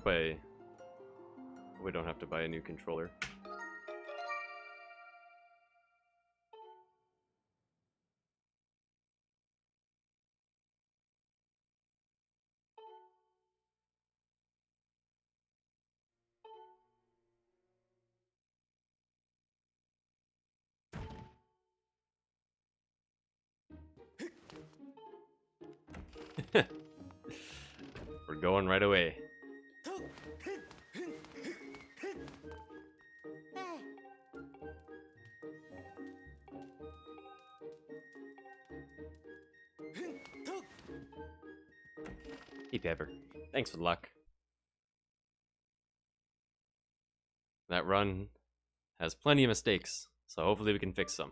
by... We don't have to buy a new controller. We're going right away. Hey Pepper, thanks for the luck. That run has plenty of mistakes, so hopefully we can fix some.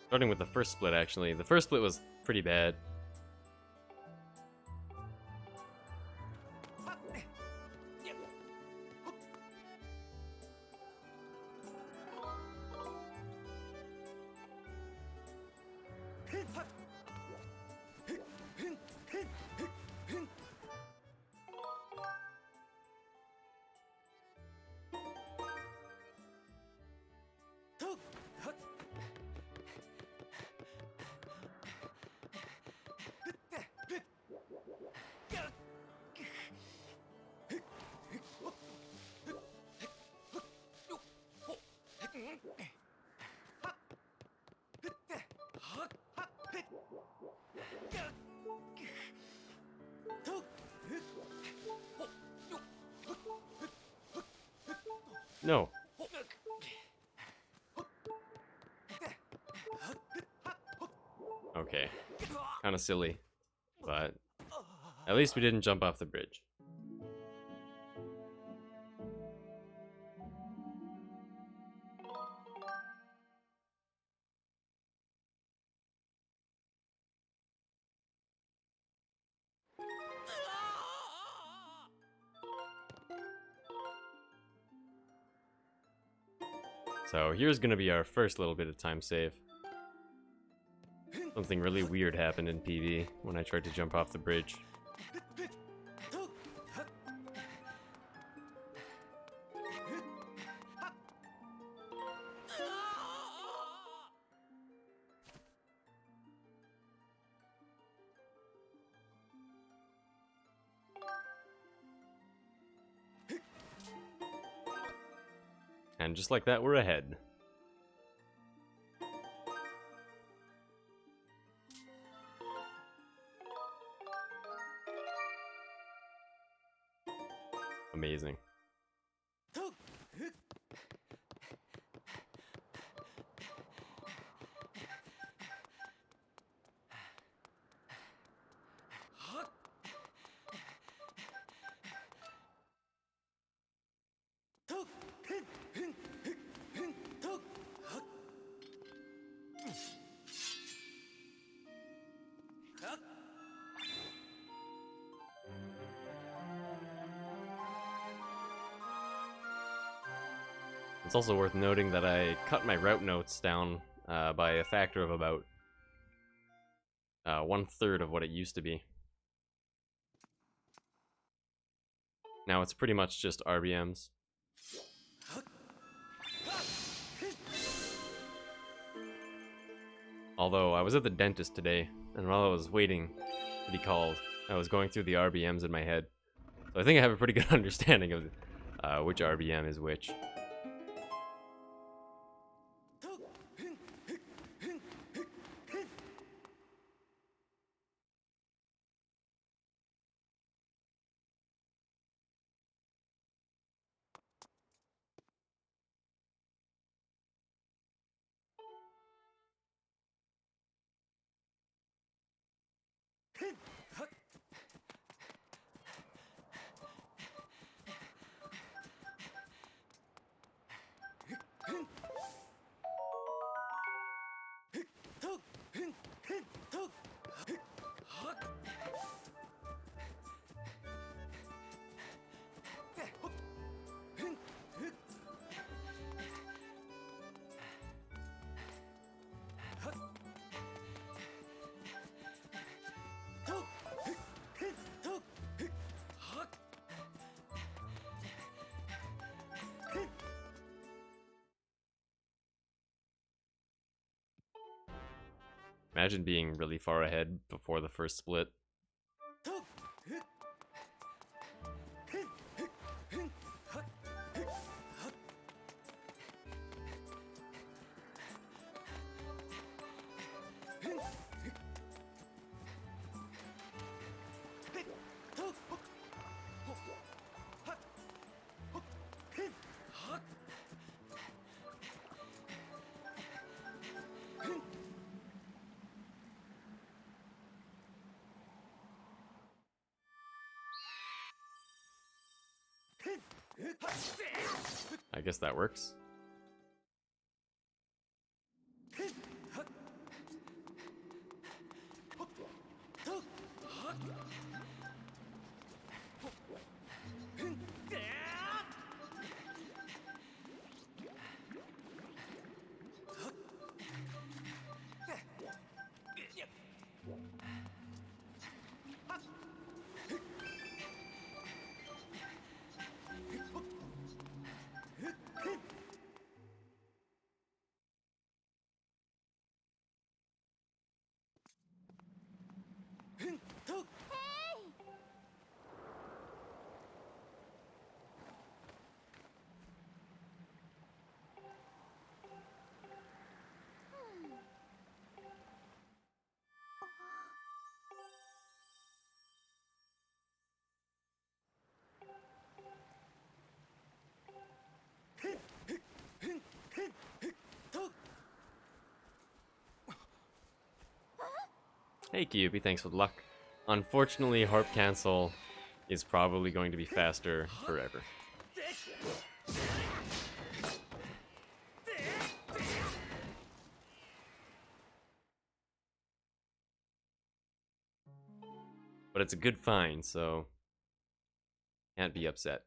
Starting with the first split, actually. The first split was pretty bad. No. Okay. Kind of silly, but at least we didn't jump off the bridge. So here's gonna be our first little bit of time save. Something really weird happened in PV when I tried to jump off the bridge. And just like that, we're ahead. Amazing. It's also worth noting that I cut my route notes down by a factor of about 1/3 of what it used to be. Now it's pretty much just RBMs. Although I was at the dentist today, and while I was waiting to be called, I was going through the RBMs in my head. So I think I have a pretty good understanding of which RBM is which. Imagine being really far ahead before the first split. I guess that works. Hey Kyubi, thanks for the luck. Unfortunately, Harp Cancel is probably going to be faster forever. But it's a good find, so can't be upset.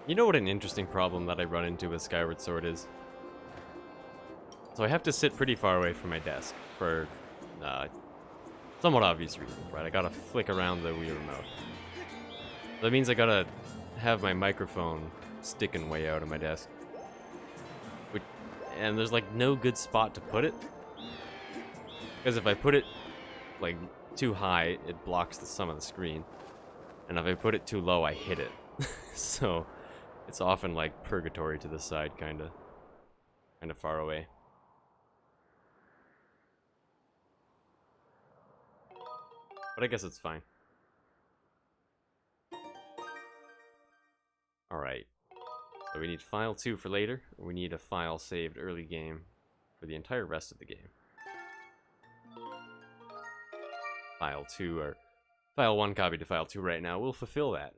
You know what an interesting problem that I run into with Skyward Sword is? So I have to sit pretty far away from my desk for somewhat obvious reasons, right? I gotta flick around the Wii remote. That means I gotta have my microphone sticking way out of my desk. And there's like no good spot to put it. Because if I put it like too high, it blocks some of the screen. And if I put it too low, I hit it. So it's often like purgatory to the side, kinda far away. But I guess it's fine. Alright. So we need file 2 for later. We need a file saved early game for the entire rest of the game. File 2, or file 1 copied to file 2 right now, will fulfill that.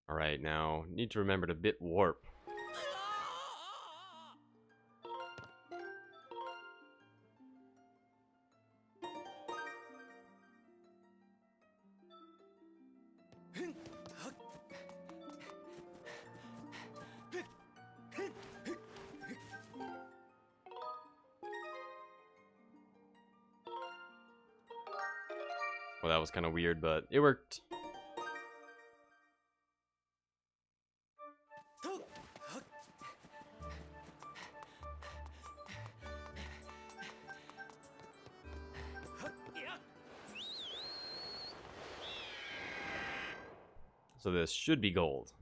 Alright, now, need to remember to bit warp. Well, that was kind of weird, but it worked. So this should be gold.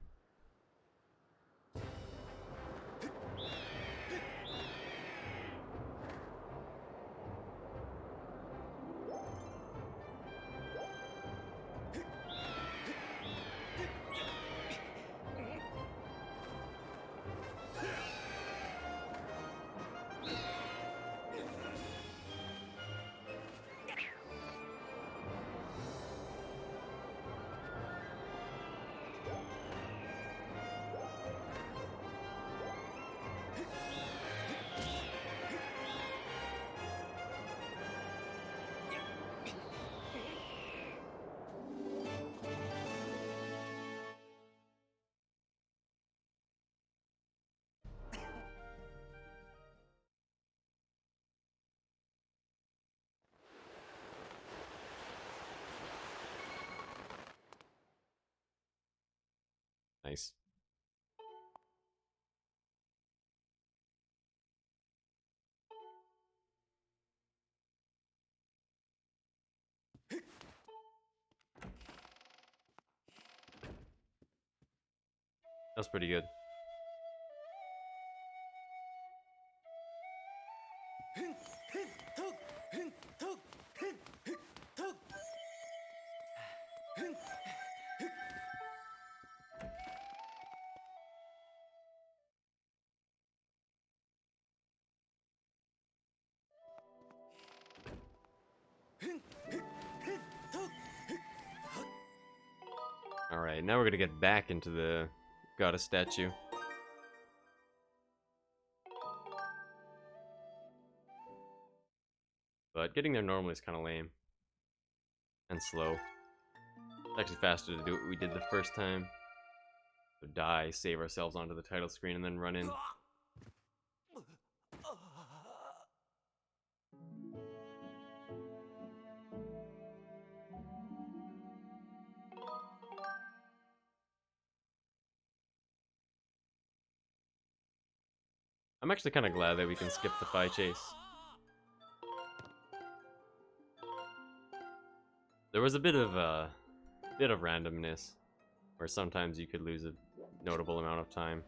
Nice. That's pretty good. Alright, now we're gonna get back into the goddess statue. But getting there normally is kind of lame. And slow. It's actually faster to do what we did the first time. So die, save ourselves onto the title screen, and then run in. I'm actually kind of glad that we can skip the Phi chase. There was a bit of randomness, where sometimes you could lose a notable amount of time.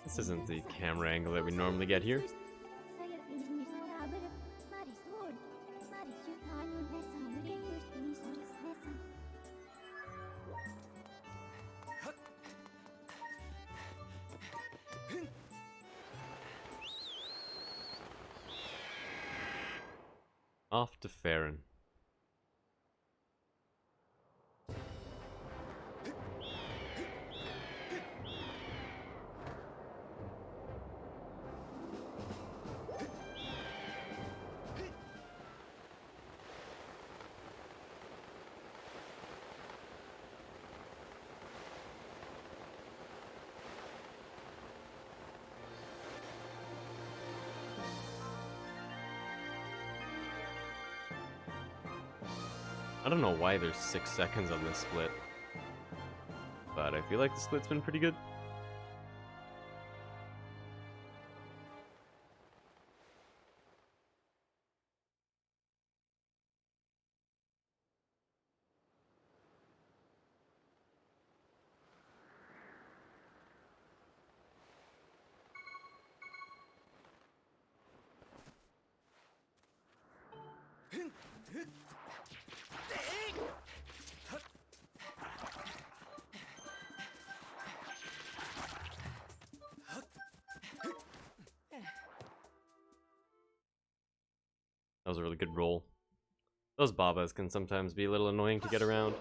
This isn't the camera angle that we normally get here. Off to Faron. I don't know why there's 6 seconds on this split, but I feel like the split's been pretty good. That was a really good roll. Those Babas can sometimes be a little annoying to get around.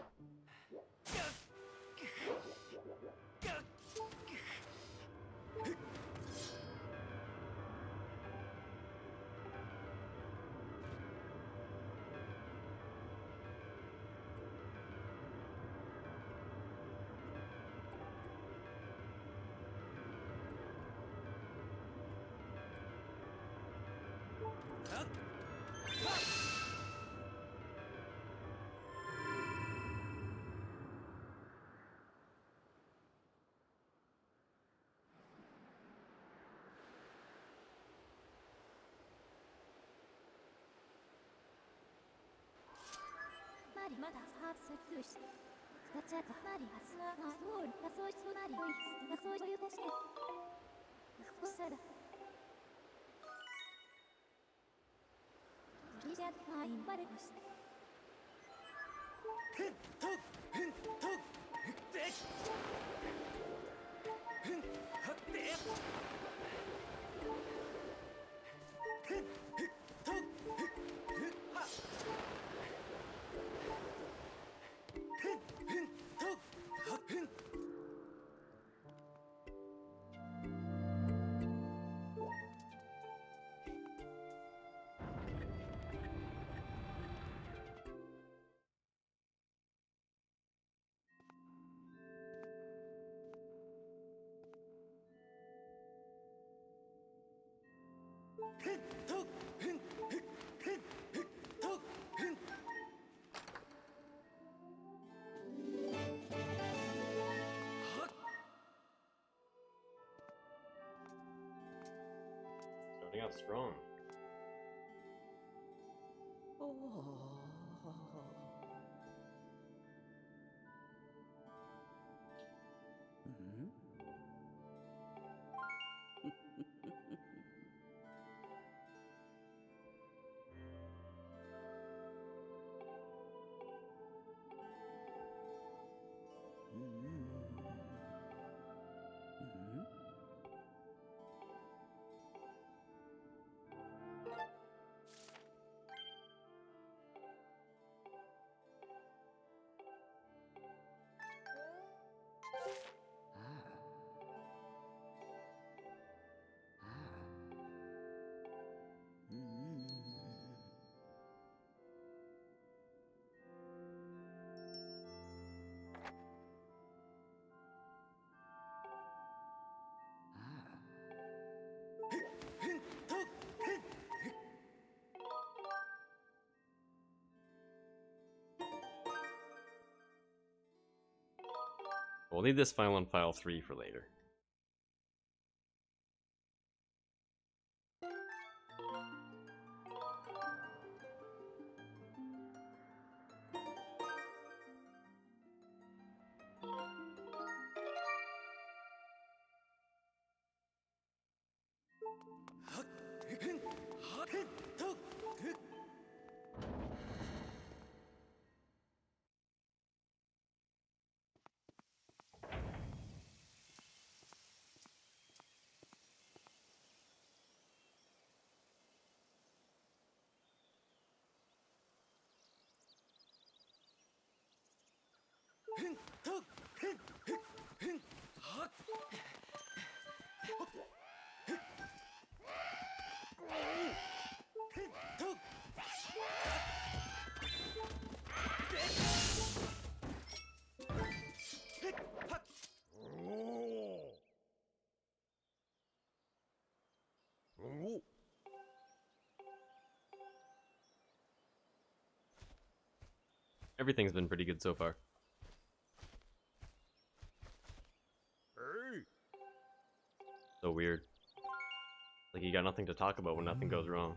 Starting out strong. We'll need this file on file 3 for later. Everything's been pretty good so far. So weird. Like you got nothing to talk about when nothing goes wrong.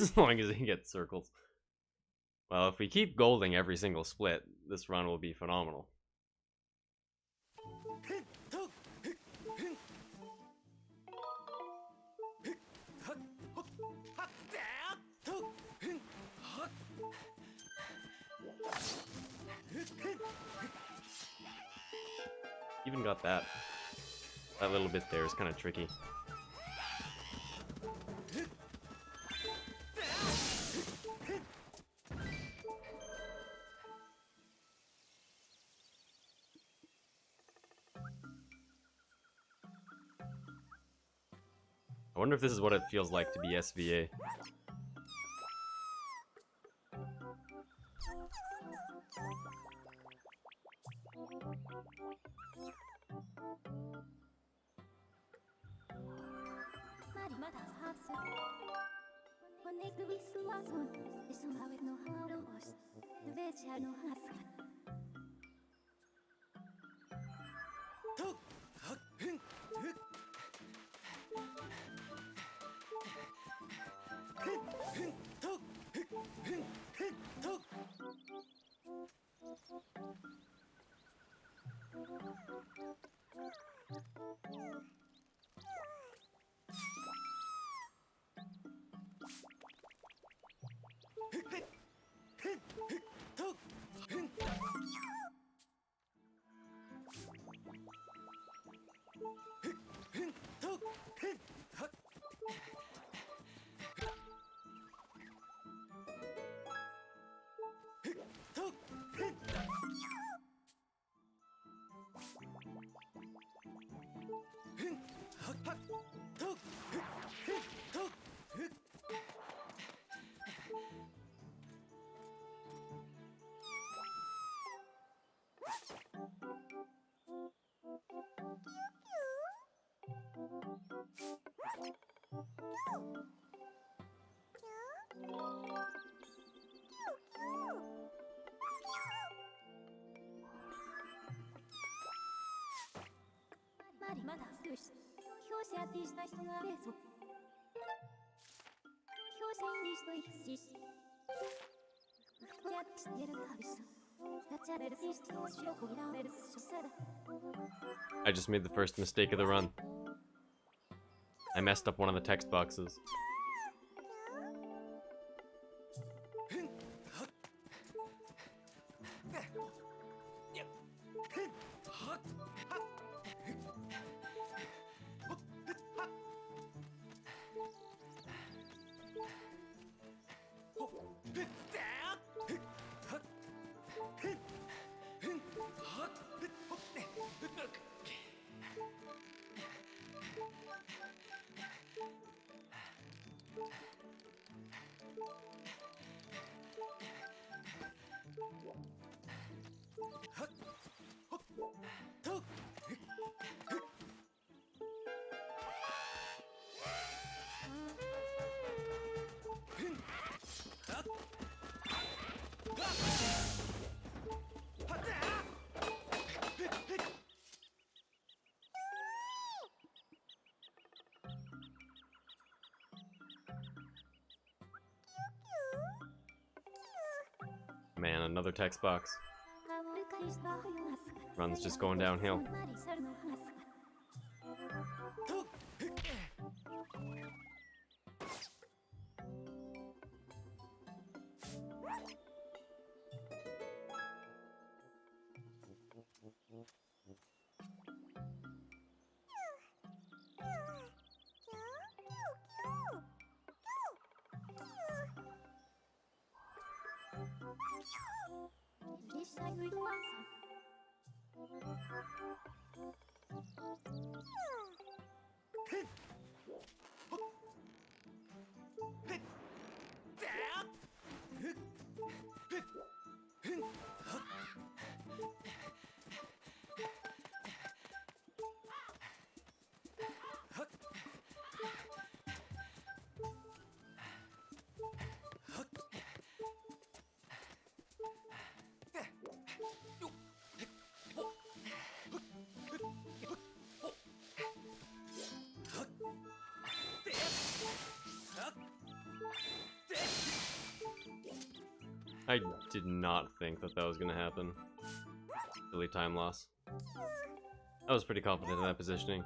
as long as he gets circles. Well, if we keep golding every single split, this run will be phenomenal. Even got that. That little bit there is kind of tricky. I wonder if this is what it feels like to be SVA. I just made the first mistake of the run. I messed up one of the text boxes. Man, another text box. Run's just going downhill. I did not think that that was gonna happen. Silly time loss. I was pretty confident in that positioning.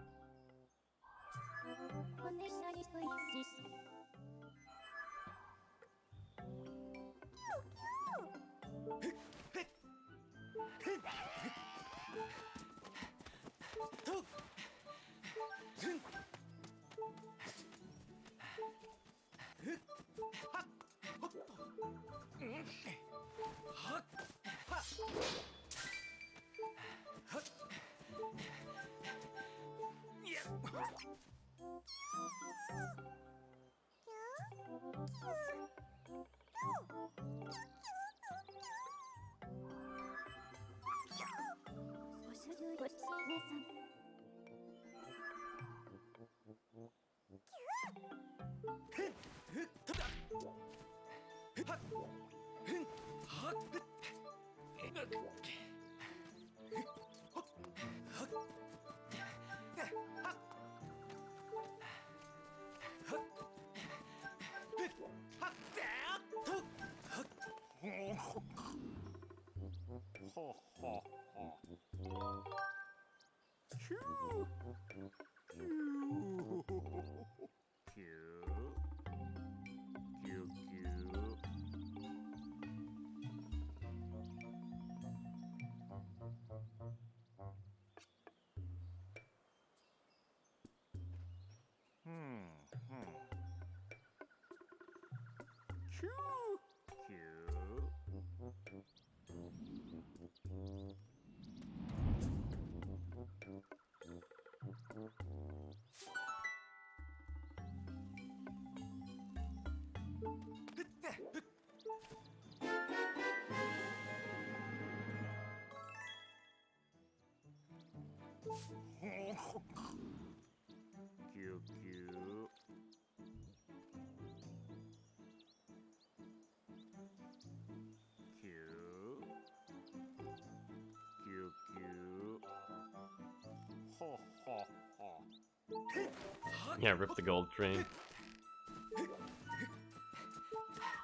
Yeah, rip the gold train.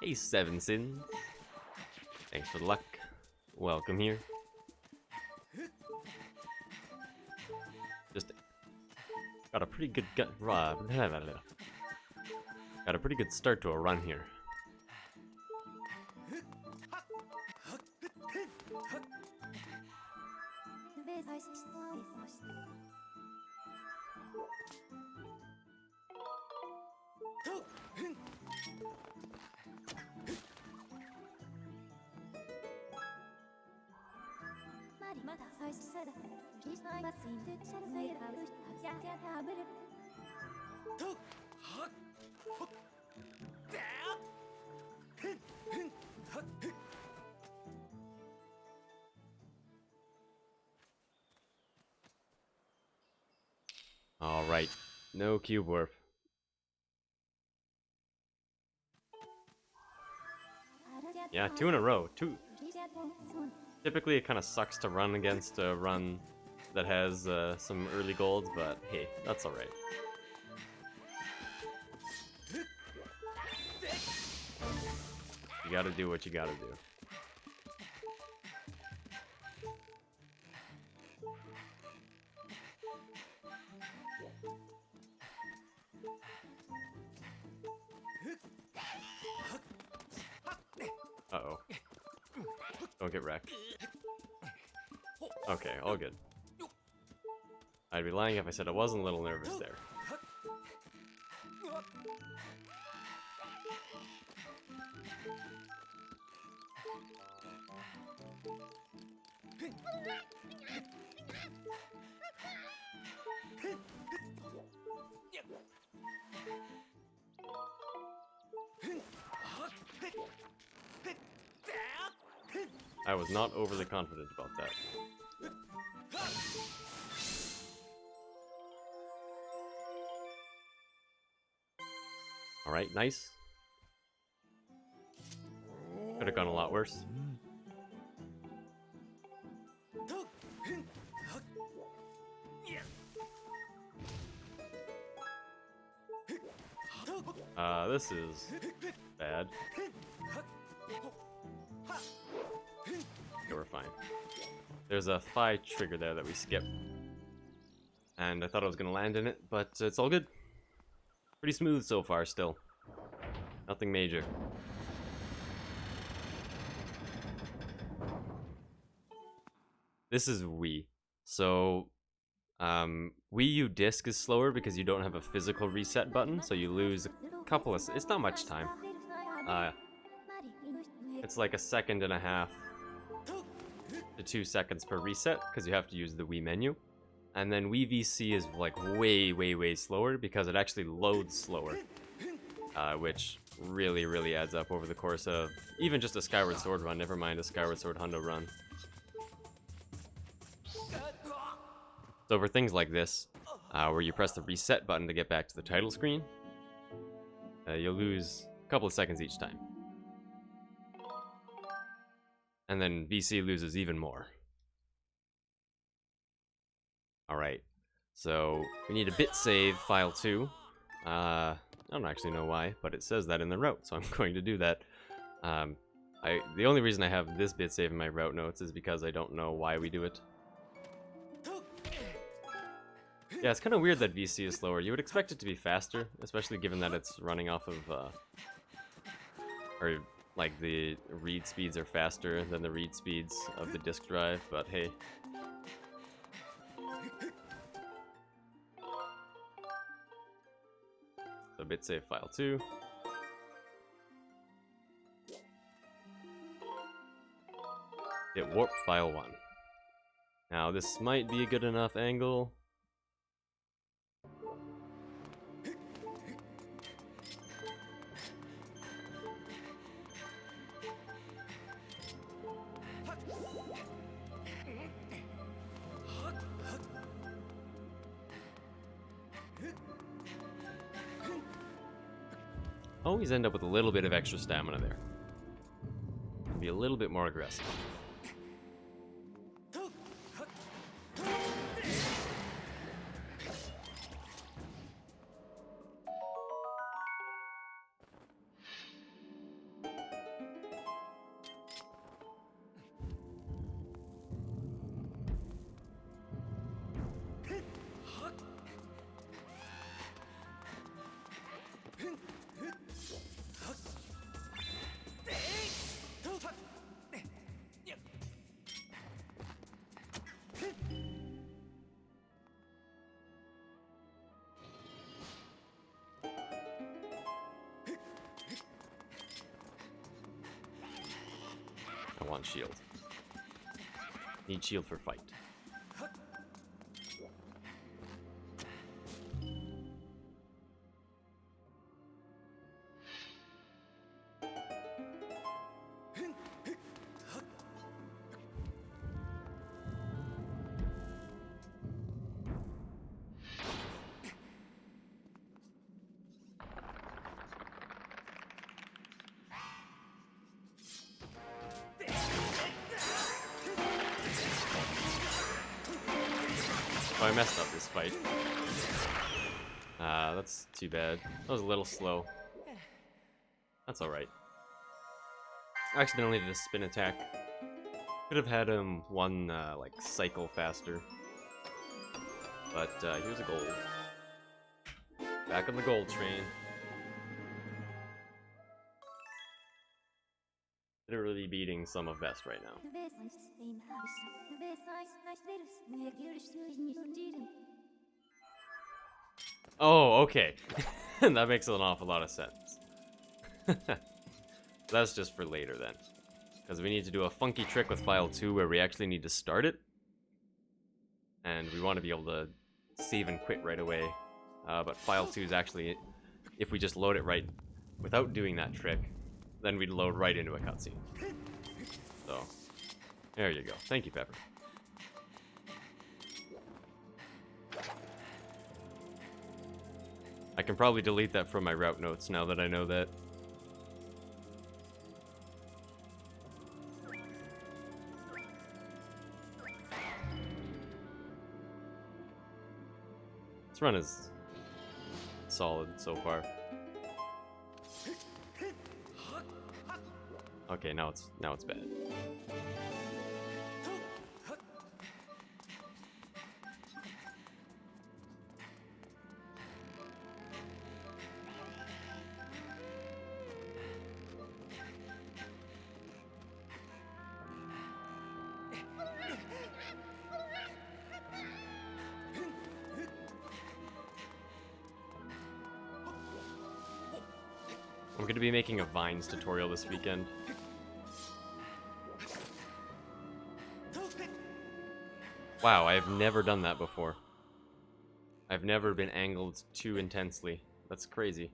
Hey, Seven Sins. Thanks for the luck. Welcome here. Just got a pretty good got a pretty good start to a run here. Alright, no cube warp. Yeah, 2 in a row. Typically it kind of sucks to run against a run that has some early gold, but hey, that's alright. You gotta do what you gotta do. Uh-oh. Don't get wrecked. Okay, all good. I'd be lying if I said I wasn't a little nervous there. I was not overly confident about that. Alright, nice. Could have gone a lot worse. This is bad. fine. There's a phi trigger there that we skipped. And I thought I was going to land in it, but it's all good. Pretty smooth so far still. Nothing major. This is Wii. So, Wii U disc is slower because you don't have a physical reset button, so you lose a couple of... It's not much time. It's like 1.5 seconds to 2 seconds per reset, because you have to use the Wii menu. And then Wii VC is like way slower because it actually loads slower. Which really adds up over the course of even just a Skyward Sword run, never mind a Skyward Sword Hundo run. So for things like this, where you press the reset button to get back to the title screen, you'll lose a couple of seconds each time. And then VC loses even more. Alright, so we need a bit save file 2. I don't actually know why, but it says that in the route, so I'm going to do that. The only reason I have this bit save in my route notes is because I don't know why we do it. Yeah, it's kind of weird that VC is slower. You would expect it to be faster, especially given that it's running off of, or like the read speeds are faster than the read speeds of the disk drive, but hey. So bit save file 2. Hit warp file 1. Now this might be a good enough angle. Always end up with a little bit of extra stamina there. Be a little bit more aggressive. I want shield. Need shield for fight. Oh, I messed up this fight. That's too bad. That was a little slow. That's alright. I accidentally did a spin attack. Could have had him one, like, cycle faster. But, here's a gold. Back on the gold train. Literally beating some of best right now. Oh, okay. That makes an awful lot of sense. That's just for later then. Because we need to do a funky trick with file 2 where we actually need to start it. And we want to be able to save and quit right away. But file 2 is actually, if we just load it right without doing that trick, then we'd load right into a cutscene. So, there you go. Thank you, Pepper. I can probably delete that from my route notes now that I know that. This run is solid so far. Okay, now it's bad. I'm gonna be making a Vines tutorial this weekend. Wow, I have never done that before. I've never been angled too intensely. That's crazy.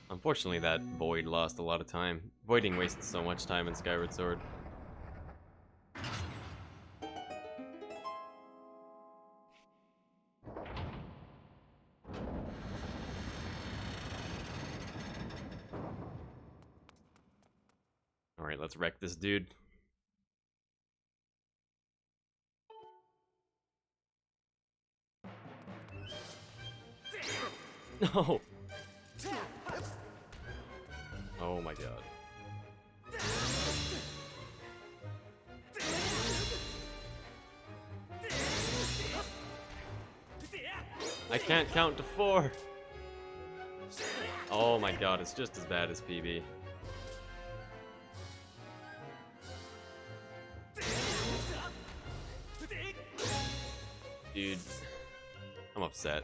Unfortunately, that void lost a lot of time. Voiding wastes so much time in Skyward Sword. Alright, let's wreck this dude. No! Oh my god. I can't count to 4! Oh my god, it's just as bad as PB. Dude, I'm upset.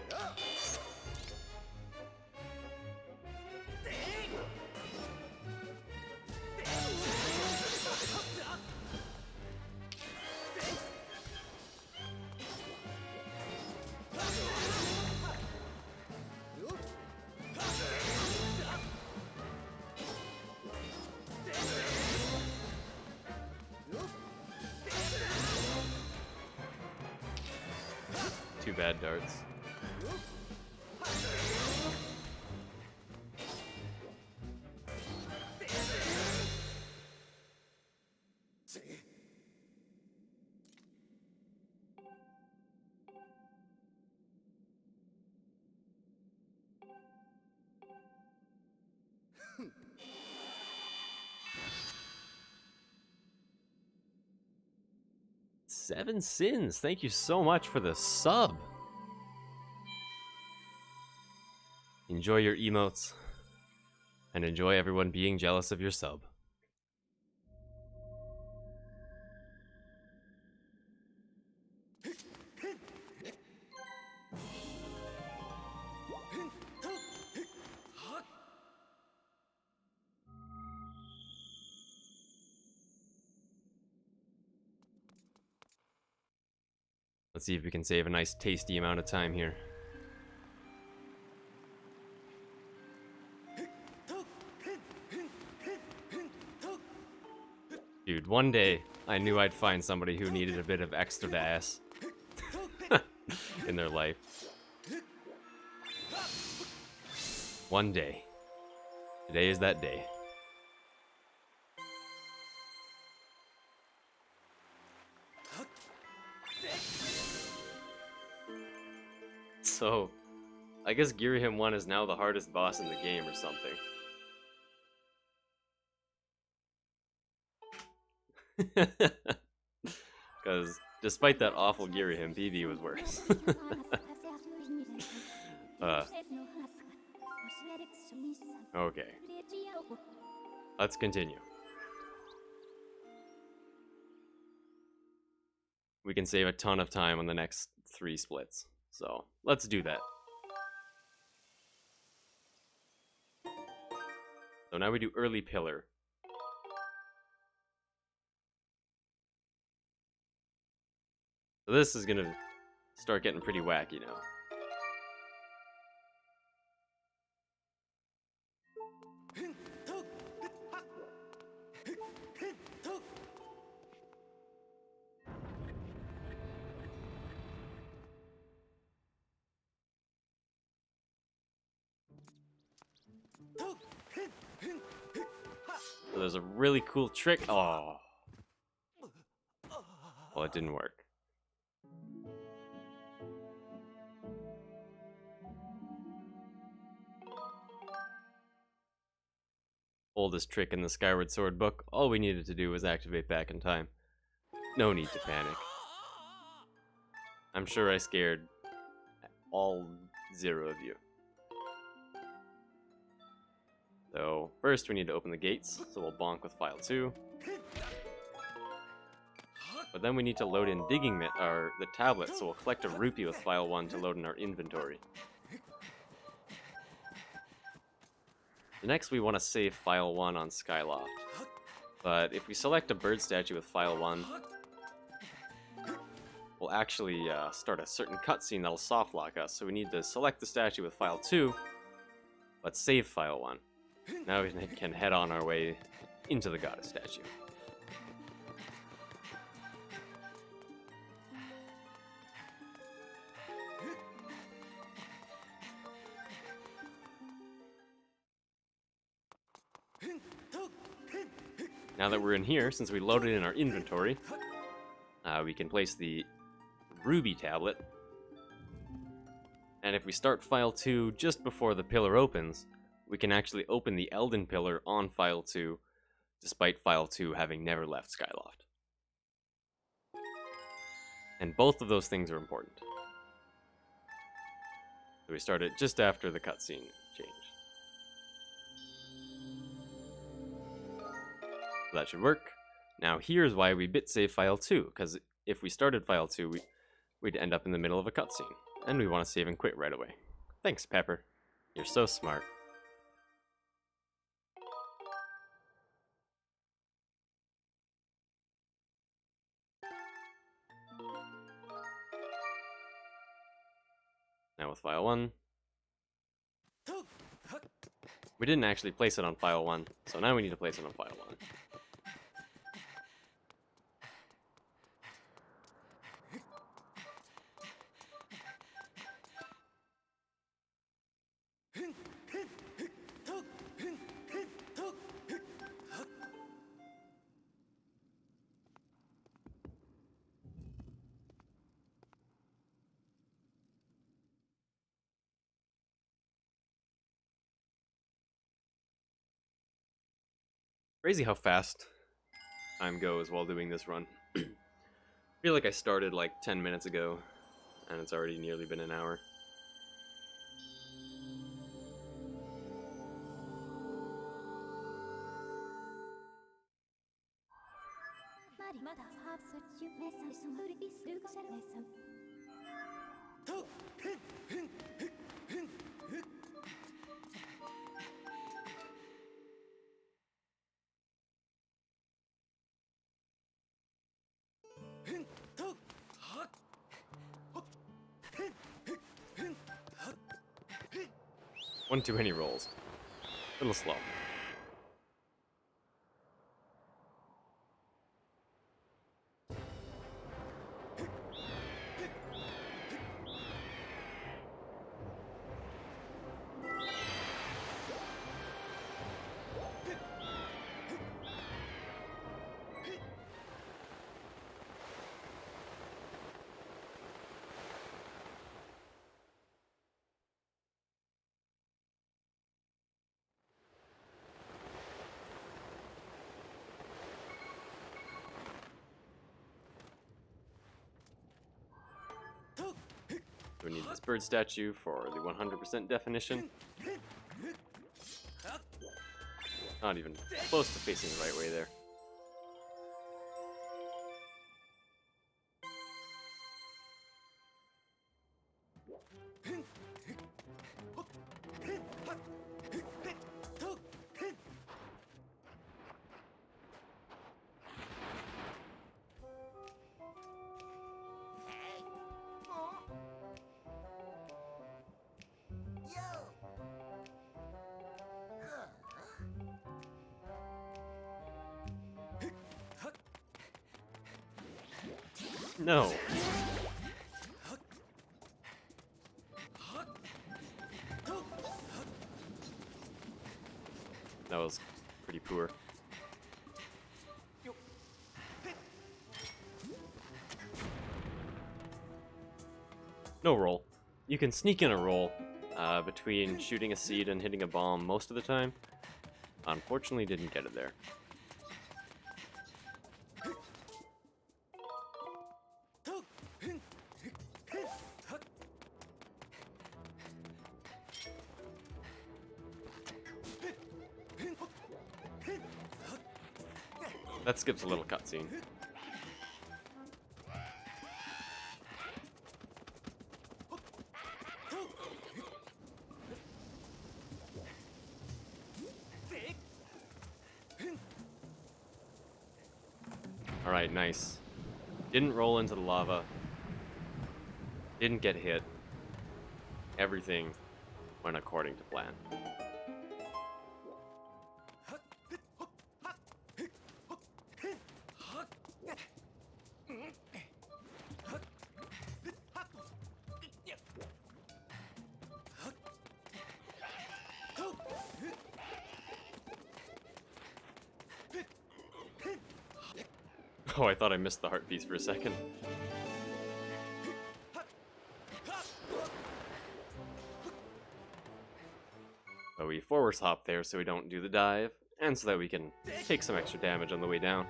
Two bad darts. Seven Sins, thank you so much for the sub. Enjoy your emotes, and enjoy everyone being jealous of your sub. Let's see if we can save a nice tasty amount of time here. Dude, one day I knew I'd find somebody who needed a bit of extra ass in their life. One day. Today is that day. So, I guess Ghirahim 1 is now the hardest boss in the game or something. Because despite that awful Ghirahim, PB was worse. Okay. Let's continue. We can save a ton of time on the next 3 splits. So, let's do that. So now we do early pillar. So this is gonna start getting pretty wacky now. So there's a really cool trick. Oh. Well, it didn't work. Oldest trick in the Skyward Sword book. All we needed to do was activate back in time. No need to panic. I'm sure I scared all 0 of you. So, first we need to open the gates, so we'll bonk with file 2. But then we need to load in the tablet, so we'll collect a rupee with file 1 to load in our inventory. Next we want to save file 1 on Skyloft. But if we select a bird statue with file 1, we'll actually start a certain cutscene that'll soft lock us, so we need to select the statue with file 2, but save file 1. Now we can head on our way into the goddess statue. Now that we're in here, since we loaded in our inventory, we can place the ruby tablet. And if we start file 2 just before the pillar opens, we can actually open the Elden pillar on file 2, despite file 2 having never left Skyloft. And both of those things are important. So we start it just after the cutscene change. So that should work. Now here's why we bit save file 2, because if we started file 2, we'd end up in the middle of a cutscene, and we want to save and quit right away. Thanks, Pepper. You're so smart. Now with file 1, we didn't actually place it on file 1, so now we need to place it on file 1. Crazy how fast time goes while doing this run. I feel like I started like 10 minutes ago, and it's already nearly been an hour. One too many rolls. A little slow. We need this bird statue for the 100% definition. Not even close to facing the right way there. No. That was pretty poor. No roll. You can sneak in a roll between shooting a seed and hitting a bomb most of the time. Unfortunately, didn't get it there. That skips a little cutscene. Alright, nice. Didn't roll into the lava. Didn't get hit. Everything went according to plan. Oh, I thought I missed the heart piece for a second. But we forward hop there so we don't do the dive, and so that we can take some extra damage on the way down.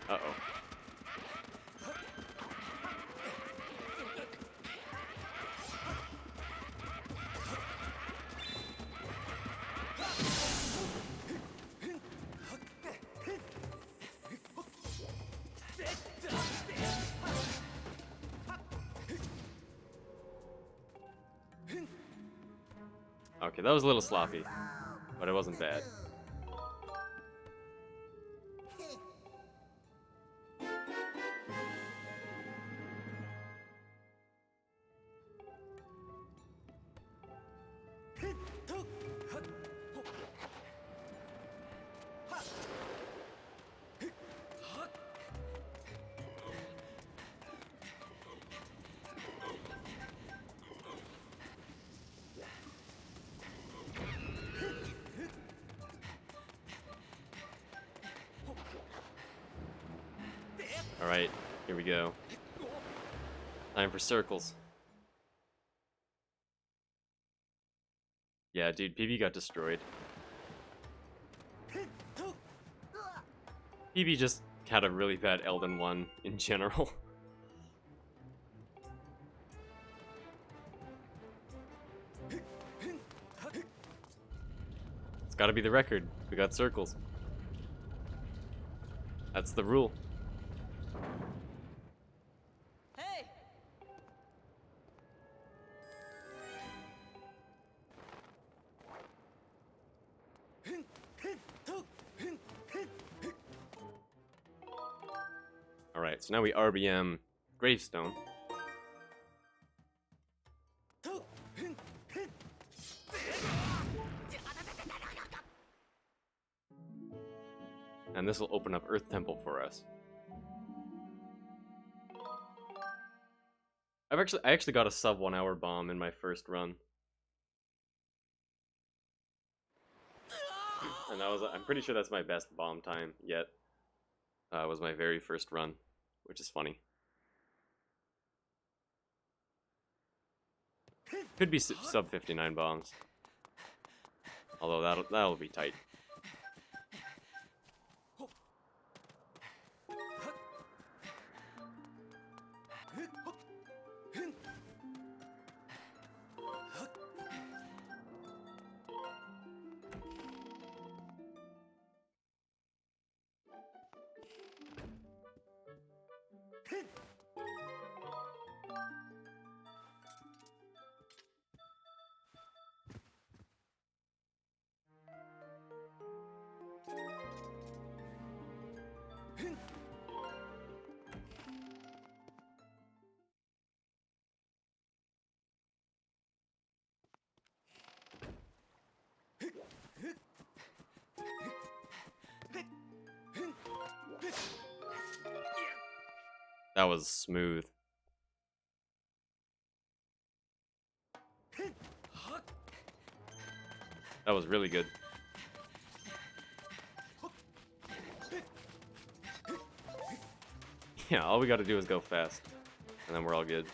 Uh-oh. Okay, that was a little sloppy, but it wasn't bad. Alright, here we go. Time for circles. Yeah, dude, PB got destroyed. PB just had a really bad Elden 1 in general. It's gotta be the record. We got circles. That's the rule. Alright, so now we RBM Gravestone. And this will open up Earth Temple for us. I actually got a sub 1 hour bomb in my first run. And that was, I'm pretty sure that's my best bomb time yet. Was my very first run, which is funny. Could be sub 59 bombs. Although that'll be tight. That was smooth. That was really good. Yeah, all we gotta do is go fast. And then we're all good.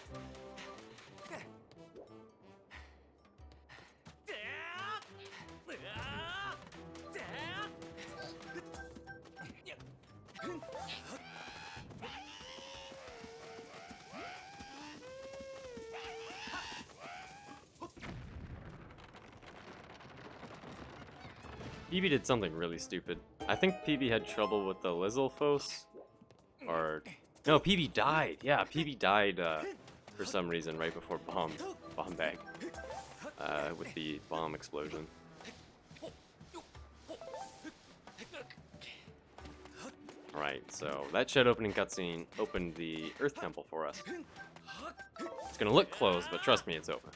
PB did something really stupid. I think PB had trouble with the Lizalfos. Or... No, PB died! Yeah, PB died for some reason right before bomb bag. With the bomb explosion. Alright, so that shed opening cutscene opened the Earth Temple for us. It's gonna look closed, but trust me, it's open.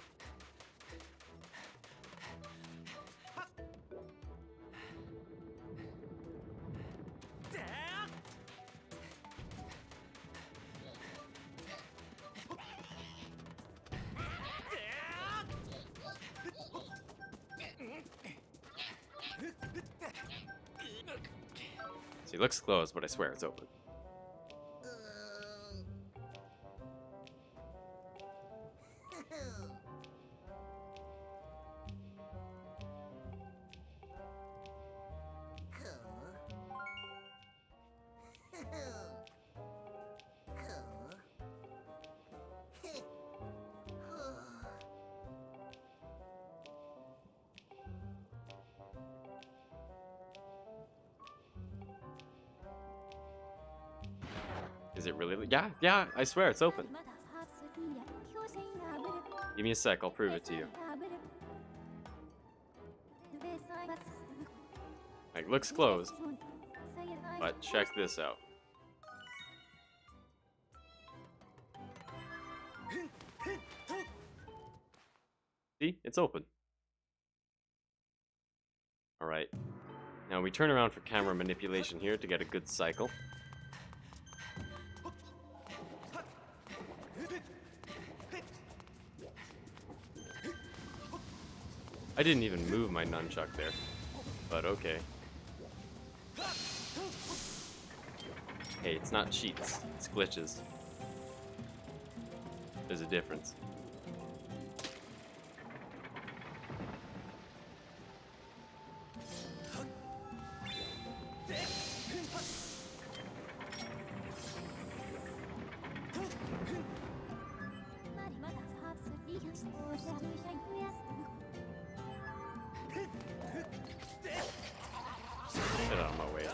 See, it looks closed, but I swear it's open. Is it really? Yeah, I swear it's open. Give me a sec, I'll prove it to you. Like, looks closed, but check this out. See? It's open. Alright. Now we turn around for camera manipulation here to get a good cycle. I didn't even move my nunchuck there, but okay. Hey, it's not cheats, it's glitches. There's a difference. Get out of my way.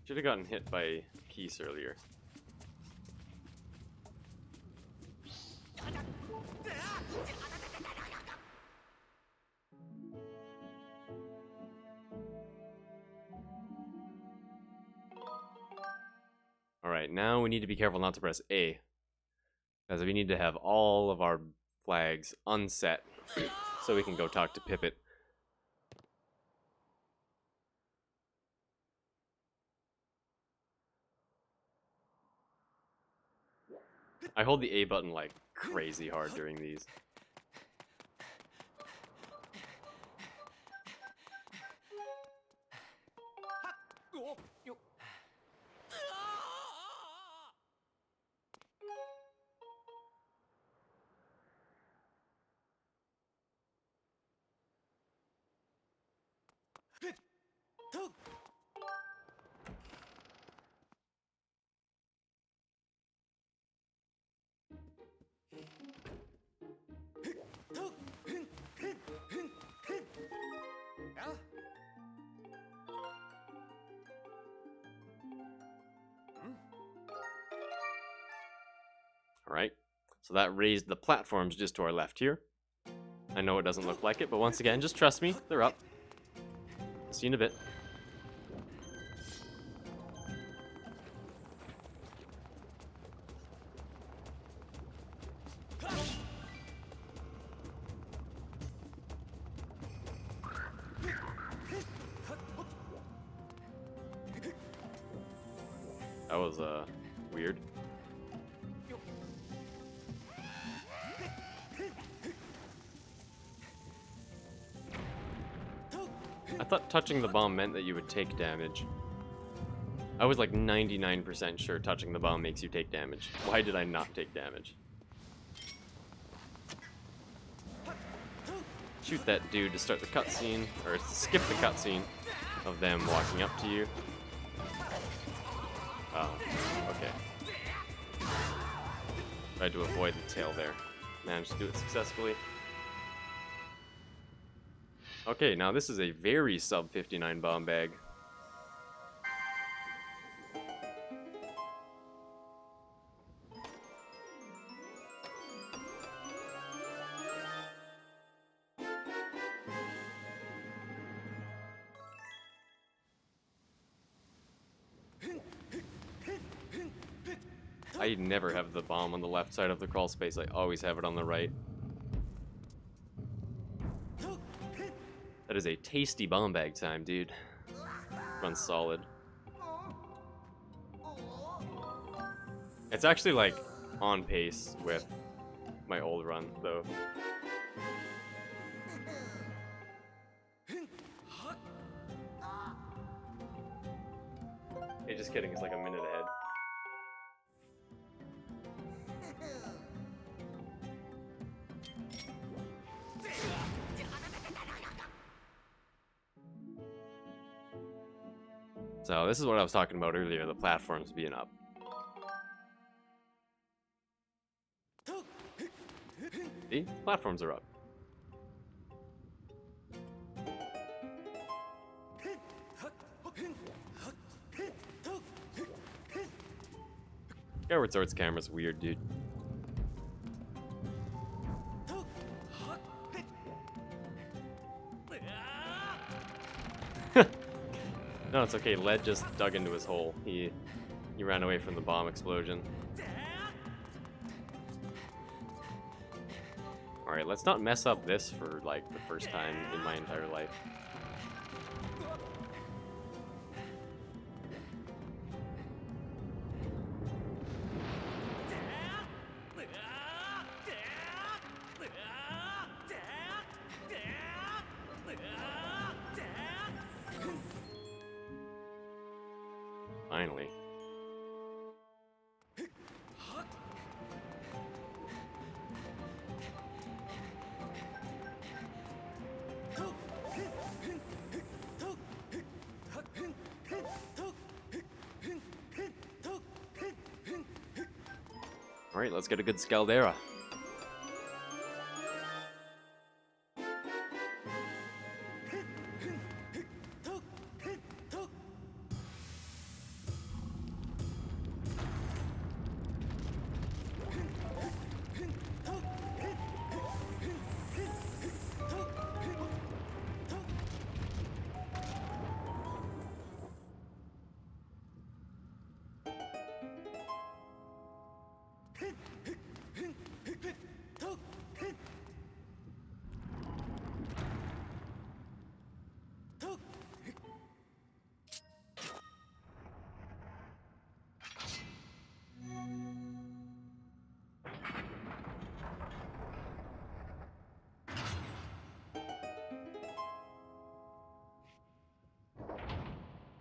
Should have gotten hit by a piece earlier. Alright, now we need to be careful not to press A, because we need to have all of our flags unset so we can go talk to Pippet. I hold the A button like crazy hard during these. Alright, so that raised the platforms just to our left here. I know it doesn't look like it, but once again, just trust me, they're up. See you in a bit. That was, weird. I thought touching the bomb meant that you would take damage. I was like 99% sure touching the bomb makes you take damage. Why did I not take damage? Shoot that dude to start the cutscene, or skip the cutscene of them walking up to you. Oh, okay. Tried to avoid the tail there. Managed to do it successfully. Okay, now this is a very sub 59 bomb bag. I never have the bomb on the left side of the crawl space. I always have it on the right. That is a tasty bomb bag time, dude. Runs solid. It's actually like on pace with my old run, though. Hey, just kidding, it's like a minute ahead. So this is what I was talking about earlier, the platforms being up. See? Platforms are up. Skyward Sword's camera's weird, dude. No, it's okay. Led just dug into his hole. He ran away from the bomb explosion. Alright, let's not mess up this for, like, the first time in my entire life. Finally. Alright, let's get a good Scaldera.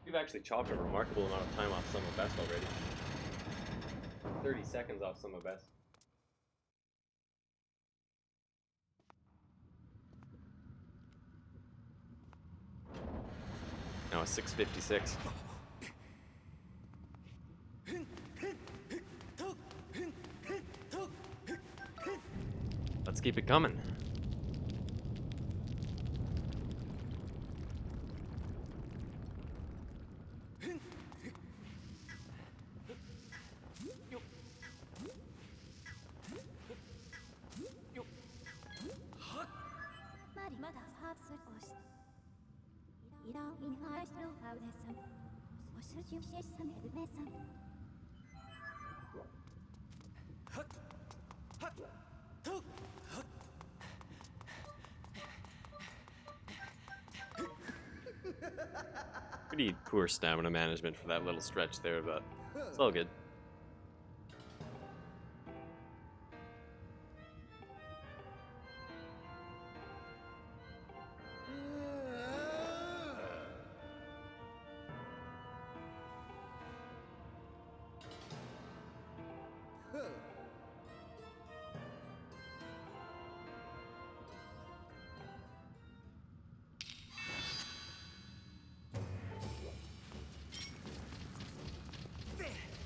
We've actually chopped a remarkable amount of time off Summer Best already. 30 seconds off Summer Best. Now it's 6:56. Let's keep it coming. Pretty poor stamina management for that little stretch there, but it's all good.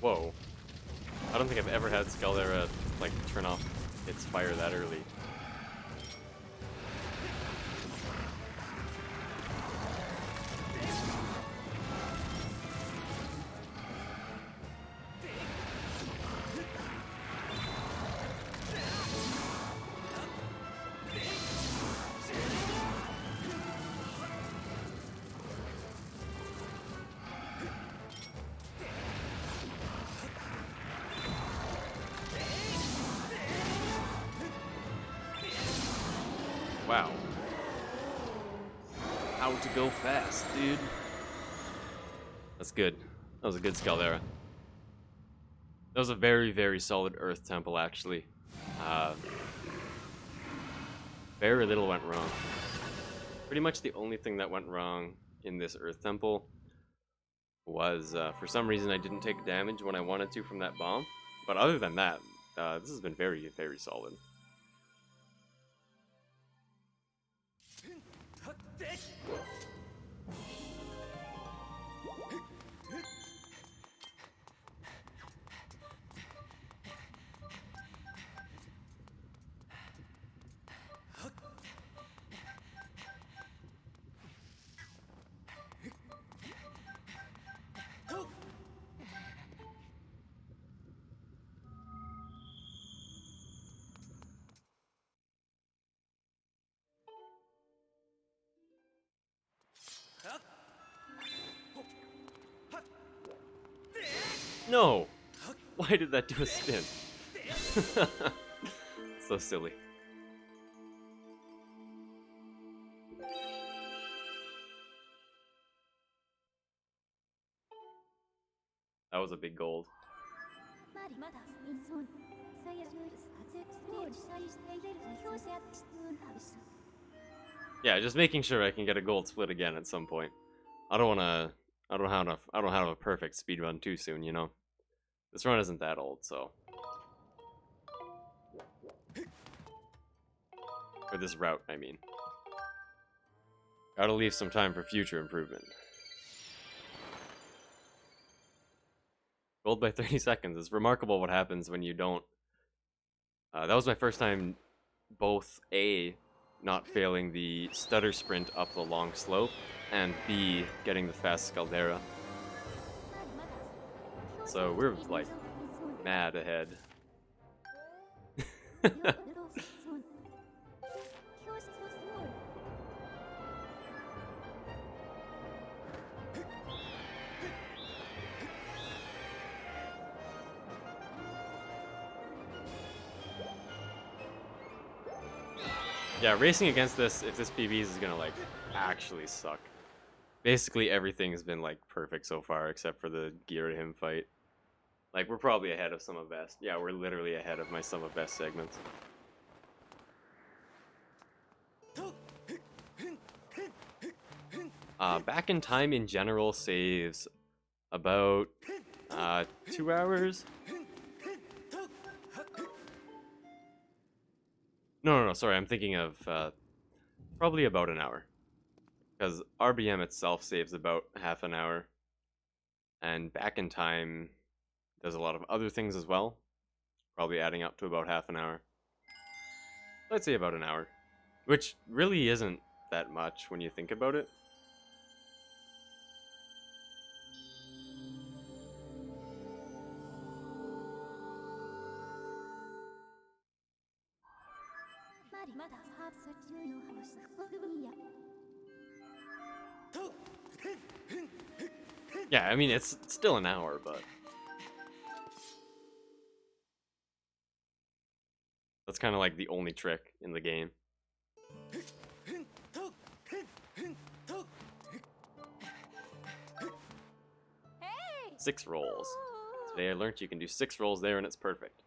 Whoa. I don't think I've ever had Scaldera, like, turn off its fire that early. Wow. How to go fast, dude. That's good. That was a good Scaldera. That was a very, very solid Earth Temple, actually. Very little went wrong. Pretty much the only thing that went wrong in this Earth Temple was, for some reason, I didn't take damage when I wanted to from that bomb. But other than that, this has been very, very solid. No! Why did that do a spin? So silly. That was a big gold. Yeah, just making sure I can get a gold split again at some point. I don't have a perfect speedrun too soon, you know. This run isn't that old, so. Or this route, I mean. Gotta leave some time for future improvement. Gold by 30 seconds. It's remarkable what happens when you don't. That was my first time both A, not failing the stutter sprint up the long slope, and B, getting the fast Scaldera. So we're like mad ahead. Yeah, racing against this, if this Pvs is gonna like actually suck. Basically everything has been like perfect so far except for the Ghirahim fight. Like we're probably ahead of some of best. Yeah, we're literally ahead of my some of best segments. Back in time in general saves about 2 hours. No, sorry, I'm thinking of probably about an hour. Because RBM itself saves about half an hour. And back in time does a lot of other things as well. Probably adding up to about half an hour. Let's say about an hour. Which really isn't that much when you think about it. Yeah, I mean, it's still an hour, but... That's kind of like the only trick in the game. 6 rolls. Today I learned you can do 6 rolls there and it's perfect.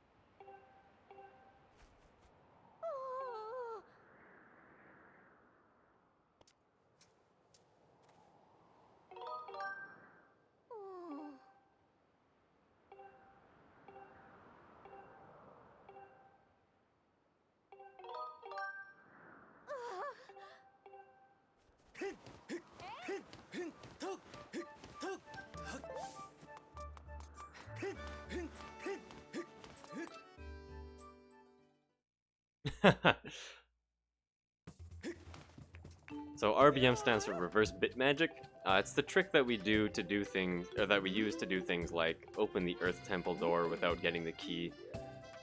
So RBM stands for reverse bit magic. It's the trick that we do to do things, or that we use to do things like open the Earth Temple door without getting the key,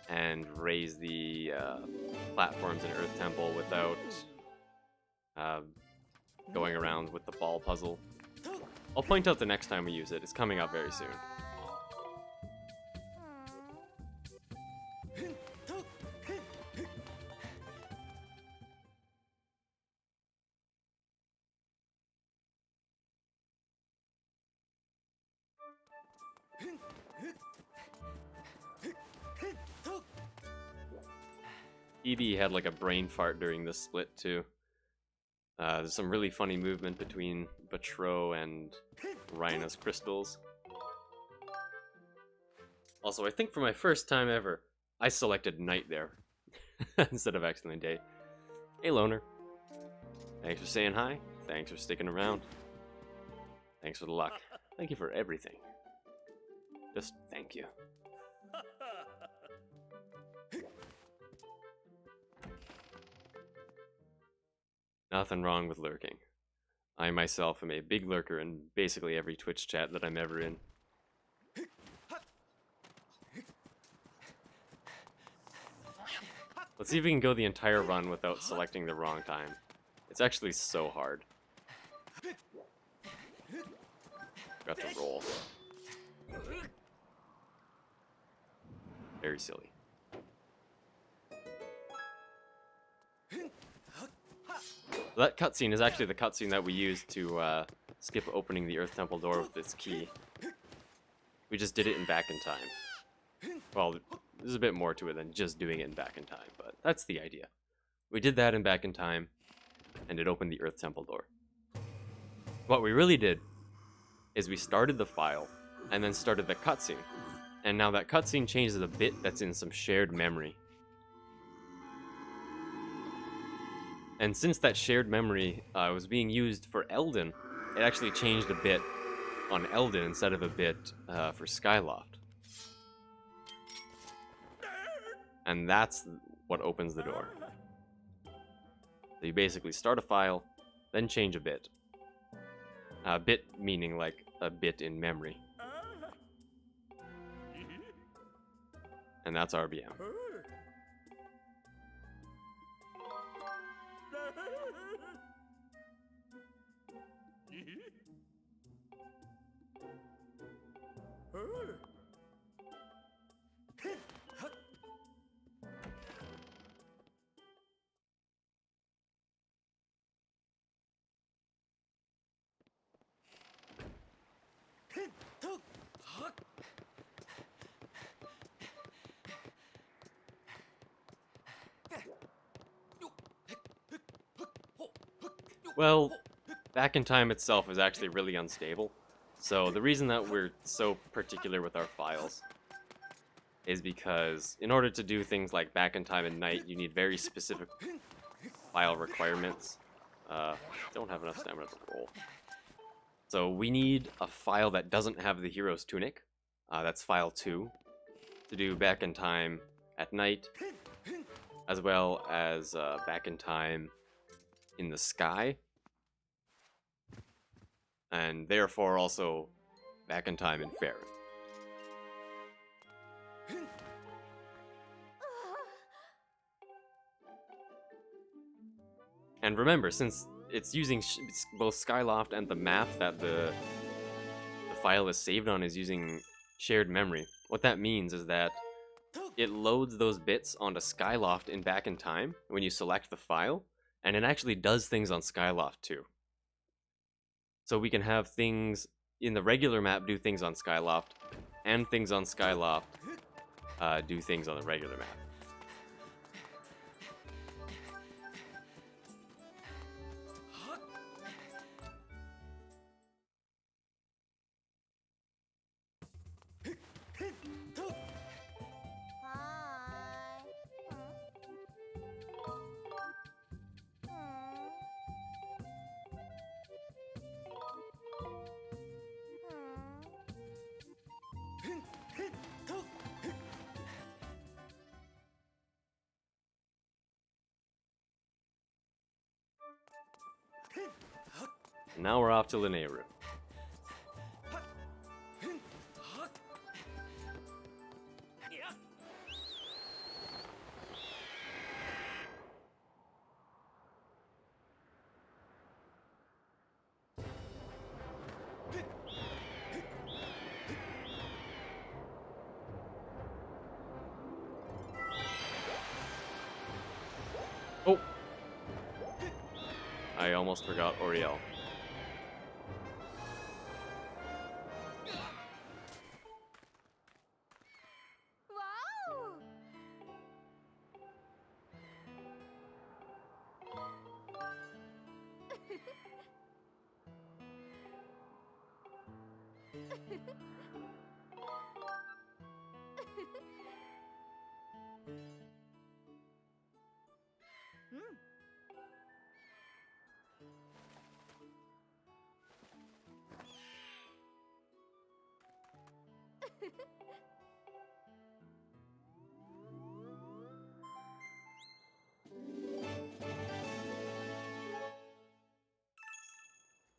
and raise the platforms in Earth Temple without going around with the ball puzzle. I'll point out the next time we use it. It's coming up very soon. EB had like a brain fart during this split too. There's some really funny movement between Batro and Rhina's crystals. Also, I think for my first time ever, I selected night there instead of accidentally day. Hey Loner. Thanks for saying hi. Thanks for sticking around. Thanks for the luck. Thank you for everything. Just thank you. Nothing wrong with lurking. I myself am a big lurker in basically every Twitch chat that I'm ever in. Let's see if we can go the entire run without selecting the wrong time. It's actually so hard. Got to roll. Very silly. That cutscene is actually the cutscene that we used to skip opening the Earth Temple door with its key. We just did it in back in time. Well, there's a bit more to it than just doing it in back in time, but that's the idea. We did that in back in time, and it opened the Earth Temple door. What we really did is we started the file, and then started the cutscene. And now that cutscene changes a bit that's in some shared memory. And since that shared memory was being used for Elden, it actually changed a bit on Elden instead of a bit for Skyloft. And that's what opens the door. So you basically start a file, then change a bit. A bit meaning like a bit in memory. And that's RBM. Well, back in time itself is actually really unstable. So the reason that we're so particular with our files is because in order to do things like back in time and night, you need very specific file requirements. Don't have enough stamina to roll. So we need a file that doesn't have the hero's tunic. That's file 2. To do back in time at night, as well as back in time in the sky. And therefore also back in time in Faron. And remember, since it's using both Skyloft and the map that the file is saved on is using shared memory. What that means is that it loads those bits onto Skyloft in back in time when you select the file, and it actually does things on Skyloft too. So we can have things in the regular map do things on Skyloft, and things on Skyloft do things on the regular map. Now we're off to Lanayru. Oh! I almost forgot Oriel.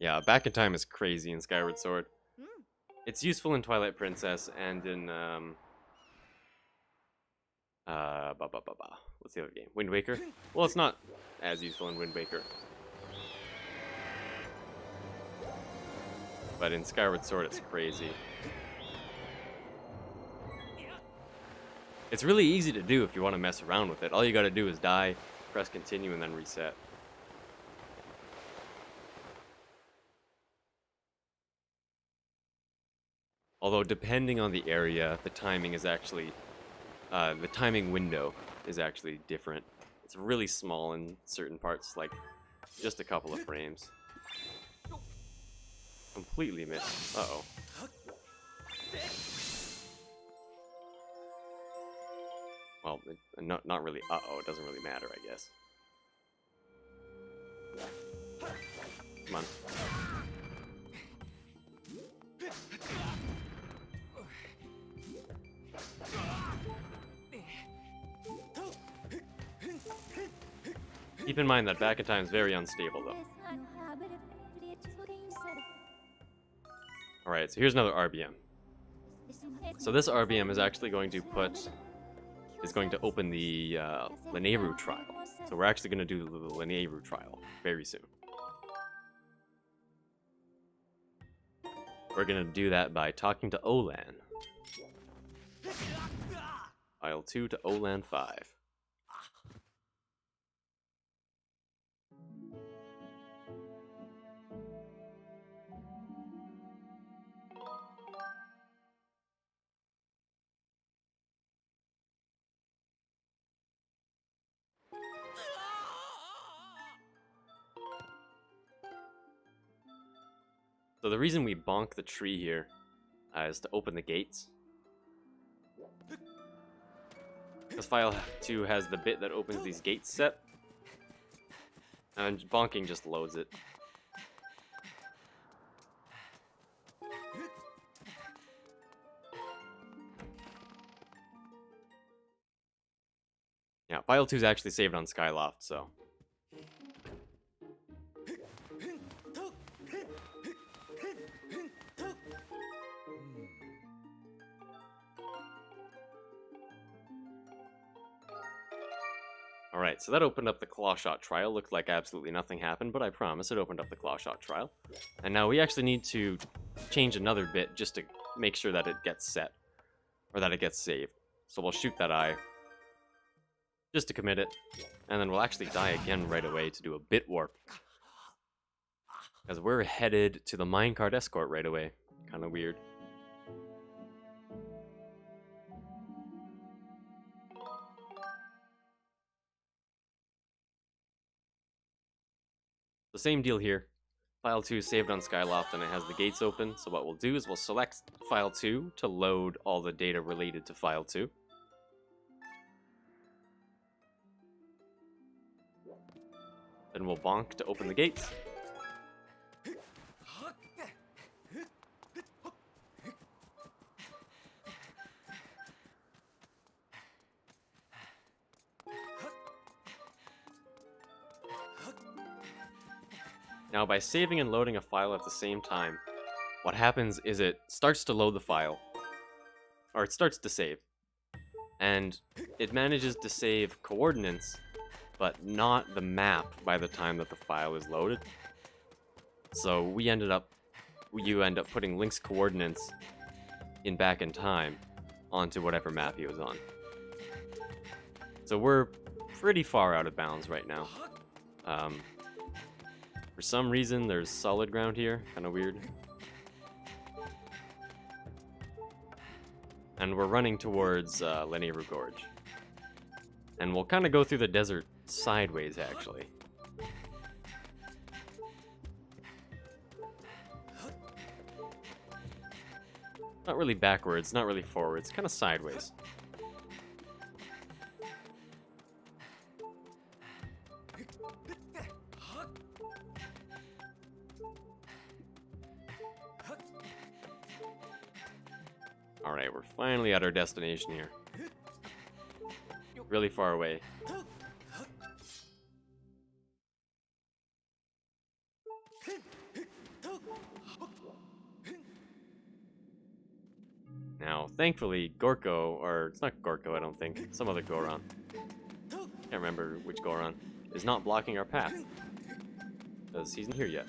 Yeah, back in time is crazy in Skyward Sword. It's useful in Twilight Princess and in what's the other game? Wind Waker? Well, it's not as useful in Wind Waker. But in Skyward Sword, it's crazy. It's really easy to do if you want to mess around with it. All you gotta do is die, press continue, and then reset. Although, depending on the area, the timing is actually... the timing window is actually different. It's really small in certain parts, like just a couple of frames. Completely missed. Uh-oh. Well, not really uh-oh. It doesn't really matter, I guess. Come on. Keep in mind that back in time is very unstable, though. Alright, so here's another RBM. So this RBM is actually going to open the Lanayru trial. So we're actually going to do the Lanayru trial very soon. We're going to do that by talking to Olan. File 2 to Olan 5. So the reason we bonk the tree here is to open the gates. Because file 2 has the bit that opens these gates set. And bonking just loads it. Yeah, file 2 is actually saved on Skyloft, so... Alright, so that opened up the claw shot trial. Looked like absolutely nothing happened, but I promise it opened up the claw shot trial. And now we actually need to change another bit just to make sure that it gets set. Or that it gets saved. So we'll shoot that eye. Just to commit it. And then we'll actually die again right away to do a bit warp. Because we're headed to the minecart escort right away. Kind of weird. The same deal here. File 2 is saved on Skyloft and it has the gates open. So what we'll do is we'll select File 2 to load all the data related to File 2. Then we'll bonk to open the gates. Now, by saving and loading a file at the same time, what happens is it starts to load the file, or it starts to save, and it manages to save coordinates, but not the map by the time that the file is loaded. So you end up putting Link's coordinates back in time onto whatever map he was on. So we're pretty far out of bounds right now. For some reason, there's solid ground here. Kind of weird. And we're running towards Lanayru Gorge. And we'll kind of go through the desert sideways, actually. Not really backwards, not really forwards, kind of sideways. Alright, we're finally at our destination here. Really far away. Now, thankfully, Gorko, or it's not Gorko, I don't think, some other Goron. Can't remember which Goron, is not blocking our path. Because he's not here yet.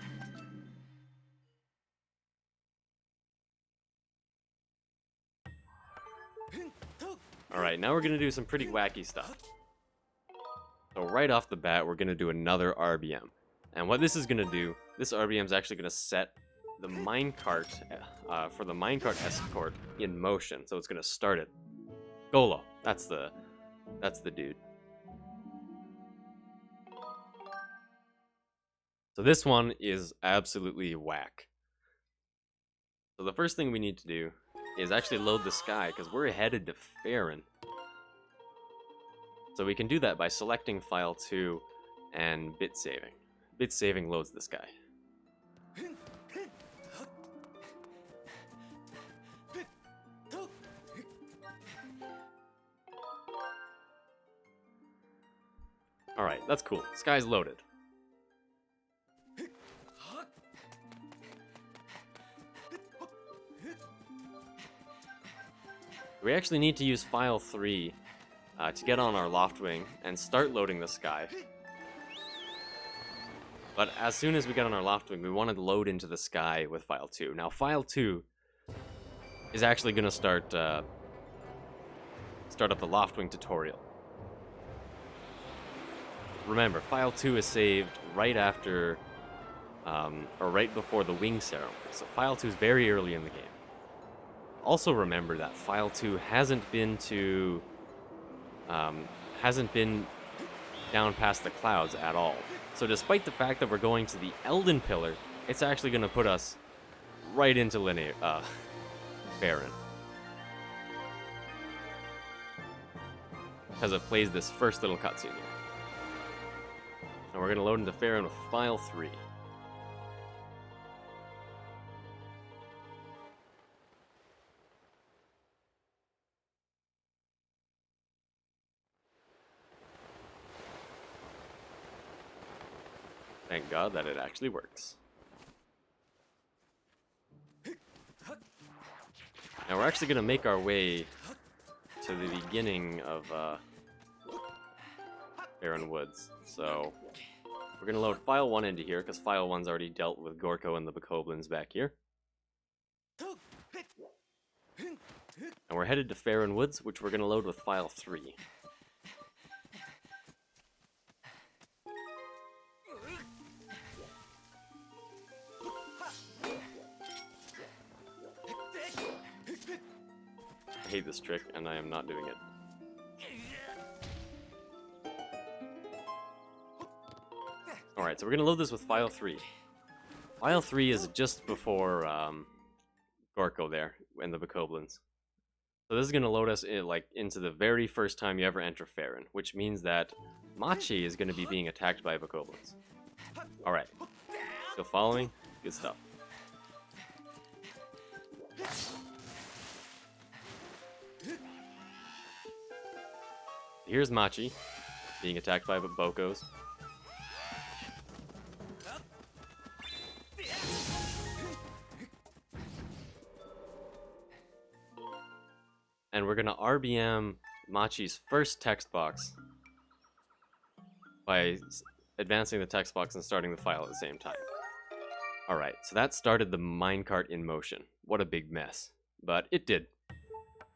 Alright, now we're going to do some pretty wacky stuff. So right off the bat, we're going to do another RBM. And what this is going to do, this RBM is actually going to set the minecart, for the minecart escort in motion. So it's going to start it. Golo, that's the dude. So this one is absolutely whack. So the first thing we need to do is actually load the sky, because we're headed to Faron. So we can do that by selecting File 2 and bit saving. Bit saving loads the sky. Alright, that's cool. Sky's loaded. We actually need to use File 3 to get on our loft wing and start loading the sky. But as soon as we get on our loft wing, we want to load into the sky with File 2. Now, File 2 is actually going to start up the loft wing tutorial. Remember, File 2 is saved right after, or right before the wing ceremony. So File 2 is very early in the game. Also remember that File 2 hasn't been down past the clouds at all. So despite the fact that we're going to the Elden pillar, it's actually going to put us right into Faron. Because it plays this first little cutscene here. And we're going to load into Faron with File 3. Thank God that it actually works. Now we're actually going to make our way to the beginning of Faron Woods. So we're going to load File 1 into here, because File 1's already dealt with Gorko and the Bokoblins back here. And we're headed to Faron Woods, which we're going to load with File 3. I hate this trick, and I am not doing it. Alright, so we're going to load this with File 3. File 3 is just before Gorko there, and the Bokoblins. So this is going to load us into the very first time you ever enter Faron, which means that Machi is going to be being attacked by Bokoblins. Alright, still following? Good stuff. Here's Machi, being attacked by Bokos. And we're gonna RBM Machi's first text box by advancing the text box and starting the file at the same time. Alright, so that started the minecart in motion. What a big mess. But it did.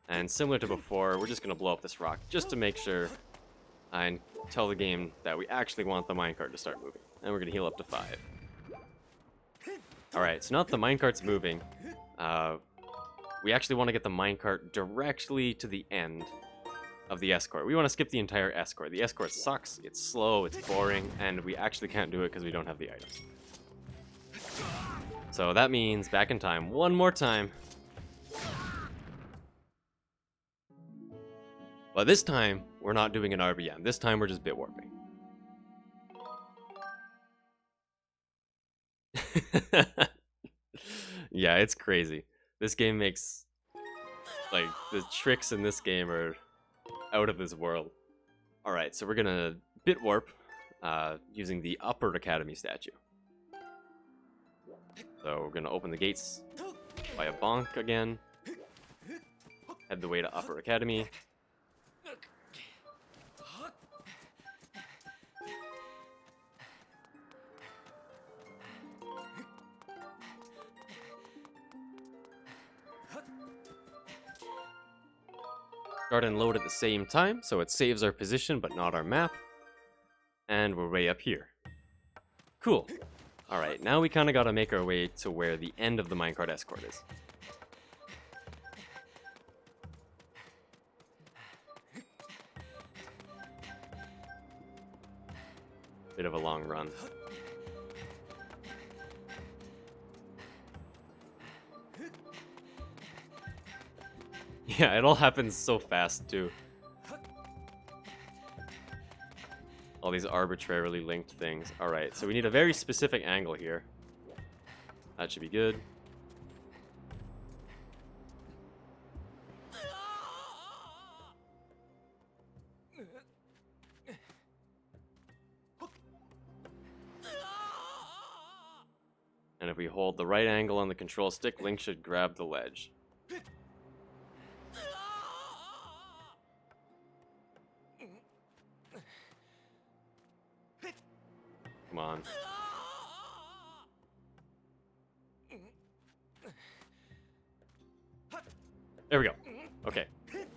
And similar to before, we're just gonna blow up this rock just to make sure and tell the game that we actually want the minecart to start moving. And we're gonna heal up to 5. Alright, so now that the minecart's moving, we actually want to get the minecart directly to the end of the escort. We want to skip the entire escort. The escort sucks, it's slow, it's boring, and we actually can't do it because we don't have the items. So that means back in time, one more time. But this time, we're not doing an RBM. This time, we're just bit warping. Yeah, it's crazy. This game makes, like, the tricks in this game are out of this world. Alright, so we're gonna bit warp using the Upper Academy statue. So we're gonna open the gates by a bonk again. Head the way to Upper Academy. Start and load at the same time, so it saves our position but not our map. And we're way up here. Cool. Alright, now we kind of got to make our way to where the end of the minecart escort is. Bit of a long run. Yeah, it all happens so fast, too. All these arbitrarily linked things. Alright, so we need a very specific angle here. That should be good. And if we hold the right angle on the control stick, Link should grab the ledge. Come on. There we go. Okay.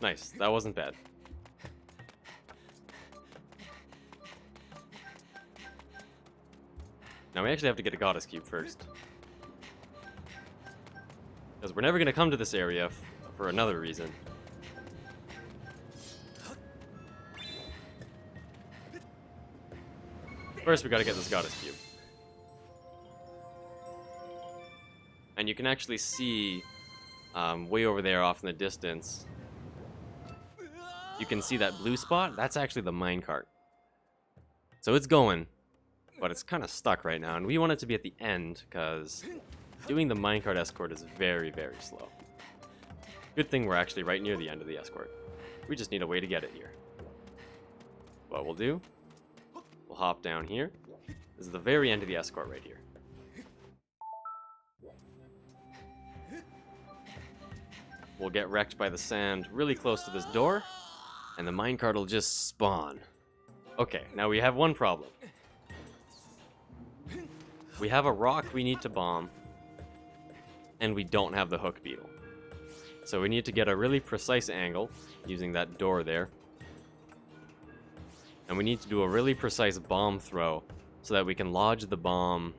Nice. That wasn't bad. Now we actually have to get a goddess cube first. Because we're never going to come to this area for another reason. First, we gotta get this goddess cube. And you can actually see, way over there off in the distance, you can see that blue spot? That's actually the minecart. So it's going, but it's kind of stuck right now. And we want it to be at the end, because doing the minecart escort is very, very slow. Good thing we're actually right near the end of the escort. We just need a way to get it here. What we'll do, we'll hop down here. This is the very end of the escort right here. We'll get wrecked by the sand really close to this door, and the minecart will just spawn. Okay, now we have one problem. We have a rock we need to bomb, and we don't have the hook beetle. So we need to get a really precise angle using that door there. And we need to do a really precise bomb throw so that we can lodge the bomb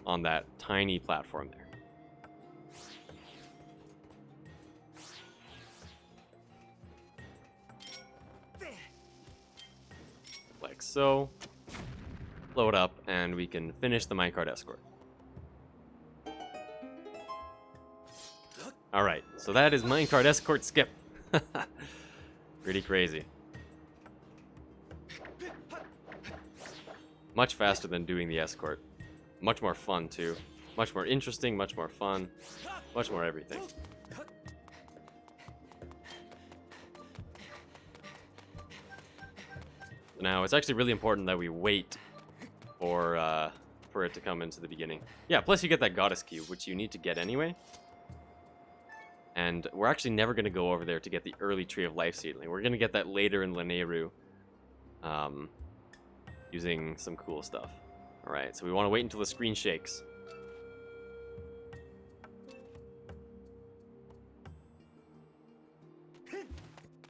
on that tiny platform there. Like so. Blow it up, and we can finish the minecart escort. Alright, so that is minecart escort skip. Pretty crazy. Much faster than doing the escort. Much more fun, too. Much more interesting, much more fun. Much more everything. Now, it's actually really important that we wait for it to come into the beginning. Yeah, plus you get that goddess cube, which you need to get anyway. And we're actually never going to go over there to get the early Tree of Life seedling. We're going to get that later in Lanayru, using some cool stuff. Alright, so we want to wait until the screen shakes.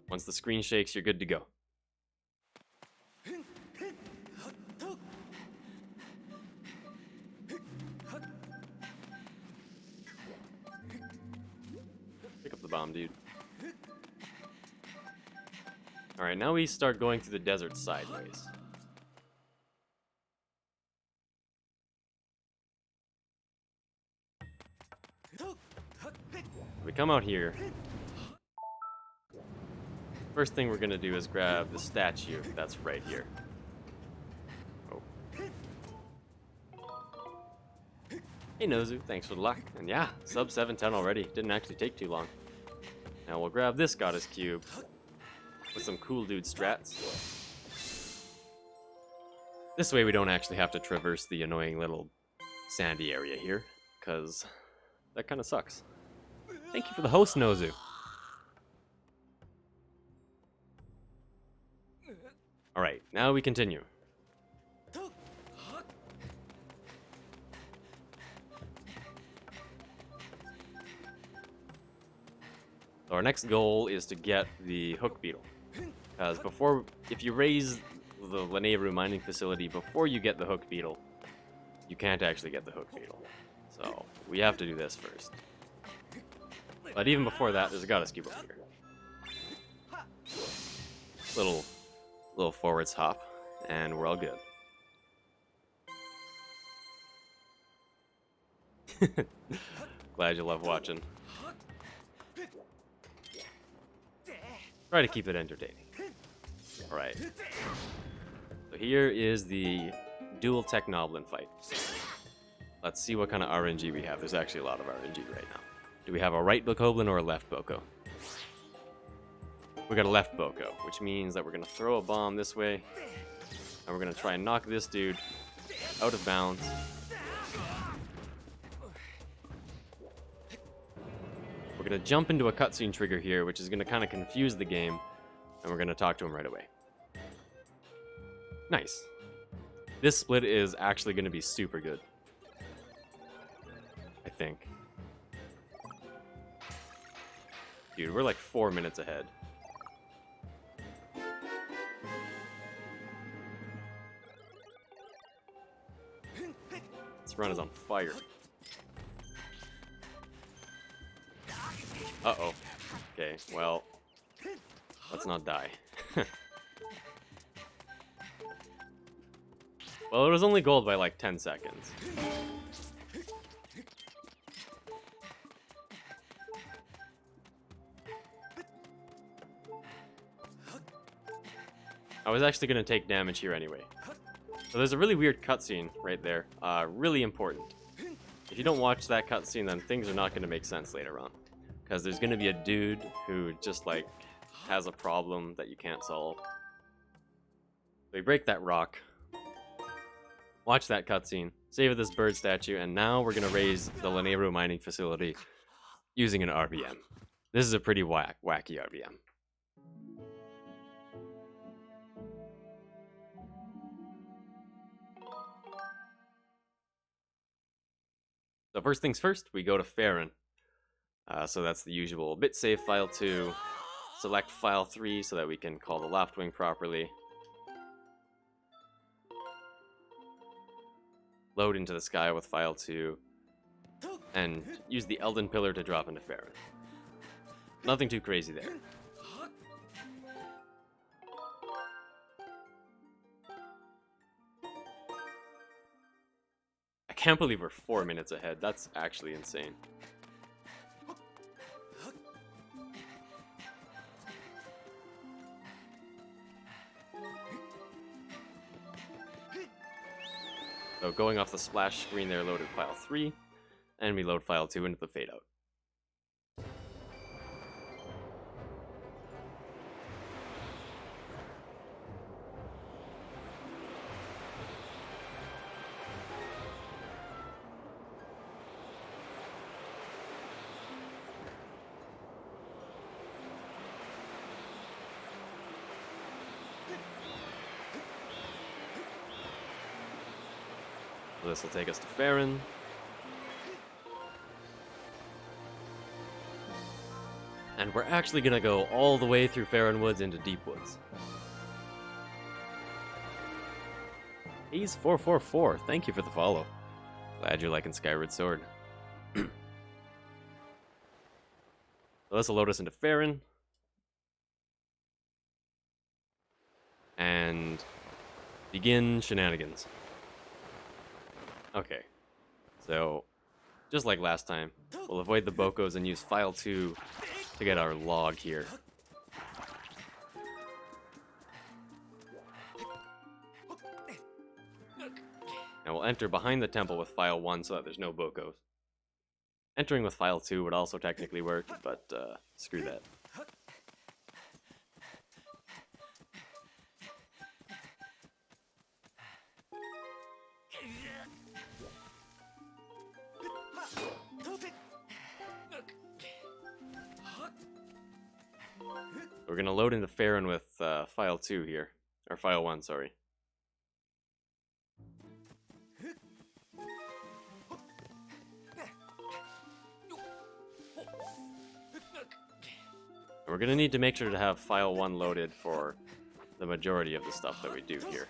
Once the screen shakes, you're good to go. Pick up the bomb, dude. Alright, now we start going through the desert sideways. We come out here. First thing we're gonna do is grab the statue that's right here. Oh. Hey Nozu, thanks for the luck. And yeah, sub 710 already. Didn't actually take too long. Now we'll grab this goddess cube with some cool dude strats. This way we don't actually have to traverse the annoying little sandy area here, because that kind of sucks. Thank you for the host, Nozu. Alright, now we continue. So our next goal is to get the hook beetle. Because if you raise the Lanayru mining facility before you get the hook beetle, you can't actually get the hook beetle. So we have to do this first. But even before that, there's a goddess cube over here. Little forwards hop, and we're all good. Glad you love watching. Try to keep it entertaining. Alright. So here is the dual Technoblin fight. Let's see what kind of RNG we have. There's actually a lot of RNG right now. Do we have a right Bokoblin or a left Boko? We got a left Boko, which means that we're going to throw a bomb this way, and we're going to try and knock this dude out of bounds. We're going to jump into a cutscene trigger here, which is going to kind of confuse the game, and we're going to talk to him right away. Nice. This split is actually going to be super good, I think. Dude, we're like 4 minutes ahead. This run is on fire. Uh-oh. Okay, well, let's not die. Well, it was only gold by like 10 seconds. I was actually going to take damage here anyway. So there's a really weird cutscene right there. Really important. If you don't watch that cutscene, then things are not going to make sense later on. Because there's going to be a dude who just like has a problem that you can't solve. So you break that rock. Watch that cutscene. Save this bird statue. And now we're going to raise the Lanayru mining facility using an RBM. This is a pretty wacky RBM. So first things first, we go to Faron. So that's the usual bit save file 2, select file 3 so that we can call the Loftwing properly. Load into the sky with file 2, and use the Elden pillar to drop into Faron. Nothing too crazy there. I can't believe we're 4 minutes ahead. That's actually insane. So going off the splash screen there, loaded file 3, and we load file 2 into the fade out. So this will take us to Faron. And we're actually gonna go all the way through Faron Woods into Deep Woods. He's 444. Thank you for the follow. Glad you're liking Skyward Sword. So this will load us into Faron. And begin shenanigans. Okay, so just like last time, we'll avoid the Bokos and use file 2 to get our log here. And we'll enter behind the temple with file 1 so that there's no Bokos. Entering with file 2 would also technically work, but screw that. We're gonna load into Faron with file 2 here, or file 1, sorry. We're gonna need to make sure to have file 1 loaded for the majority of the stuff that we do here.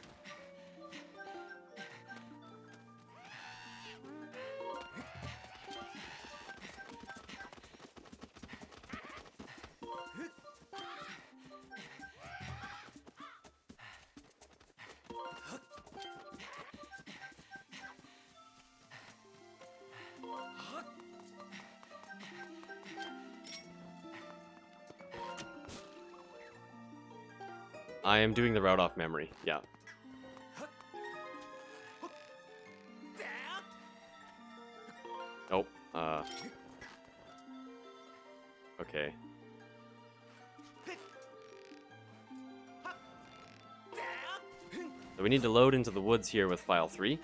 I am doing the route off memory, yeah. Nope, okay. So we need to load into the woods here with file 3.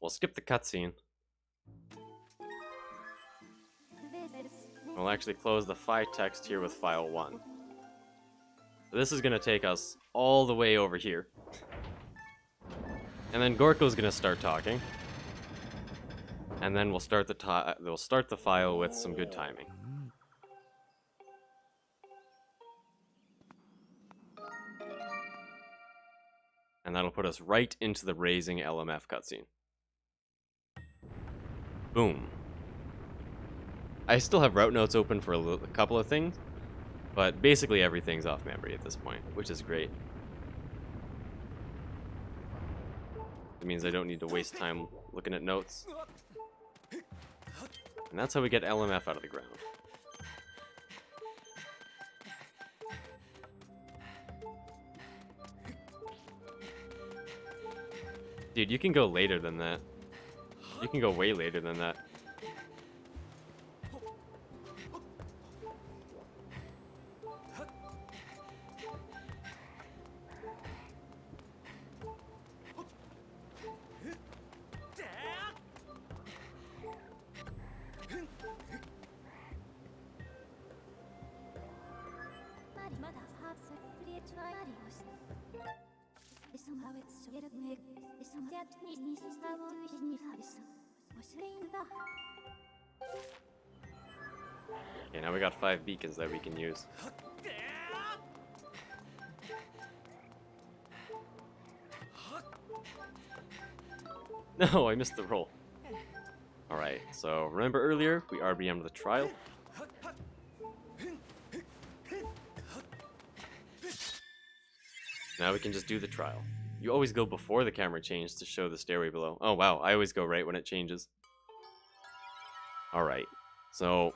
We'll skip the cutscene. We'll actually close the file text here with file 1. So this is going to take us all the way over here. And then Gorko's going to start talking. And then we'll start the file with some good timing. And that'll put us right into the raising LMF cutscene. Boom. I still have route notes open for a couple of things, but basically everything's off memory at this point, which is great. It means I don't need to waste time looking at notes. And that's how we get LMF out of the ground. Dude, you can go later than that. You can go way later than that. Okay, now we got 5 beacons that we can use. No, I missed the roll. Alright, so remember earlier, we RBM'd the trial. Now we can just do the trial. You always go before the camera changes to show the stairway below. Oh wow, I always go right when it changes. Alright, so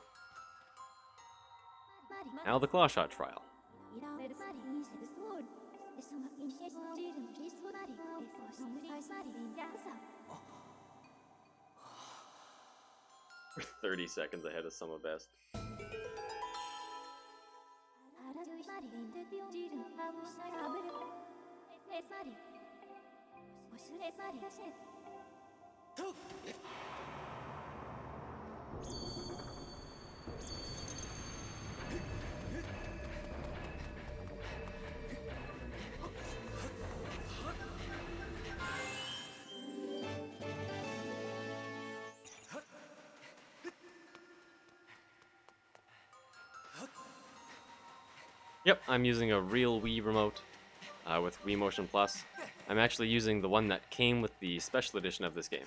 now the clawshot trial. We're 30 seconds ahead of Summer Best. Yep, I'm using a real Wii remote with Wii Motion Plus. I'm actually using the one that came with the special edition of this game.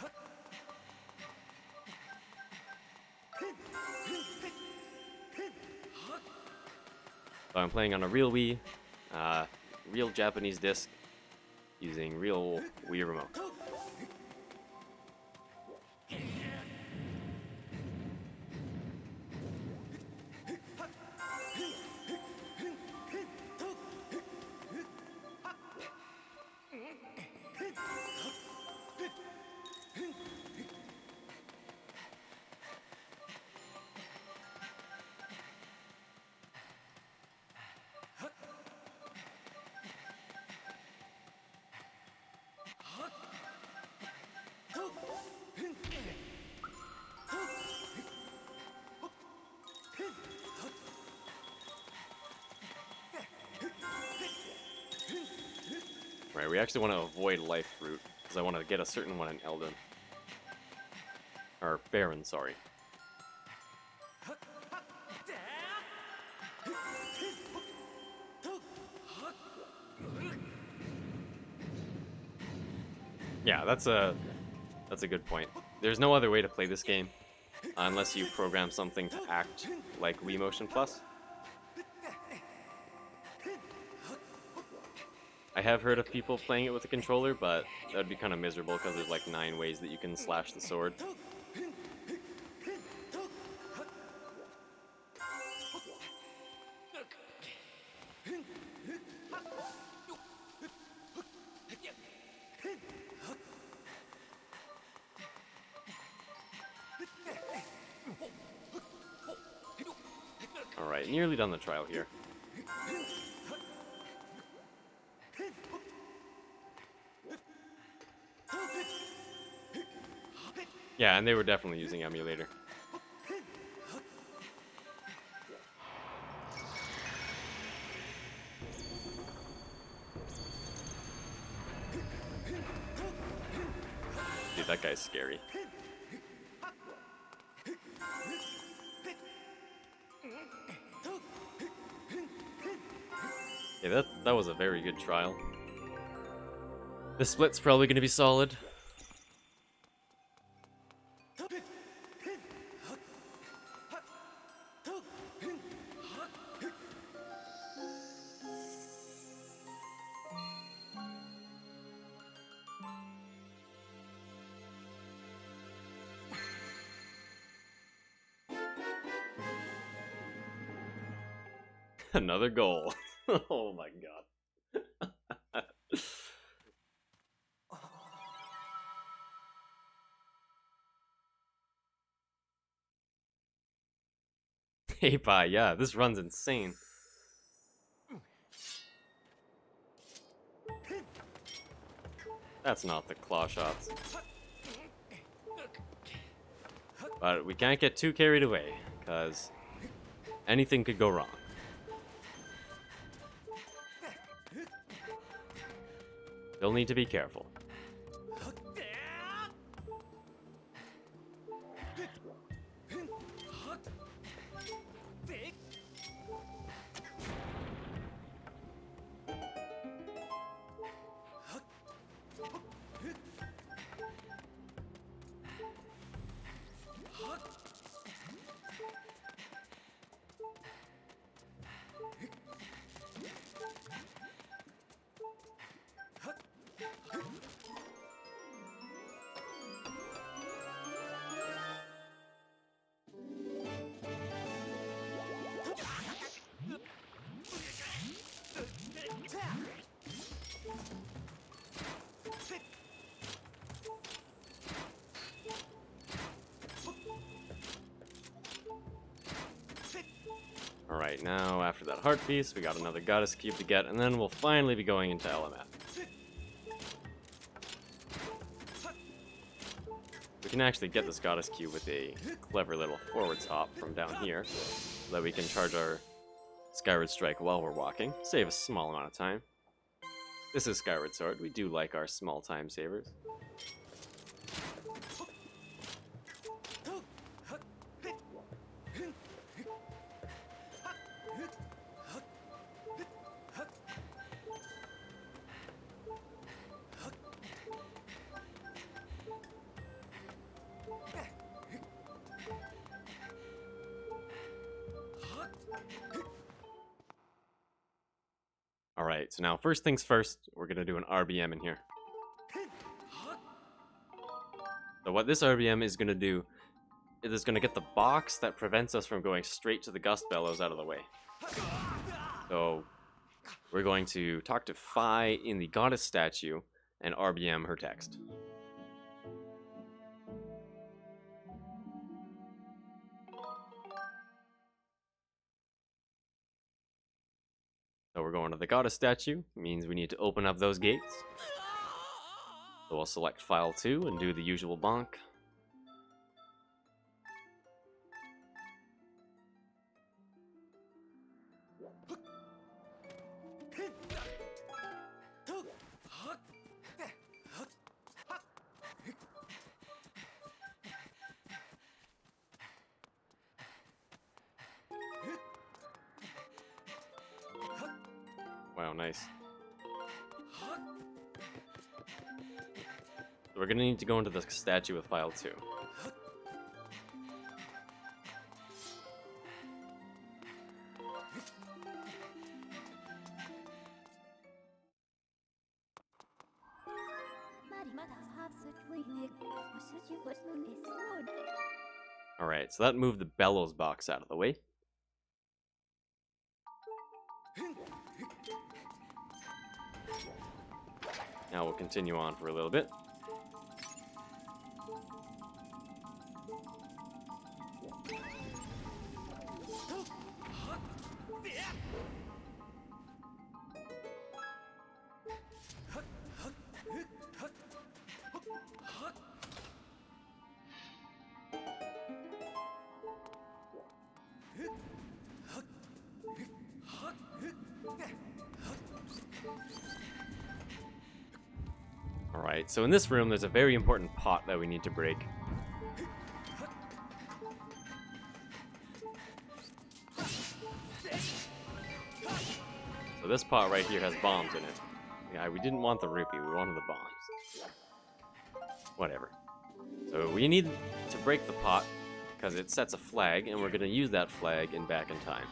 So I'm playing on a real Wii, real Japanese disc, using real Wii remote. Right, we actually want to avoid life fruit, because I want to get a certain one in Elden. Or Faron, sorry. Yeah, that's a good point. There's no other way to play this game, unless you program something to act like Wii Motion Plus. I have heard of people playing it with a controller, but that would be kind of miserable because there's like 9 ways that you can slash the sword. Alright, nearly done the trial here. Yeah, and they were definitely using emulator. Dude, that guy's scary. Yeah, that was a very good trial. The split's probably going to be solid. Another goal. Oh my god. Hey, bye. Yeah, this run's insane. That's not the claw shots. But we can't get too carried away, because anything could go wrong. You'll need to be careful. Alright, now after that heart piece, we got another goddess cube to get, and then we'll finally be going into LMF. We can actually get this goddess cube with a clever little forwards hop from down here, so that we can charge our Skyward Strike while we're walking, save a small amount of time. This is Skyward Sword, we do like our small time savers. Alright, so now first things first, we're going to do an RBM in here. So what this RBM is going to do, it is going to get the box that prevents us from going straight to the Gust Bellows out of the way. So we're going to talk to Phi in the goddess statue and RBM her text. So we're going to the goddess statue, means we need to open up those gates. So we'll select file 2 and do the usual bonk. Wow, nice. So we're gonna need to go into the statue with file 2. Alright, so that moved the bellows box out of the way. Now we'll continue on for a little bit. Alright, so in this room there's a very important pot that we need to break. So this pot right here has bombs in it. Yeah, we didn't want the rupee, we wanted the bombs. Whatever. So we need to break the pot because it sets a flag, and we're going to use that flag in Back in Time.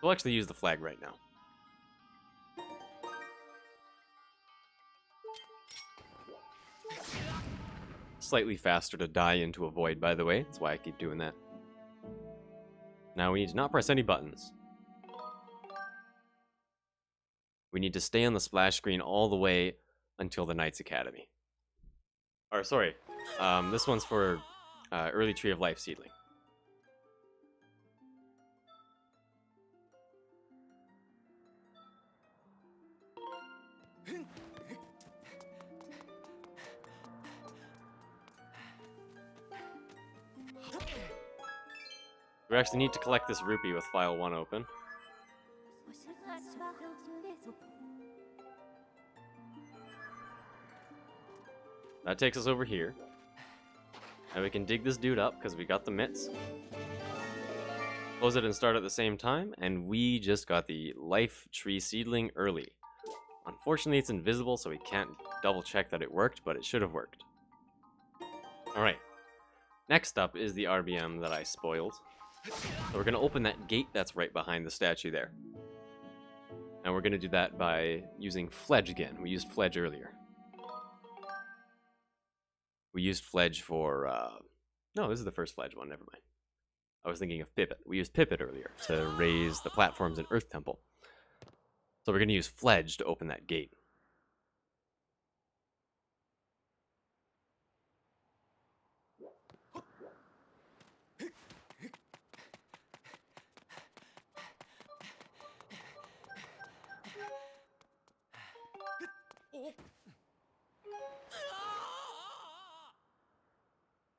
We'll actually use the flag right now. Slightly faster to die into a void, by the way. That's why I keep doing that. Now we need to not press any buttons. We need to stay on the splash screen all the way until the Knights Academy. Or, sorry. This one's for Early Tree of Life Seedling. We actually need to collect this rupee with file 1 open. That takes us over here. And we can dig this dude up because we got the mitts. Close it and start at the same time, and we just got the life tree seedling early. Unfortunately, it's invisible, so we can't double check that it worked, but it should have worked. Alright. Next up is the RBM that I spoiled. So we're going to open that gate that's right behind the statue there. And we're going to do that by using Fledge again. We used Fledge earlier. We used Fledge for... No, this is the first Fledge one, never mind. I was thinking of Pipit. We used Pipit earlier to raise the platforms in Earth Temple. So we're going to use Fledge to open that gate.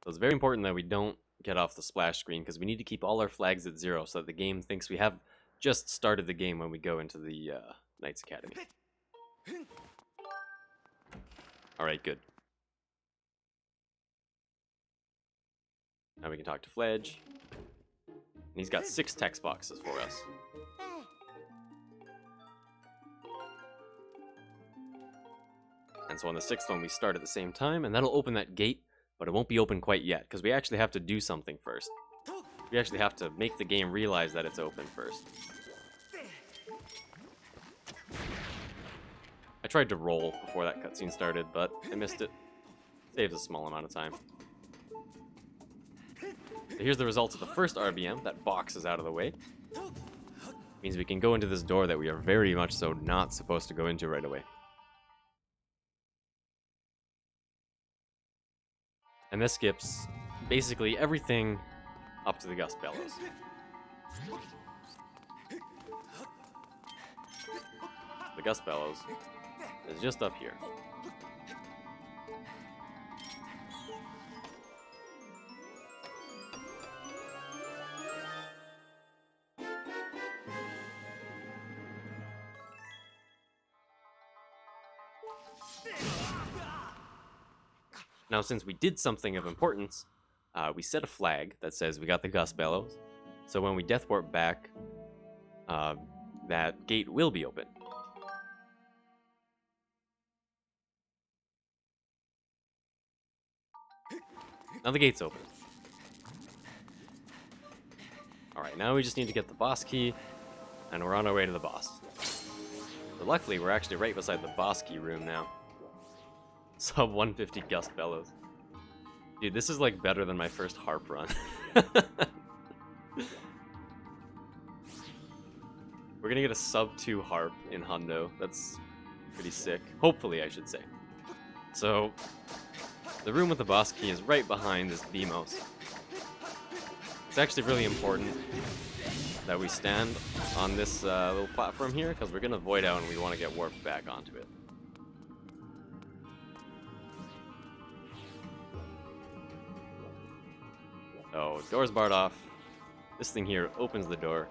So it's very important that we don't get off the splash screen, because we need to keep all our flags at 0 so that the game thinks we have just started the game when we go into the Knights Academy. Alright, good. Now we can talk to Fledge. And he's got 6 text boxes for us. And so on the 6th one we start at the same time, and that'll open that gate, but it won't be open quite yet, because we actually have to do something first. We actually have to make the game realize that it's open first. I tried to roll before that cutscene started, but I missed it. Saves a small amount of time. So here's the results of the first RBM. That box is out of the way. Means we can go into this door that we are very much so not supposed to go into right away. And this skips basically everything up to the Gust Bellows. The Gust Bellows is just up here. Now, since we did something of importance, we set a flag that says we got the Gust Bellows. So when we deathwarp back, that gate will be open. Now the gate's open. Alright, now we just need to get the boss key, and we're on our way to the boss. But luckily, we're actually right beside the boss key room now. Sub 150 Gust Bellows. Dude, this is like better than my first harp run. We're gonna get a sub 2 harp in Hundo. That's pretty sick. Hopefully, I should say. So, the room with the boss key is right behind this Demise. It's actually really important that we stand on this little platform here, because we're gonna void out and we want to get warped back onto it. So, door's barred off. This thing here opens the door.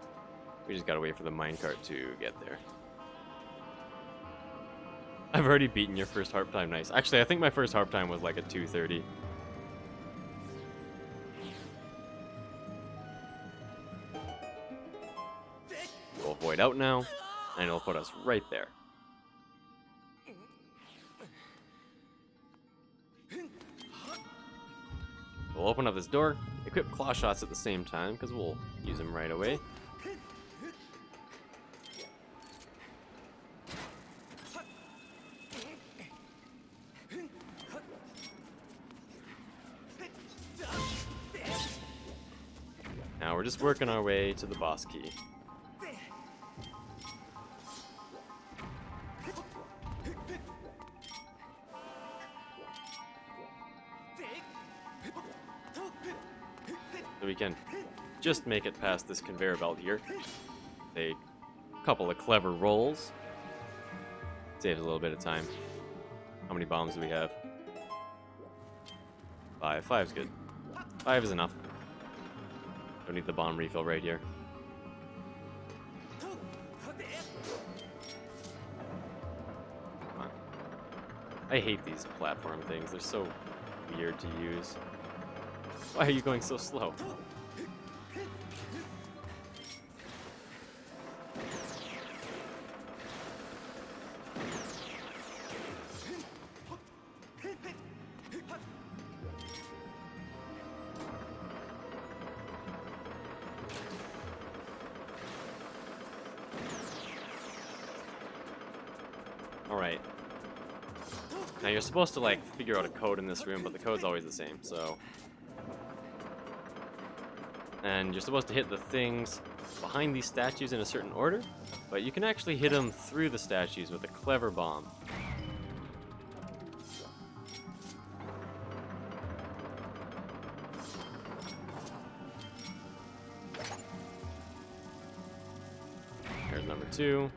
We just gotta wait for the minecart to get there. I've already beaten your first harp time. Nice. Actually, I think my first harp time was like a 2:30. We'll void out now, and it'll put us right there. We'll open up this door, equip claw shots at the same time, because we'll use them right away. Now we're just working our way to the boss key. So we can just make it past this conveyor belt here. A couple of clever rolls. Saves a little bit of time. How many bombs do we have? 5. 5's good. 5 is enough. Don't need the bomb refill right here. Come on. I hate these platform things. They're so weird to use. Why are you going so slow? Alright. Now you're supposed to like figure out a code in this room, but the code's always the same, so. And you're supposed to hit the things behind these statues in a certain order, but you can actually hit them through the statues with a clever bomb. Here's number 2.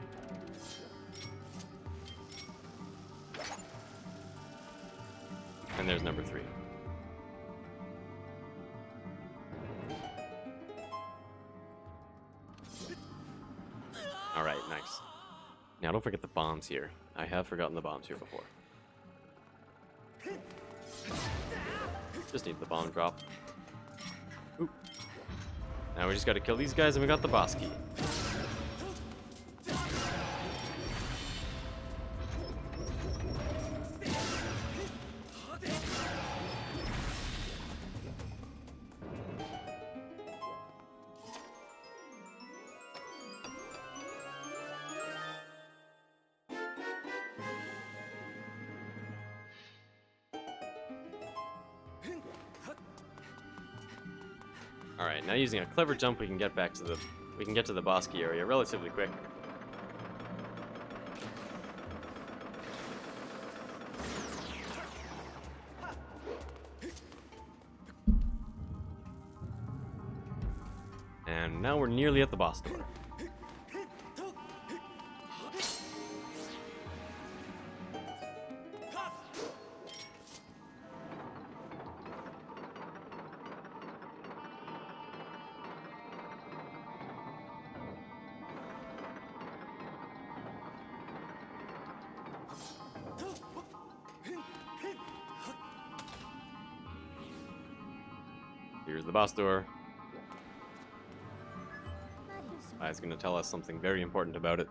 And there's number 3. Alright, nice. Now don't forget the bombs here. I have forgotten the bombs here before. Just need the bomb drop. Oop. Now we just gotta kill these guys and we got the boss key. Alright, now using a clever jump we can get back to the boss key area relatively quick. And now we're nearly at the boss door. Here's the boss door. It's going to tell us something very important about it.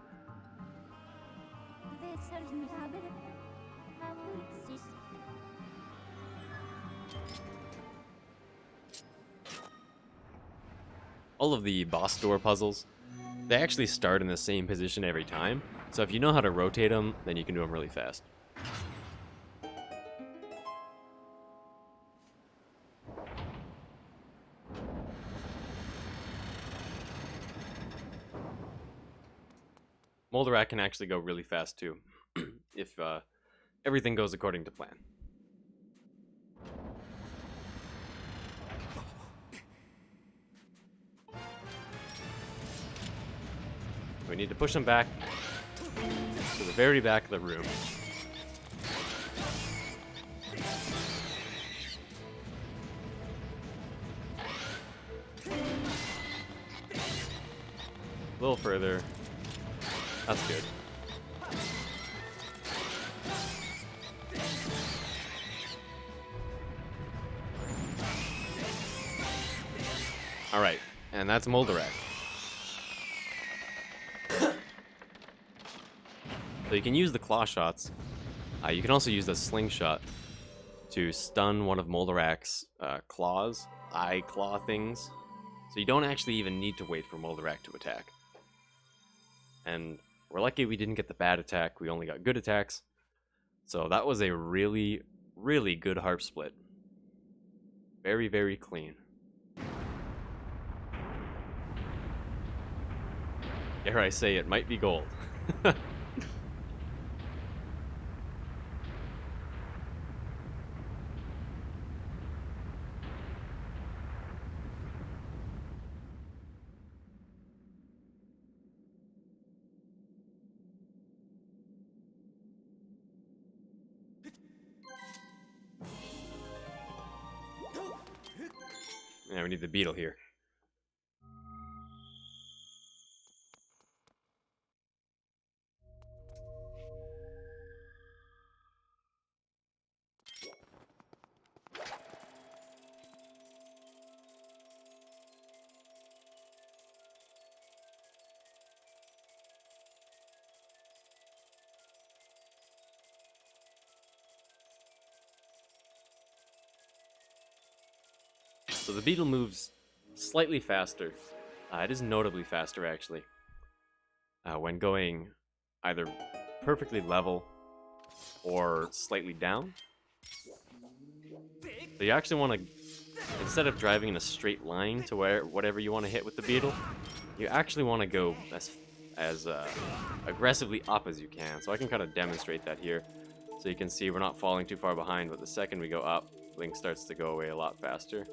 All of the boss door puzzles, they actually start in the same position every time. So if you know how to rotate them, then you can do them really fast. Moldarak can actually go really fast too, if everything goes according to plan. We need to push him back to the very back of the room. A little further. That's good. Alright, and that's Moldarak. So you can use the claw shots. You can also use the slingshot to stun one of Moldarak's claws, eye claw things. So you don't actually even need to wait for Moldarak to attack. And we're lucky we didn't get the bad attack, we only got good attacks. So that was a really, really good harp split. Very, very clean. Dare I say, it might be gold. Yeah, we need the beetle here. So the beetle moves slightly faster. It is notably faster, actually, when going either perfectly level or slightly down. So you actually want to, instead of driving in a straight line to whatever you want to hit with the beetle, you actually want to go as aggressively up as you can. So I can kind of demonstrate that here. So you can see we're not falling too far behind, but the second we go up, Link starts to go away a lot faster.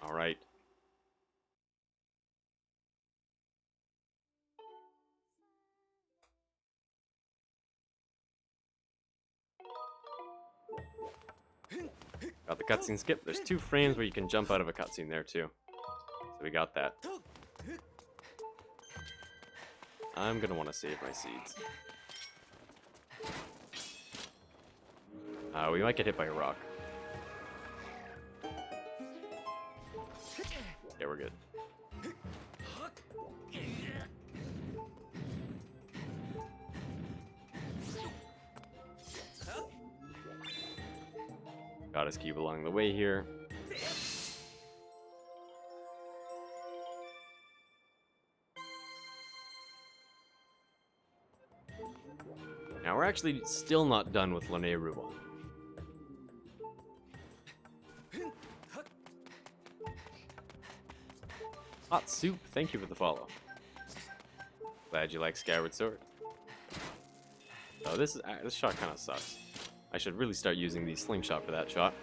Alright. Got the cutscene skip. There's 2 frames where you can jump out of a cutscene there too. So we got that. I'm gonna want to save my seeds. We might get hit by a rock. Yeah, we're good. Got his cube along the way here. Now we're actually still not done with Lanayru. Hot Soup, thank you for the follow. Glad you like Skyward Sword. Oh, this shot kind of sucks. I should really start using the slingshot for that shot.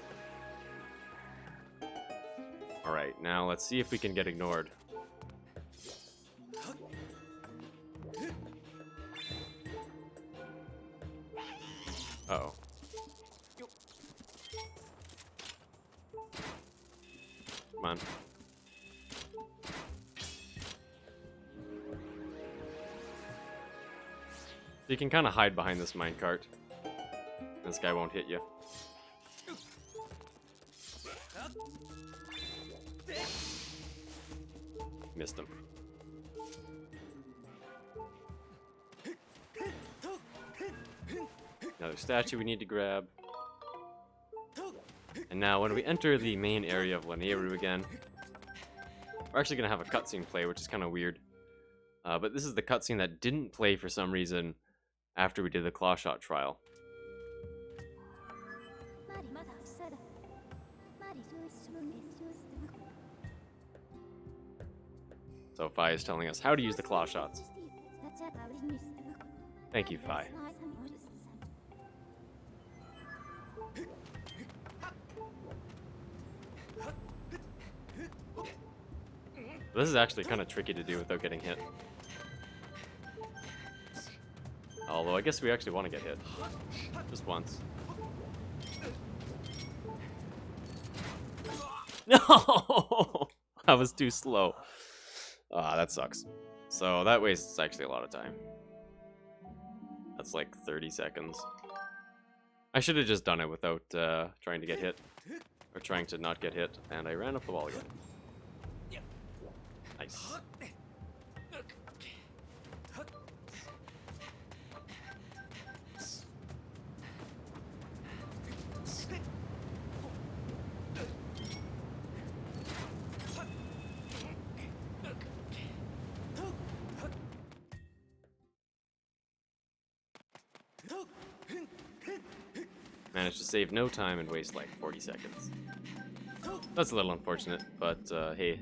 Alright, now let's see if we can get ignored. Uh-oh. Come on. You can kind of hide behind this minecart. This guy won't hit you. Missed him. Another statue we need to grab. And now when we enter the main area of Lanayru again, we're actually going to have a cutscene play, which is kind of weird. But this is the cutscene that didn't play for some reason after we did the claw shot trial. So Fi is telling us how to use the claw shots. Thank you, Fi. This is actually kind of tricky to do without getting hit. Although I guess we actually want to get hit. Just once. No! I was too slow. Ah, that sucks. So that wastes actually a lot of time. That's like 30 seconds. I should have just done it without trying to get hit. Or trying to not get hit. And I ran up the wall again. Nice. Managed to save no time and waste like 40 seconds. That's a little unfortunate, but hey,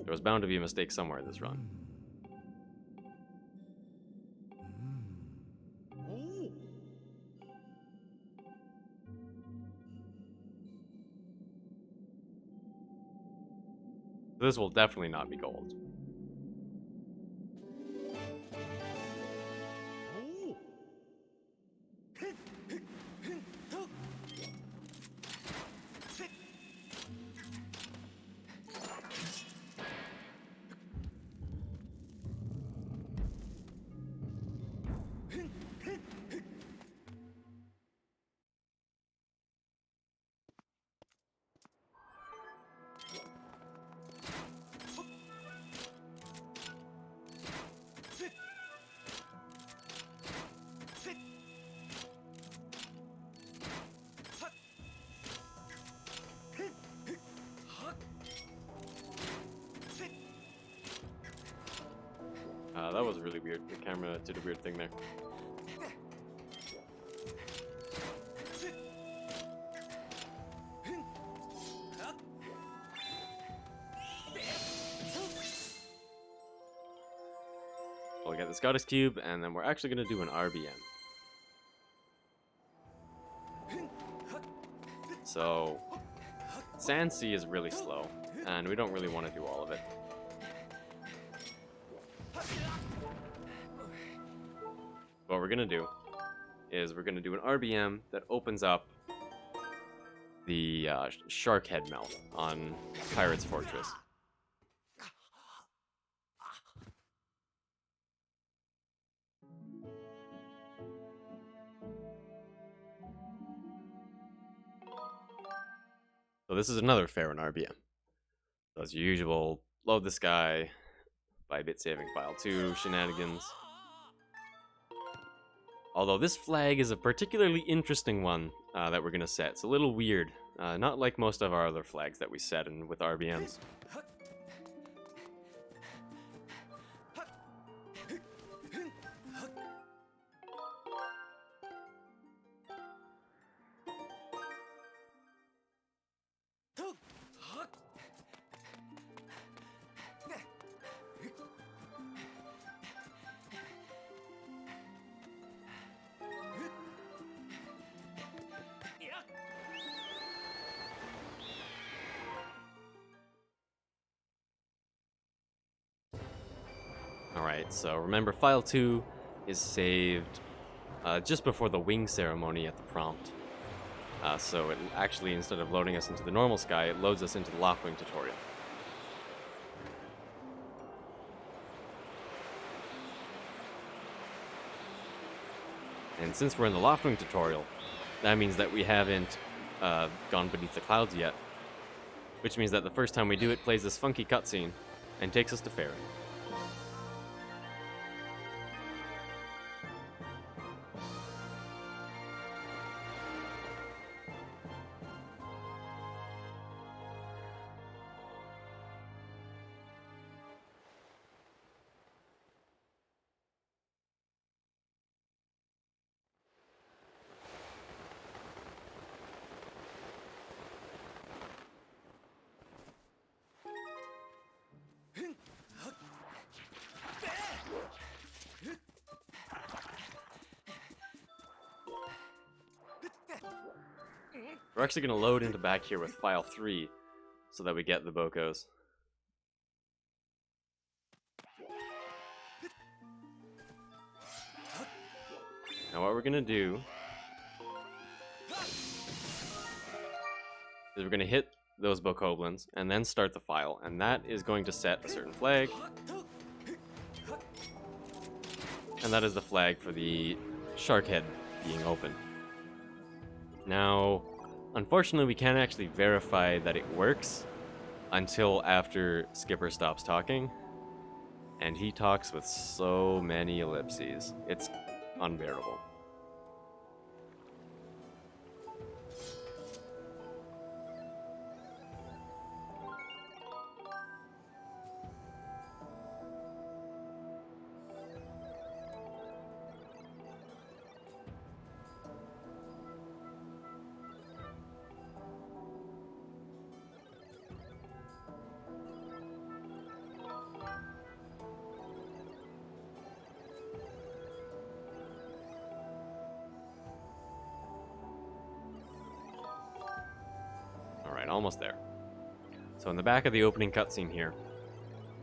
there was bound to be a mistake somewhere in this run. This will definitely not be gold. That was really weird. The camera did a weird thing there. We'll get this goddess cube, and then we're actually going to do an RBM. So, Sand Sea is really slow, and we don't really want to do all of it. What we're going to do is we're going to do an RBM that opens up the Shark Head mouth on Pirate's Fortress. So this is another Faron RBM. So as usual, load this guy by bit saving file 2 shenanigans. Although this flag is a particularly interesting one that we're going to set. It's a little weird, not like most of our other flags that we set in with RBMs. Alright, so remember file 2 is saved just before the wing ceremony at the prompt. So it actually, instead of loading us into the normal sky, it loads us into the Loftwing tutorial. And since we're in the Loftwing tutorial, that means that we haven't gone beneath the clouds yet. Which means that the first time we do it plays this funky cutscene and takes us to Faron. We're actually going to load into back here with file 3 so that we get the Bokos. Now what we're going to do is we're going to hit those Bokoblins and then start the file, and that is going to set a certain flag. And that is the flag for the Shark Head being open. Now, unfortunately, we can't actually verify that it works until after Skipper stops talking. And he talks with so many ellipses. It's unbearable. Alright, almost there. So in the back of the opening cutscene here,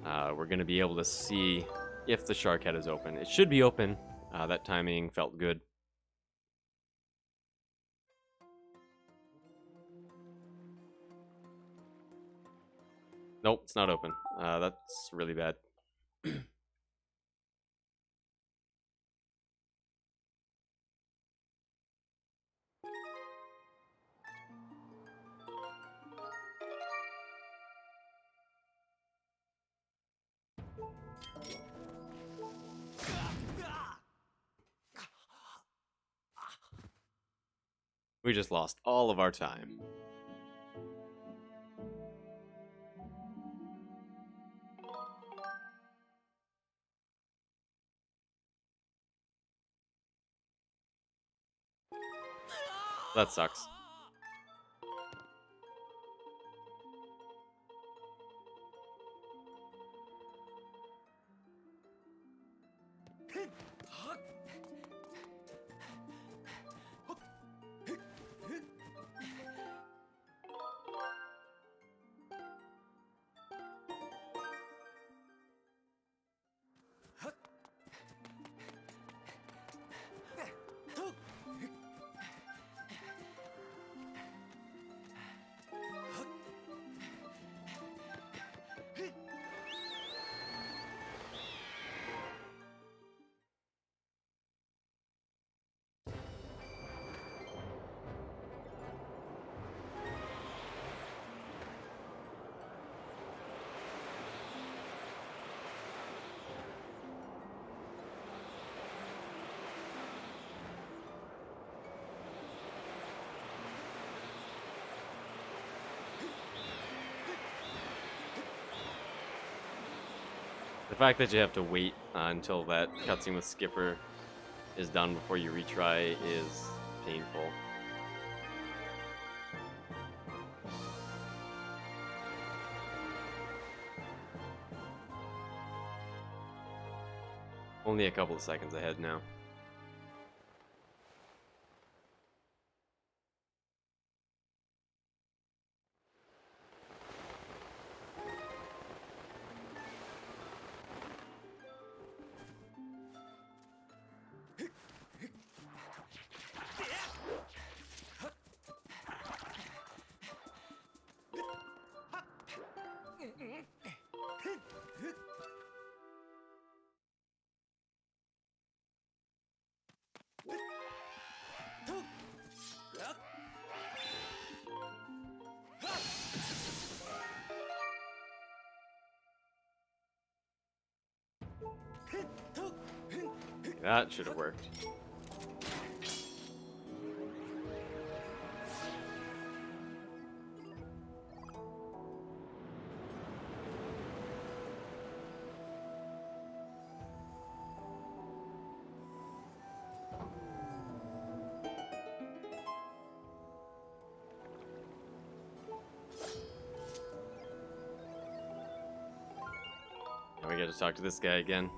we're going to be able to see if the Shark Head is open. It should be open. That timing felt good. Nope, it's not open. That's really bad. We just lost all of our time. That sucks. The fact that you have to wait until that cutscene with Skipper is done before you retry is painful. Only a couple of seconds ahead now. That should have worked. Now we get to talk to this guy again.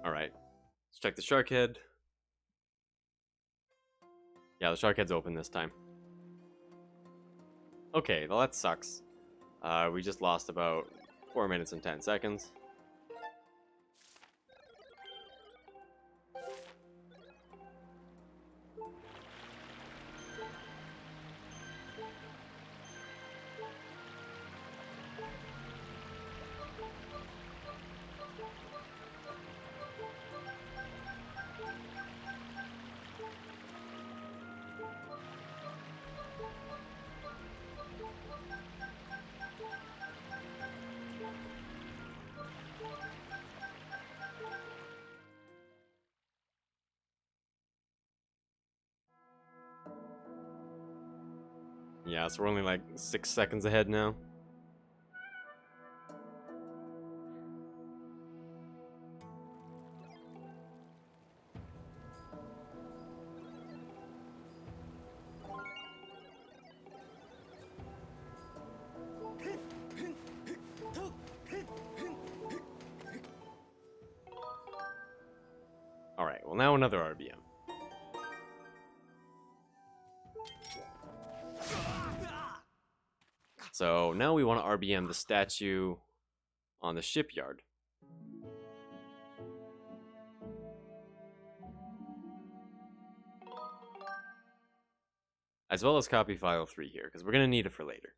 Alright, let's check the shark head. Yeah, the shark head's open this time. Okay, well that sucks. We just lost about 4 minutes and 10 seconds. Yeah, so we're only like 6 seconds ahead now. Alright, well now another RBM. So now we want to RBM the statue on the shipyard. As well as copy file 3 here, because we're going to need it for later.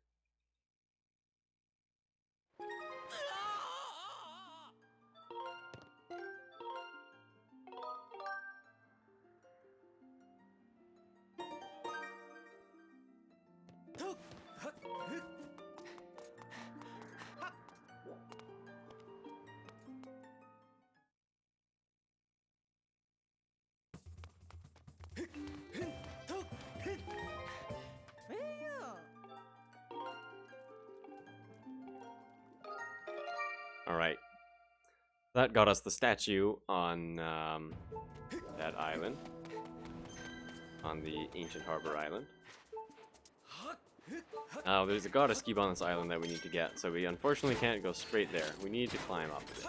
Alright. That got us the statue on that island. On the ancient harbor island. Now, there's a goddess cube on this island that we need to get, so we unfortunately can't go straight there. We need to climb up a bit.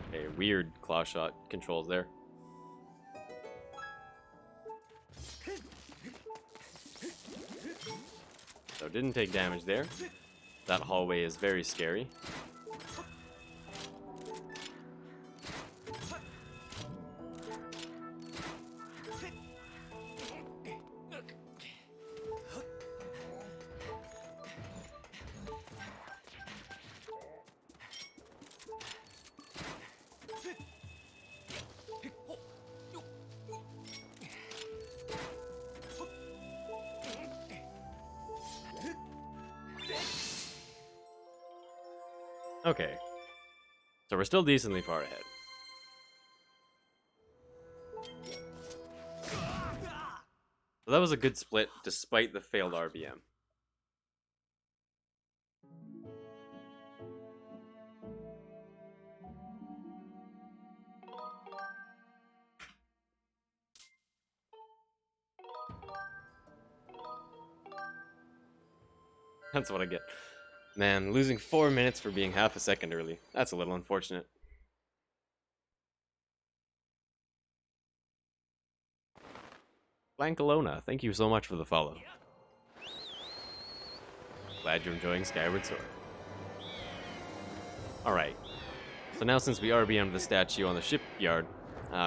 Okay, weird claw shot controls there. So didn't take damage there. That hallway is very scary. Okay, so we're still decently far ahead. So that was a good split, despite the failed RBM. That's what I get. Man, losing 4 minutes for being half a second early. That's a little unfortunate. Blankalona, thank you so much for the follow. Glad you're enjoying Skyward Sword. Alright. So now since we RBM'd the statue on the shipyard,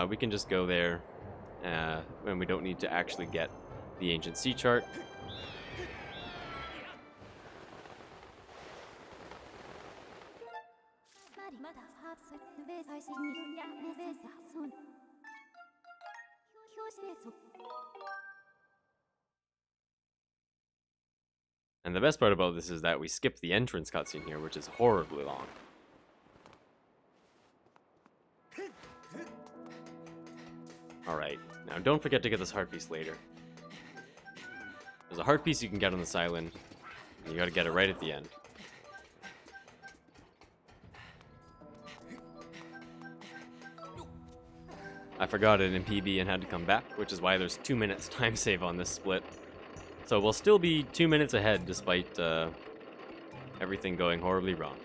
we can just go there when we don't need to actually get the ancient sea chart. And the best part about this is that we skip the entrance cutscene here, which is horribly long. Alright, now don't forget to get this heart piece later. There's a heart piece you can get on this island, and you gotta get it right at the end. I forgot it in PB and had to come back, which is why there's 2 minutes time save on this split. So we'll still be 2 minutes ahead despite everything going horribly wrong.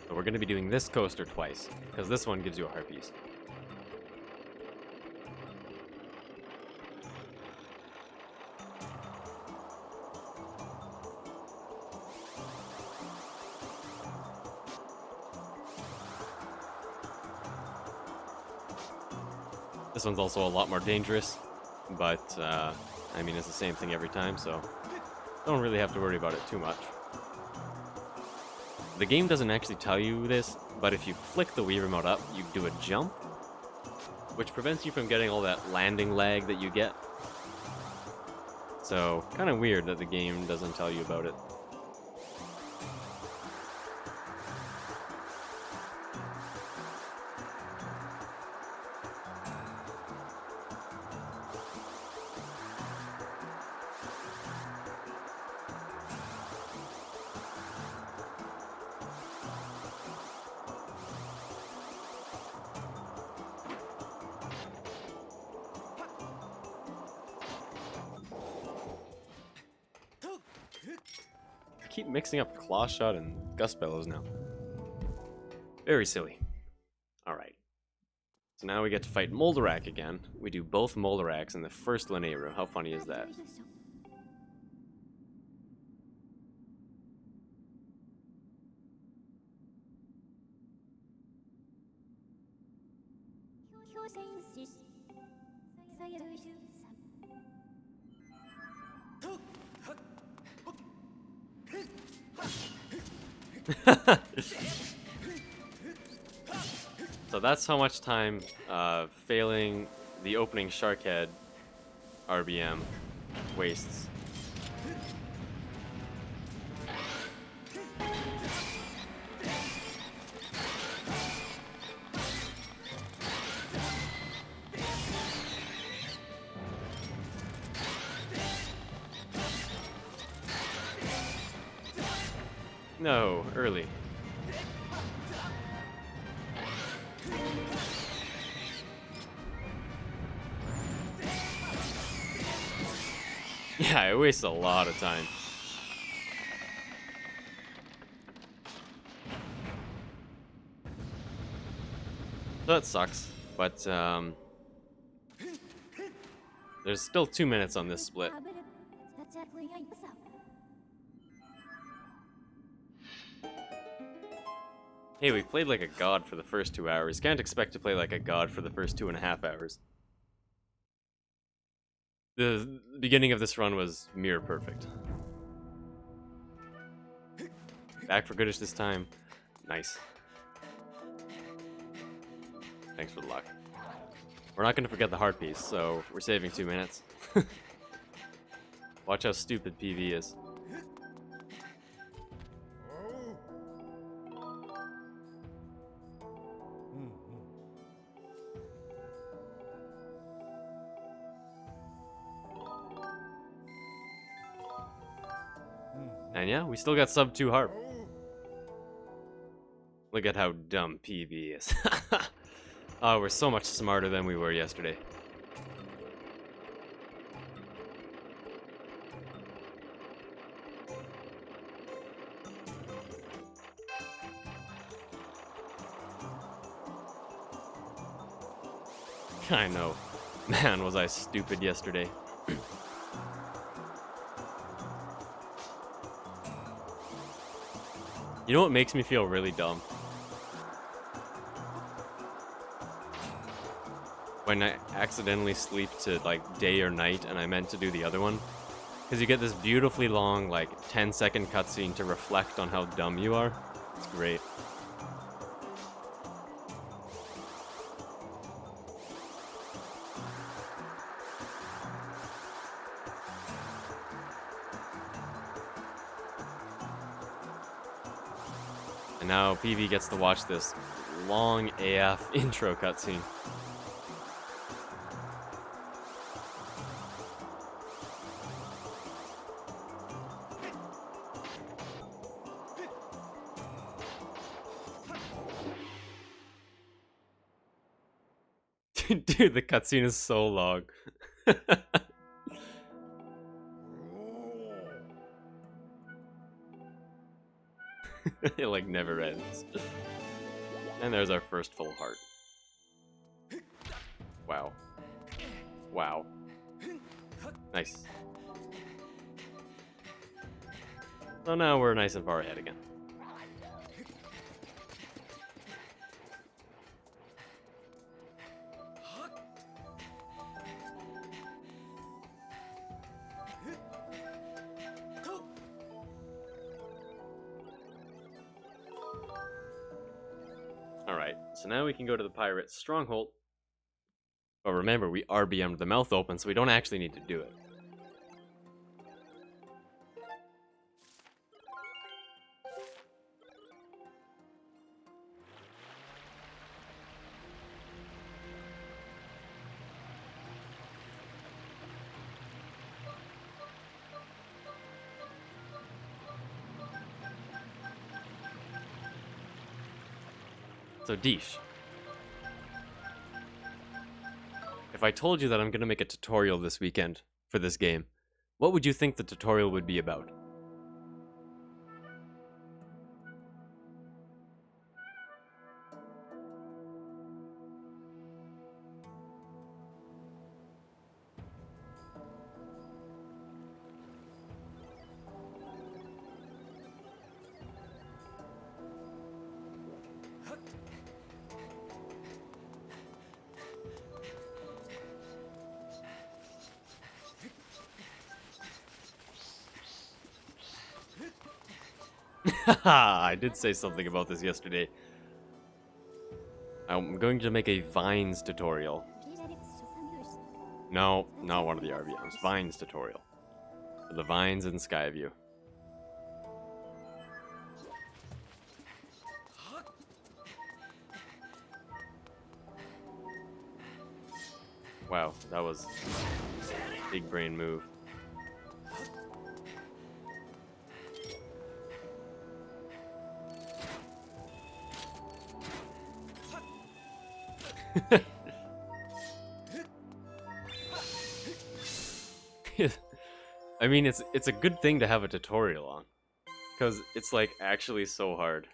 So we're going to be doing this coaster twice, because this one gives you a heart piece. This one's also a lot more dangerous, but I mean, it's the same thing every time, so don't really have to worry about it too much. The game doesn't actually tell you this, but if you flick the Wii remote up, you do a jump, which prevents you from getting all that landing lag that you get. So, kind of weird that the game doesn't tell you about it. keep mixing up Claw Shot and Gust Bellows now. Very silly. Alright. So now we get to fight Moldarak again. We do both Moldaraks in the first Lanayru. How funny is that? So that's how much time failing the opening Sharkhead RBM wastes. No, early. Yeah, it wastes a lot of time. So that sucks, but there's still 2 minutes on this split. Hey, we played like a god for the first 2 hours. Can't expect to play like a god for the first 2.5 hours. The beginning of this run was mirror perfect. Back for goodish this time. Nice. Thanks for the luck. We're not going to forget the heart piece, so we're saving 2 minutes. Watch how stupid PV is. And yeah, we still got sub 2 harp. Look at how dumb PV is. Oh, we're so much smarter than we were yesterday. I know. Man, was I stupid yesterday. You know what makes me feel really dumb? When I accidentally sleep to like day or night and I meant to do the other one. Because you get this beautifully long, like 10-second cutscene to reflect on how dumb you are. It's great. And now PV gets to watch this long AF intro cutscene. Dude, the cutscene is so long. It like never ends. And there's our first full heart. Wow. Wow. Nice. So now we're nice and far ahead again. Alright, so now we can go to the pirate's stronghold. But remember, we RBM'd the mouth open, so we don't actually need to do it. So, Deesh. If I told you that I'm going to make a tutorial this weekend for this game, what would you think the tutorial would be about? I did say something about this yesterday. I'm going to make a Vines tutorial. No, not one of the RVMs. Vines tutorial. For the Vines in Skyview. Wow, that was a big brain move. I mean, it's a good thing to have a tutorial on, because it's like actually so hard.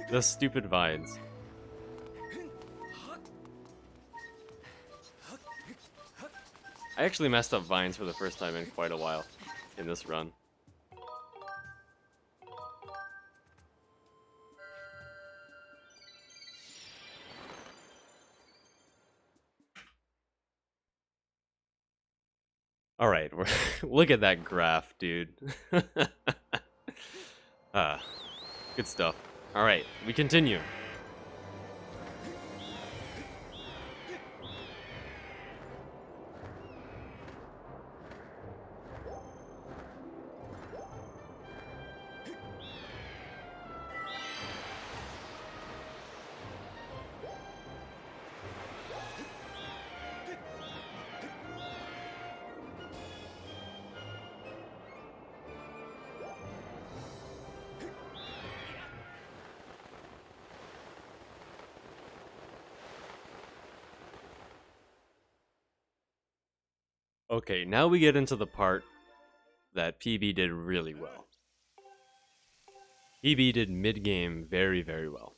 The stupid vines. I actually messed up vines for the first time in quite a while in this run. Alright, look at that graph, dude. Good stuff. Alright, we continue. Okay, now we get into the part that PB did really well. PB did mid-game very, very well.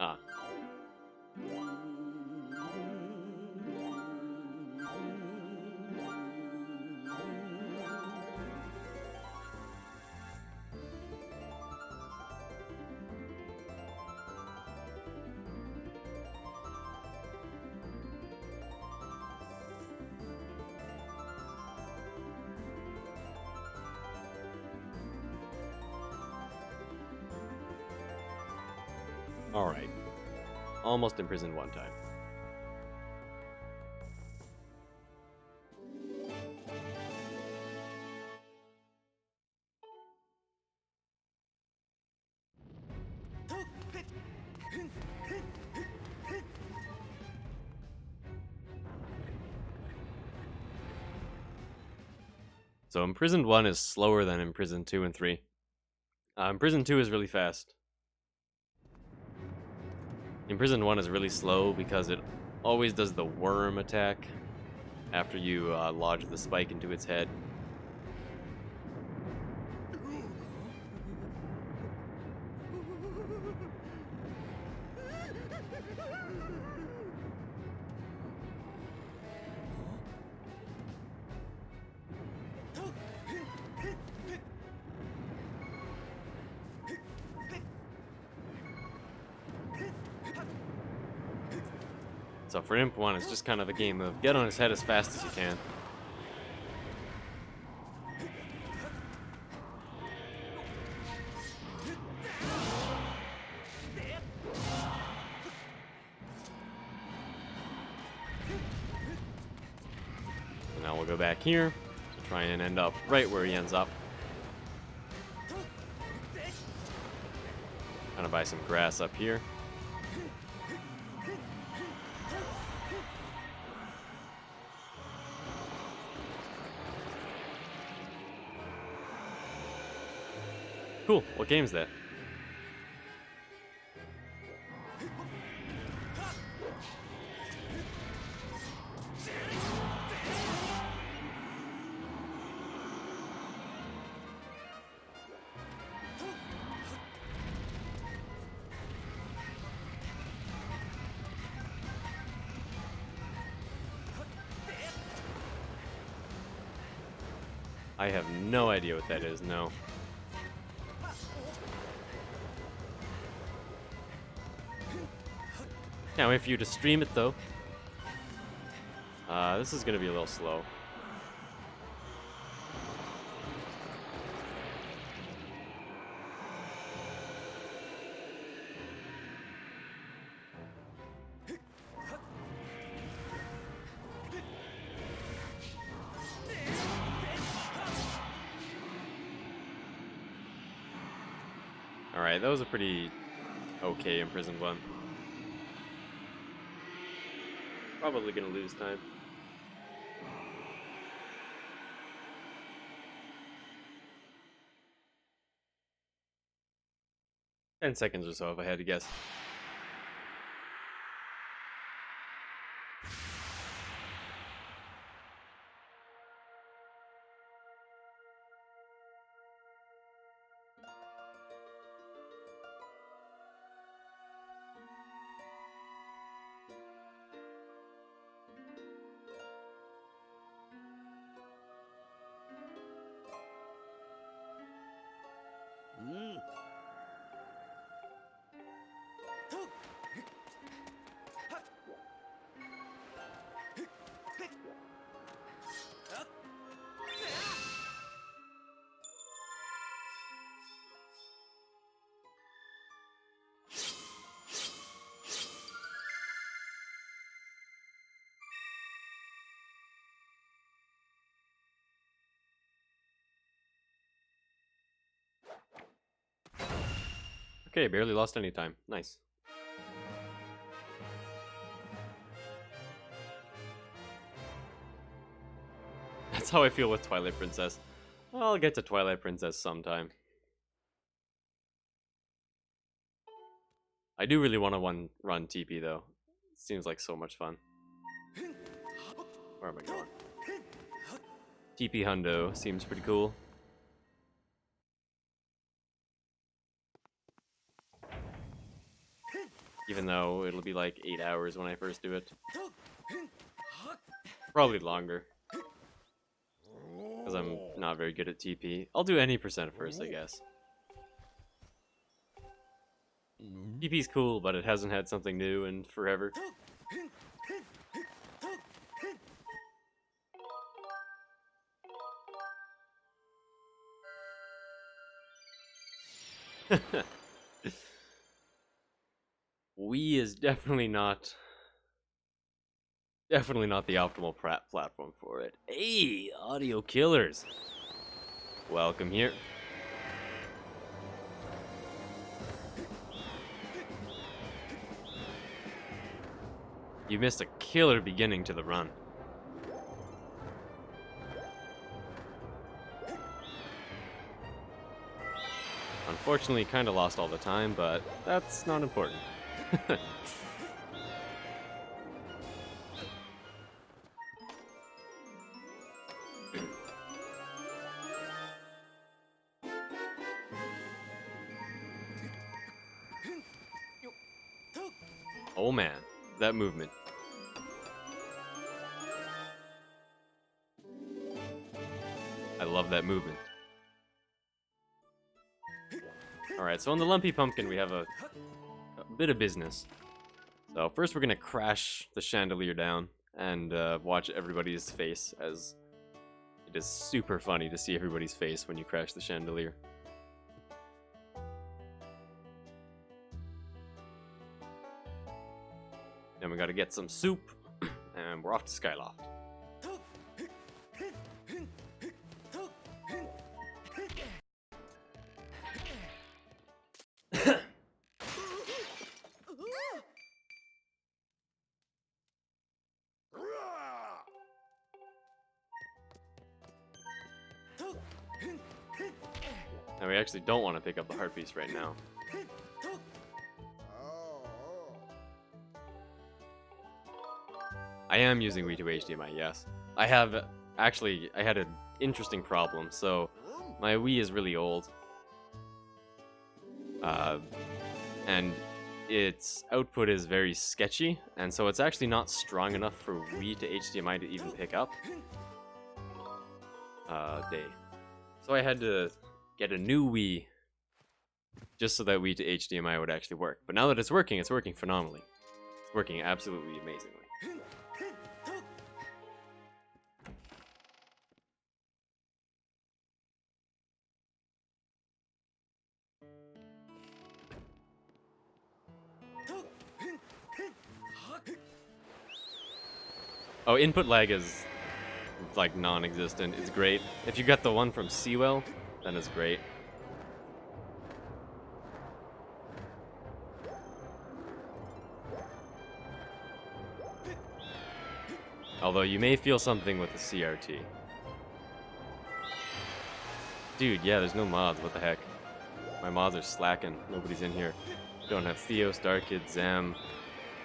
Ah. Alright. Almost imprisoned one time. So Imprisoned 1 is slower than Imprisoned 2 and 3. Imprisoned 2 is really fast. Imprisoned 1 is really slow because it always does the worm attack. after you lodge the spike into its head. So for Imp 1, it's just kind of a game of get on his head as fast as you can. So now we'll go back here to try and end up right where he ends up. Gonna buy some grass up here. Cool. What game is that? I have no idea what that is, no. Can't wait for you to stream it, though. This is gonna be a little slow. Alright, that was a pretty okay Imprisoned one. Probably gonna lose time. Ten seconds or so if I had to guess. Okay, barely lost any time. Nice. That's how I feel with Twilight Princess. I'll get to Twilight Princess sometime. I do really want to run TP though. Seems like so much fun. Where am I going? TP Hundo seems pretty cool. Even though it'll be like 8 hours when I first do it. Probably longer. Because I'm not very good at TP. I'll do any percent first, I guess. TP's cool, but it hasn't had something new in forever. Wii is definitely not the optimal platform for it. Hey, audio killers. Welcome here. You missed a killer beginning to the run. Unfortunately, kind of lost all the time, but that's not important. Oh man, that movement. I love that movement. Alright, so on the Lumpy Pumpkin we have a bit of business. So first we're gonna crash the chandelier down and watch everybody's face, as it is super funny to see everybody's face when you crash the chandelier. Then we gotta get some soup, and we're off to Skyloft. Now we actually don't want to pick up the heart piece right now. I am using Wii to HDMI, yes. I had an interesting problem. So my Wii is really old. And its output is very sketchy, and so it's actually not strong enough for Wii to HDMI to even pick up. So I had to get a new Wii just so that Wii to HDMI would actually work. But now that it's working phenomenally. It's working absolutely amazingly. Oh, input lag is like non-existent. It's great. If you got the one from Seawell, then it's great. Although you may feel something with the CRT. Dude, yeah, there's no mods. What the heck? My mods are slacking. Nobody's in here. Don't have Theo, Starkid, Zam,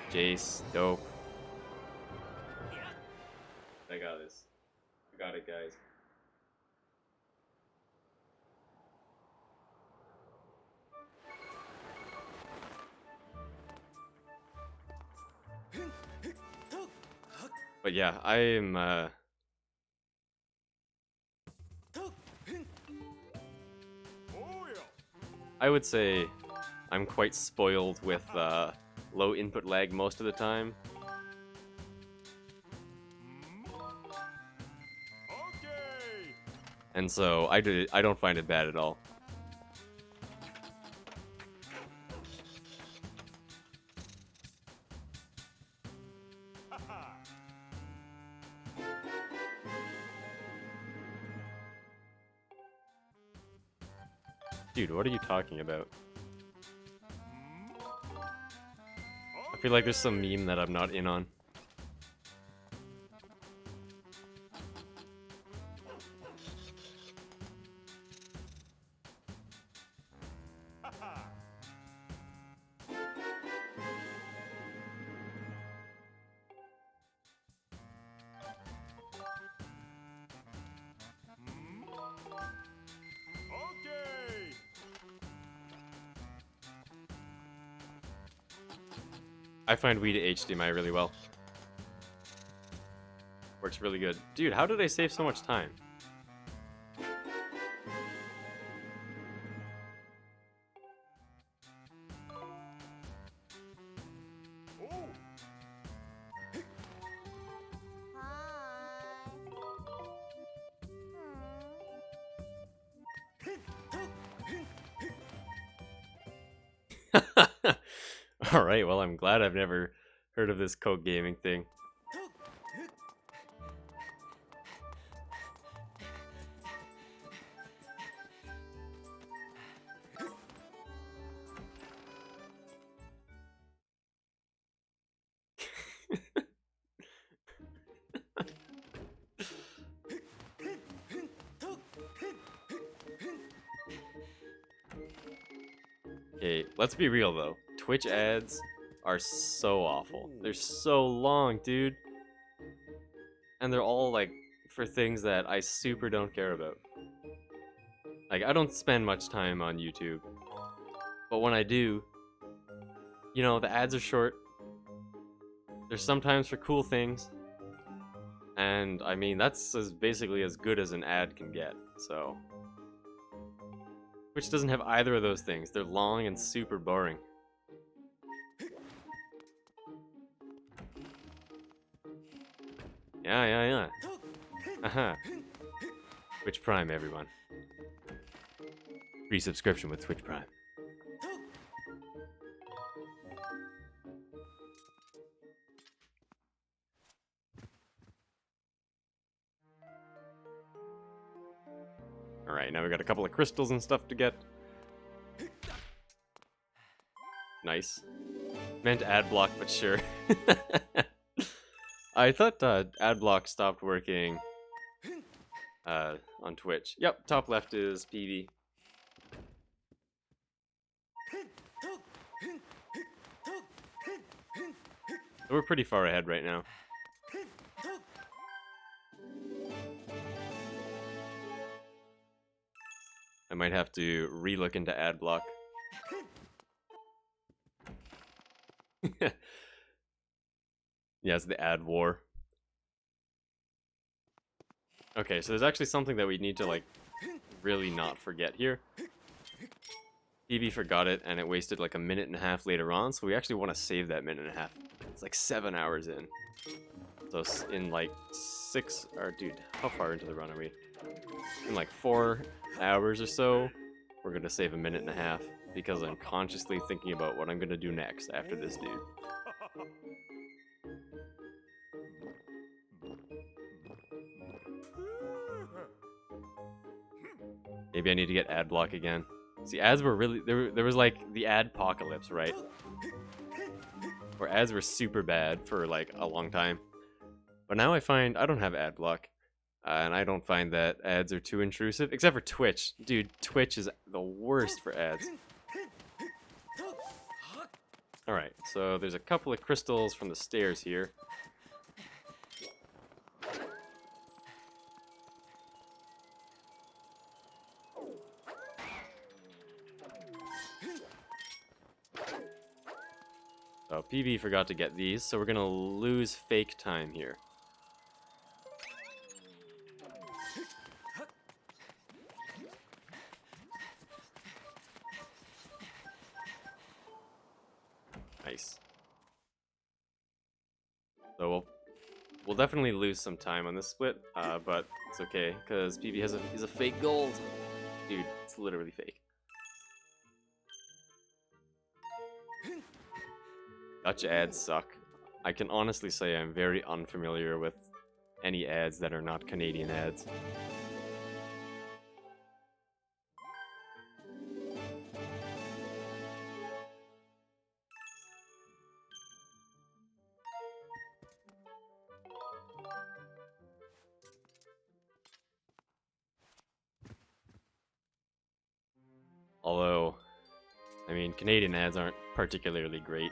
Jace, Dope. I got this. I got it, guys. But yeah, I am, I would say I'm quite spoiled with, low input lag most of the time. And so I don't find it bad at all. Dude, what are you talking about? I feel like there's some meme that I'm not in on. I find Wii to HDMI really well. Works really good. Dude, how did I save so much time? Alright, well, I'm glad I've never heard of this Coke gaming thing. Okay, let's be real though. Twitch ads are so awful. They're so long, dude. And they're all like for things that I super don't care about. Like, I don't spend much time on YouTube. But when I do, you know, the ads are short, There's sometimes for cool things. And, I mean, that's basically as good as an ad can get, so... Twitch doesn't have either of those things. They're long and super boring. Yeah. Aha. Twitch Prime, everyone. Free subscription with Twitch Prime. Alright, now we got a couple of crystals and stuff to get. Nice. Meant ad block, but sure. I thought ad block stopped working on Twitch. Yep, top left is PV. We're pretty far ahead right now. I might have to re-look into ad block. Yeah, it's the ad war. Okay, so there's actually something that we need to, like, really not forget here. PB forgot it, and it wasted like a minute and a half later on, so we actually want to save that minute and a half. It's like 7 hours in. So in like 6, or dude, how far into the run are we? In like 4 hours or so, we're going to save a minute and a half, because I'm consciously thinking about what I'm going to do next after this dude. Maybe I need to get ad block again. See, ads were really... There was like the ad-pocalypse, right? Where ads were super bad for like a long time. But now I find I don't have ad block. And I don't find that ads are too intrusive. Except for Twitch. Dude, Twitch is the worst for ads. Alright, so there's a couple of crystals from the stairs here. So PB forgot to get these, so we're gonna lose fake time here. Nice. So we'll definitely lose some time on this split, but it's okay because PB has he's a fake gold. Dude, it's literally fake. Dutch ads suck. I can honestly say I'm very unfamiliar with any ads that are not Canadian ads. Although, I mean, Canadian ads aren't particularly great.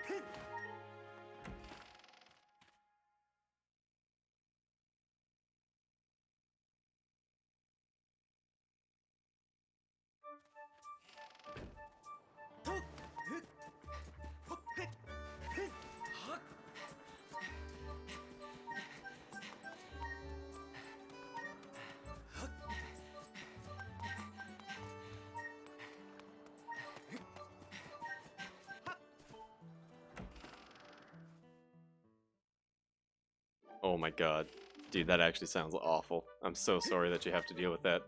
Oh my god. Dude, that actually sounds awful. I'm so sorry that you have to deal with that.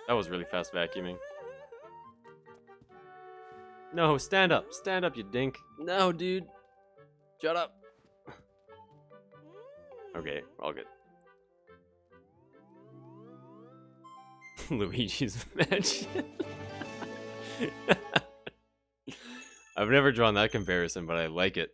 That was really fast vacuuming. No, stand up. Stand up, you dink. No, dude. Shut up. Okay, all good. Luigi's Mansion. I've never drawn that comparison, but I like it.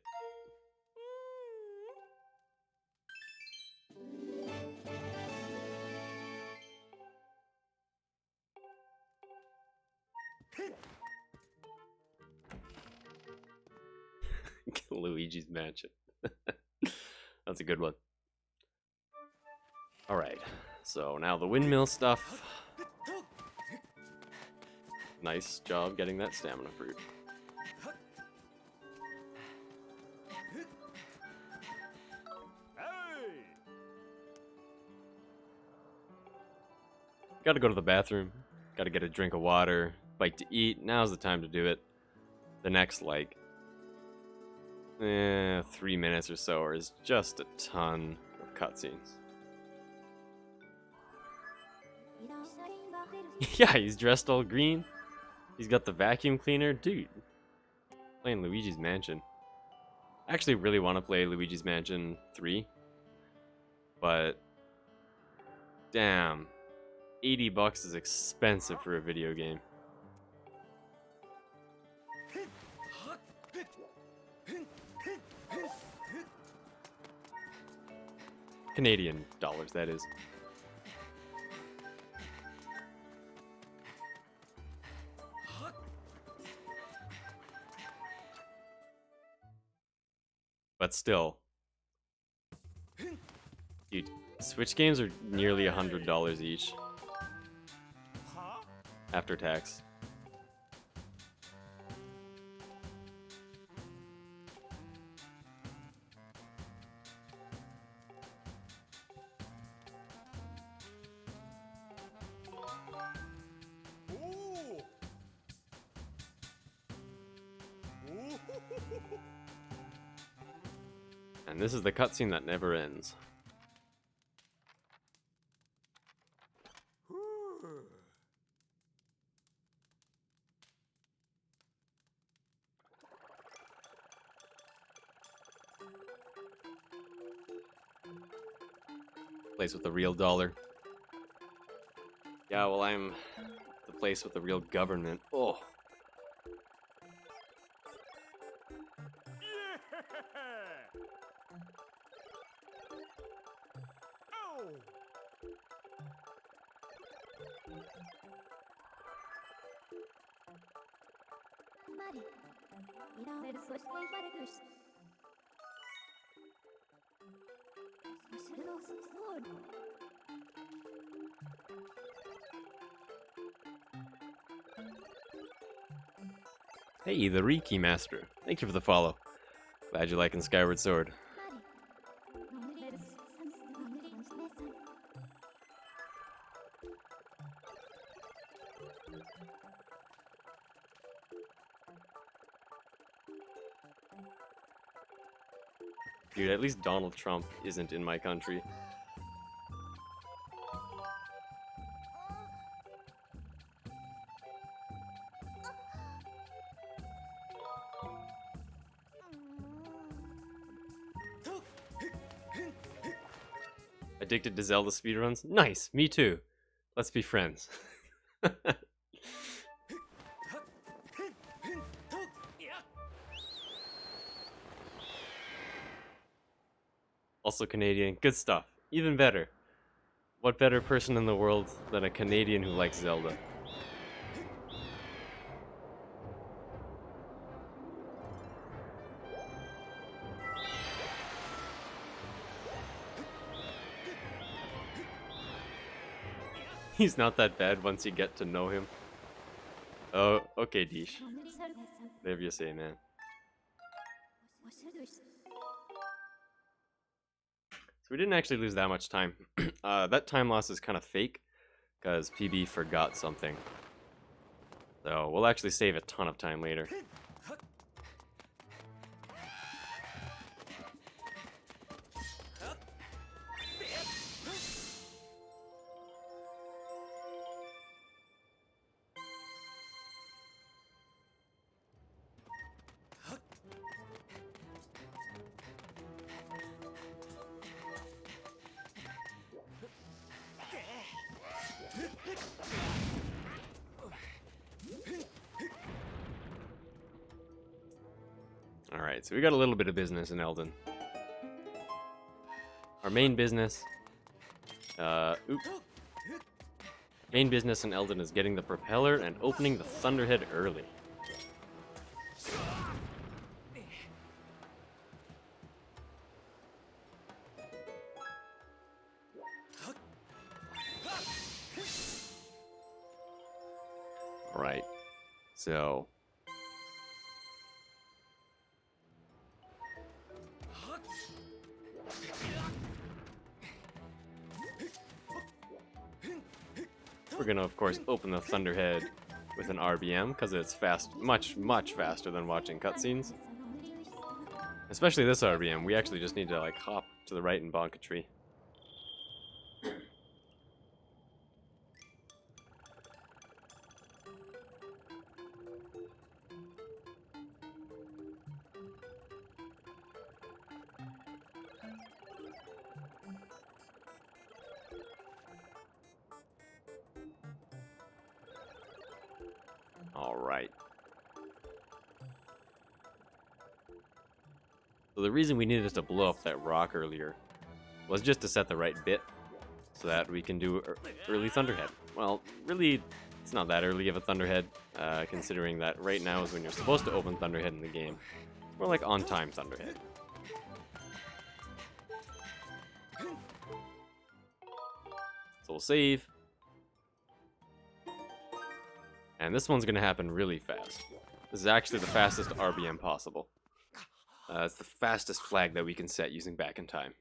Luigi's Mansion. That's a good one. Alright, so now the windmill stuff. Nice job getting that stamina fruit. Gotta go to the bathroom. Gotta get a drink of water. Bite to eat. Now's the time to do it. The next, like, 3 minutes or so is just a ton of cutscenes. Yeah, he's dressed all green. He's got the vacuum cleaner. Dude, playing Luigi's Mansion. I actually really want to play Luigi's Mansion 3. But, damn. $80 is expensive for a video game. Canadian dollars, that is. But still. Dude, Switch games are nearly $100 each. After tax. And this is the cutscene that never ends. Place with the real dollar. Yeah, well, I'm the place with the real government. Oh. Hey, the Riki Master. Thank you for the follow. Glad you're liking Skyward Sword. Dude, at least Donald Trump isn't in my country. Addicted to Zelda speedruns? Nice, me too. Let's be friends. Also Canadian, good stuff. Even better. What better person in the world than a Canadian who likes Zelda? He's not that bad once you get to know him. Oh, okay, Deesh. Whatever you say, man. So we didn't actually lose that much time. That time loss is kind of fake, because PB forgot something. So we'll actually save a ton of time later. Alright, so we got a little bit of business in Elden. Our main business... Main business in Elden is getting the propeller and opening the Thunderhead early. Alright, so... We're gonna, of course, open the Thunderhead with an RBM, because it's fast, much, much faster than watching cutscenes. Especially this RBM, we actually just need to, like, hop to the right and bonk a tree. Alright. So the reason we needed to blow up that rock earlier was just to set the right bit so that we can do early Thunderhead. Well, really, it's not that early of a Thunderhead, considering that right now is when you're supposed to open Thunderhead in the game. More like on-time Thunderhead. So we'll save. And this one's going to happen really fast. This is actually the fastest RBM possible. It's the fastest flag that we can set using back in time.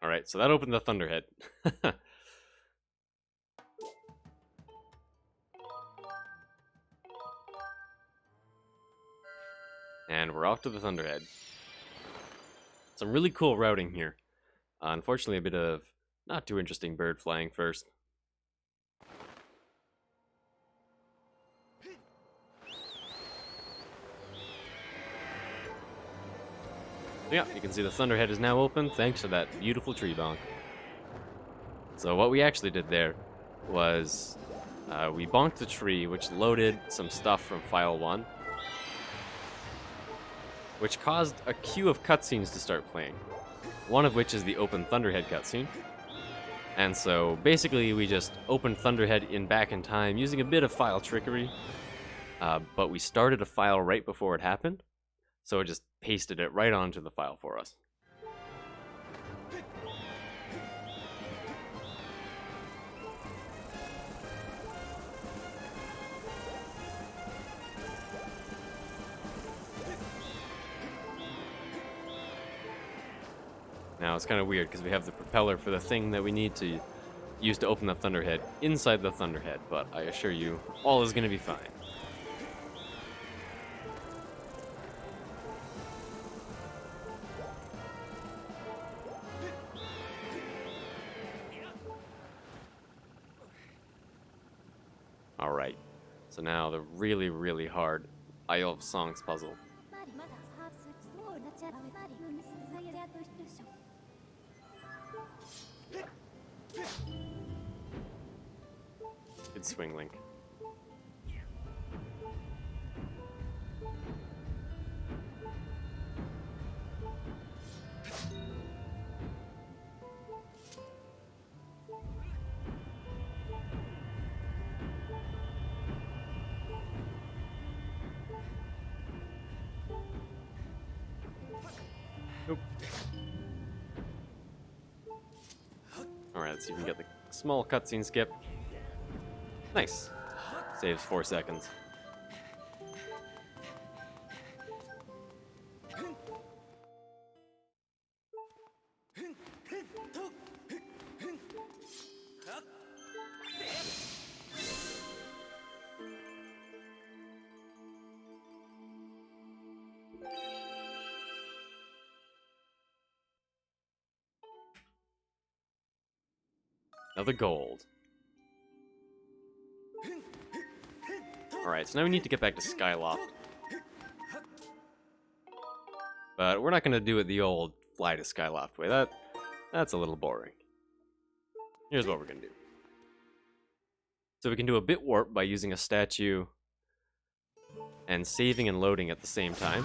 Alright, so that opened the Thunderhead. And we're off to the Thunderhead. Some really cool routing here. Unfortunately, a bit of not too interesting bird flying first. Yeah, you can see the Thunderhead is now open thanks to that beautiful tree bonk. So what we actually did there was we bonked the tree, which loaded some stuff from File 1, which caused a queue of cutscenes to start playing, one of which is the Open Thunderhead cutscene. And so basically we just opened Thunderhead in back in time using a bit of file trickery, but we started a file right before it happened. So it just pasted it right onto the file for us. Now it's kind of weird because we have the propeller for the thing that we need to use to open the Thunderhead inside the Thunderhead, but I assure you, all is going to be fine. Alright, so now the really, really hard Isle of Songs puzzle. Good swing, Link. Nope. Alright, let's see if we can get the small cutscene skip. Nice. Saves 4 seconds. Another gold. Alright, so now we need to get back to Skyloft. But we're not going to do it the old fly to Skyloft way. That's a little boring. Here's what we're going to do. So we can do a bit warp by using a statue and saving and loading at the same time.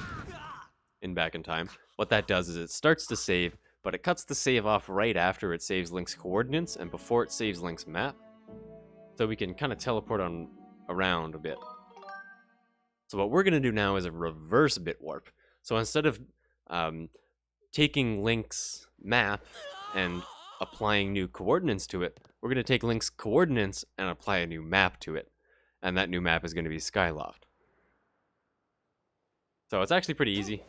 Back in time. What that does is it starts to save, but it cuts the save off right after it saves Link's coordinates and before it saves Link's map. So we can kind of teleport on around a bit. So what we're going to do now is a reverse bit warp. So instead of taking Link's map and applying new coordinates to it, we're going to take Link's coordinates and apply a new map to it. And that new map is going to be Skyloft. So it's actually pretty easy.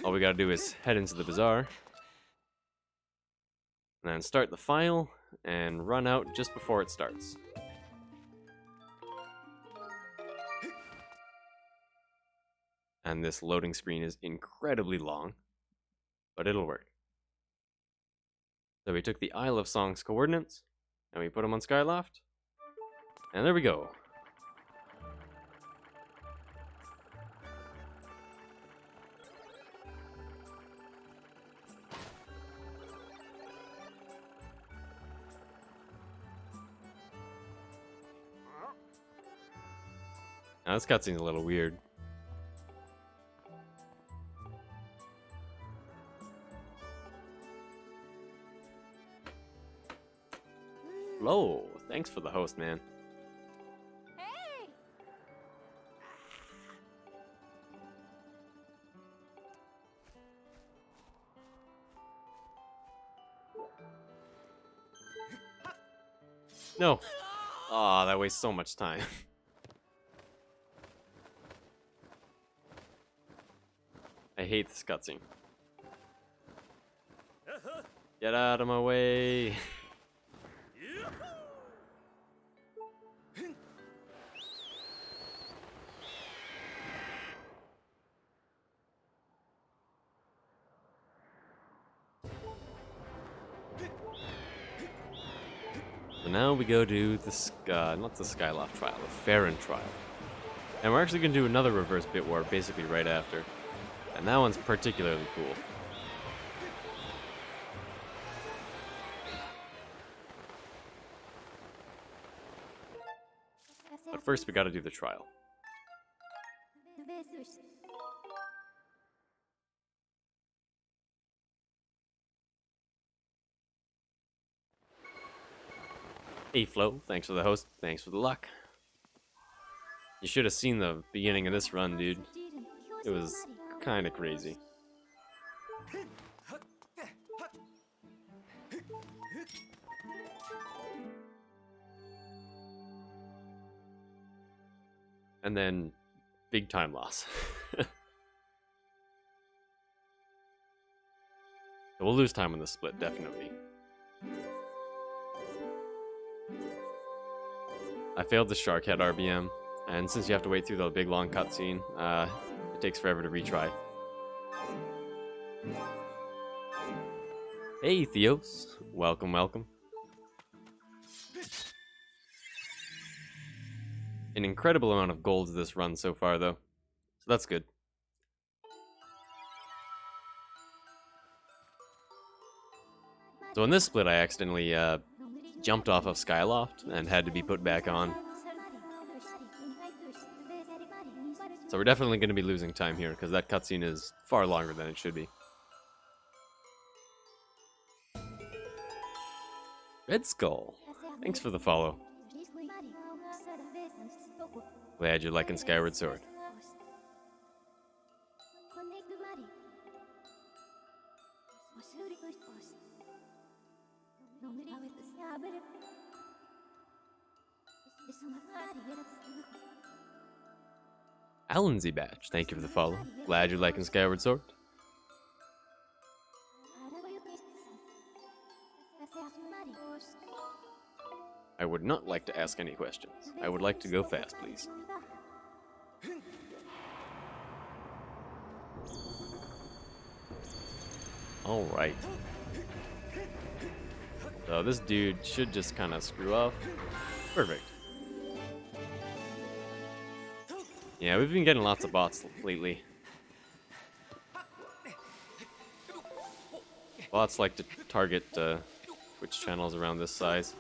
All we got to do is head into the bazaar. And then start the file and run out just before it starts. And this loading screen is incredibly long, but it'll work. So we took the Isle of Song's coordinates, and we put them on Skyloft. And there we go. Now this cutscene's a little weird. Hello, thanks for the host, man. Hey! No. Aw, that wastes so much time. I hate this cutscene. Get out of my way. So now we go to the not the Skyloft trial, the Faron trial. And we're actually going to do another reverse bit warp basically right after. And that one's particularly cool. But first we got to do the trial. Hey Flo, thanks for the host, thanks for the luck. You should have seen the beginning of this run, dude. It was kind of crazy. And then, big time loss. We'll lose time on the split, definitely. I failed the shark head RBM, and since you have to wait through the big long cutscene, it takes forever to retry. Hey Theos, welcome, welcome. An incredible amount of gold this run so far, though, so that's good. So in this split, I accidentally jumped off of Skyloft and had to be put back on. So we're definitely going to be losing time here, because that cutscene is far longer than it should be. Red Skull, thanks for the follow. Glad you're liking Skyward Sword. Alan Z Batch, thank you for the follow. Glad you're liking Skyward Sword. I would not like to ask any questions. I would like to go fast, please. Alright. So this dude should just kind of screw up. Perfect. Yeah, we've been getting lots of bots lately. Bots like to target Twitch channels around this size.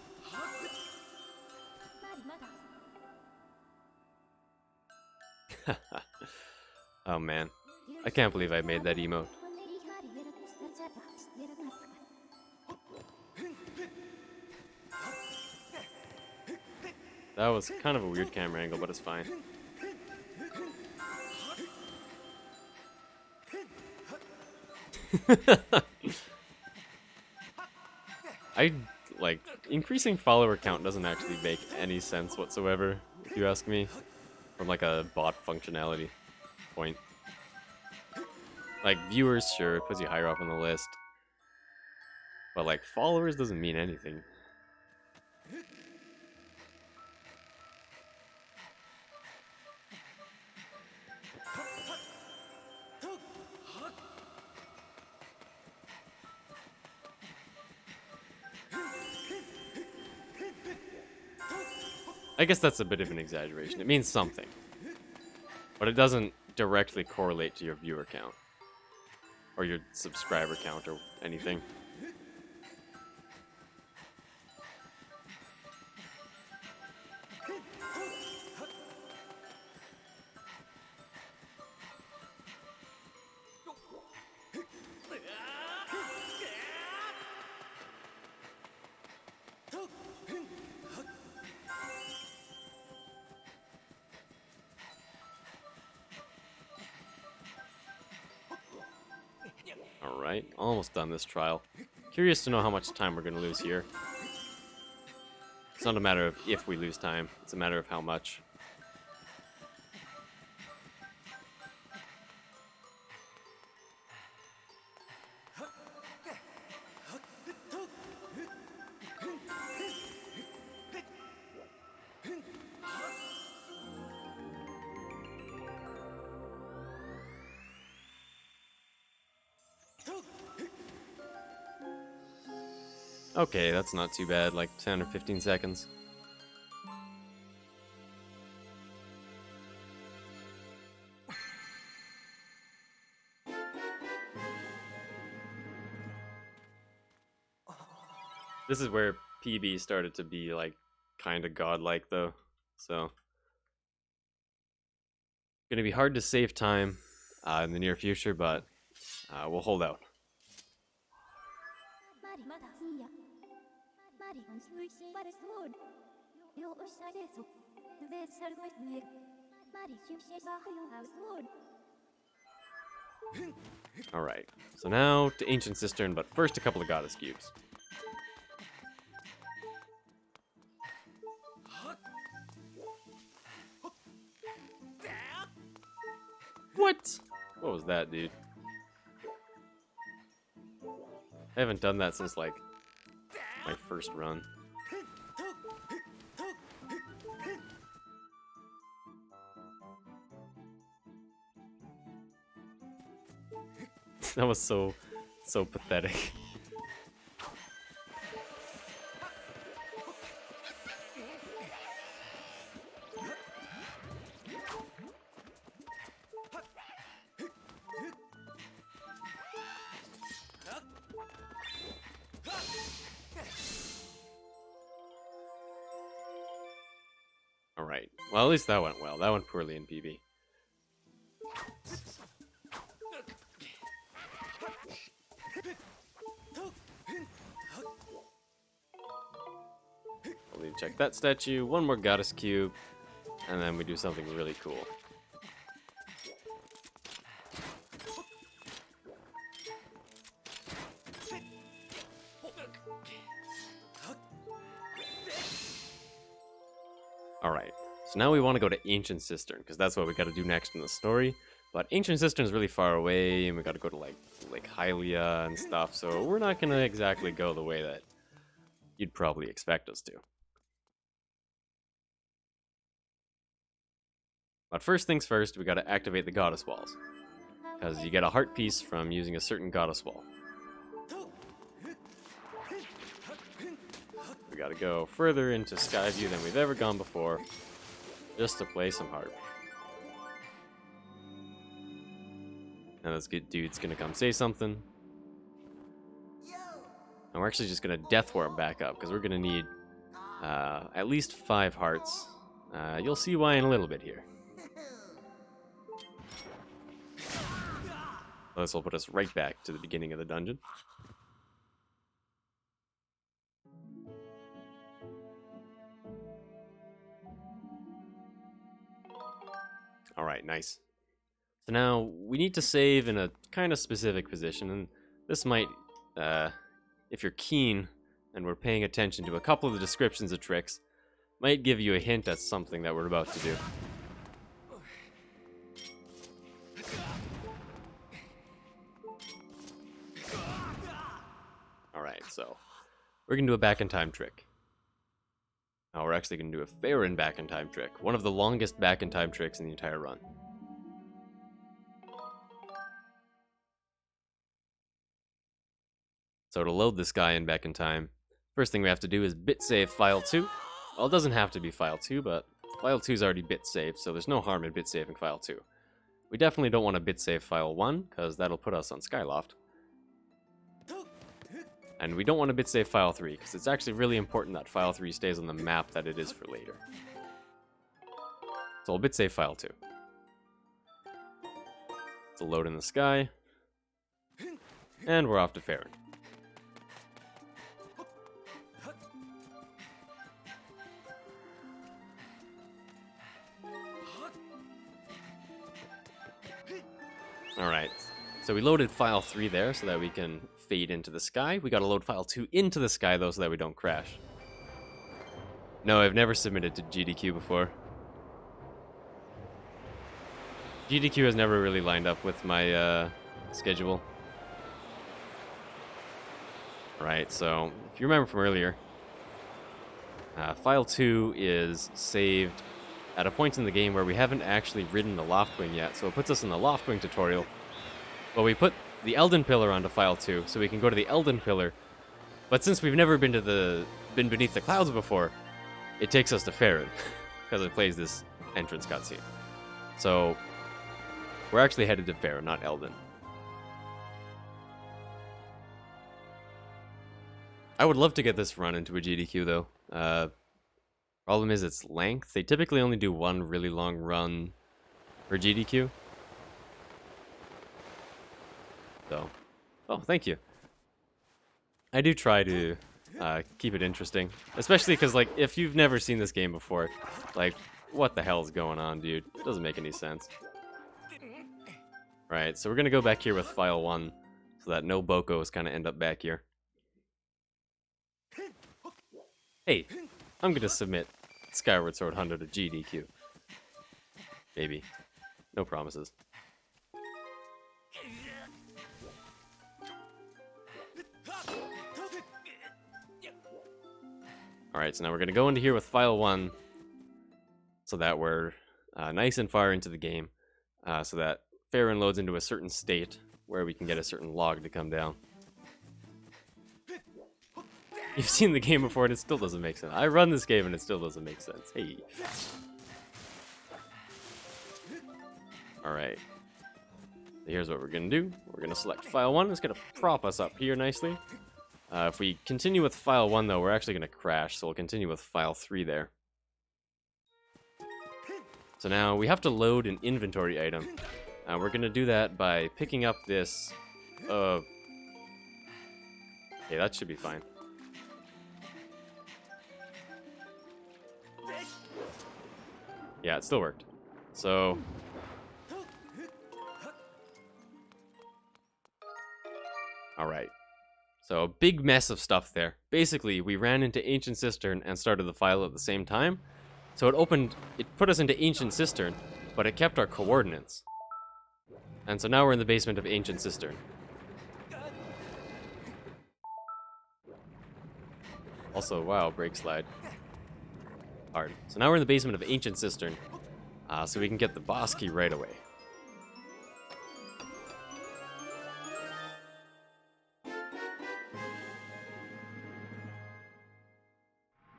Oh man, I can't believe I made that emote. That was kind of a weird camera angle, but it's fine. Like, increasing follower count doesn't actually make any sense whatsoever, if you ask me, from like a bot functionality point. Like, viewers, sure, it puts you higher up on the list, but like, followers doesn't mean anything. I guess that's a bit of an exaggeration. It means something, but it doesn't directly correlate to your viewer count or your subscriber count or anything. Alright, almost done this trial. Curious to know how much time we're going to lose here. It's not a matter of if we lose time, it's a matter of how much. Okay, that's not too bad, like 10 or 15 seconds. This is where PB started to be like kind of godlike though, so gonna be hard to save time in the near future, but we'll hold out. Alright, so now to Ancient Cistern, but first a couple of Goddess Cubes. What? What was that, dude? I haven't done that since, like, my first run. That was so pathetic. Alright, well at least that went well. That went poorly in PB. We'll need to check that statue, one more Goddess Cube, and then we do something really cool. Alright, so now we want to go to Ancient Cistern, because that's what we got to do next in the story. But Ancient Cistern is really far away, and we got to go to like Hylia and stuff, so we're not going to exactly go the way that you'd probably expect us to. But first things first, we got to activate the Goddess Walls, because you get a heart piece from using a certain Goddess Wall. we gotta go further into Skyview than we've ever gone before, just to play some harp. Now this good dude's gonna come say something. And we're actually just gonna death warp back up, because we're gonna need at least 5 hearts. You'll see why in a little bit here. This will put us right back to the beginning of the dungeon. Alright, nice. So now, we need to save in a kind of specific position, and this might, if you're keen and we're paying attention to a couple of the descriptions of tricks, might give you a hint at something that we're about to do. Alright, so we're going to do a back-in-time trick. Now we're actually going to do a Faron back-in-time trick, one of the longest back-in-time tricks in the entire run. So to load this guy in back in time, first thing we have to do is bit save file 2. Well, it doesn't have to be file 2, but file 2 is already bit saved, so there's no harm in bit saving file 2. We definitely don't want to bit save file 1, because that'll put us on Skyloft. And we don't want to bit save file 3, because it's actually really important that file 3 stays on the map that it is for later. So we'll bit save file 2. It's a load in the sky. And we're off to Faron. Alright, so we loaded file 3 there so that we can fade into the sky. We gotta load file 2 into the sky though so that we don't crash. No, I've never submitted to GDQ before. GDQ has never really lined up with my schedule. Alright, so if you remember from earlier, file 2 is saved at a point in the game where we haven't actually ridden the Loftwing yet, so it puts us in the Loftwing tutorial. Well, we put the Elden pillar onto file 2, so we can go to the Elden pillar. But since we've never been beneath the clouds before, it takes us to Faron, because it plays this entrance cutscene. So we're actually headed to Faron, not Elden. I would love to get this run into a GDQ though. Problem is its length. They typically only do one really long run for GDQ. So, oh, thank you. I do try to keep it interesting, especially because, like, if you've never seen this game before, like, what the hell is going on, dude? It doesn't make any sense. Right, so we're gonna go back here with file 1, so that no Bokos kind of end up back here. Hey, I'm gonna submit Skyward Sword Hunter to GDQ. Maybe. No promises. Alright, so now we're gonna go into here with file 1, so that we're nice and far into the game, so that Faron loads into a certain state where we can get a certain log to come down. You've seen the game before and it still doesn't make sense. I run this game and it still doesn't make sense. Hey. Alright. So here's what we're going to do. We're going to select file 1. It's going to prop us up here nicely. If we continue with file 1 though, we're actually going to crash. So we'll continue with file 3 there. So now we have to load an inventory item. We're going to do that by picking up this... Okay, that should be fine. Yeah, it still worked. So... Alright. So, a big mess of stuff there. Basically, we ran into Ancient Cistern and started the file at the same time. So it put us into Ancient Cistern, but it kept our coordinates. And so now we're in the basement of Ancient Cistern. Also, wow, brake slide. Hard. So now we're in the basement of Ancient Cistern, so we can get the boss key right away.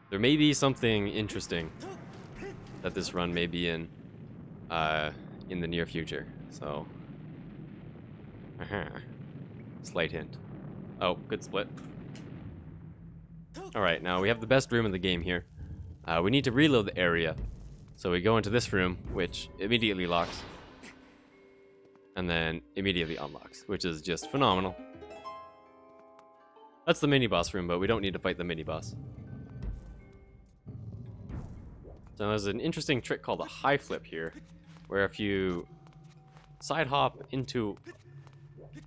There may be something interesting that this run may be in the near future. So, slight hint. Oh, good split. All right, now we have the best room in the game here. We need to reload the area, so we go into this room, which immediately locks, and then immediately unlocks, which is just phenomenal. That's the mini-boss room, but we don't need to fight the mini-boss. So there's an interesting trick called a high flip here, where if you side hop into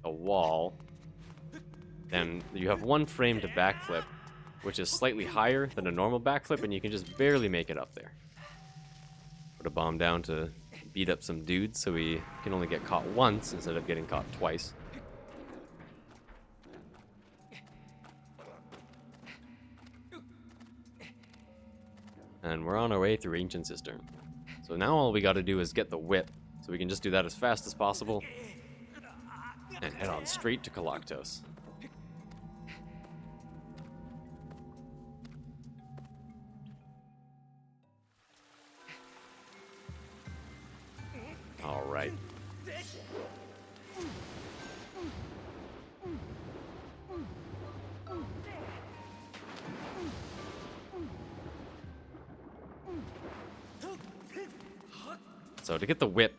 a wall, then you have one frame to backflip, which is slightly higher than a normal backflip, and you can just barely make it up there. Put a bomb down to beat up some dudes so we can only get caught once instead of getting caught twice. And we're on our way through Ancient Cistern. So now all we gotta do is get the whip, so we can just do that as fast as possible and head on straight to Koloktos. All right. So to get the whip,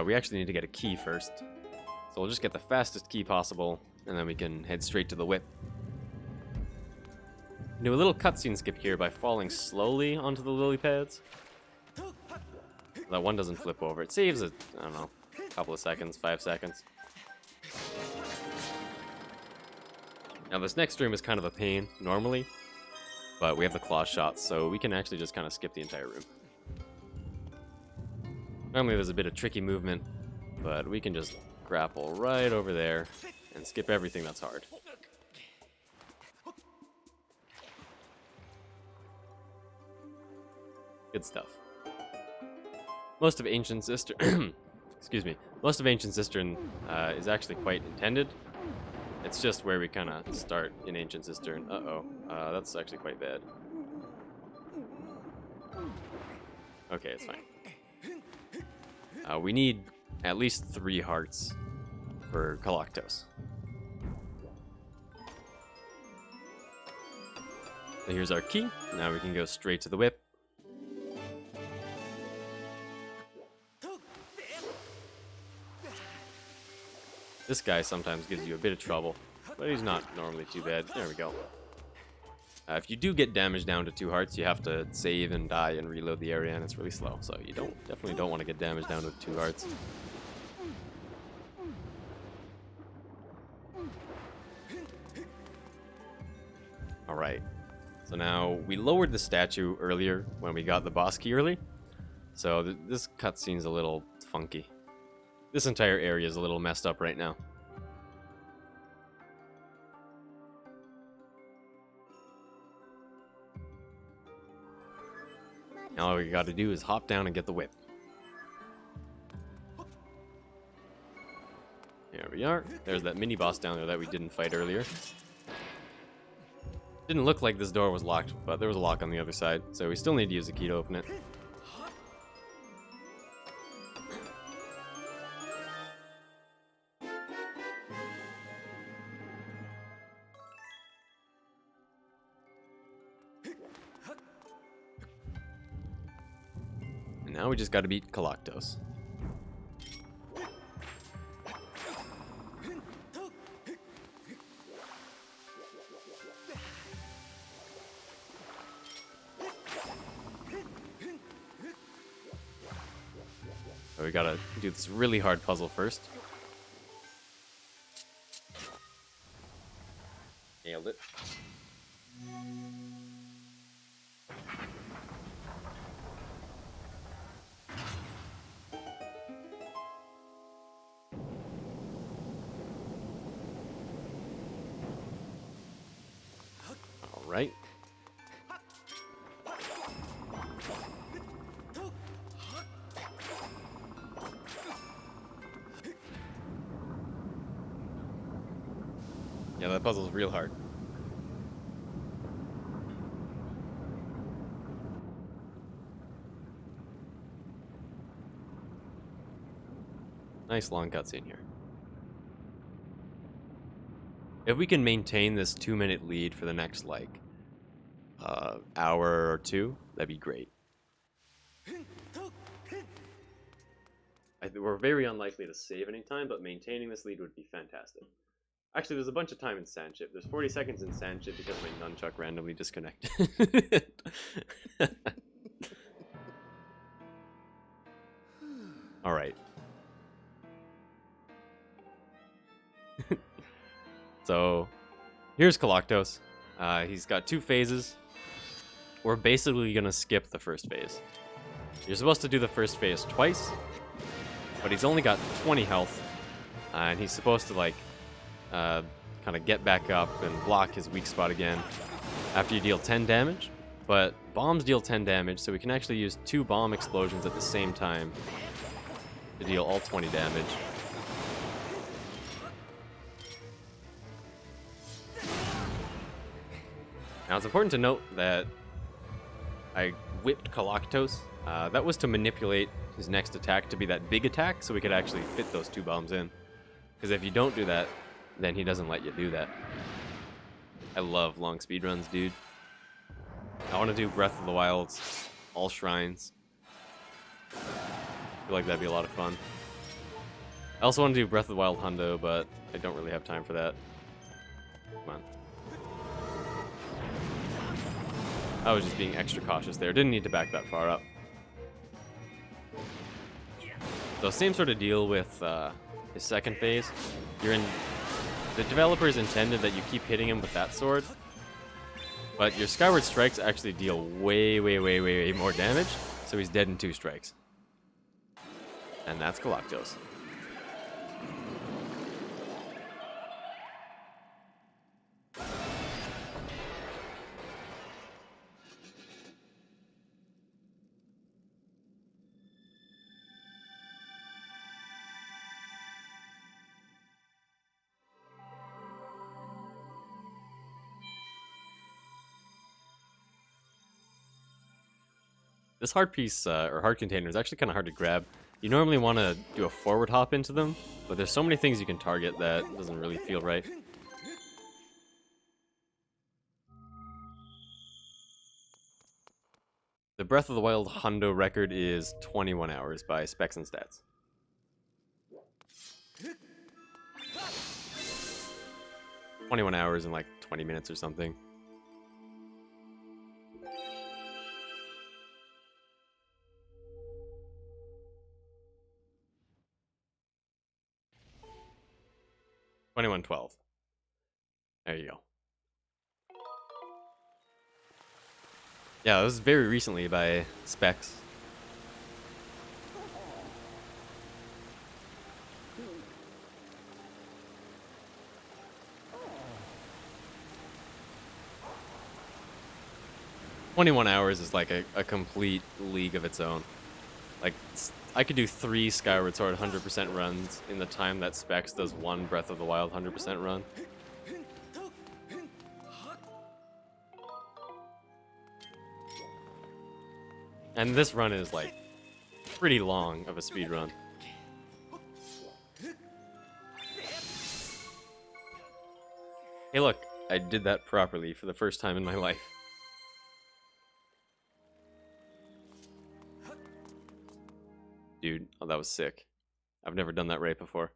we actually need to get a key first. So we'll just get the fastest key possible, and then we can head straight to the whip. Do a little cutscene skip here by falling slowly onto the lily pads. That one doesn't flip over. It saves it, I don't know, a couple of seconds, 5 seconds. Now this next room is kind of a pain, normally, but we have the claw shots, so we can actually just kind of skip the entire room. Normally there's a bit of tricky movement, but we can just grapple right over there and skip everything that's hard. Good stuff. Most of Ancient Cistern, excuse me, most of Ancient Cistern is actually quite intended. It's just where we kind of start in Ancient Cistern. That's actually quite bad. Okay, it's fine. We need at least 3 hearts for Koloktos. So here's our key. Now we can go straight to the whip. This guy sometimes gives you a bit of trouble, but he's not normally too bad. There we go. If you do get damage down to 2 hearts, you have to save and die and reload the area, and it's really slow. So you definitely don't want to get damage down to 2 hearts. All right. So now we lowered the statue earlier when we got the boss key early. So this cutscene's a little funky. This entire area is a little messed up right now. Now all we gotta do is hop down and get the whip. Here we are. There's that mini boss down there that we didn't fight earlier. Didn't look like this door was locked, but there was a lock on the other side, so we still need to use the key to open it. And now we just gotta beat Koloktos. So we gotta do this really hard puzzle first. Nailed it. All right. Yeah, that puzzle's real hard. Nice long cutscene here. If we can maintain this 2-minute lead for the next, like, hour or two, that'd be great. We're very unlikely to save any time, but maintaining this lead would be fantastic. Actually, there's a bunch of time in Sandship. There's 40 seconds in Sandship because my nunchuck randomly disconnected. Alright. So, here's Koloktos. He's got 2 phases. We're basically gonna skip the first phase. You're supposed to do the first phase twice, but he's only got 20 health, and he's supposed to, like, kind of get back up and block his weak spot again after you deal 10 damage. But bombs deal 10 damage, so we can actually use 2 bomb explosions at the same time to deal all 20 damage. Now, it's important to note that I whipped Koloktos. That was to manipulate his next attack to be that big attack, so we could actually fit those 2 bombs in. Because if you don't do that, then he doesn't let you do that. I love long speedruns, dude. I want to do Breath of the Wild's all shrines. I feel like that'd be a lot of fun. I also want to do Breath of the Wild Hundo, but I don't really have time for that. Come on. I was just being extra cautious there. Didn't need to back that far up. So same sort of deal with his second phase. The developers intended that you keep hitting him with that sword, but your Skyward strikes actually deal way more damage, so he's dead in 2 strikes. And that's Koloktos. This hard piece, or hard container, is actually kind of hard to grab. You normally want to do a forward hop into them, but there's so many things you can target that doesn't really feel right. The Breath of the Wild Hundo record is 21 hours by Specs and Stats. "21 hours in like 20 minutes or something. $21.12. There you go. Yeah, it was very recently by Specs. "21 hours is like a complete league of its own. Like, I could do 3 Skyward Sword 100% runs in the time that Specs does 1 Breath of the Wild 100% run. And this run is, like, pretty long of a speed run. Hey look, I did that properly for the first time in my life. Dude, oh, that was sick. I've never done that right before.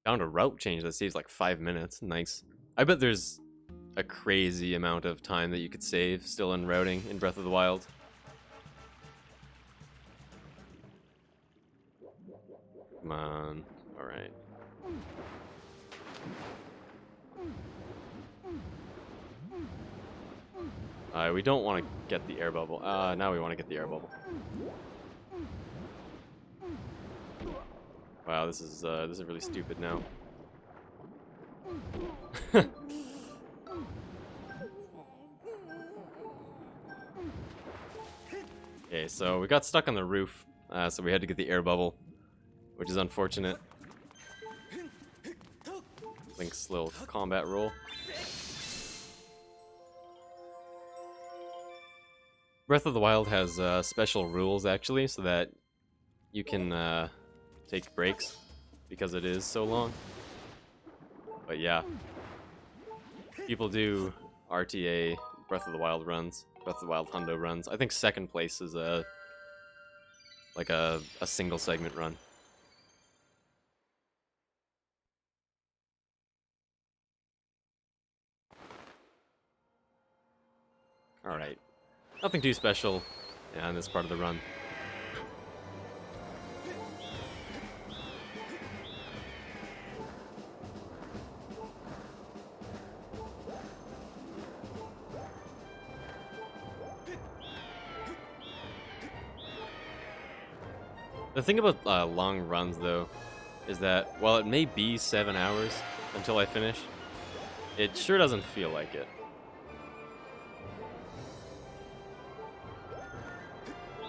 Found a route change that saves like 5 minutes. Nice. I bet there's a crazy amount of time that you could save still in routing in Breath of the Wild. Come on. Alright. We don't want to get the air bubble. Now we want to get the air bubble. Wow, this is really stupid now. Okay, so we got stuck on the roof, so we had to get the air bubble. which is unfortunate. Link's little combat roll. Breath of the Wild has special rules, actually, so that you can take breaks because it is so long. But yeah, people do RTA Breath of the Wild runs, Breath of the Wild Hundo runs. I think second place is like a single segment run. All right, nothing too special in this part of the run. The thing about long runs, though, is that while it may be 7 hours until I finish, it sure doesn't feel like it.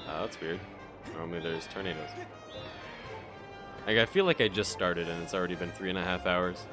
That's weird. Normally there's tornadoes. Like, I feel like I just started and it's already been 3.5 hours.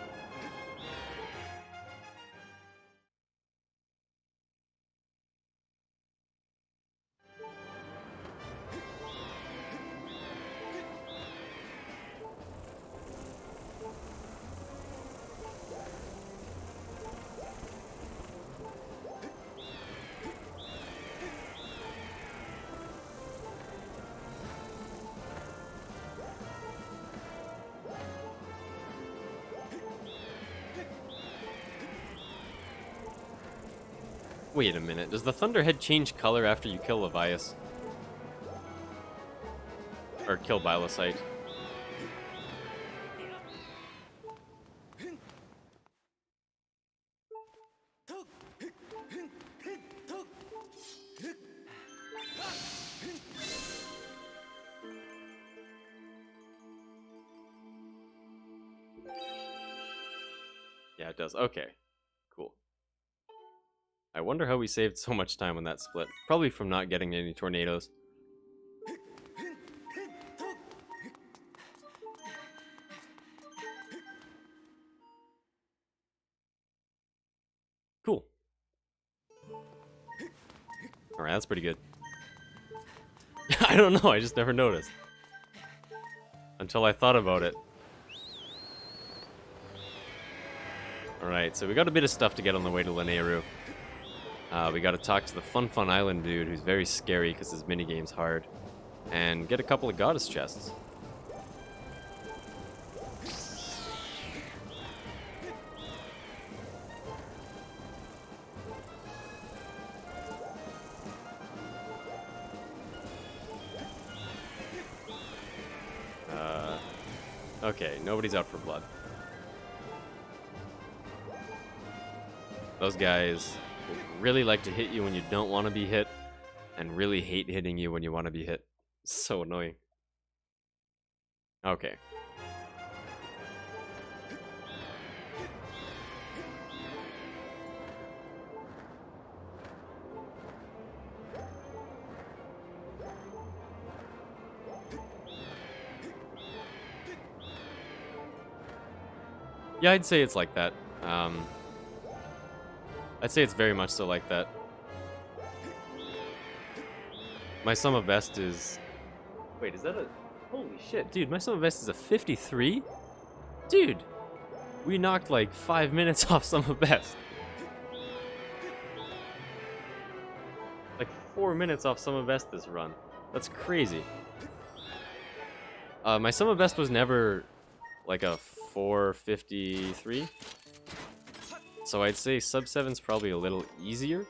Wait a minute, does the Thunderhead change color after you kill Levias? Or kill Bilocyte? Yeah, it does. Okay. Cool. I wonder how we saved so much time on that split. Probably from not getting any tornadoes. Cool. Alright, that's pretty good. I don't know, I just never noticed. Until I thought about it. Alright, so we got a bit of stuff to get on the way to Lanayru. We gotta talk to the Fun Island dude, who's very scary because his minigame's hard. And get a couple of goddess chests. Okay, nobody's out for blood. Those guys really like to hit you when you don't want to be hit, and really hate hitting you when you want to be hit. So annoying. Okay. Yeah, I'd say it's like that. I'd say it's very much so like that. My sum of best is... Wait, is that a... Holy shit, dude, my sum of best is a 53? Dude! We knocked like 5 minutes off sum of best. Like 4 minutes off sum of best this run. That's crazy. My sum of best was never like a 453. So I'd say sub 7's probably a little easier.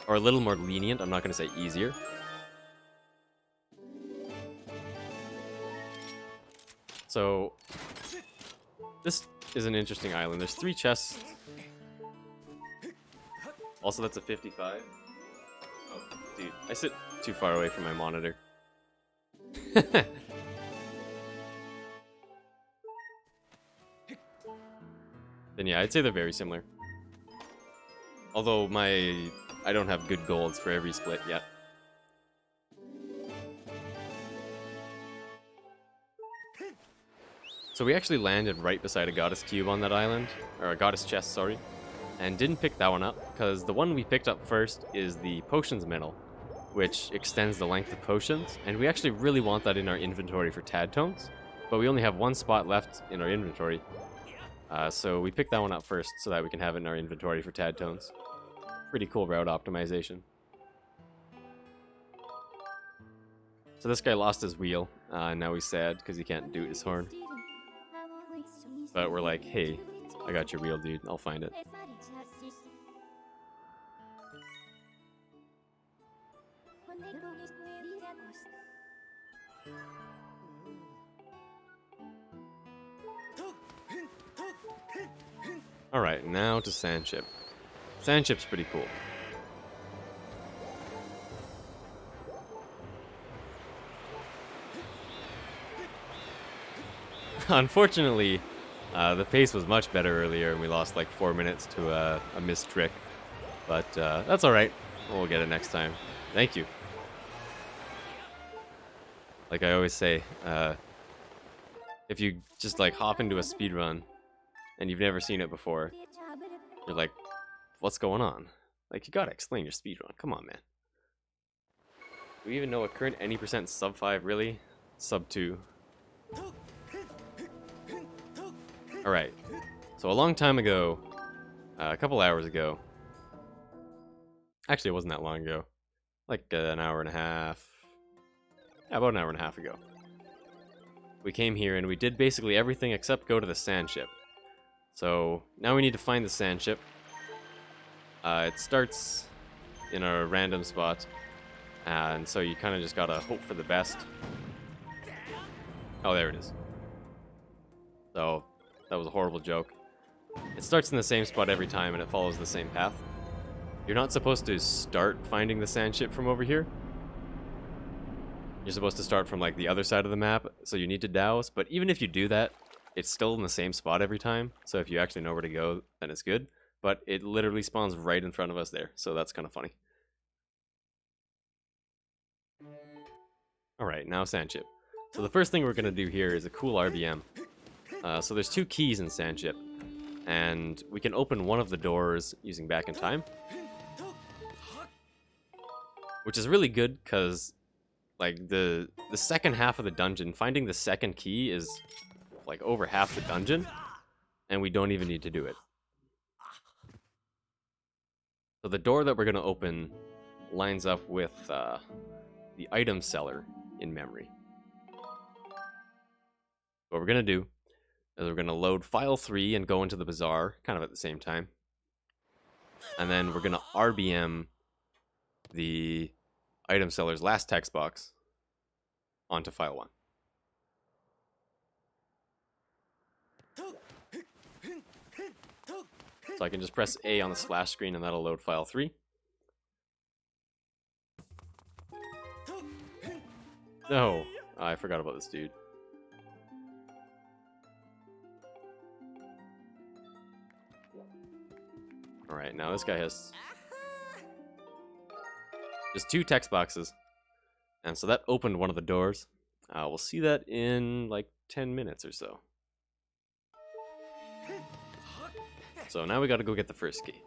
Or a little more lenient, I'm not going to say easier. So, this is an interesting island. There's 3 chests. Also, that's a 55. Oh, dude, I sit too far away from my monitor. Then yeah, I'd say they're very similar. Although I don't have good golds for every split yet. So we actually landed right beside a goddess cube on that island, or a goddess chest, sorry, and didn't pick that one up because the one we picked up first is the potions medal, which extends the length of potions, and we actually really want that in our inventory for Tad Tones, but we only have one spot left in our inventory, so we picked that one up first so that we can have it in our inventory for Tad Tones. Pretty cool route optimization. So this guy lost his wheel, and now he's sad because he can't do his horn. But we're like, hey, I got your wheel, dude. I'll find it. Alright, now to Sandship. Sandship's pretty cool. Unfortunately, the pace was much better earlier, and we lost like 4 minutes to a missed trick. But that's alright. We'll get it next time. Thank you. Like I always say, if you just like hop into a speedrun and you've never seen it before, you're like, what's going on? Like, you gotta explain your speedrun. Come on, man. Do we even know what current any percent sub 5 really? Sub 2. Alright, so a long time ago, a couple hours ago, actually it wasn't that long ago, like an hour and a half, yeah, about an hour and a half ago, we came here and we did basically everything except go to the Sandship. So now we need to find the Sandship. It starts in a random spot, and so you kind of just gotta hope for the best. Oh, there it is. So that was a horrible joke. It starts in the same spot every time, and it follows the same path. You're not supposed to start finding the Sandship from over here. You're supposed to start from like the other side of the map, so you need to douse. But even if you do that, it's still in the same spot every time. So if you actually know where to go, then it's good. But it literally spawns right in front of us there, so that's kind of funny. Alright, now Sandship. So the first thing we're going to do here is a cool RBM. So there's 2 keys in Sandship, and we can open one of the doors using back in time, which is really good because like the second half of the dungeon, finding the second key is like over half the dungeon, and we don't even need to do it. So the door that we're going to open lines up with the item seller in memory. What we're going to do is we're going to load file 3 and go into the bazaar, kind of at the same time. And then we're going to RBM the item seller's last text box onto file 1. So I can just press A on the splash screen and that'll load file 3. No, I forgot about this dude. Alright, now this guy has just 2 text boxes. And so that opened one of the doors. We'll see that in like 10 minutes or so. So now we gotta go get the first key.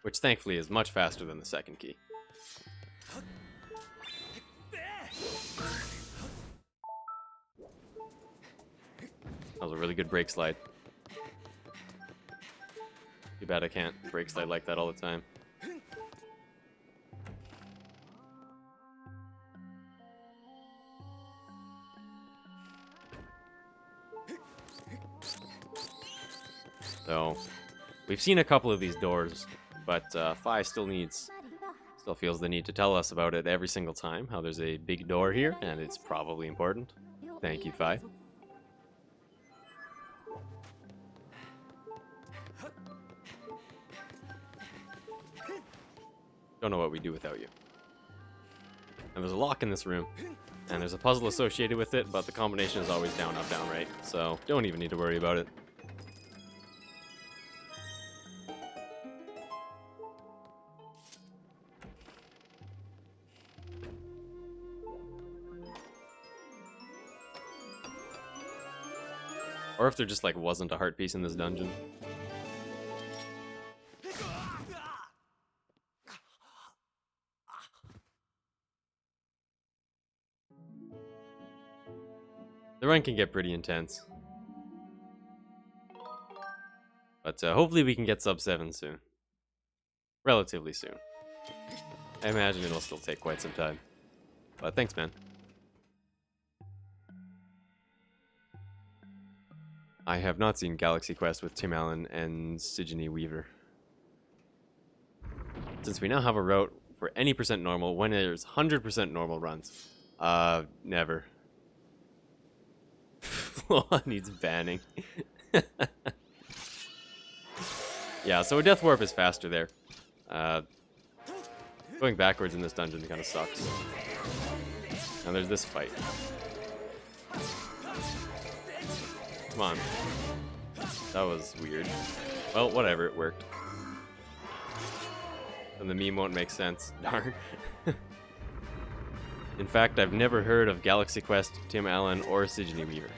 Which thankfully is much faster than the second key. That was a really good brake slide. Too bad I can't brake slide like that all the time. So, we've seen a couple of these doors, but Fi still feels the need to tell us about it every single time, how there's a big door here, and it's probably important. Thank you, Fi. Don't know what we do without you. And there's a lock in this room, and there's a puzzle associated with it, but the combination is always down, up, down, right? So, don't even need to worry about it. Or if there just like wasn't a heart piece in this dungeon. The run can get pretty intense. But hopefully we can get sub 7 soon. Relatively soon. I imagine it'll still take quite some time. But thanks, man. I have not seen Galaxy Quest with Tim Allen and Sigourney Weaver. Since we now have a route for any percent normal, when there's 100% normal runs. Never. Flaw needs banning. Yeah, so a Death Warp is faster there. Going backwards in this dungeon kind of sucks. And there's this fight. Come on. That was weird. Well, whatever, it worked. And the meme won't make sense. Darn. In fact, I've never heard of Galaxy Quest, Tim Allen, or Sigourney Weaver.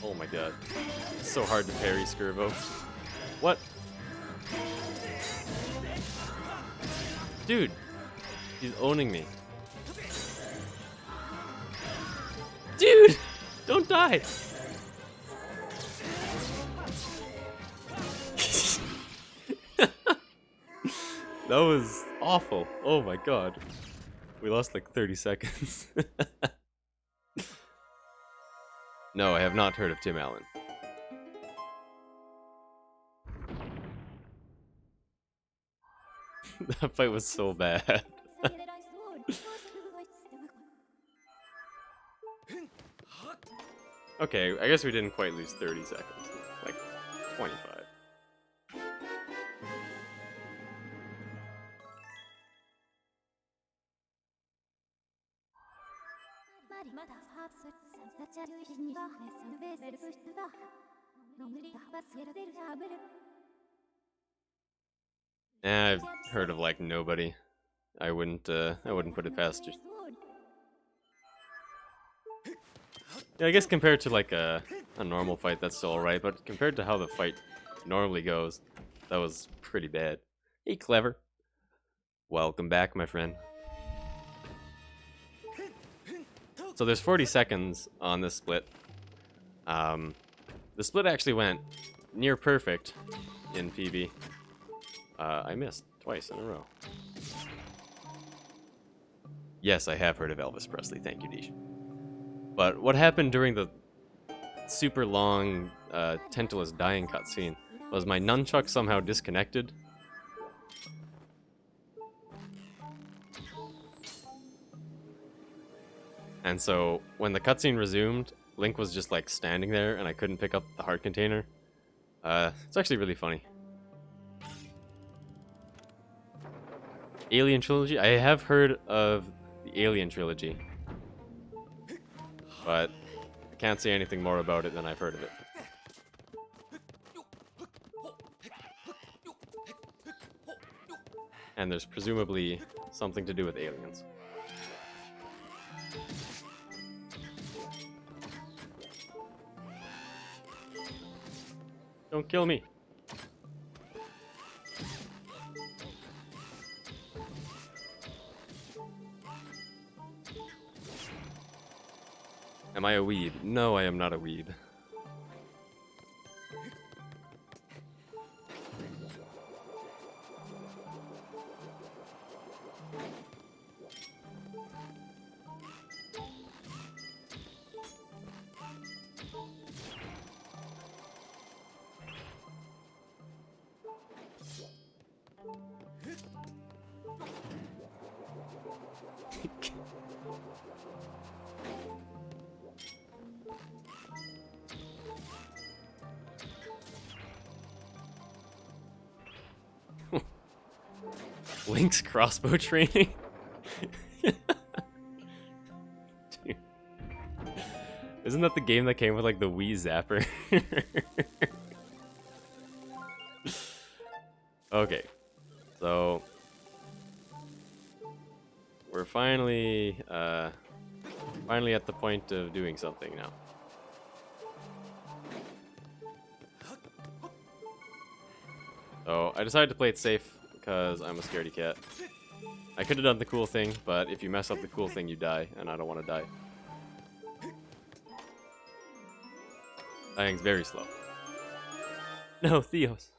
Oh my god. It's so hard to parry Skirbo. What? Dude! He's owning me. Dude! Don't die! That was awful. Oh my god. We lost like 30 seconds. No, I have not heard of Tim Allen. That fight was so bad. Okay, I guess we didn't quite lose 30 seconds. Like 25. I've heard of like nobody. I wouldn't put it past you. Yeah, I guess compared to like a normal fight, that's still alright, but compared to how the fight normally goes, that was pretty bad. Hey, Clever. Welcome back, my friend. So there's 40 seconds on this split. The split actually went near perfect in PB. I missed twice in a row. Yes, I have heard of Elvis Presley. Thank you, Deej. But what happened during the super long Tantalus dying cutscene was my nunchuck somehow disconnected. And so when the cutscene resumed, Link was just like standing there and I couldn't pick up the heart container. It's actually really funny. Alien Trilogy? I have heard of the Alien Trilogy. But I can't say anything more about it than I've heard of it. And there's presumably something to do with aliens. Don't kill me. Am I a weeb? No, I am not a weeb. Link's crossbow training? Dude. Isn't that the game that came with like the Wii Zapper? Okay, so we're finally at the point of doing something now. So I decided to play it safe because I'm a scaredy cat. I could have done the cool thing, but if you mess up the cool thing, you die, and I don't want to die. Dying's very slow. No, Theos.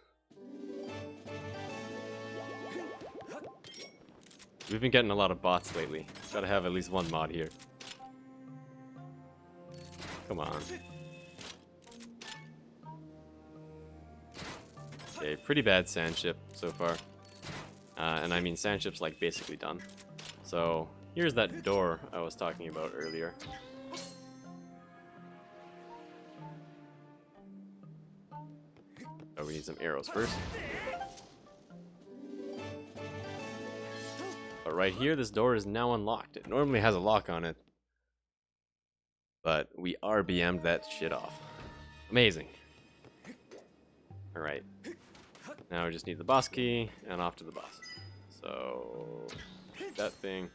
We've been getting a lot of bots lately. Gotta have at least one mod here. Come on. Okay, pretty bad Sandship so far. And I mean Sandship's like basically done. So here's that door I was talking about earlier. Oh, we need some arrows first. But right here, this door is now unlocked. It normally has a lock on it. But we RBM'd that shit off. Amazing. Alright. Now we just need the boss key, and off to the boss. So, that thing.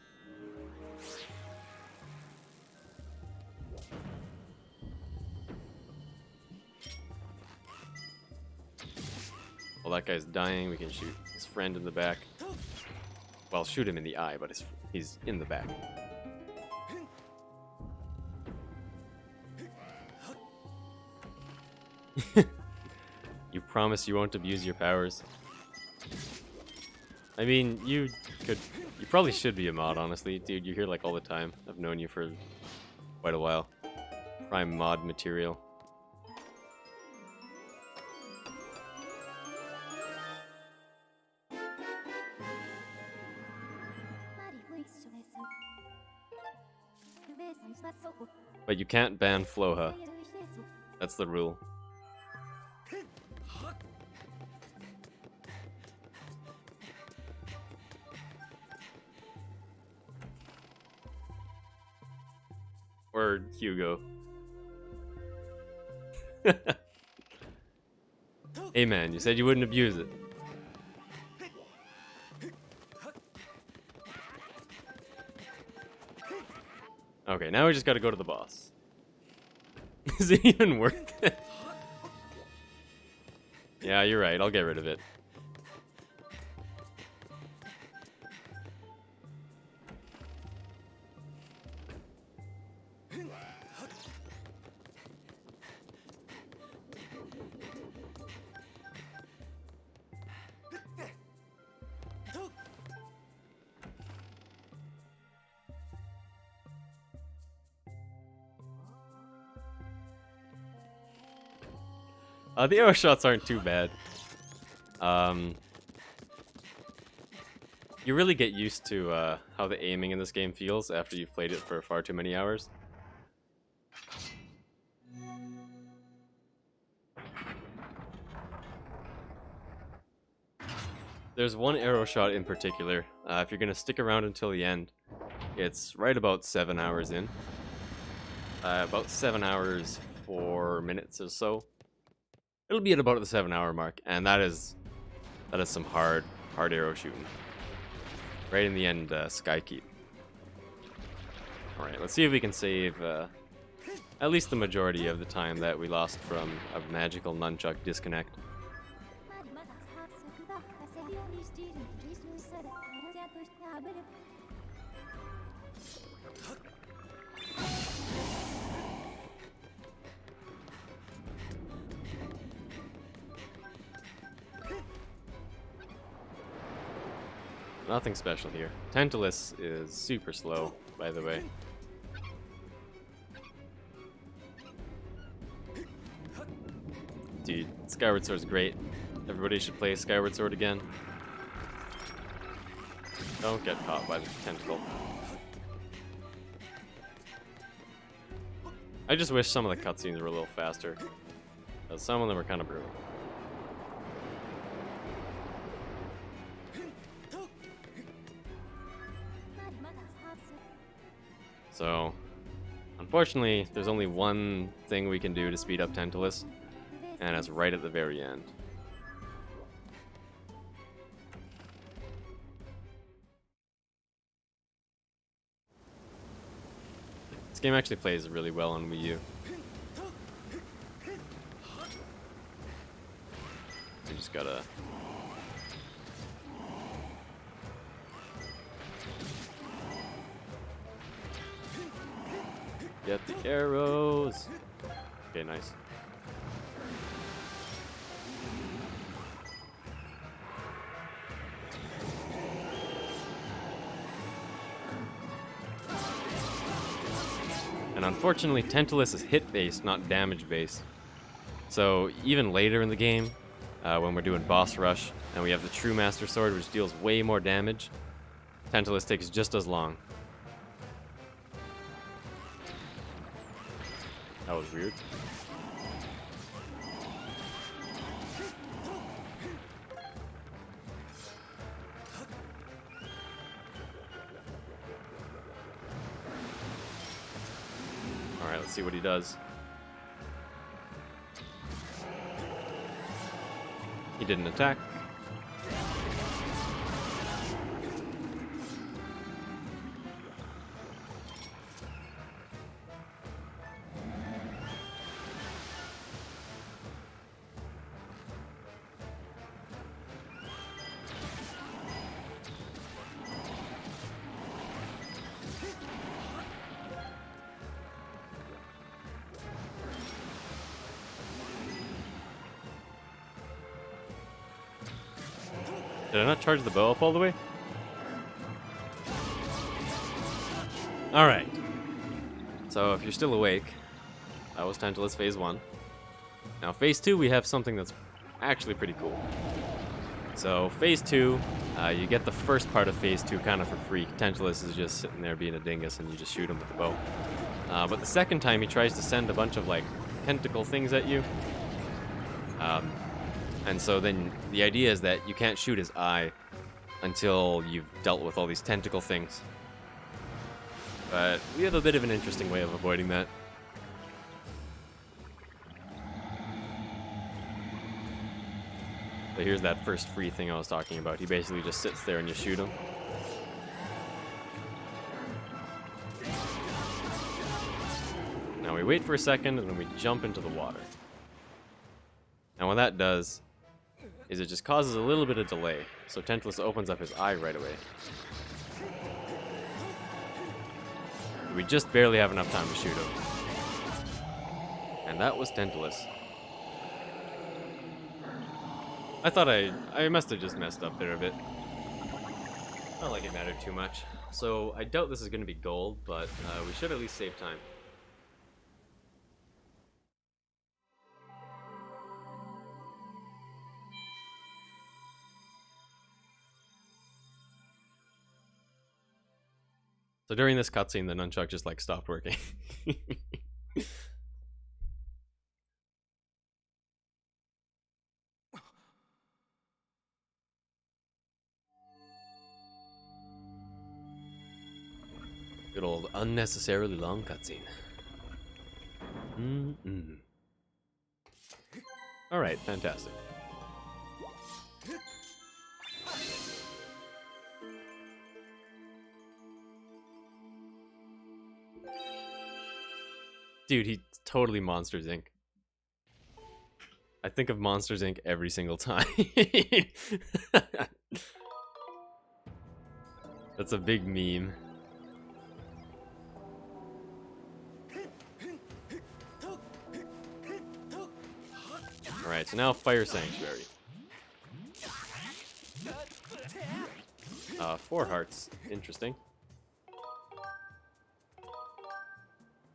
While that guy's dying, we can shoot his friend in the back. Well, shoot him in the eye, but he's in the back. You promise you won't abuse your powers? I mean, you probably should be a mod, honestly. Dude, you're here like all the time. I've known you for quite a while. Prime mod material. But you can't ban Floha. That's the rule. Or Hugo. Hey man, you said you wouldn't abuse it. Okay, now we just gotta go to the boss. Is it even worth it? Yeah, you're right, I'll get rid of it. The arrow shots aren't too bad. You really get used to how the aiming in this game feels after you've played it for far too many hours. There's one arrow shot in particular. If you're gonna stick around until the end, it's right about 7 hours in. About 7 hours, 4 minutes or so. It'll be at about the 7-hour mark, and that is some hard arrow shooting. Right in the end, Skykeep. Alright, let's see if we can save at least the majority of the time that we lost from a magical nunchuck disconnect. Nothing special here. Tantalus is super slow, by the way. Dude, Skyward Sword's great. Everybody should play Skyward Sword again. Don't get caught by the tentacle. I just wish some of the cutscenes were a little faster. Because some of them are kind of brutal. So, unfortunately, there's only one thing we can do to speed up Tantalus, and it's right at the very end. This game actually plays really well on Wii U. I just gotta... get the arrows! Okay, nice. And unfortunately, Tantalus is hit-based, not damage-based. So even later in the game, when we're doing boss rush, and we have the True Master Sword, which deals way more damage, Tantalus takes just as long. That was weird. Alright, let's see what he does. He didn't attack. Did I not charge the bow up all the way? Alright. So if you're still awake, that was Tantalus Phase 1. Now Phase 2, we have something that's actually pretty cool. So Phase 2, you get the first part of Phase 2 kind of for free. Tantalus is just sitting there being a dingus and you just shoot him with the bow. But the second time he tries to send a bunch of like tentacle things at you. And so then the idea is that you can't shoot his eye until you've dealt with all these tentacle things. But we have a bit of an interesting way of avoiding that. So here's that first free thing I was talking about. He basically just sits there and you shoot him. Now we wait for a second and then we jump into the water. And what that does is it just causes a little bit of delay. So Tantalus opens up his eye right away. We just barely have enough time to shoot him. And that was Tantalus. I thought I must have just messed up there a bit. Not like it mattered too much. So I doubt this is going to be gold, but we should at least save time. So during this cutscene, the nunchuck just like stopped working. Good old unnecessarily long cutscene. Alright, fantastic. Dude, he totally Monsters Inc. I think of Monsters Inc. every single time. That's a big meme. Alright, so now Fire Sanctuary. 4 hearts. Interesting.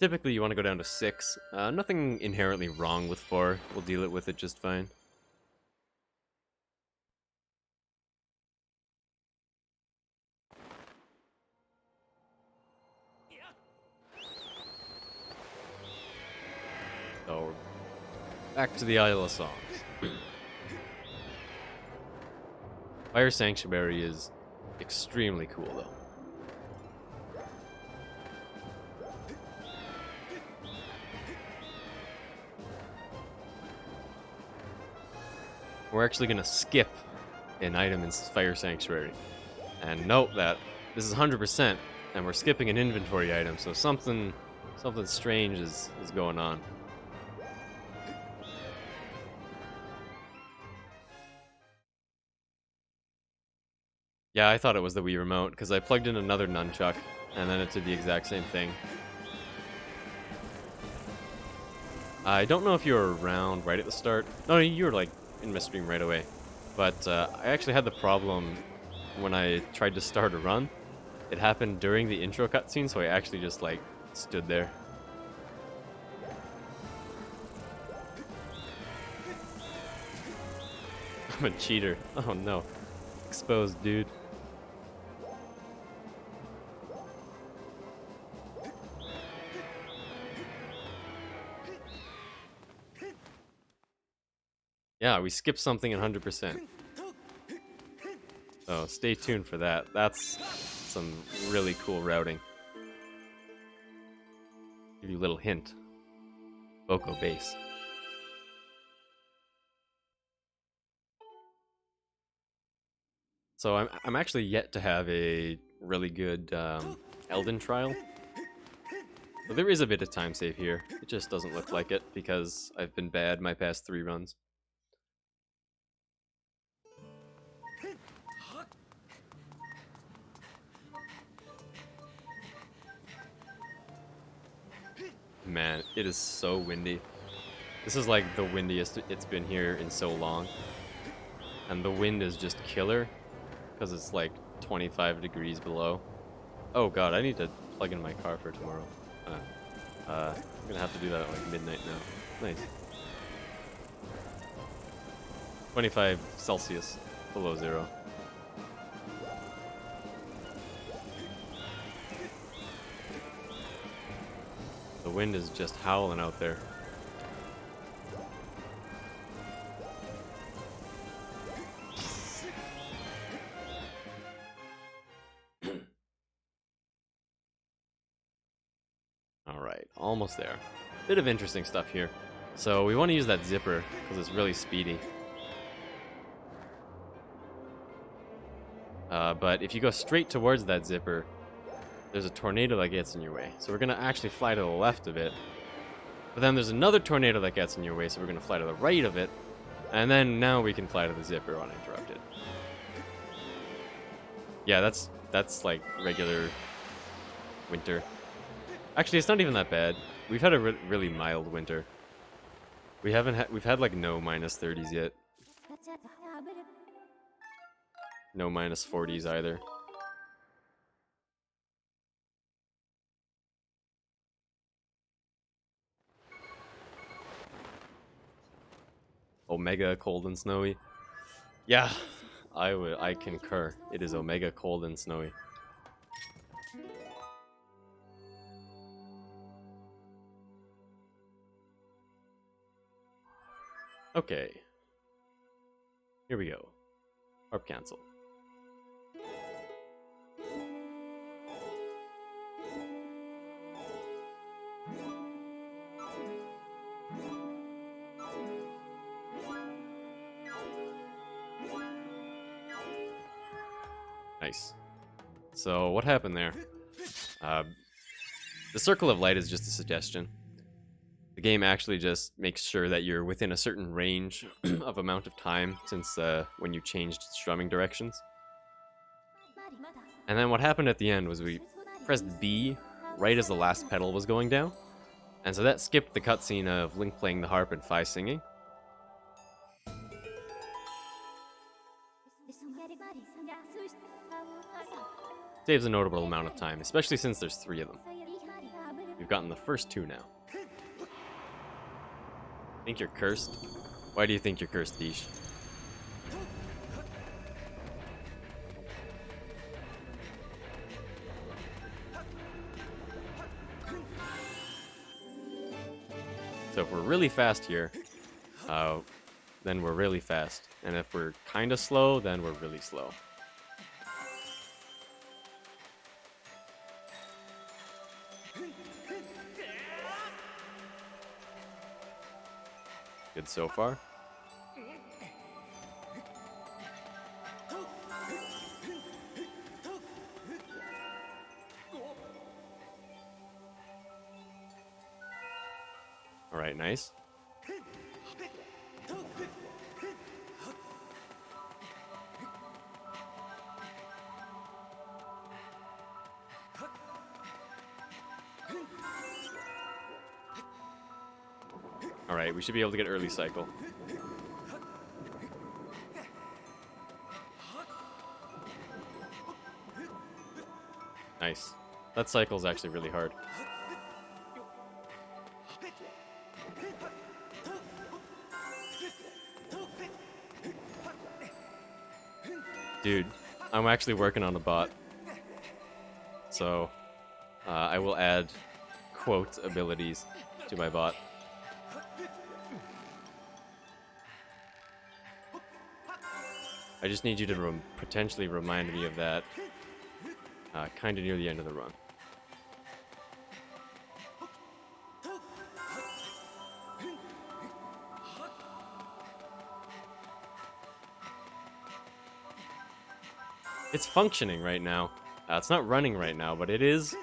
Typically, you want to go down to 6. Nothing inherently wrong with 4. We'll deal with it just fine. So, back to the Isle of Songs. Fire Sanctuary is extremely cool, though. we're actually gonna skip an item in Fire Sanctuary. And note that this is 100%, and we're skipping an inventory item, so something strange is going on. Yeah, I thought it was the Wii Remote, because I plugged in another nunchuck, and then it did the exact same thing. I don't know if you were around right at the start. No, you were like in my stream right away. But I actually had the problem when I tried to start a run. It happened during the intro cutscene, so I actually just like stood there. I'm a cheater. Oh no. Exposed, dude. Yeah, we skipped something in 100%. So stay tuned for that. That's some really cool routing. Give you a little hint. Boko base. So I'm actually yet to have a really good Elden trial. But there is a bit of time save here. It just doesn't look like it because I've been bad my past 3 runs. Man, it is so windy. This is like the windiest it's been here in so long. And the wind is just killer because it's like 25 degrees below. Oh god, I need to plug in my car for tomorrow. I'm gonna have to do that at like midnight now. Nice. 25 Celsius below 0. The wind is just howling out there. Alright, almost there. Bit of interesting stuff here. So we want to use that zipper because it's really speedy. But if you go straight towards that zipper, there's a tornado that gets in your way. So we're going to actually fly to the left of it. But then there's another tornado that gets in your way, so we're going to fly to the right of it. And then now we can fly to the zipper uninterrupted. Yeah, that's like regular winter. Actually, it's not even that bad. We've had a really mild winter. We've had like no minus 30s yet. No minus 40s either. Omega cold and snowy. Yeah, I concur. It is Omega cold and snowy. Okay. Here we go. Harp cancel. Nice. So what happened there? The circle of light is just a suggestion. The game actually just makes sure that you're within a certain range of amount of time since when you changed strumming directions. And then what happened at the end was we pressed B right as the last pedal was going down. And so that skipped the cutscene of Link playing the harp and Fi singing. Saves a notable amount of time, especially since there's 3 of them. We've gotten the first 2 now. Think you're cursed? Why do you think you're cursed, Dish? So if we're really fast here, then we're really fast. And if we're kind of slow, then we're really slow. Good so far. Alright, nice. Alright, we should be able to get early cycle. Nice. That cycle is actually really hard. Dude, I'm actually working on a bot. So, I will add quote abilities to my bot. I just need you to potentially remind me of that kind of near the end of the run. It's functioning right now. It's not running right now, but it is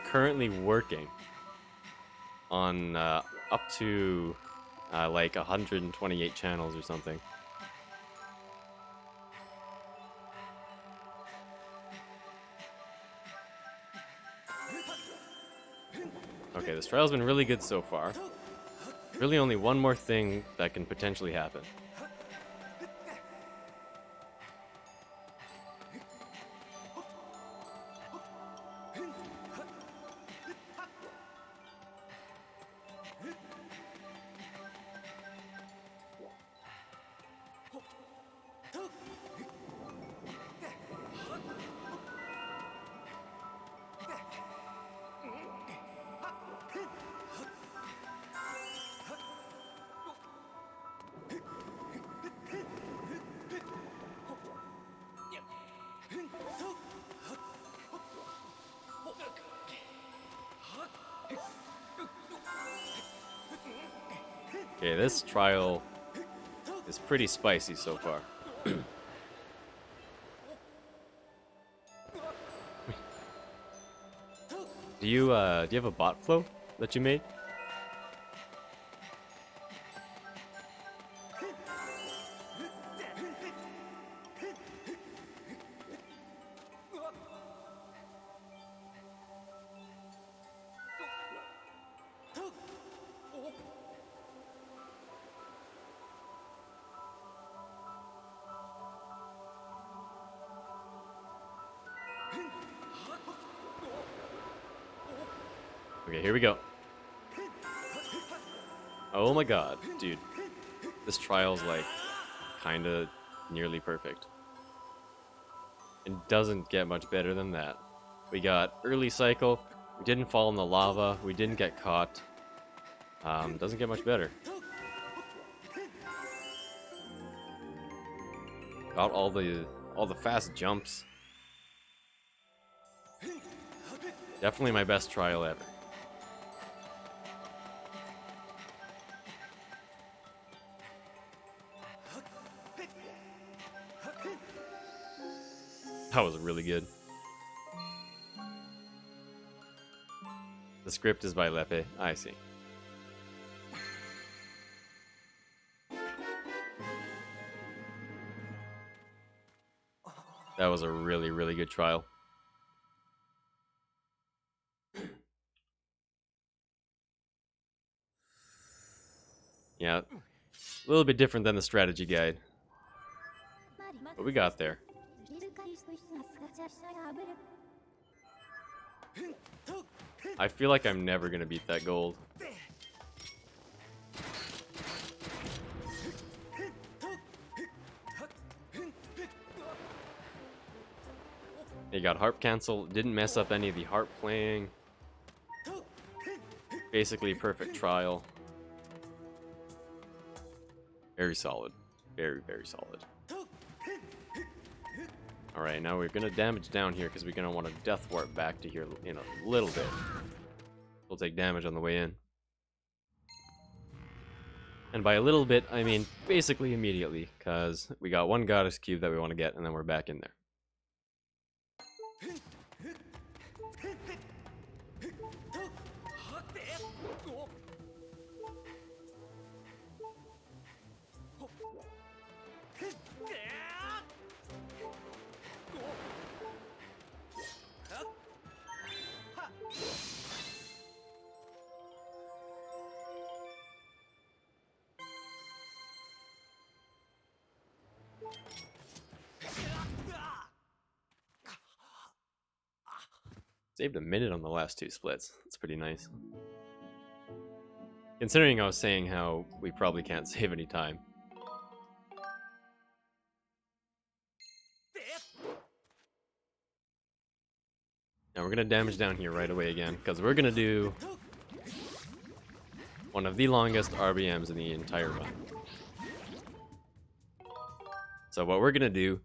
currently working on up to like 128 channels or something. Okay, this trial's been really good so far. Really only one more thing that can potentially happen. Okay, this trial is pretty spicy so far. Do you have a bot flow that you made? Okay, here we go. Oh my god, dude. This trial's like kinda nearly perfect. It doesn't get much better than that. We got early cycle, we didn't fall in the lava, we didn't get caught. Doesn't get much better. Got all the fast jumps. Definitely my best trial ever. That was really good. The script is by Lepe. I see. That was a really, really good trial. Yeah, a little bit different than the strategy guide, but we got there. I feel like I'm never gonna beat that gold. He got harp cancel, didn't mess up any of the harp playing. Basically a perfect trial. Very solid. Very, very solid. Alright, now we're gonna damage down here because we're gonna want to death warp back to here in a little bit. We'll take damage on the way in. And by a little bit, I mean basically immediately, because we got one goddess cube that we want to get, and then we're back in there. Saved a minute on the last two splits. That's pretty nice. Considering I was saying how we probably can't save any time. Now we're going to damage down here right away again, because we're going to do one of the longest RBMs in the entire run. So what we're going to do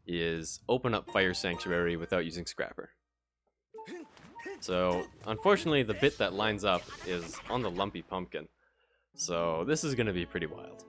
is open up Fire Sanctuary without using Scrapper. So, unfortunately, the bit that lines up is on the Lumpy Pumpkin. So, this is going to be pretty wild.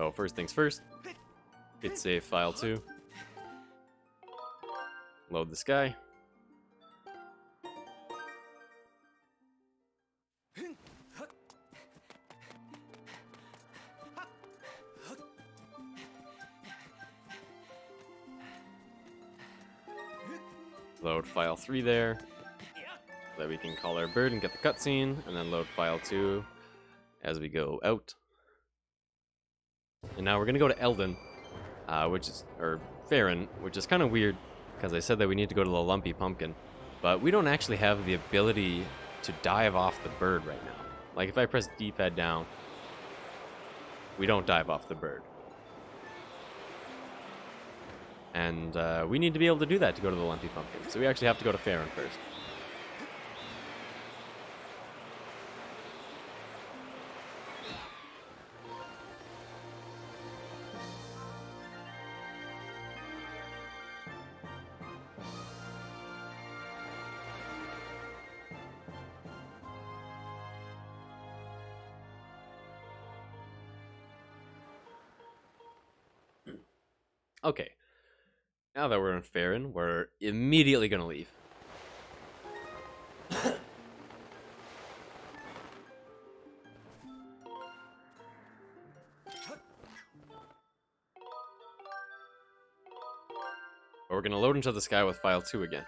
Oh, first things first. Git save file 2. Load this guy. Load file 3 there. So that we can call our bird and get the cutscene, and then load file 2 as we go out. And now we're gonna go to Elden, or Faron, which is kind of weird, because I said that we need to go to the Lumpy Pumpkin, but we don't actually have the ability to dive off the bird right now. Like, if I press D-pad down, we don't dive off the bird. And we need to be able to do that to go to the Lumpy Pumpkin, so we actually have to go to Faron first. Okay, now that we're in Faron, we're immediately gonna leave. But we're gonna load into the sky with file 2 again.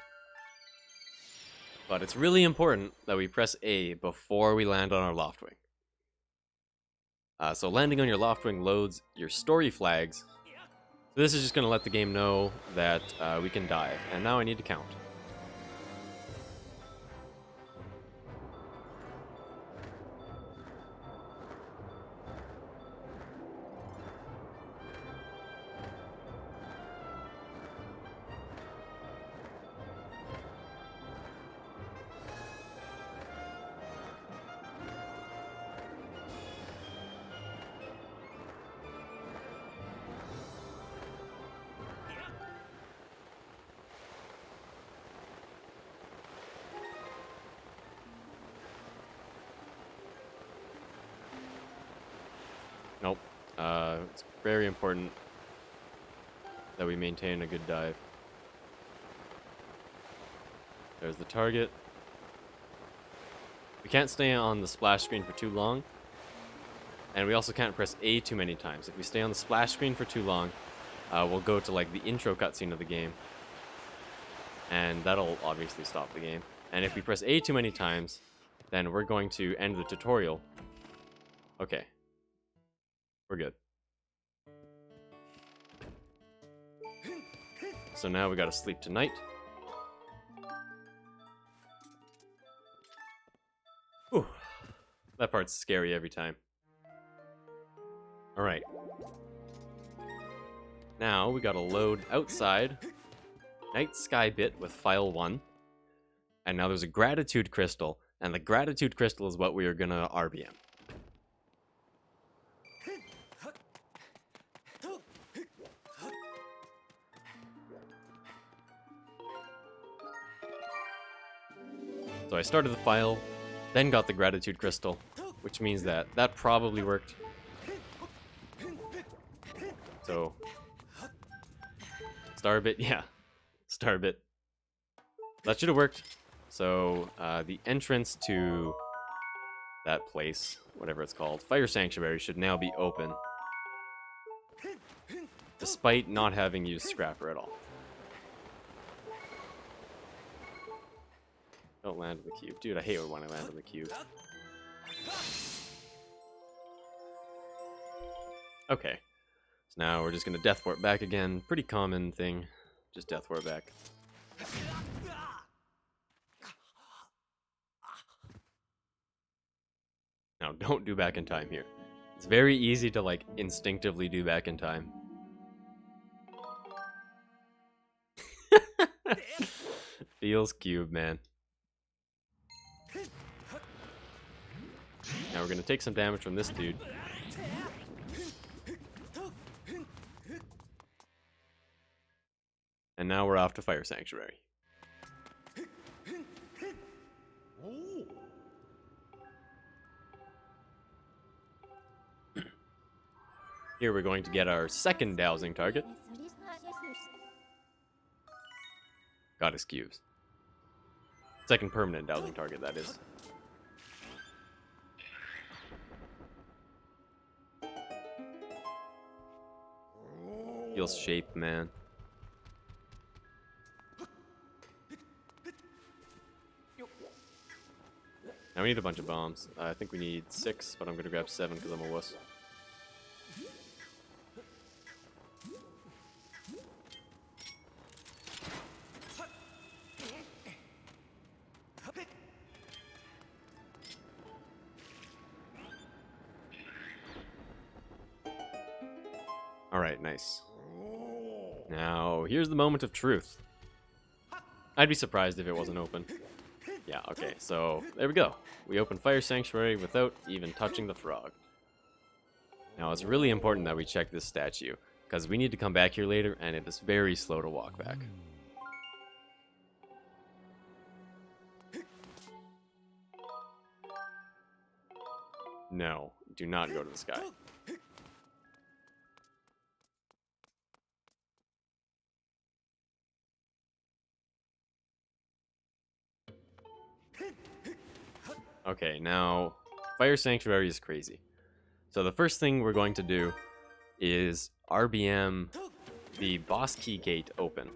But it's really important that we press A before we land on our Loftwing. So landing on your Loftwing loads your story flags. So this is just going to let the game know that we can dive. And now I need to count. Nope. It's very important that we maintain a good dive. There's the target. We can't stay on the splash screen for too long. And we also can't press A too many times. If we stay on the splash screen for too long, we'll go to like the intro cutscene of the game. And that'll obviously stop the game. And if we press A too many times, then we're going to end the tutorial. Okay. We're good. So now we gotta sleep tonight. Whew. That part's scary every time. Alright. Now we gotta load outside Night Sky Bit with file 1. And now there's a Gratitude Crystal. And the Gratitude Crystal is what we are gonna RBM. So I started the file, then got the gratitude crystal, which means that that probably worked. So, Starbit, yeah, Starbit. That should have worked. So, the entrance to that place, whatever it's called, Fire Sanctuary, should now be open. Despite not having used Scrapper at all. Don't land on the cube. Dude, I hate when I land on the cube. Okay. So now we're just gonna death warp back again. Pretty common thing. Just death warp back. Now, don't do back in time here. It's very easy to, like, instinctively do back in time. Feels cube, man. Now we're gonna take some damage from this dude. And now we're off to Fire Sanctuary. Here we're going to get our second dowsing target. Goddess cubes. Second permanent dowsing target, that is. Feels shaped, man. Now we need a bunch of bombs. I think we need 6, but I'm gonna grab 7 because I'm a wuss. Alright, nice. Now, here's the moment of truth. I'd be surprised if it wasn't open. Yeah, okay, so there we go. We opened Fire Sanctuary without even touching the frog. Now, it's really important that we check this statue, because we need to come back here later, and it is very slow to walk back. No, do not go to the sky. Okay, now, Fire Sanctuary is crazy. So the first thing we're going to do is RBM the boss key gate open.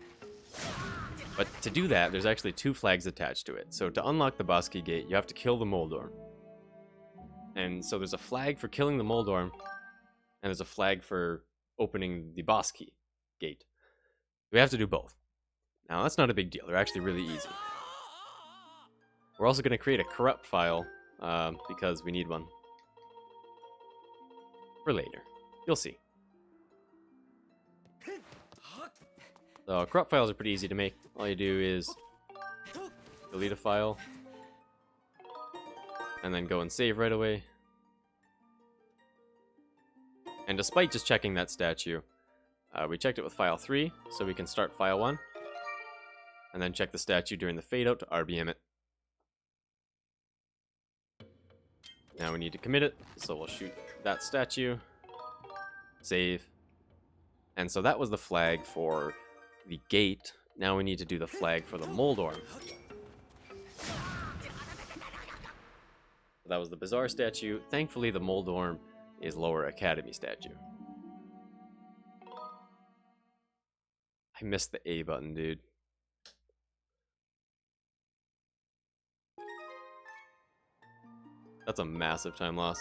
But to do that, there's actually 2 flags attached to it. So to unlock the boss key gate, you have to kill the Moldorm. And so there's a flag for killing the Moldorm, and there's a flag for opening the boss key gate. We have to do both. Now, that's not a big deal. They're actually really easy. We're also going to create a corrupt file, because we need one. For later. You'll see. So, corrupt files are pretty easy to make. All you do is delete a file, and then go and save right away. And despite just checking that statue, we checked it with file 3, so we can start file 1, and then check the statue during the fade out to RBM it. Now we need to commit it, so we'll shoot that statue, save, and so that was the flag for the gate. Now we need to do the flag for the Moldorm. That was the Bizarre statue. Thankfully, the Moldorm is Lower Academy statue. I missed the A button, dude. That's a massive time loss.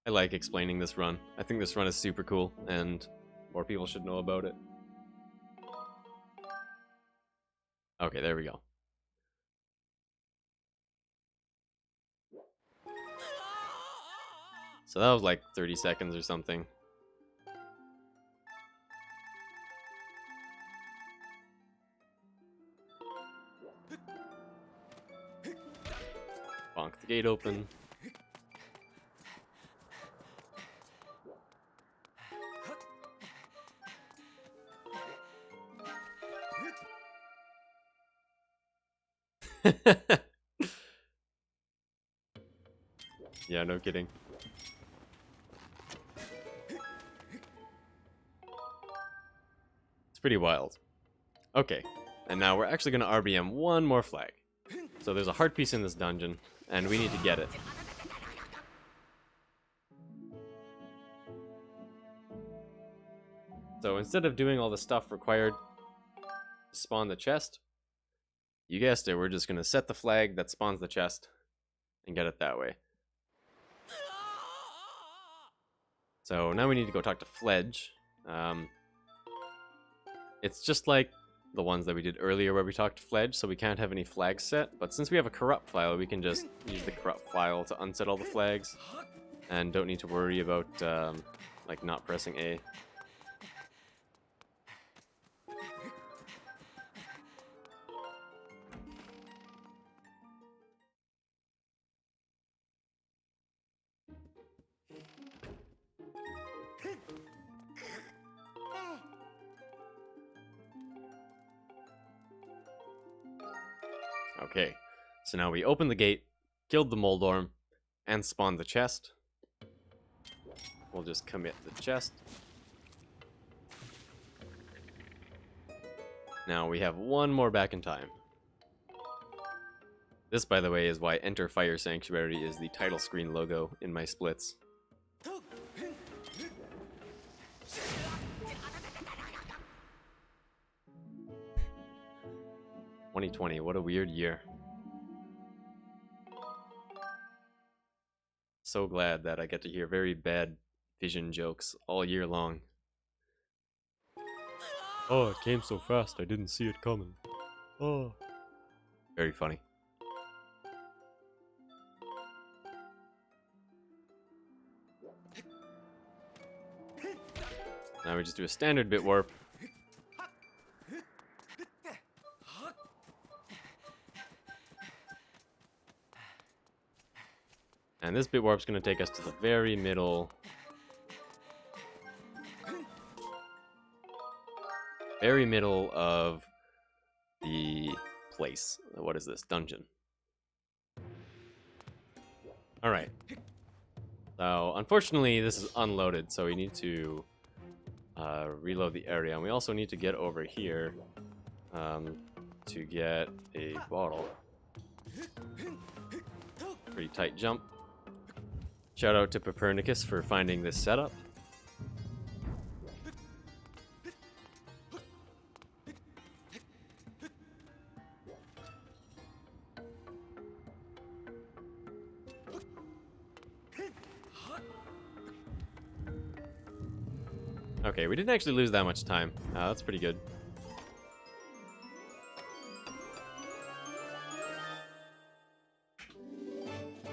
I like explaining this run. I think this run is super cool, and more people should know about it. Okay, there we go. So that was like 30 seconds or something. Bonk the gate open. Yeah, no kidding. It's pretty wild. Okay, and now we're actually going to RBM one more flag. So there's a heart piece in this dungeon, and we need to get it. So instead of doing all the stuff required to spawn the chest, you guessed it, we're just going to set the flag that spawns the chest and get it that way. So now we need to go talk to Fledge. It's just like the ones that we did earlier where we talked to Fledge, so we can't have any flags set. But since we have a corrupt file, we can just use the corrupt file to unset all the flags, and don't need to worry about like not pressing A. Okay, so now we open the gate, killed the Moldorm, and spawned the chest. We'll just commit the chest. Now we have one more back in time. This, by the way, is why Enter Fire Sanctuary is the title screen logo in my splits. 2020, what a weird year. So glad that I get to hear very bad vision jokes all year long. Oh, it came so fast, I didn't see it coming. Oh. Very funny. Now we just do a standard bit warp. And this bit warp's going to take us to the very middle. Very middle of the place. What is this? Dungeon. Alright. So, unfortunately, this is unloaded, so we need to reload the area. And we also need to get over here to get a bottle. Pretty tight jump. Shout out to Copernicus for finding this setup. Okay, we didn't actually lose that much time. That's pretty good.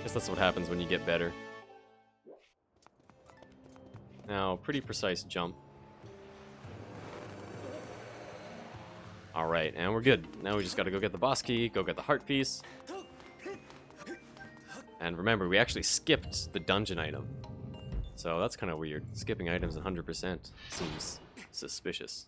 Guess that's what happens when you get better. Now, pretty precise jump. Alright, and we're good. Now we just gotta go get the boss key, go get the heart piece. And remember, we actually skipped the dungeon item. So that's kind of weird. Skipping items 100% seems suspicious.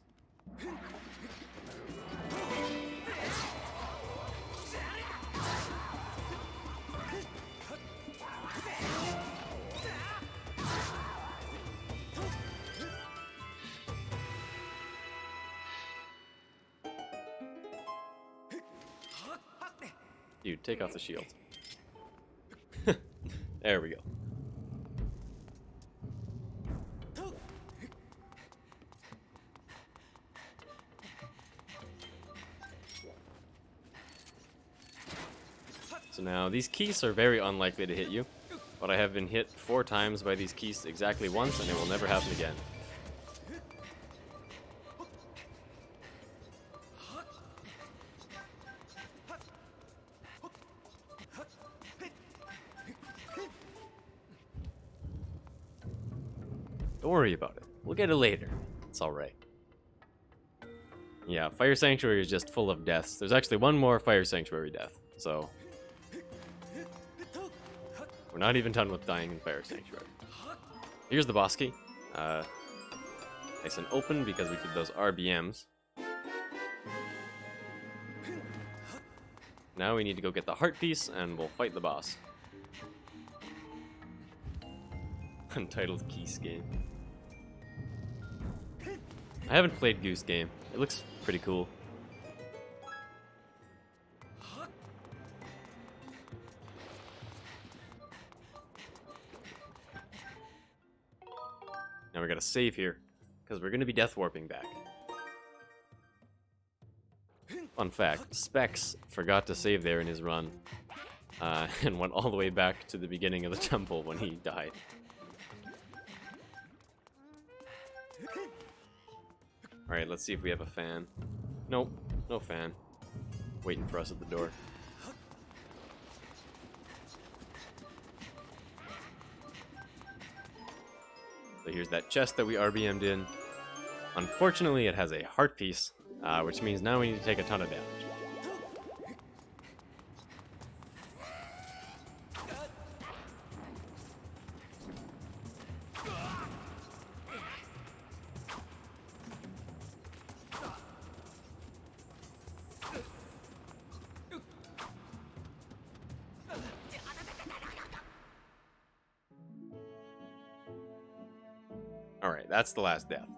Dude, take off the shield. There we go. So now, these keys are very unlikely to hit you, but I have been hit 4 times by these keys exactly once, and it will never happen again. Don't worry about it. We'll get it later. It's alright. Yeah, Fire Sanctuary is just full of deaths. There's actually one more Fire Sanctuary death, so... we're not even done with dying in Fire Sanctuary. Here's the boss key. Nice and open because we did those RBMs. Now we need to go get the heart piece, and we'll fight the boss. Untitled Geese game. I haven't played Goose Game. It looks pretty cool. Now we gotta save here, because we're gonna be death warping back. Fun fact, Specs forgot to save there in his run, and went all the way back to the beginning of the temple when he died. Alright, let's see if we have a fan. Nope, no fan. Waiting for us at the door. So here's that chest that we RBM'd in. Unfortunately, it has a heart piece, which means now we need to take a ton of damage. Alright, that's the last death.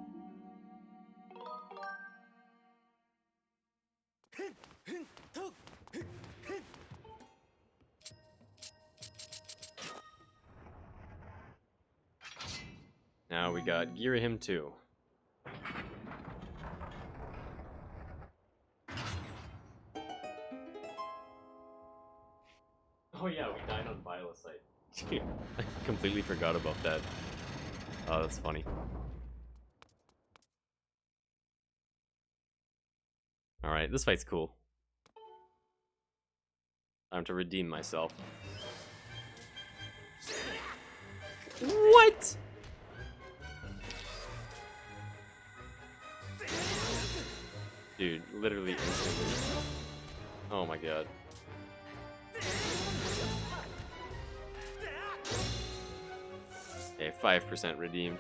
Now we got Ghirahim 2. Oh yeah, we died on Bilocyte. I completely forgot about that. Oh, that's funny. Alright, this fight's cool. Time to redeem myself. What?! Dude, literally instantly. Oh my god. Okay, 5% redeemed.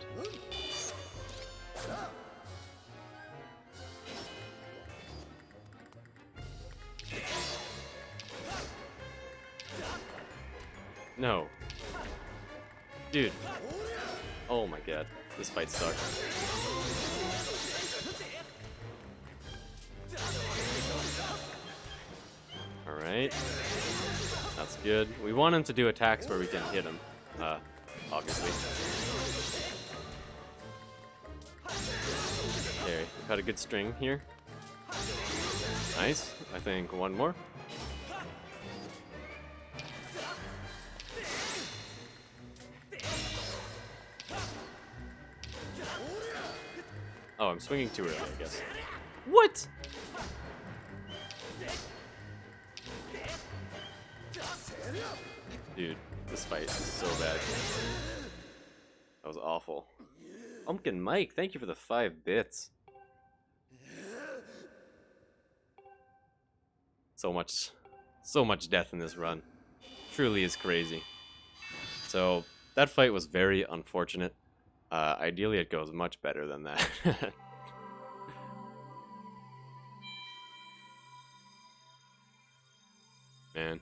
No. Dude. Oh my god. This fight sucks. Alright. That's good. We want him to do attacks where we can hit him. Obviously. Okay, we've had a good string here. Nice. I think one more. Oh, I'm swinging too early, I guess. What?! Dude, this fight is so bad. That was awful. Pumpkin Mike, thank you for the 5 bits. So much death in this run. Truly is crazy. So, that fight was very unfortunate. Ideally it goes much better than that. Man,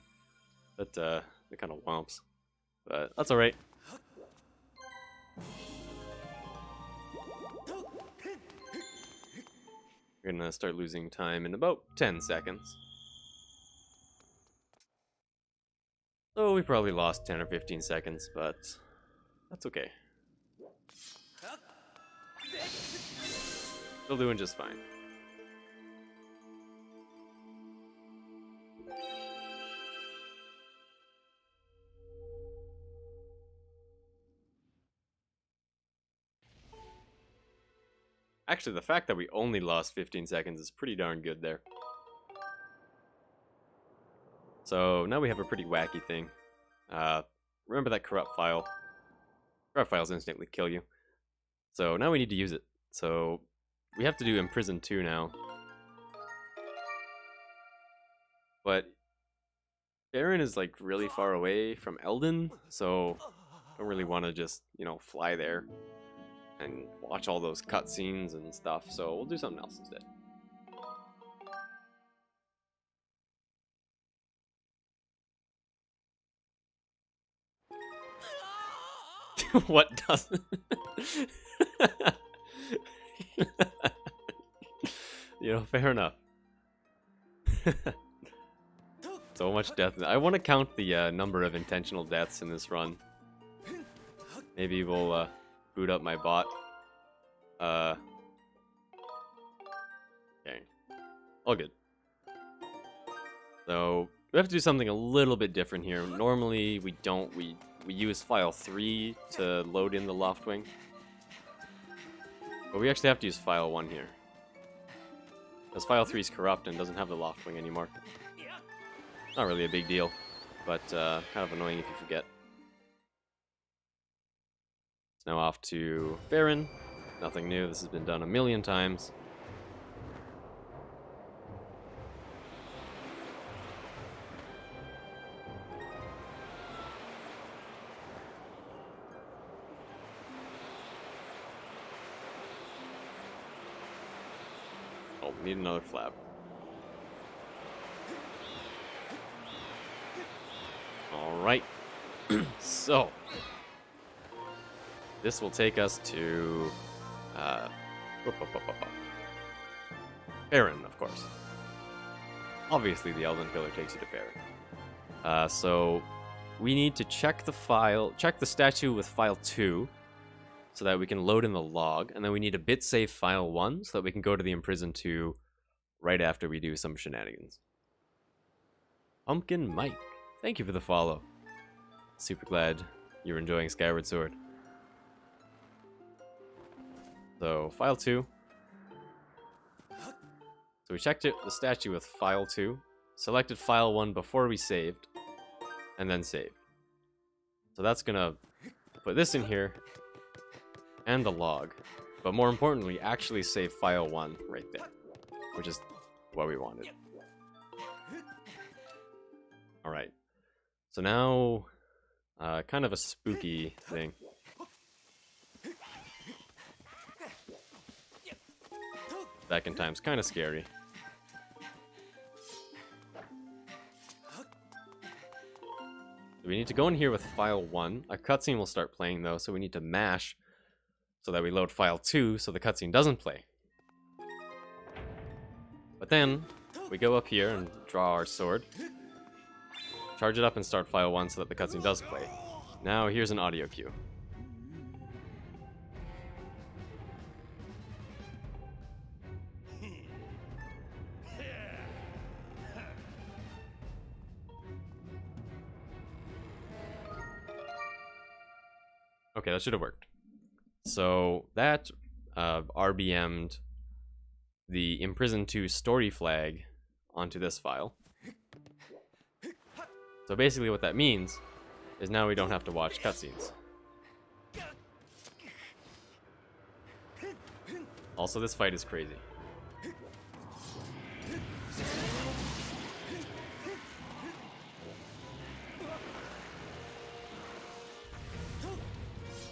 that kind of womps. But that's alright. We're gonna start losing time in about 10 seconds. So we probably lost 10 or 15 seconds, but that's okay. Still doing just fine. Actually, the fact that we only lost 15 seconds is pretty darn good there. So now we have a pretty wacky thing. Remember that corrupt file? Corrupt files instantly kill you. So now we need to use it. So we have to do Imprisoned 2 now. But Faron is like really far away from Elden, so I don't really want to just, you know, fly there and watch all those cutscenes and stuff, so we'll do something else instead. What doesn't? You know, fair enough. So much death. I want to count the number of intentional deaths in this run. Maybe we'll boot up my bot. Okay. All good. So we have to do something a little bit different here. Normally we don't. We use file 3 to load in the Loftwing. But we actually have to use file 1 here. Because file 3 is corrupt and doesn't have the Loftwing anymore. Not really a big deal, but kind of annoying if you forget. It's now off to Faron. Nothing new, this has been done a million times. Oh, we need another flap. Alright, so this will take us to Faron, of course. Obviously the Elden Pillar takes you to Faron. So we need to check the statue with file 2 so that we can load in the log, and then we need a bit save file 1 so that we can go to the Imprisoned 2 right after we do some shenanigans. Pumpkin Mike, thank you for the follow. Super glad you're enjoying Skyward Sword. So, file 2. So we checked the statue with file 2, selected file 1 before we saved, and then saved. So that's gonna put this in here, and the log. But more importantly, actually save file 1 right there, which is what we wanted. Alright. So now, kind of a spooky thing. Back in time's kind of scary. We need to go in here with file 1. A cutscene will start playing though, so we need to mash so that we load file 2 so the cutscene doesn't play. But then, we go up here and draw our sword. Charge it up and start file 1 so that the cutscene does play. Now here's an audio cue. Okay, that should have worked. So that RBM'd the Imprisoned 2 story flag onto this file. So basically what that means is now we don't have to watch cutscenes. Also, this fight is crazy.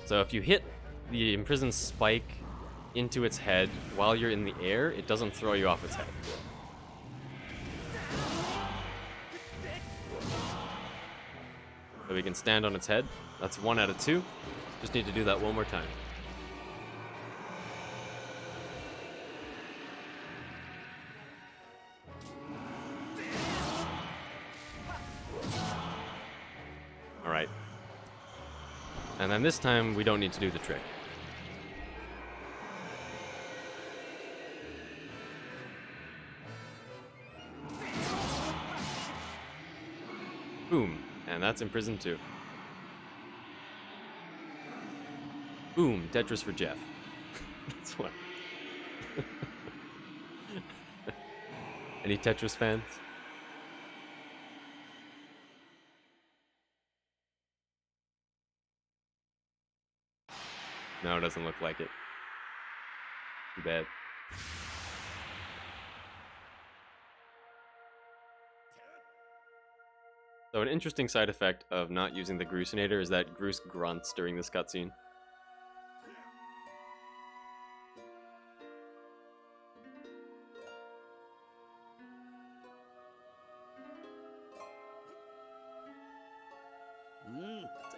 So if you hit the Imprisoned spike into its head while you're in the air, it doesn't throw you off its head. So we can stand on its head. That's 1 out of 2. Just need to do that one more time. Alright. And then this time, we don't need to do the trick. Boom. And that's Imprisoned 2. Boom. Tetris for Jeff. That's what. Any Tetris fans? No, it doesn't look like it. Too bad. So an interesting side effect of not using the Grusinator is that Grus grunts during this cutscene.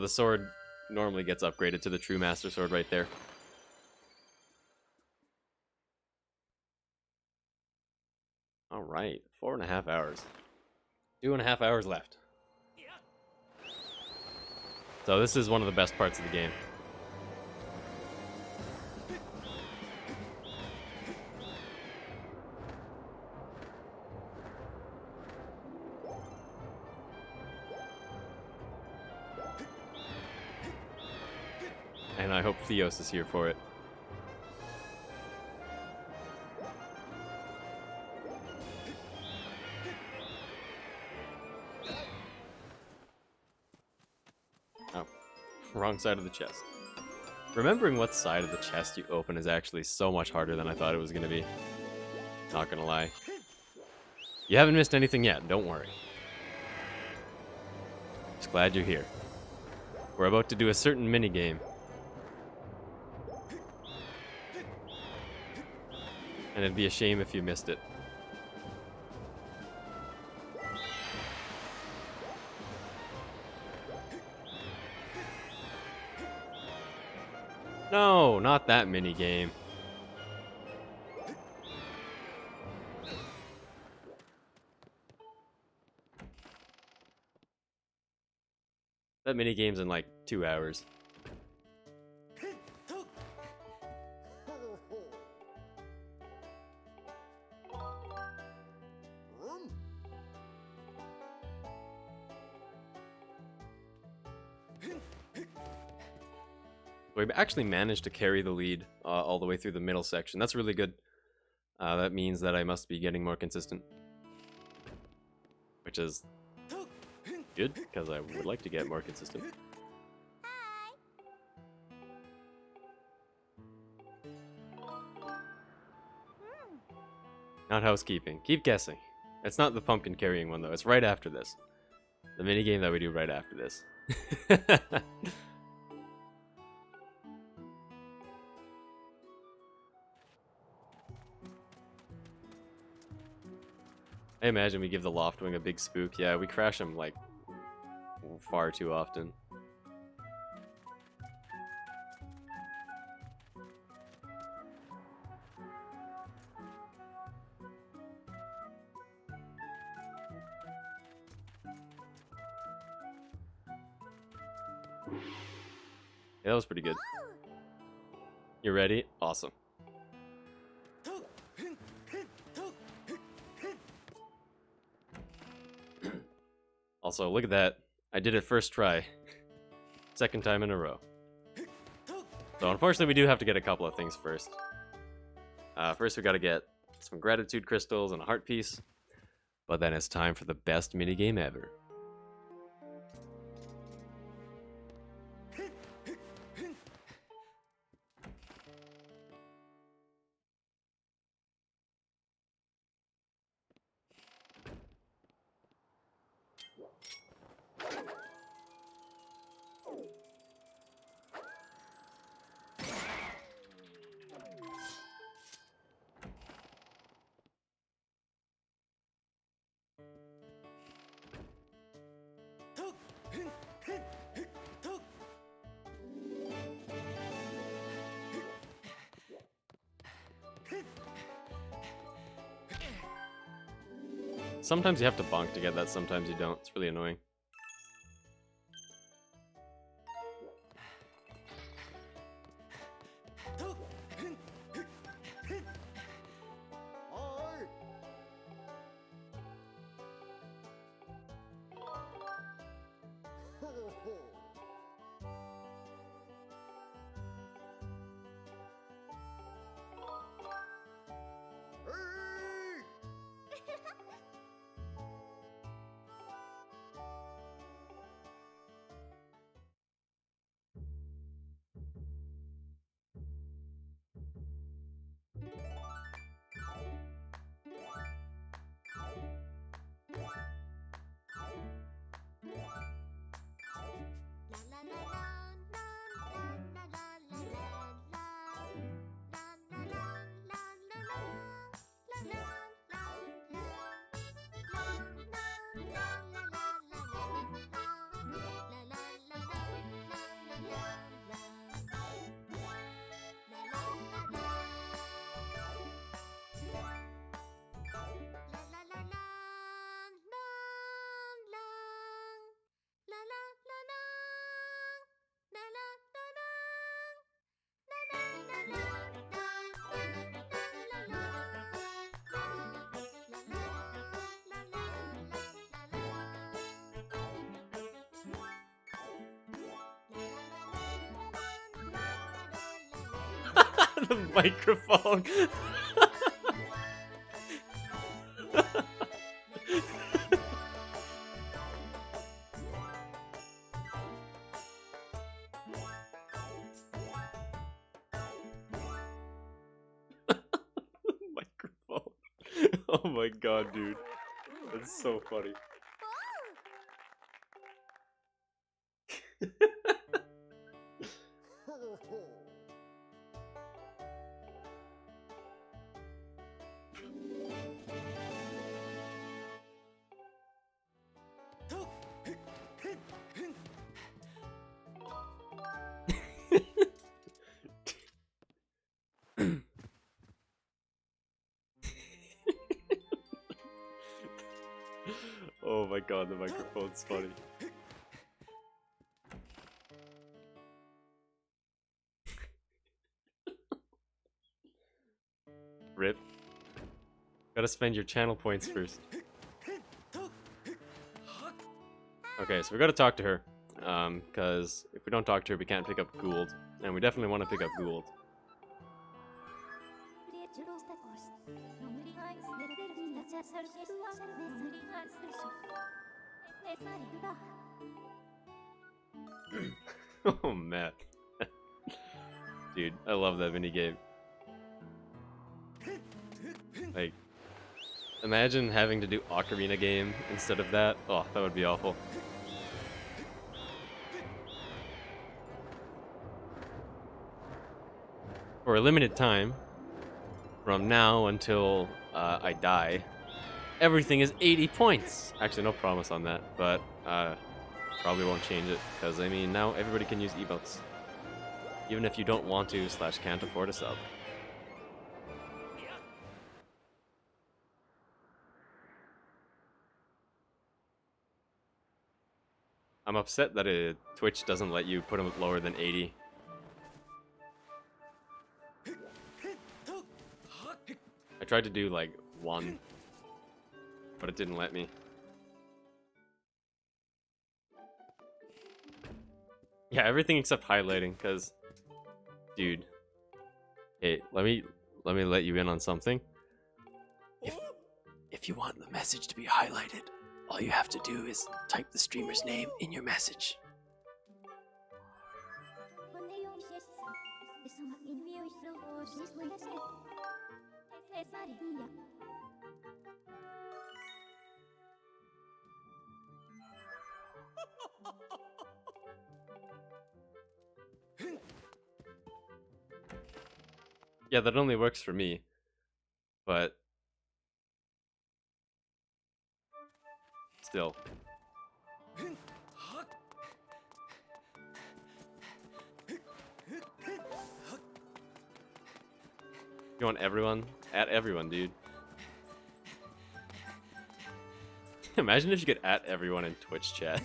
So the sword normally gets upgraded to the true Master Sword right there. Alright, 4.5 hours. 2.5 hours left. So this is one of the best parts of the game. And I hope Theos is here for it. Oh, wrong side of the chest. Remembering what side of the chest you open is actually so much harder than I thought it was going to be. Not gonna lie. You haven't missed anything yet, don't worry. Just glad you're here. We're about to do a certain minigame. And it'd be a shame if you missed it. No, not that minigame. That minigame's in like 2 hours. We actually managed to carry the lead all the way through the middle section. That's really good. That means that I must be getting more consistent. Which is good, because I would like to get more consistent. Not housekeeping. Keep guessing. It's not the pumpkin carrying one, though. It's right after this. The minigame that we do right after this. I imagine we give the Loftwing a big spook. Yeah, we crash him, like, far too often. Yeah, that was pretty good. You ready? Awesome. Also, look at that. I did it first try. Second time in a row. So unfortunately we do have to get a couple of things first. First we gotta get some gratitude crystals and a heart piece. But then it's time for the best minigame ever. Sometimes you have to bonk to get that, sometimes you don't. It's really annoying. The microphone. Microphone. Oh my god, dude. That's so funny. Oh my god, the microphone's funny. Rip. Gotta spend your channel points first. Okay, so we gotta talk to her. Because if we don't talk to her, we can't pick up Gould. And we definitely want to pick up Gould. Oh man. Dude, I love that minigame. Like, imagine having to do Ocarina game instead of that. Oh, that would be awful. For a limited time, from now until I die, everything is 80 points. Actually, no promise on that, but probably won't change it, because I mean, now everybody can use emotes. Even if you don't want to / can't afford a sub. I'm upset that Twitch doesn't let you put them lower than 80. I tried to do like 1, but it didn't let me. Yeah, everything except highlighting, because, dude, hey, let me let you in on something. If you want the message to be highlighted, all you have to do is type the streamer's name in your message. Yeah, that only works for me, but still. You want everyone? At everyone, dude. Imagine if you could at everyone in Twitch chat.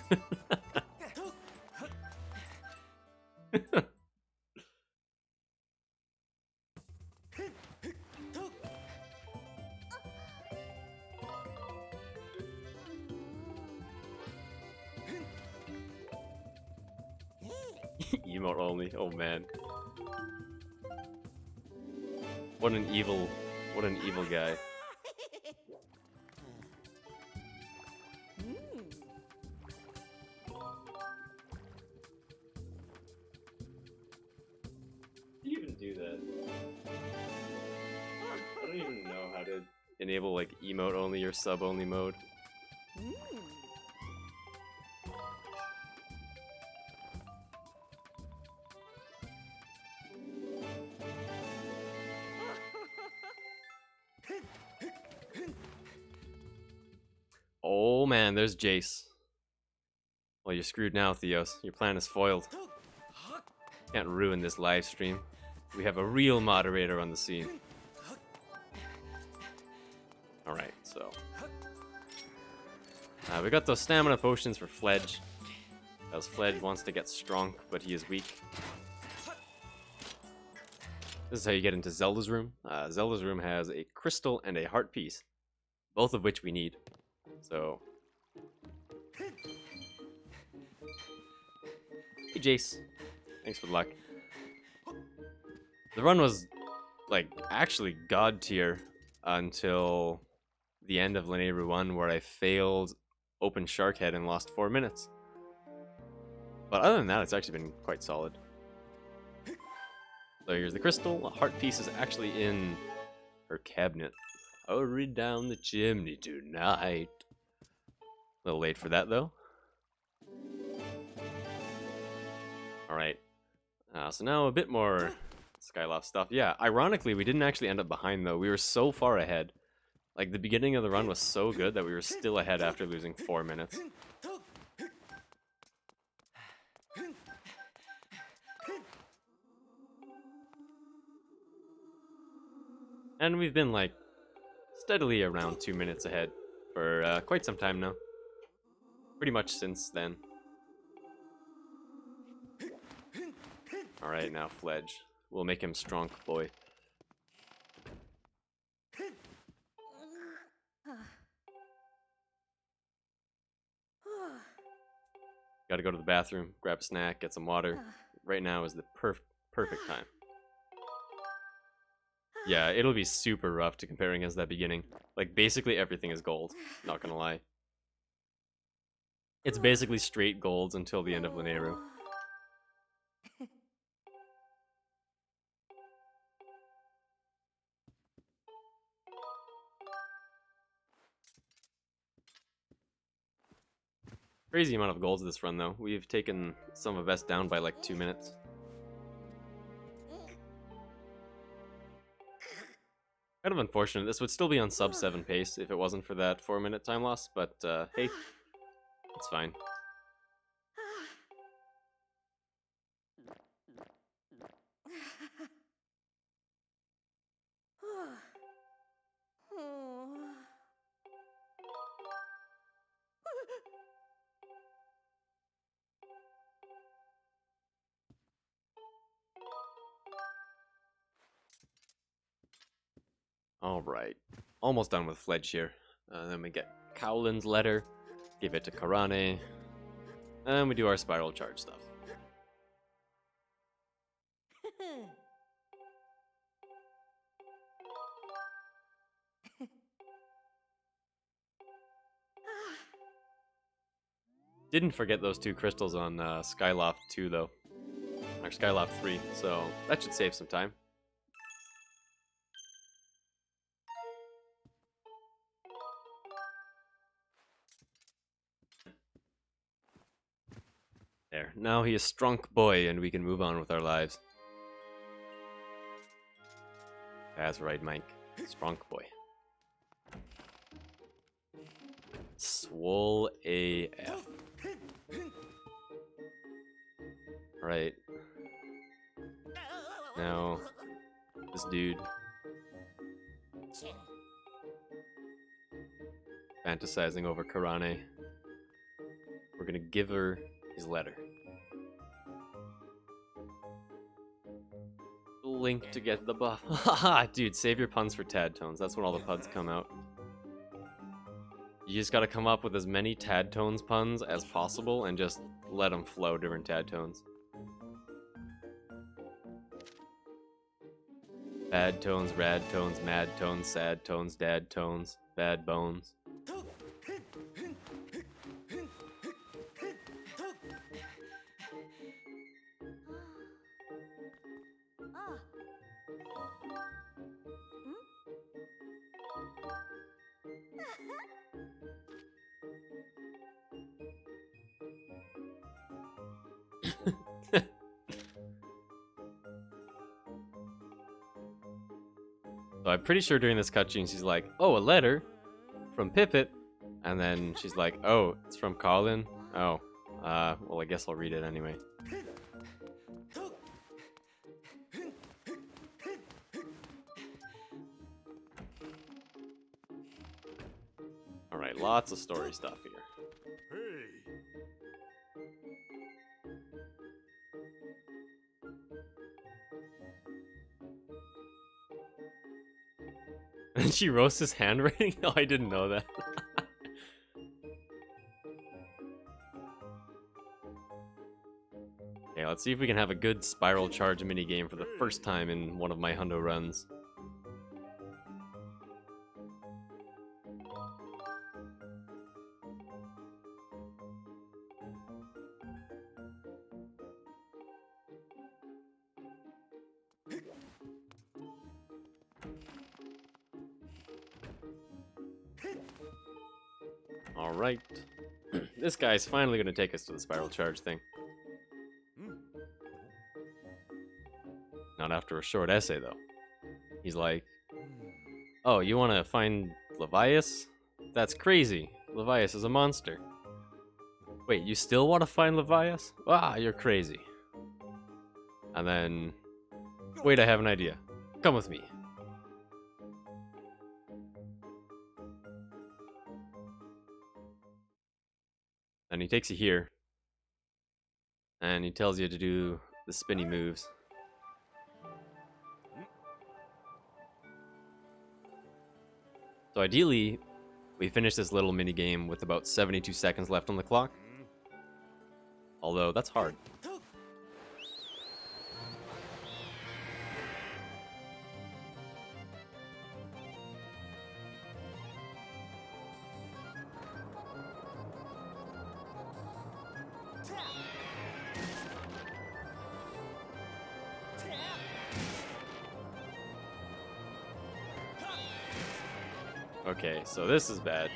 Emote only. Oh man. What an evil guy. How do you even do that? I don't even know how to enable like emote only or sub only mode. Oh man, there's Jace. Well, you're screwed now, Theos. Your plan is foiled. Can't ruin this live stream. We have a real moderator on the scene. Alright, so. We got those stamina potions for Fledge. Because Fledge wants to get strong, but he is weak. This is how you get into Zelda's room. Zelda's room has a crystal and a heart piece. Both of which we need. So. Hey Jace. Thanks for the luck. The run was like, actually god tier until the end of Lanayru 1, where I failed open Shark Head and lost 4 minutes. But other than that, it's actually been quite solid. So here's the crystal. A heart piece is actually in her cabinet. Hurry down the chimney tonight. A little late for that, though. Alright. So now a bit more Skyloft stuff. Yeah, ironically, we didn't actually end up behind, though. We were so far ahead. Like, the beginning of the run was so good that we were still ahead after losing 4 minutes. And we've been, like, steadily around 2 minutes ahead for quite some time now. Pretty much since then. Alright, now Fledge. We'll make him strong boy. Gotta go to the bathroom, grab a snack, get some water. Right now is the perfect time. Yeah, it'll be super rough to compare against that beginning. Like, basically everything is gold, not gonna lie. It's basically straight golds until the end of Lanayru. Crazy amount of golds this run, though. We've taken some of us down by like 2 minutes. Kind of unfortunate. This would still be on sub 7 pace if it wasn't for that 4-minute time loss, but hey, it's fine. Alright, almost done with Fledge here. Then we get Cowlin's letter, give it to Karane, and we do our spiral charge stuff. Didn't forget those 2 crystals on Skyloft 2 though, or Skyloft 3, so that should save some time. There. Now he is strong boy and we can move on with our lives. That's right, Mike. Strong boy. Swole AF. Right. Now, this dude. Fantasizing over Karane. We're gonna give her his letter. Link to get the buff. Haha, dude, save your puns for Tad Tones. That's when all the puns come out. You just gotta come up with as many Tad Tones puns as possible and just let them flow during Tad Tones. Bad tones, rad tones, mad tones, sad tones, dad tones, bad bones. So I'm pretty sure during this cutscene she's like, oh, a letter from Pipit. And then she's like, oh, it's from Colin. Oh, well, I guess I'll read it anyway. Alright, lots of story stuff here. And she roasts his handwriting? Oh, I didn't know that. Okay, let's see if we can have a good spiral charge minigame for the first time in one of my hundo runs. Alright. This guy's finally gonna take us to the spiral charge thing. Not after a short essay, though. He's like, oh, you wanna find Levias? That's crazy. Levias is a monster. Wait, you still wanna find Levias? Ah, you're crazy. And then, wait, I have an idea. Come with me. And he takes you here. And he tells you to do the spinny moves. So ideally, we finish this little mini game with about 72 seconds left on the clock. Although, that's hard. Okay, so this is bad.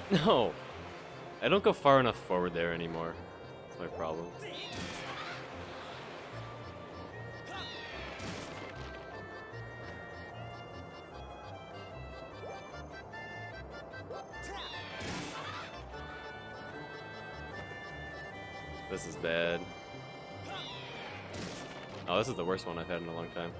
No! I don't go far enough forward there anymore. That's my problem. This is bad. Oh, this is the worst one I've had in a long time.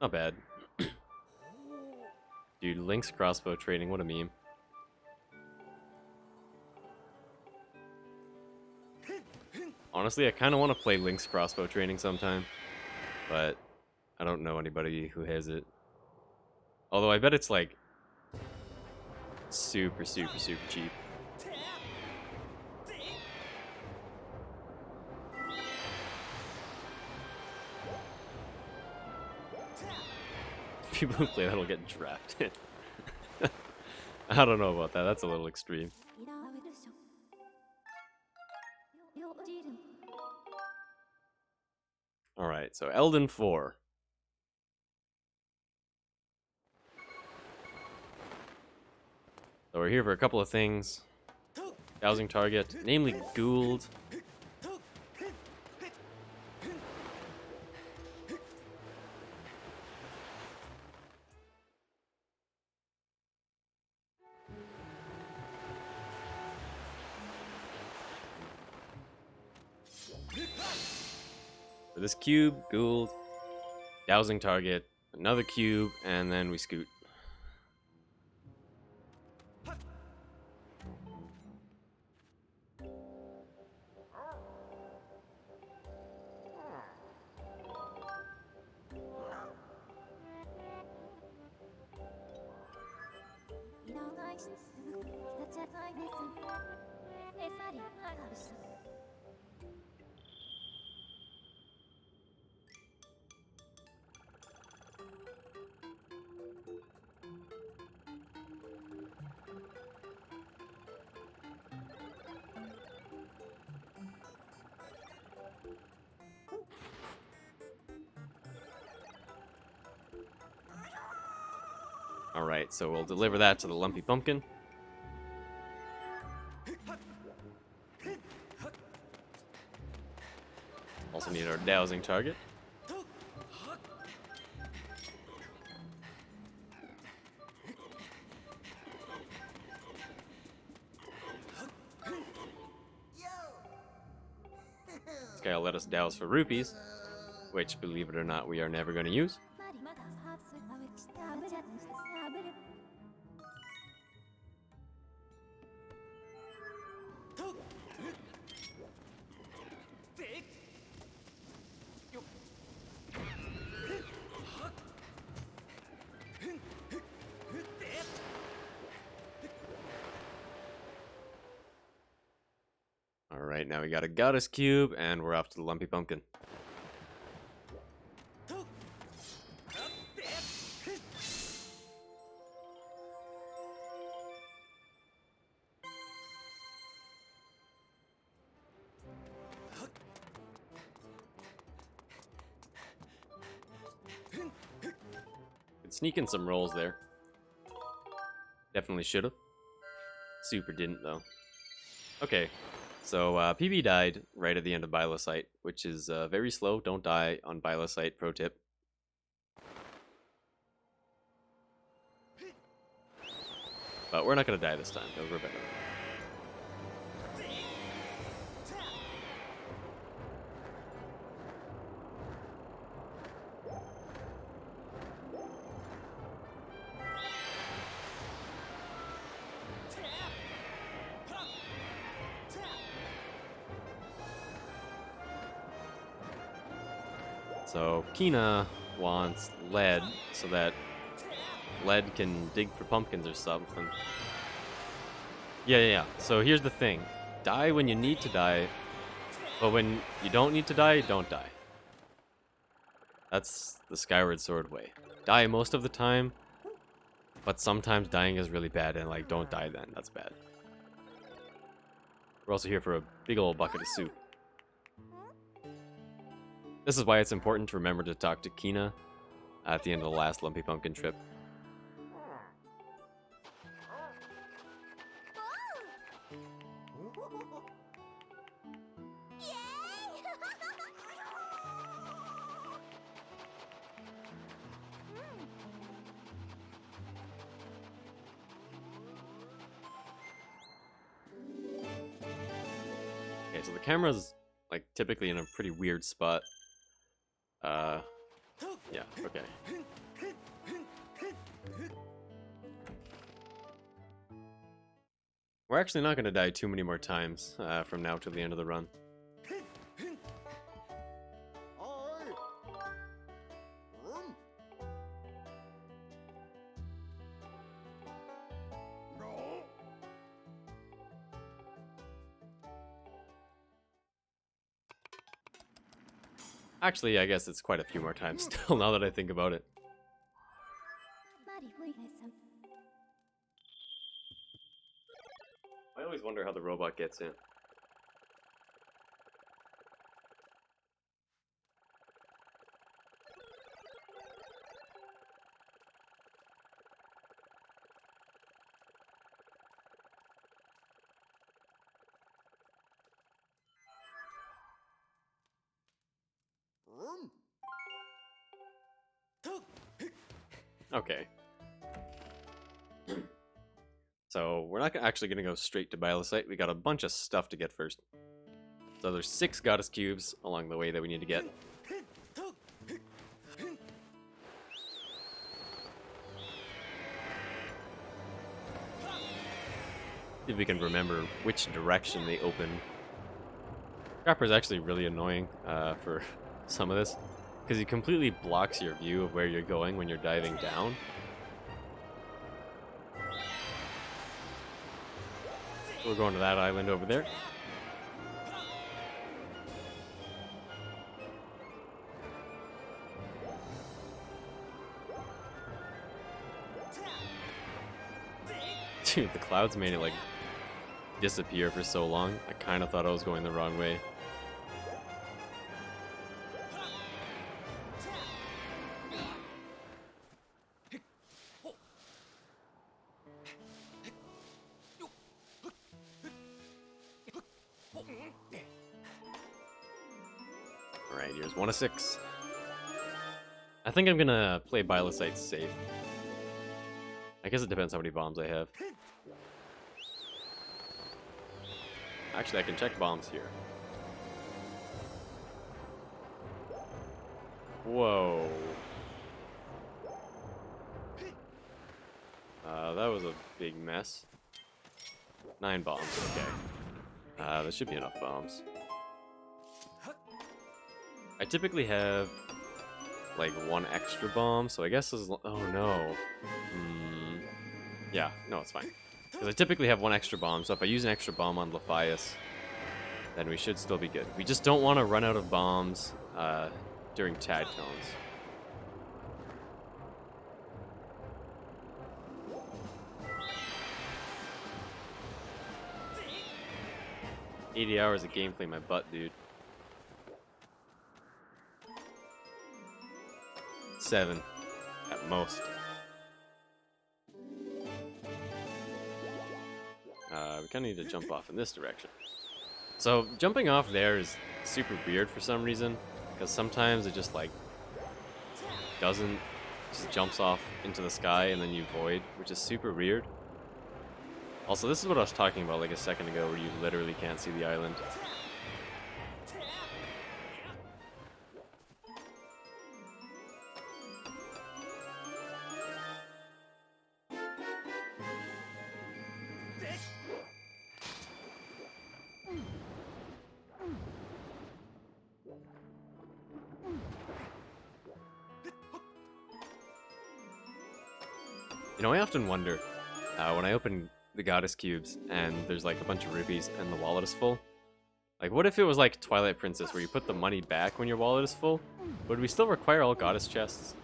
Not bad. Dude, Link's crossbow training, what a meme. Honestly, I kind of want to play Link's crossbow training sometime, but I don't know anybody who has it. Although I bet it's like super cheap. People who play that'll get drafted. I don't know about that. That's a little extreme. Alright, so Elden 4. So we're here for a couple of things. Dowsing target, namely Gould. For this cube, Gould, dowsing target, another cube, and then we scoot. Alright, so we'll deliver that to the Lumpy Pumpkin. Also need our dowsing target. This guy will let us douse for rupees, which, believe it or not, we are never going to use. Alright, now we got a goddess cube, and we're off to the Lumpy Pumpkin. Could sneak in some rolls there. Definitely should've. Super didn't, though. Okay, so PB died right at the end of Bilocyte, which is very slow. Don't die on Bilocyte, pro tip. But we're not going to die this time. We're better. So Kina wants lead so that lead can dig for pumpkins or something. Yeah. So here's the thing. Die when you need to die, but when you don't need to die, don't die. That's the Skyward Sword way. Die most of the time, but sometimes dying is really bad, and like, don't die then. That's bad. We're also here for a big old bucket of soup. This is why it's important to remember to talk to Kina at the end of the last Lumpy Pumpkin trip. Okay, so the camera's like typically in a pretty weird spot. Yeah, okay. We're actually not going to die too many more times from now till the end of the run. Actually, I guess it's quite a few more times still, now that I think about it. I always wonder how the robot gets in. Okay. So, we're not actually going to go straight to Bilocyte. We got a bunch of stuff to get first. So there's 6 goddess cubes along the way that we need to get. See if we can remember which direction they open. Trapper's actually really annoying for some of this, because he completely blocks your view of where you're going when you're diving down. We're going to that island over there. Dude, the clouds made it like disappear for so long. I kind of thought I was going the wrong way. Alright, here's 1 of 6. I think I'm gonna play Bilocyte safe. I guess it depends how many bombs I have. Actually, I can check bombs here. Whoa. That was a big mess. 9 bombs, okay. There should be enough bombs. I typically have like 1 extra bomb, so I guess as oh no. Yeah, no, it's fine. Because I typically have 1 extra bomb, so if I use an extra bomb on Lephias, then we should still be good. We just don't want to run out of bombs during tag cones. $80 hours of gameplay, my butt, dude. 7 at most. We kind of need to jump off in this direction. So jumping off there is super weird for some reason, because sometimes it just like doesn't, just jumps off into the sky and then you void, which is super weird. Also, this is what I was talking about like a second ago, where you literally can't see the island. You know, I often wonder, when I open the goddess cubes and there's like a bunch of rubies and the wallet is full, like what if it was like Twilight Princess where you put the money back when your wallet is full? Would we still require all goddess chests?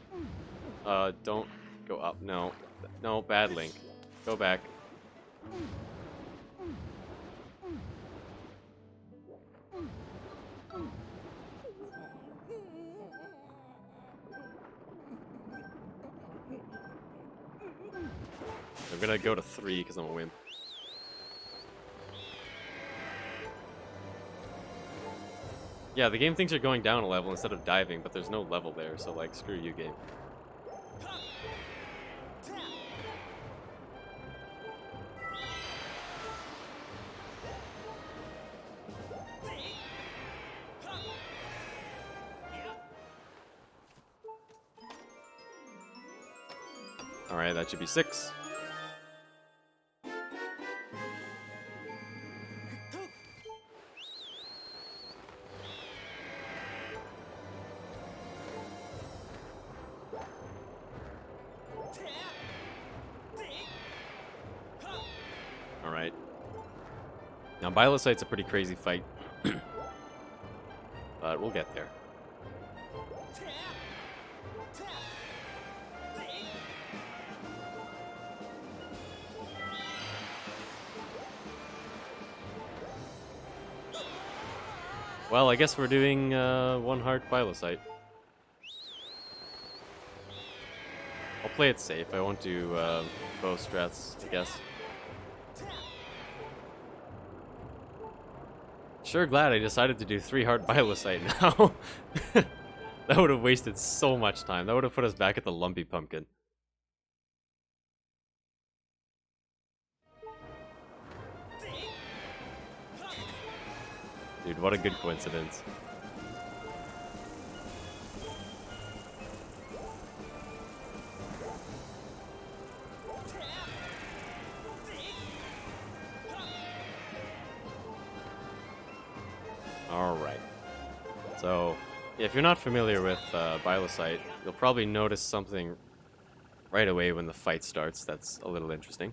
Don't go up. No. No, bad link. Go back. I'm gonna go to 3 because I'm a wimp. Yeah, the game thinks you're going down a level instead of diving, but there's no level there, so like, screw you, game. Alright, that should be 6. Alright. Now, Bilocyte's a pretty crazy fight. But we'll get there. Well, I guess we're doing 1 heart Bilocyte. I'll play it safe. I won't do bow strats, I guess. Sure glad I decided to do 3 heart Bilocyte now. That would have wasted so much time. That would have put us back at the Lumpy Pumpkin. Dude, what a good coincidence. Alright. So, if you're not familiar with Bilocyte, you'll probably notice something right away when the fight starts that's a little interesting.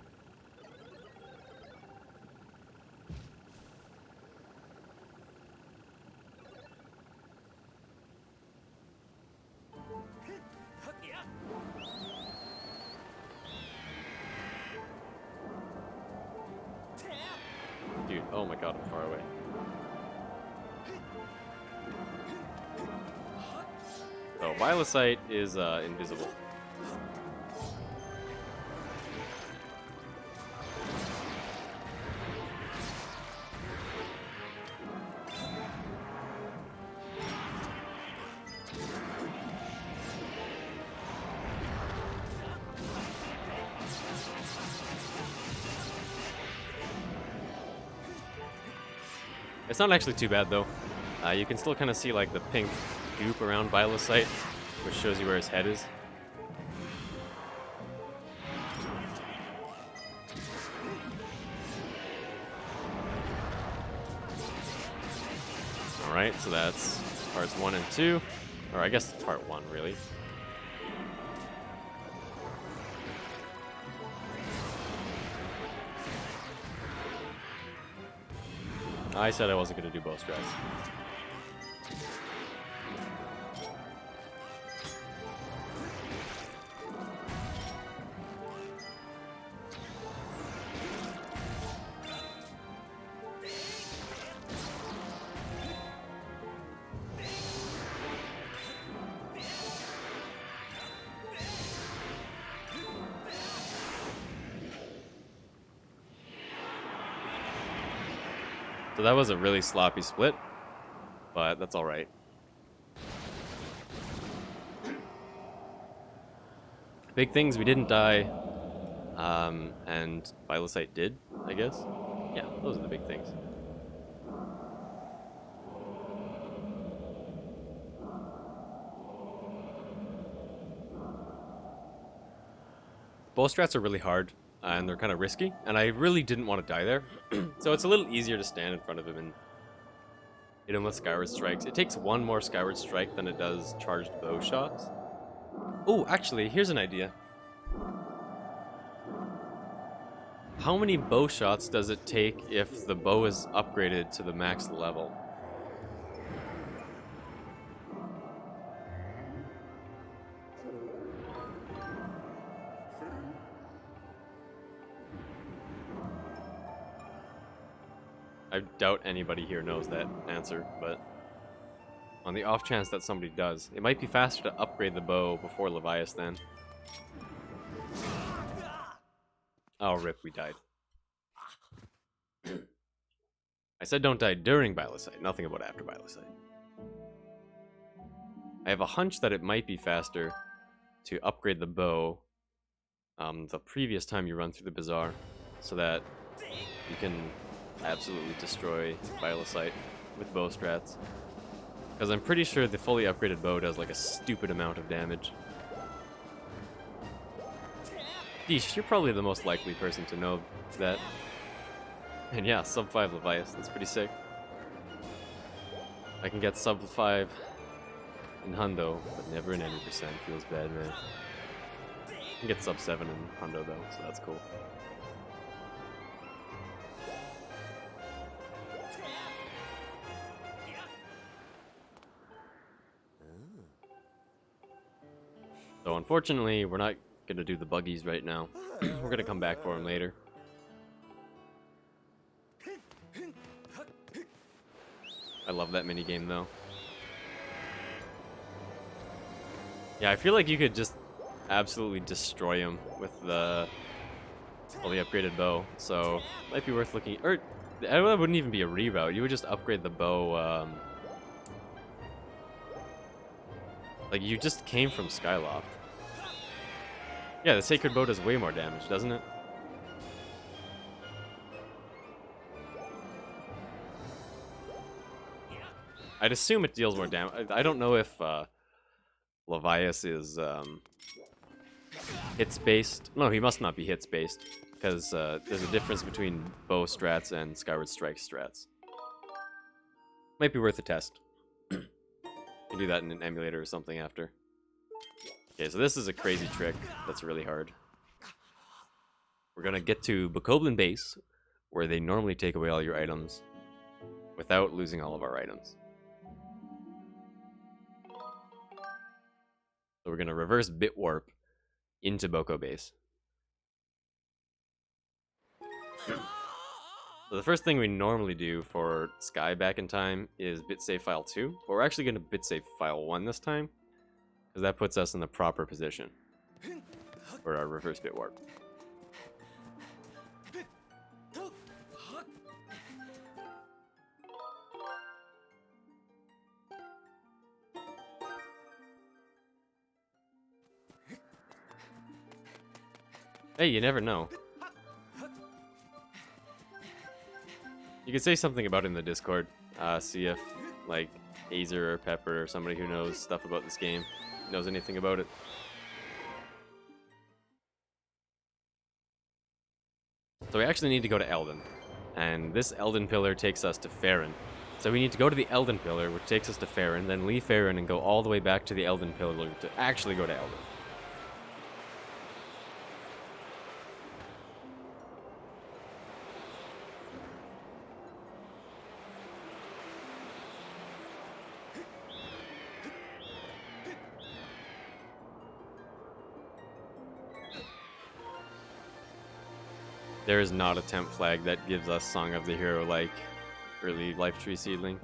Dude, oh my god, I'm far away. So, Bilocyte is invisible. It's not actually too bad though. You can still kind of see like the pink goop around Bilocyte, which shows you where his head is. Alright, so that's parts 1 and 2. Or I guess it's part 1, really. I said I wasn't going to do bow strats. So that was a really sloppy split, but that's all right. Big things, we didn't die, and Bilocyte did, I guess. Yeah, those are the big things. Bow strats are really hard, and they're kind of risky, and I really didn't want to die there. So it's a little easier to stand in front of him and hit him with Skyward Strikes. It takes one more Skyward Strike than it does charged bow shots. Oh, actually, here's an idea. How many bow shots does it take if the bow is upgraded to the max level? I doubt anybody here knows that answer, but on the off chance that somebody does, it might be faster to upgrade the bow before Leviathan. Oh, rip, we died. I said don't die during Bilocyte, nothing about after Bilocyte. I have a hunch that it might be faster to upgrade the bow the previous time you run through the bazaar, so that you can absolutely destroy Bilocyte with bow strats. Because I'm pretty sure the fully upgraded bow does like a stupid amount of damage. Yeesh, you're probably the most likely person to know that. And yeah, sub 5 Leviathan, that's pretty sick. I can get sub 5 in Hundo, but never in any percent. Feels bad, man. I can get sub 7 in Hundo though, so that's cool. So unfortunately, we're not going to do the buggies right now. We're going to come back for them later. I love that minigame though. Yeah, I feel like you could just absolutely destroy him with the fully upgraded bow. So it might be worth looking. Or that wouldn't even be a reroute. You would just upgrade the bow. Like you just came from Skyloft. Yeah, the Sacred Bow does way more damage, doesn't it? I'd assume it deals more damage. I don't know if Levias is hits-based. No, he must not be hits-based, because there's a difference between bow strats and Skyward Strike strats. Might be worth a test. You can do that in an emulator or something after. Okay, so this is a crazy trick that's really hard. We're gonna get to Bokoblin Base, where they normally take away all your items without losing all of our items. So we're gonna reverse bit warp into Boko Base. So the first thing we normally do for Sky back in time is bit save file 2, but we're actually gonna bit save file 1 this time, because that puts us in the proper position for our reverse bit warp. Hey, you never know. You could say something about it in the Discord. See if, like, Azer or Pepper or somebody who knows stuff about this game knows anything about it. So we actually need to go to Elden. And this Elden pillar takes us to Faron. So we need to go to the Elden pillar, which takes us to Faron, then leave Faron and go all the way back to the Elden pillar to actually go to Elden. There is not a temp flag that gives us Song of the Hero like early Life Tree Seedling.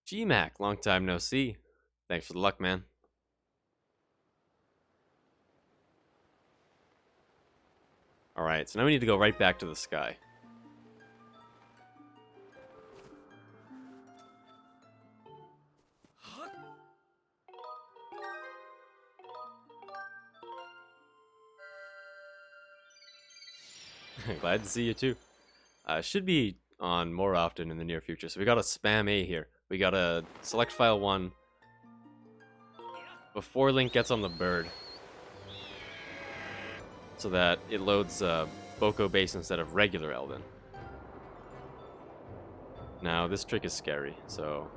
G-Mac, long time no see. Thanks for the luck, man. Alright, so now we need to go right back to the sky. Glad to see you too. Should be on more often in the near future. So we got to spam A here. We got to select file 1 before Link gets on the bird, so that it loads Boko base instead of regular Elden. Now this trick is scary, so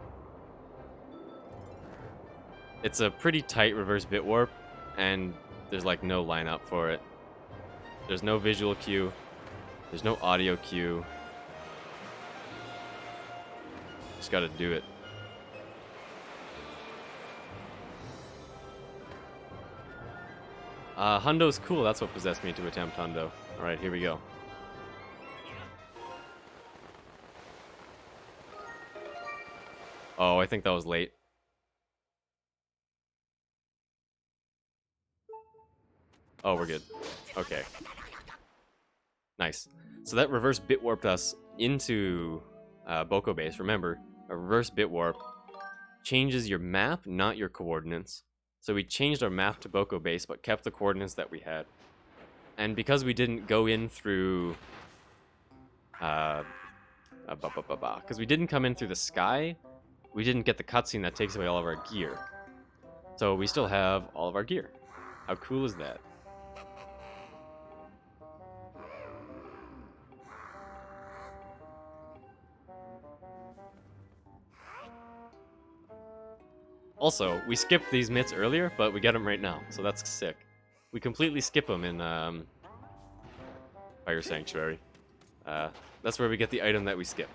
it's a pretty tight reverse bit warp, and there's like no lineup for it. There's no visual cue. There's no audio cue. Just gotta do it. Hundo's cool. That's what possessed me to attempt Hundo. Alright, here we go. Oh, I think that was late. Oh, we're good. Okay. Nice. So that reverse bit warped us into Boko base. Remember, a reverse bit warp changes your map, not your coordinates. So we changed our map to Boko base, but kept the coordinates that we had. And because we didn't go in through... because we didn't come in through the sky, we didn't get the cutscene that takes away all of our gear. So we still have all of our gear. How cool is that? Also, we skipped these myths earlier, but we get them right now, so that's sick. We completely skip them in Fire Sanctuary. That's where we get the item that we skip.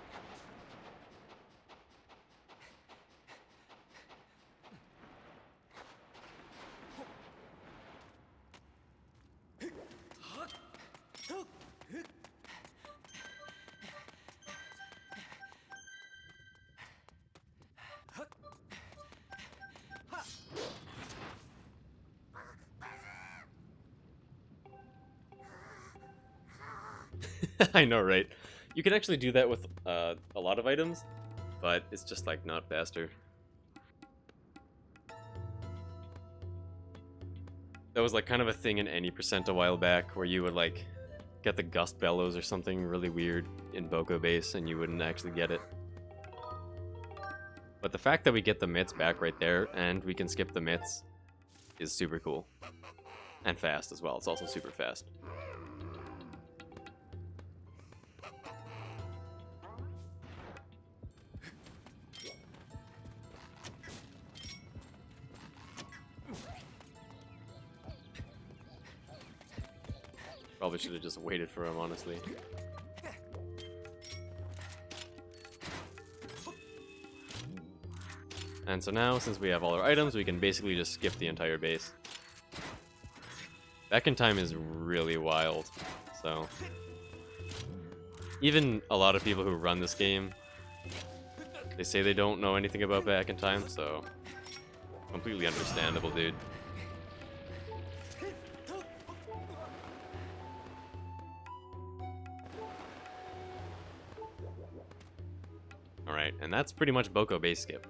I know, right? You can actually do that with a lot of items, but it's just like not faster. That was like kind of a thing in any percent a while back, where you would like get the gust bellows or something really weird in Boko base and you wouldn't actually get it. But the fact that we get the mitts back right there and we can skip the mitts is super cool. And fast as well. It's also super fast. Probably should have just waited for him, honestly. And so now, since we have all our items, we can basically just skip the entire base. Back in time is really wild, so... Even a lot of people who run this game, they say they don't know anything about back in time, so... Completely understandable, dude. Alright, and that's pretty much Boko base skip.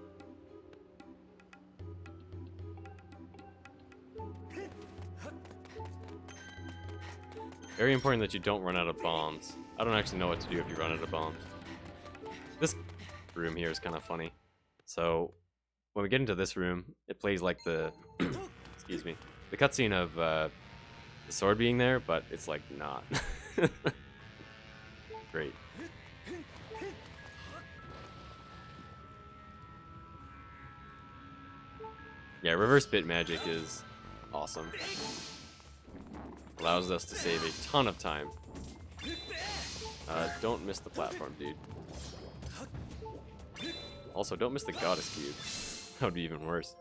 Very important that you don't run out of bombs. I don't actually know what to do if you run out of bombs. This room here is kind of funny. So, when we get into this room, it plays like the... excuse me. The cutscene of the sword being there, but it's like not. Great. Yeah, reverse bit magic is awesome. Allows us to save a ton of time. Don't miss the platform, dude. Also, don't miss the goddess cube. That would be even worse.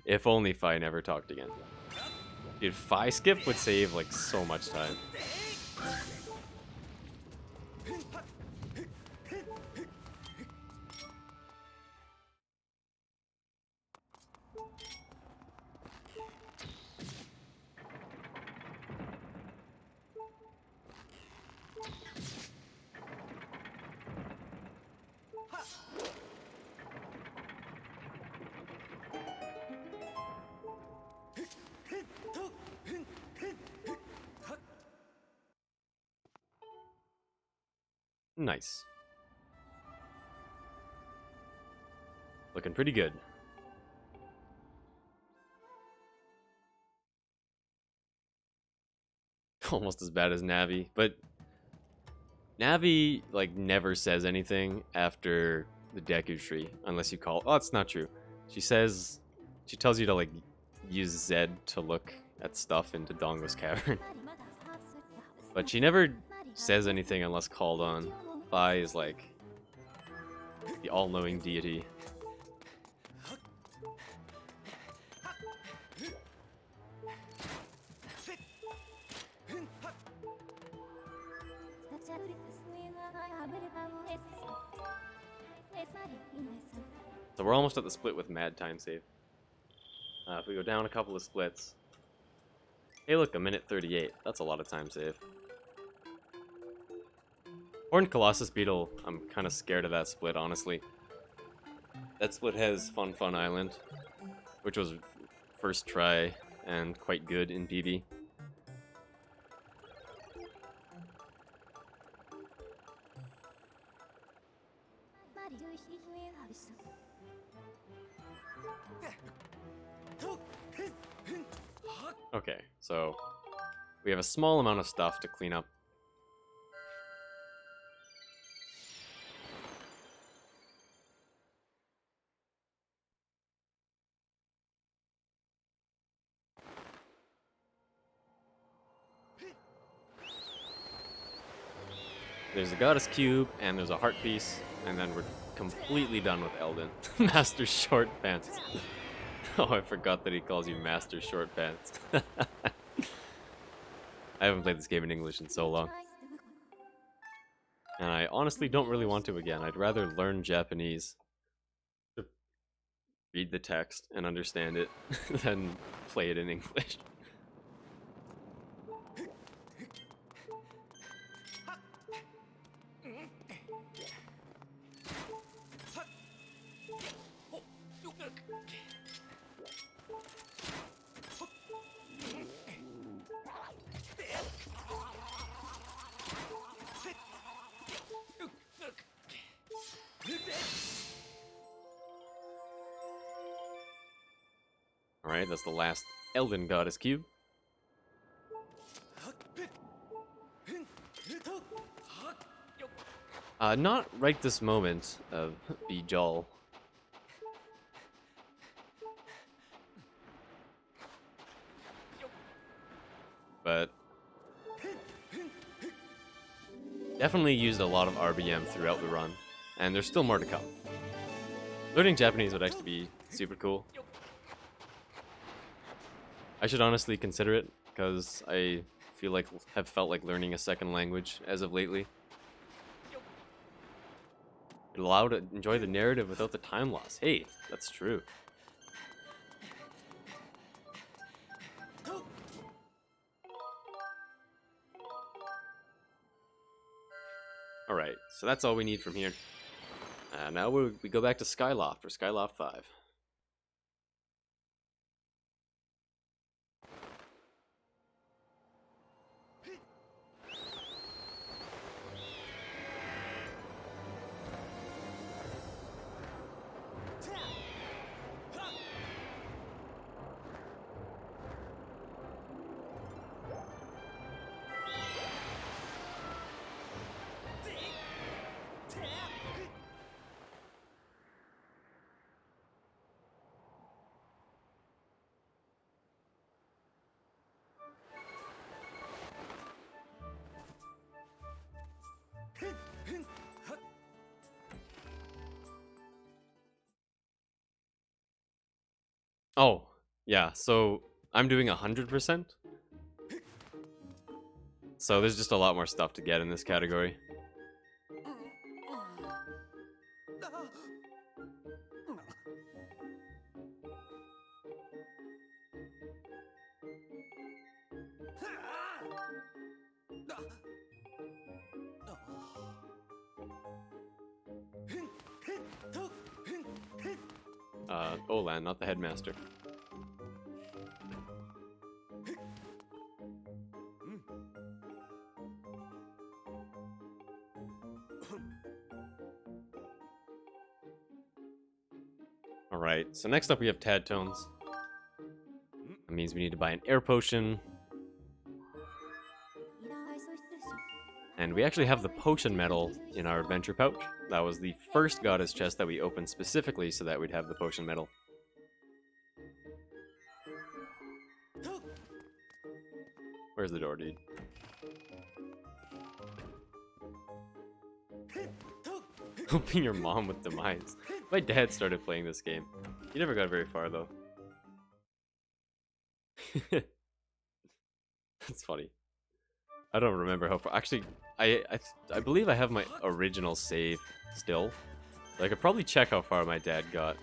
If only Fi never talked again. Dude, Fi skip would save like so much time. Nice. Looking pretty good. Almost as bad as Navi, but Navi like never says anything after the Deku tree unless you call. Oh, that's not true. She tells you to like use Z to look at stuff into Dongo's cavern, but she never says anything unless called on. Fi is like the all-knowing deity. So we're almost at the split with mad time save. If we go down a couple of splits. Hey look, a minute 38. That's a lot of time save. Horned Colossus Beetle, I'm kind of scared of that split, honestly. That split has Fun Fun Island, which was first try and quite good in PB. Okay, so we have a small amount of stuff to clean up. There's a Goddess Cube, and there's a Heart Piece, and then we're completely done with Elden. Master Short Pants. Oh, I forgot that he calls you Master Short Pants. I haven't played this game in English in so long. And I honestly don't really want to again. I'd rather learn Japanese to read the text and understand it than play it in English. Alright, that's the last Elden Goddess Cube. Not right this moment of Bijal. But definitely used a lot of RBM throughout the run, and there's still more to come. Learning Japanese would actually be super cool. I should honestly consider it, because I have felt like learning a second language as of lately. It allowed to enjoy the narrative without the time loss. Hey, that's true. Alright, so that's all we need from here. Now we go back to Skyloft for Skyloft 5. Oh, yeah, so I'm doing 100%. So there's just a lot more stuff to get in this category. Olan, not the headmaster. Alright, so next up we have Tad Tones. That means we need to buy an air potion. And we actually have the potion medal in our adventure pouch. That was the first goddess chest that we opened specifically so that we'd have the potion medal. Where's the door, dude? Helping your mom with Demise. My dad started playing this game. He never got very far, though. That's funny. I don't remember how far. Actually, I believe I have my original save still. So I could probably check how far my dad got.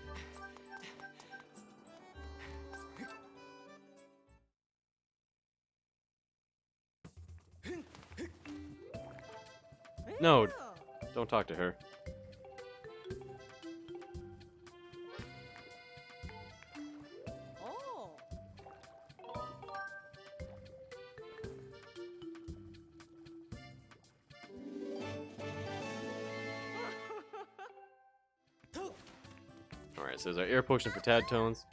No, don't talk to her. Alright, so there's our air potion for Tad Tones.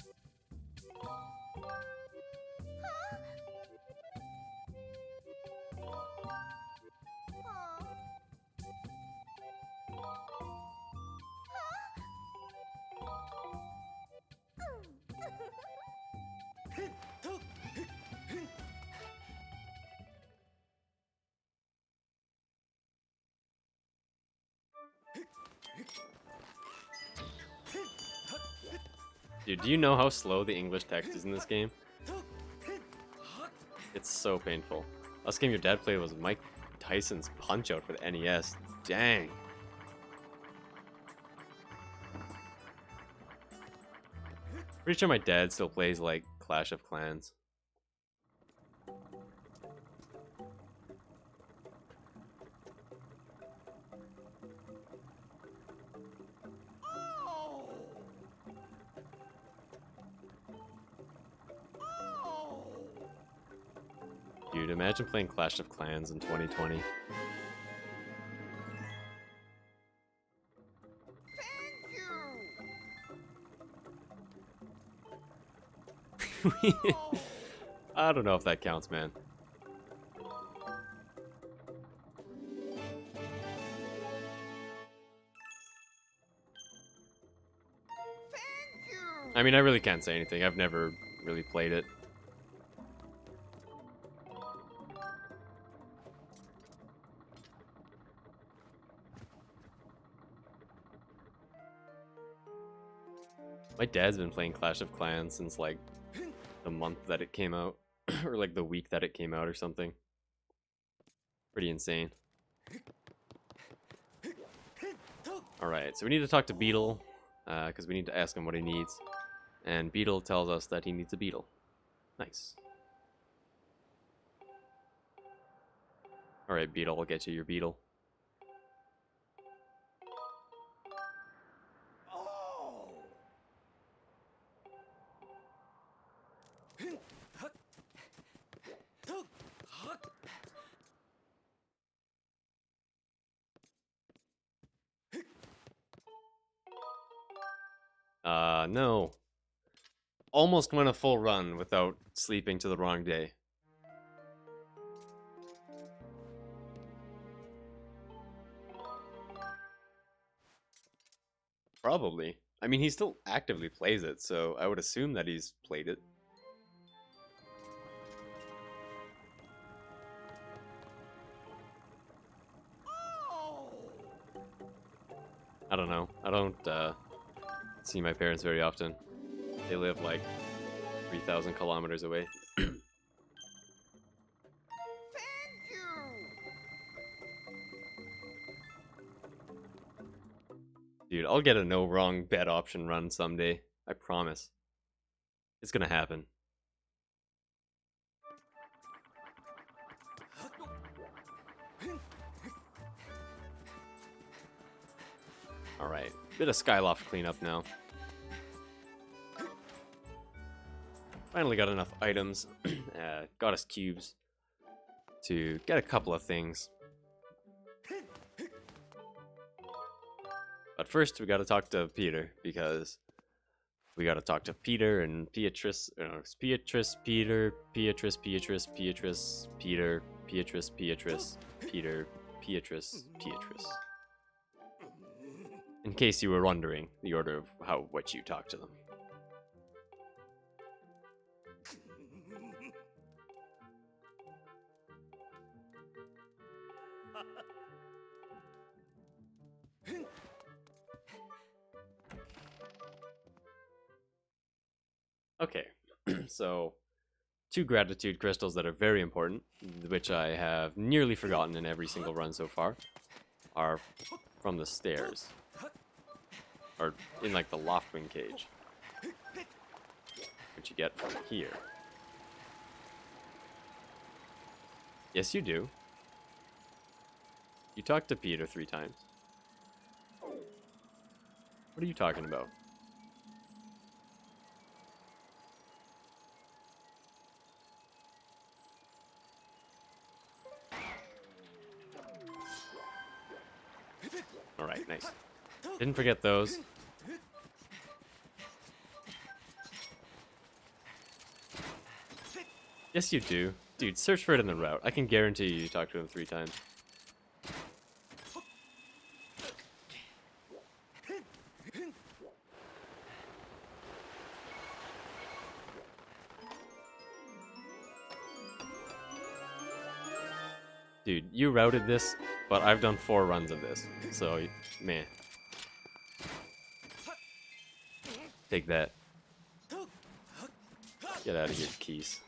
Dude, do you know how slow the English text is in this game? It's so painful. Last game your dad played was Mike Tyson's Punch-Out for the NES. Dang. Pretty sure my dad still plays, like, Clash of Clans. Dude, imagine playing Clash of Clans in 2020. I don't know if that counts, man. I mean, I really can't say anything. I've never really played it. My dad's been playing Clash of Clans since, like, the month that it came out. Or, like, the week that it came out or something. Pretty insane. Alright, so we need to talk to Beetle. Because we need to ask him what he needs. And Beetle tells us that he needs a beetle. Nice. Alright, Beetle, I'll get you your beetle. No. Almost went a full run without sleeping to the wrong day. Probably. I mean, he still actively plays it, so I would assume that he's played it. I don't know. I don't see my parents very often. They live like 3,000 kilometers away. Thank you. Dude, I'll get a no wrong bet option run someday. I promise. It's gonna happen. Alright, bit of Skyloft cleanup now. Finally got enough items, got us cubes to get a couple of things. But first we gotta talk to Peter, because we gotta talk to Peter and Beatrice, it's Beatrice, Peter, Beatrice, Beatrice, Beatrice, Peter, Beatrice, Beatrice, Peter, Beatrice, Beatrice. In case you were wondering the order of what you talk to them. Okay, so 2 gratitude crystals that are very important, which I have nearly forgotten in every single run so far, are from the stairs. Or in like the Loftwing cage. Which you get from here. Yes, you do. You talked to Peter 3 times. What are you talking about? Alright, nice. Didn't forget those. Yes, you do. Dude, search for it in the route. I can guarantee you talked to him 3 times. Dude, you routed this, but I've done 4 runs of this, so, man. Take that. Get out of here, Keys.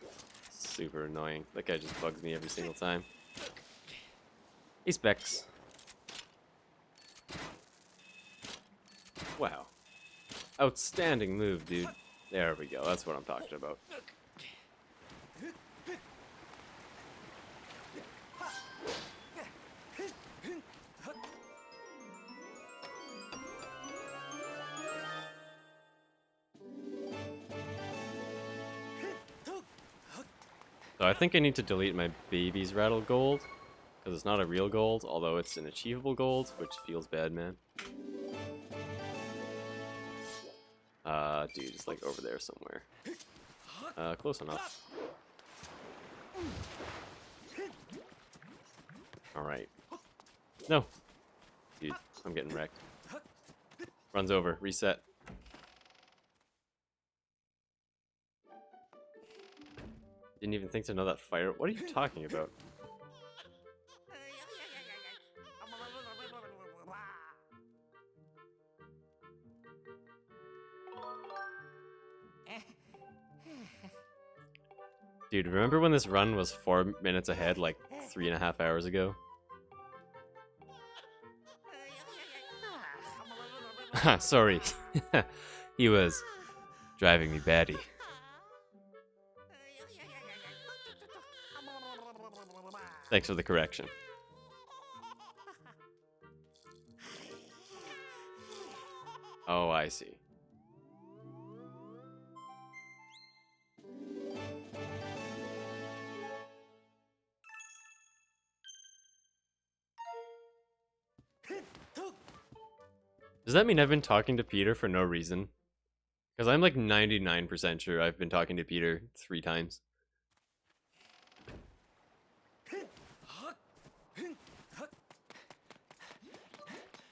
Super annoying. That guy just bugs me every single time. Hey, Specs. Wow. Outstanding move, dude. There we go. That's what I'm talking about. So I think I need to delete my baby's rattle gold, because it's not a real gold, although it's an achievable gold, which feels bad, man. Dude, it's like over there somewhere. Close enough. Alright. No! Dude, I'm getting wrecked. Runs over, reset. Didn't even think to know that fire. What are you talking about? Dude, remember when this run was 4 minutes ahead, like 3.5 hours ago? Sorry. He was driving me batty. Thanks for the correction. Oh, I see. Does that mean I've been talking to Peter for no reason? Because I'm like 99% sure I've been talking to Peter 3 times.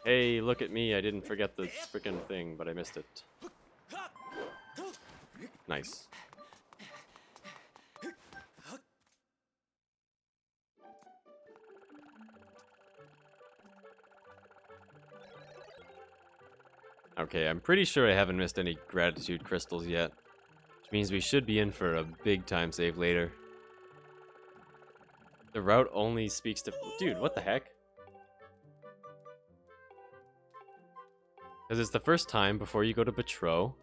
Hey, look at me, I didn't forget the frickin' thing, but I missed it. Nice. Okay, I'm pretty sure I haven't missed any gratitude crystals yet. Which Means we should be in for a big time save later. The route only speaks to... Dude, what the heck? Because it's the first time before you go to Betrow.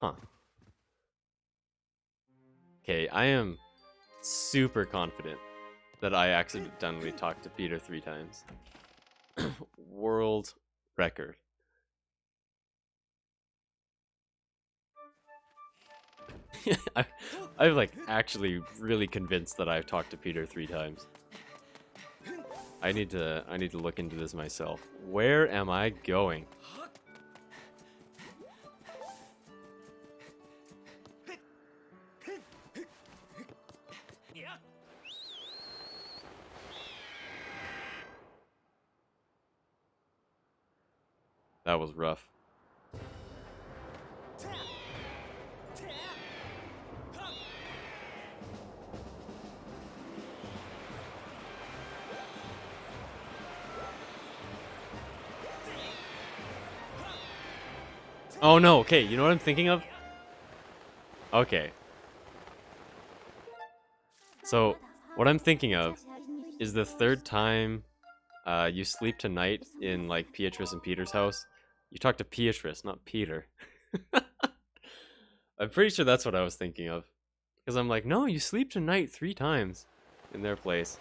Huh. Okay, I am super confident that I accidentally talked to Peter 3 times. World record. I'm like actually really convinced that I've talked to Peter 3 times. I need to look into this myself. Where am I going? That was rough. Oh no, okay, you know what I'm thinking of? Okay. So, what I'm thinking of is the third time you sleep tonight in like Beatrice and Peter's house. You talk to Beatrice, not Peter. I'm pretty sure that's what I was thinking of. Because I'm like, no, you sleep tonight 3 times in their place.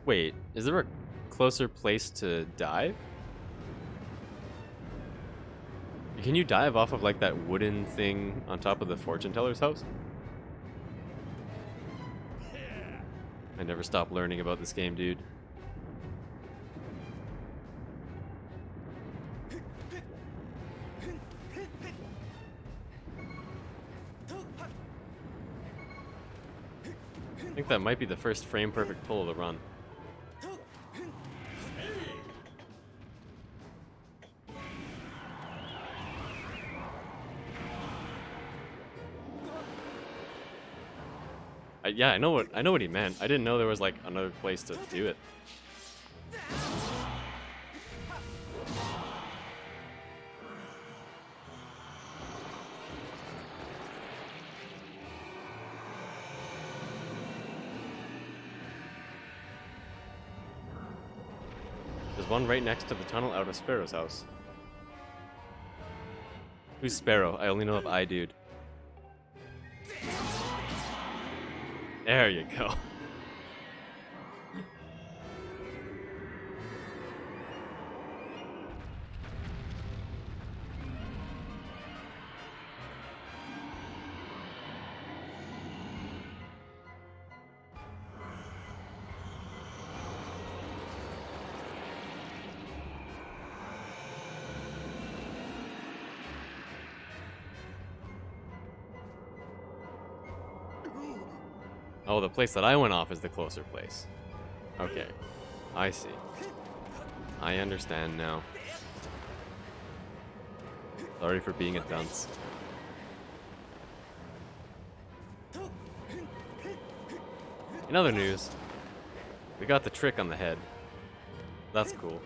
Wait, is there a closer place to dive? Can you dive off of like that wooden thing on top of the fortune teller's house? I never stop learning about this game, dude. I think that might be the first frame perfect pull of the run. Yeah, I know what he meant. I didn't know there was like another place to do it. There's one right next to the tunnel out of Sparrow's house. Who's Sparrow? I only know of I Dude. There you go. Oh, the place that I went off is the closer place. Okay. I see. I understand now. Sorry for being a dunce. In other news, we got the trick on the head. That's cool.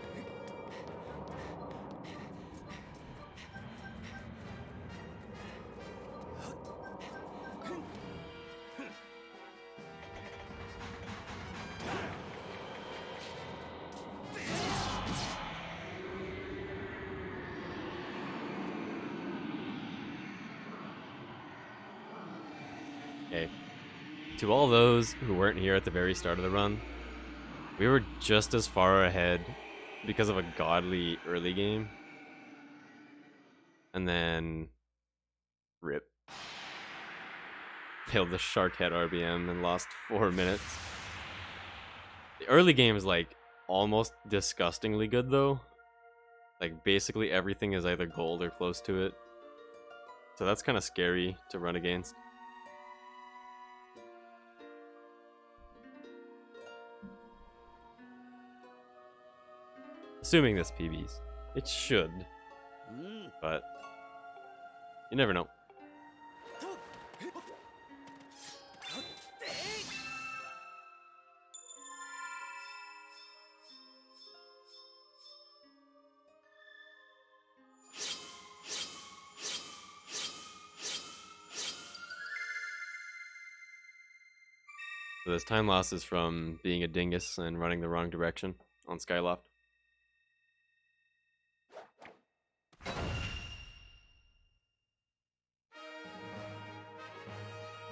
Okay. To all those who weren't here at the very start of the run, we were just as far ahead because of a godly early game. And then... RIP. Failed the shark head RBM and lost 4 minutes. The early game is like almost disgustingly good though. Like basically everything is either gold or close to it. So that's kind of scary to run against. Assuming this PBs. It should. But you never know. So this time loss is from being a dingus and running the wrong direction on Skyloft.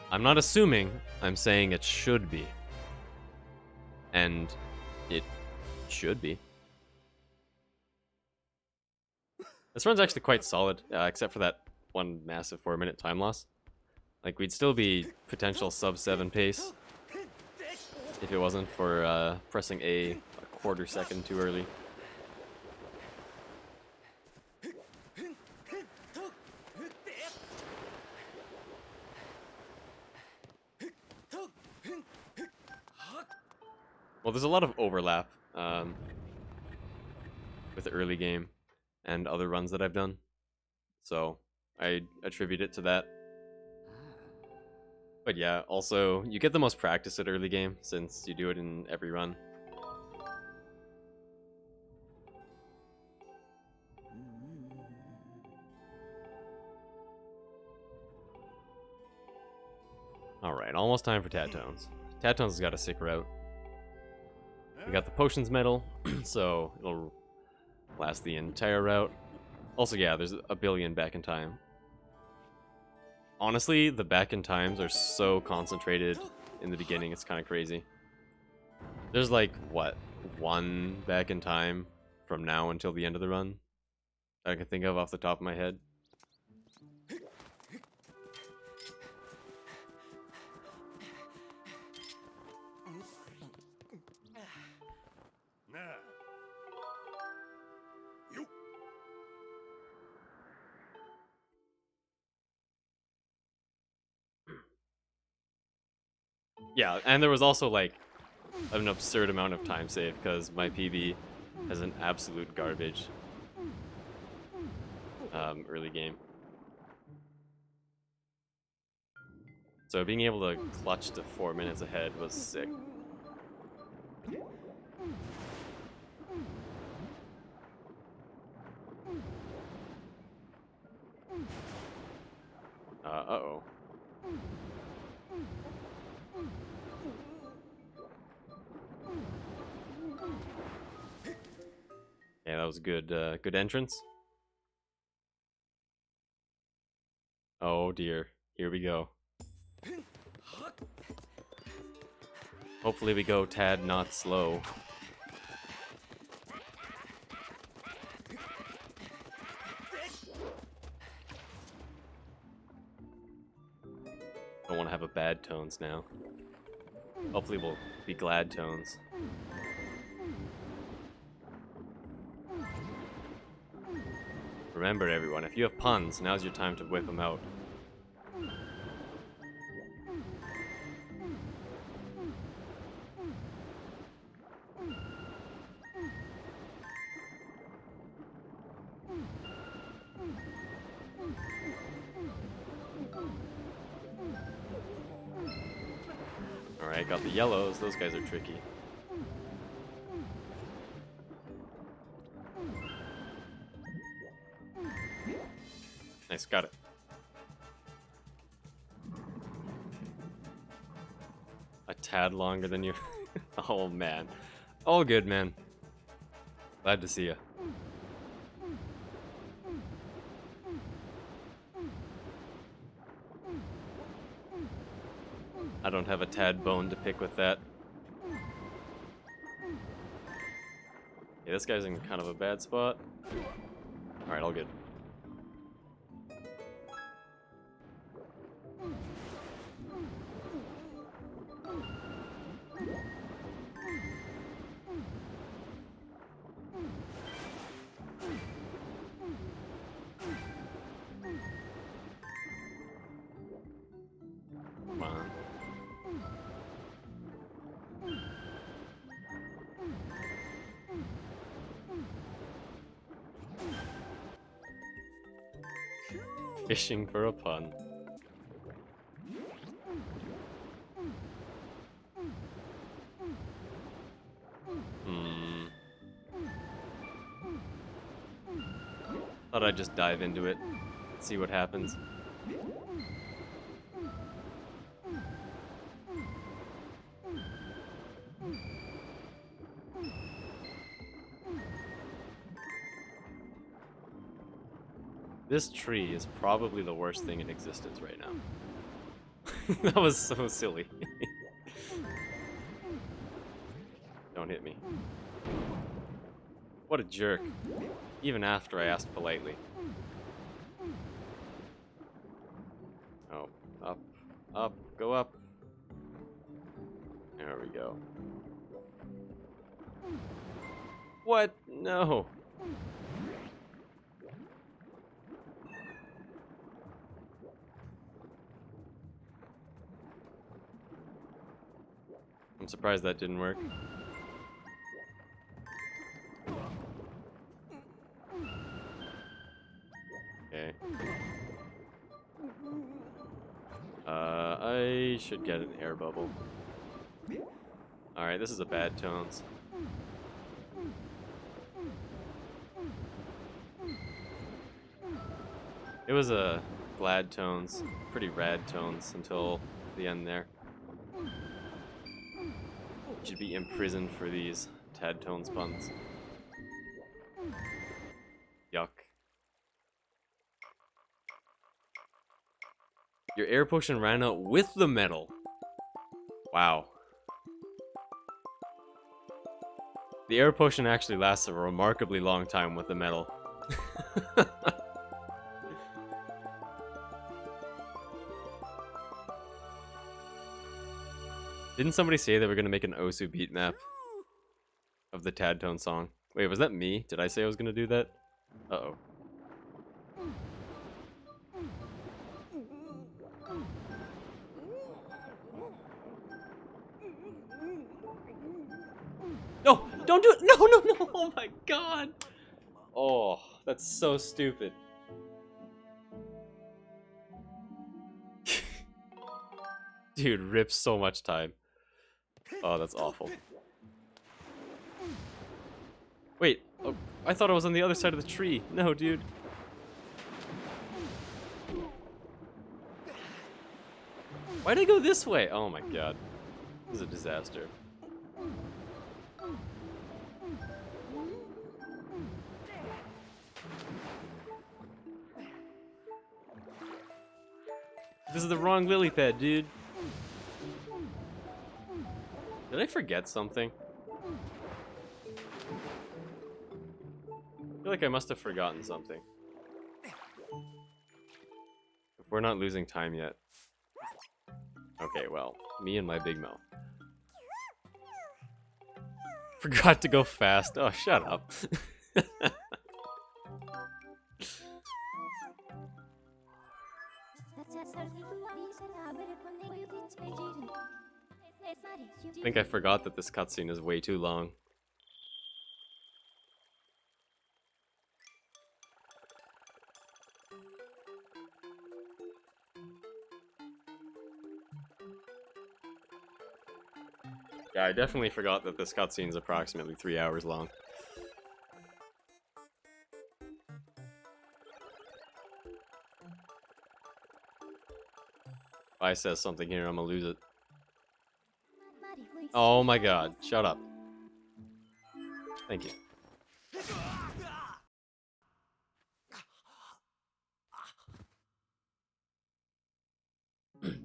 I'm not assuming, I'm saying it should be. And it should be. This run's actually quite solid, except for that one massive 4-minute time loss. Like, we'd still be potential sub-7 pace if it wasn't for pressing a quarter second too early. Well, there's a lot of overlap with the early game and other runs that I've done, so I attribute it to that. But yeah, also, you get the most practice at early game, since you do it in every run. Alright, almost time for Tatones. Tatones has got a sick route. We got the Potions medal, so it'll last the entire route. Also, yeah, there's a billion back in time. Honestly, the back in times are so concentrated in the beginning, it's kind of crazy. There's like, what, one back in time from now until the end of the run that I can think of off the top of my head. Yeah, and there was also like an absurd amount of time saved because my PB has an absolute garbage early game. So being able to clutch to 4 minutes ahead was sick. Uh-oh. Yeah, that was a good entrance. Oh dear, here we go. Hopefully we go tad not slow. Don't want to have a bad tones now. Hopefully we'll be glad tones. Remember everyone, if you have puns, now's your time to whip them out. Alright, got the yellows, those guys are tricky. Nice, got it. A tad longer than you. Oh man. All good, man. Glad to see you. I don't have a tad bone to pick with that. Yeah, this guy's in kind of a bad spot. Alright, all good. Come on. Fishing for a pun. Thought I'd just dive into it, see what happens. This tree is probably the worst thing in existence right now. That was so silly. Don't hit me. What a jerk. Even after I asked politely. Oh, up, up, go up. There we go. What? No. I'm surprised that didn't work. Okay. I should get an air bubble. Alright, this is a bad tones. It was a glad tones, pretty rad tones until the end there. Should be imprisoned for these tad tones puns. Yuck. Your air potion ran out with the metal. Wow. The air potion actually lasts a remarkably long time with the metal. Didn't somebody say they were gonna make an Osu beat map of the Tad Tone song? Wait, was that me? Did I say I was gonna do that? Uh-oh. No! Don't do it! No, no, no! Oh my god! Oh, that's so stupid. Dude, rips so much time. Oh, that's awful. Wait, oh, I thought I was on the other side of the tree. No, dude. Why'd I go this way? Oh my god. This is a disaster. This is the wrong lily pad, dude. Did I forget something? I feel like I must have forgotten something. If we're not losing time yet. Okay, well, me and my big mouth. Forgot to go fast. Oh, shut up. I think I forgot that this cutscene is way too long. Yeah, I definitely forgot that this cutscene is approximately 3 hours long. If I says something here, I'm gonna lose it. Oh my god, shut up. Thank you.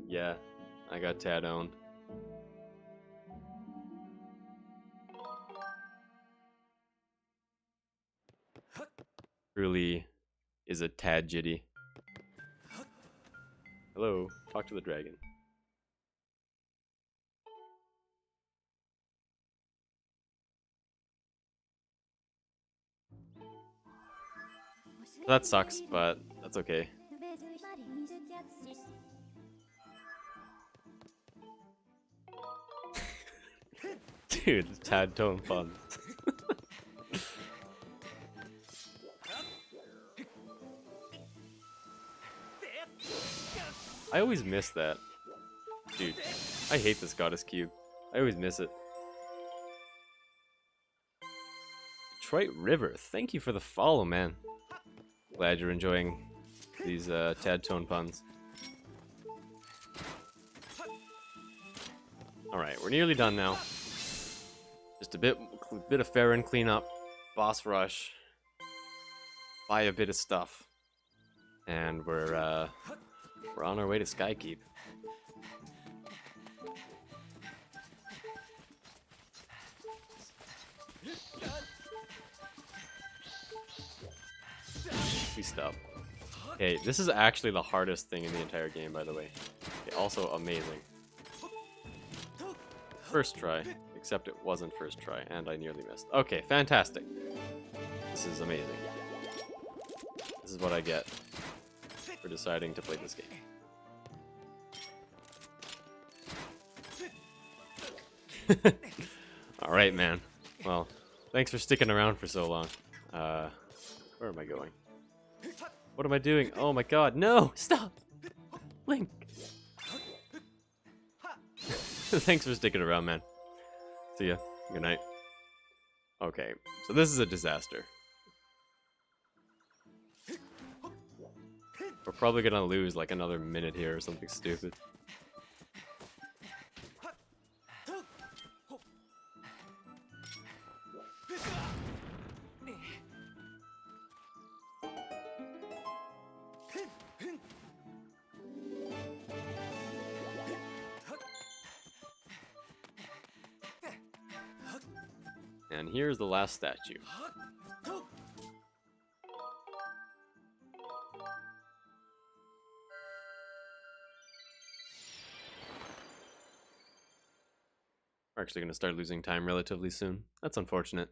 Yeah, I got Tad owned. Truly is a tad jitty. Hello, talk to the dragon. That sucks, but that's okay. Dude, Tad tone fun. I always miss that. Dude, I hate this goddess cube. I always miss it. Detroit River, thank you for the follow, man. Glad you're enjoying these Tad Tone puns. Alright, we're nearly done now. Just a bit of Faron cleanup, boss rush, buy a bit of stuff, and we're on our way to Skykeep. Please stop. Hey, this is actually the hardest thing in the entire game, by the way. Okay, also amazing. First try, except it wasn't first try, and I nearly missed. Okay, fantastic. This is amazing. This is what I get for deciding to play this game. Alright, man. Well, thanks for sticking around for so long. Where am I going? What am I doing? Oh my god, no! Stop! Link! Thanks for sticking around, man. See ya. Good night. Okay, so this is a disaster. We're probably gonna lose like another minute here or something stupid. And here's the last statue. We're actually going to start losing time relatively soon. That's unfortunate.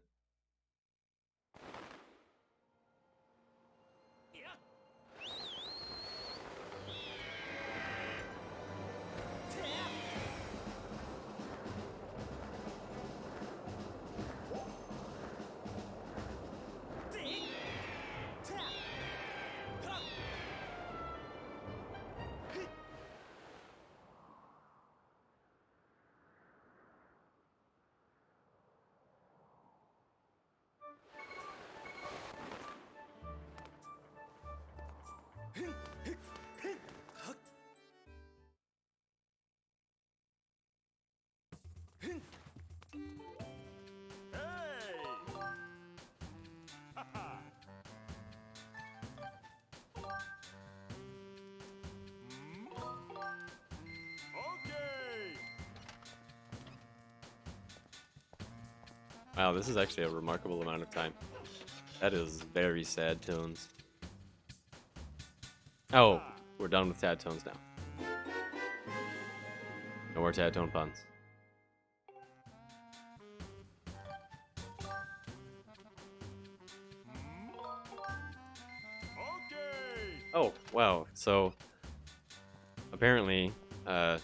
Wow, this is actually a remarkable amount of time. That is very sad tones. Oh, we're done with sad tones now. No more tad tone puns. Oh, wow. So, apparently, I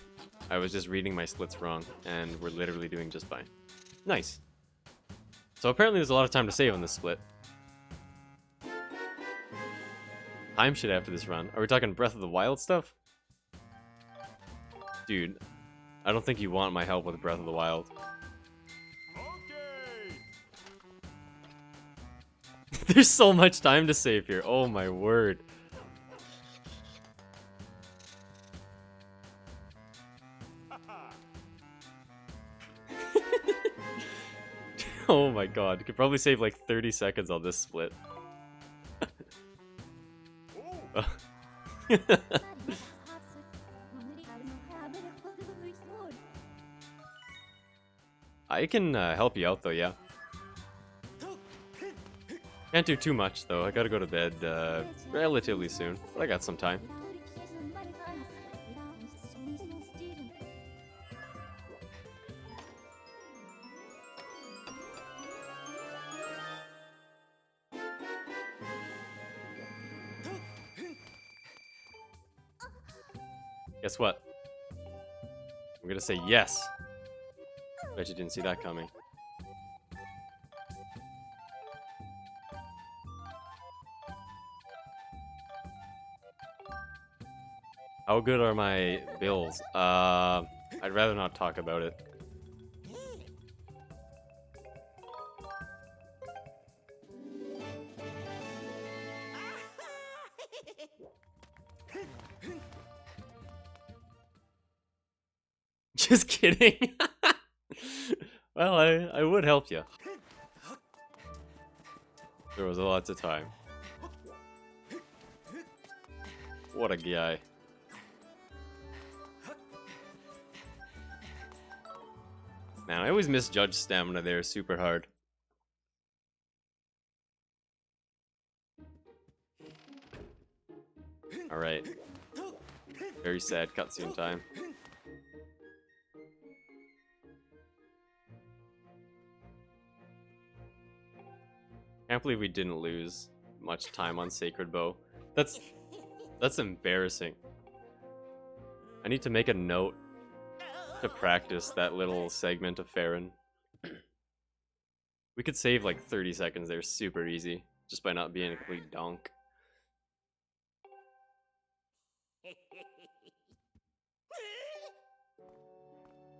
was just reading my splits wrong, and we're literally doing just fine. Nice. So apparently there's a lot of time to save on this split. Time shit after this run. Are we talking Breath of the Wild stuff? Dude, I don't think you want my help with Breath of the Wild. Okay. There's so much time to save here. Oh my word. Oh my god, you could probably save like 30 seconds on this split. I can help you out though, yeah. Can't do too much though, I gotta go to bed relatively soon, but I got some time. Guess what? I'm gonna say yes. Bet you didn't see that coming. How good are my bills? I'd rather not talk about it. Just kidding. Well, I would help you. There was lots of time. What a guy. Man, I always misjudge stamina there super hard. Alright. Very sad cutscene time. Can't believe we didn't lose much time on Sacred Bow. That's embarrassing. I need to make a note to practice that little segment of Faron. We could save like 30 seconds there super easy, just by not being a complete donk.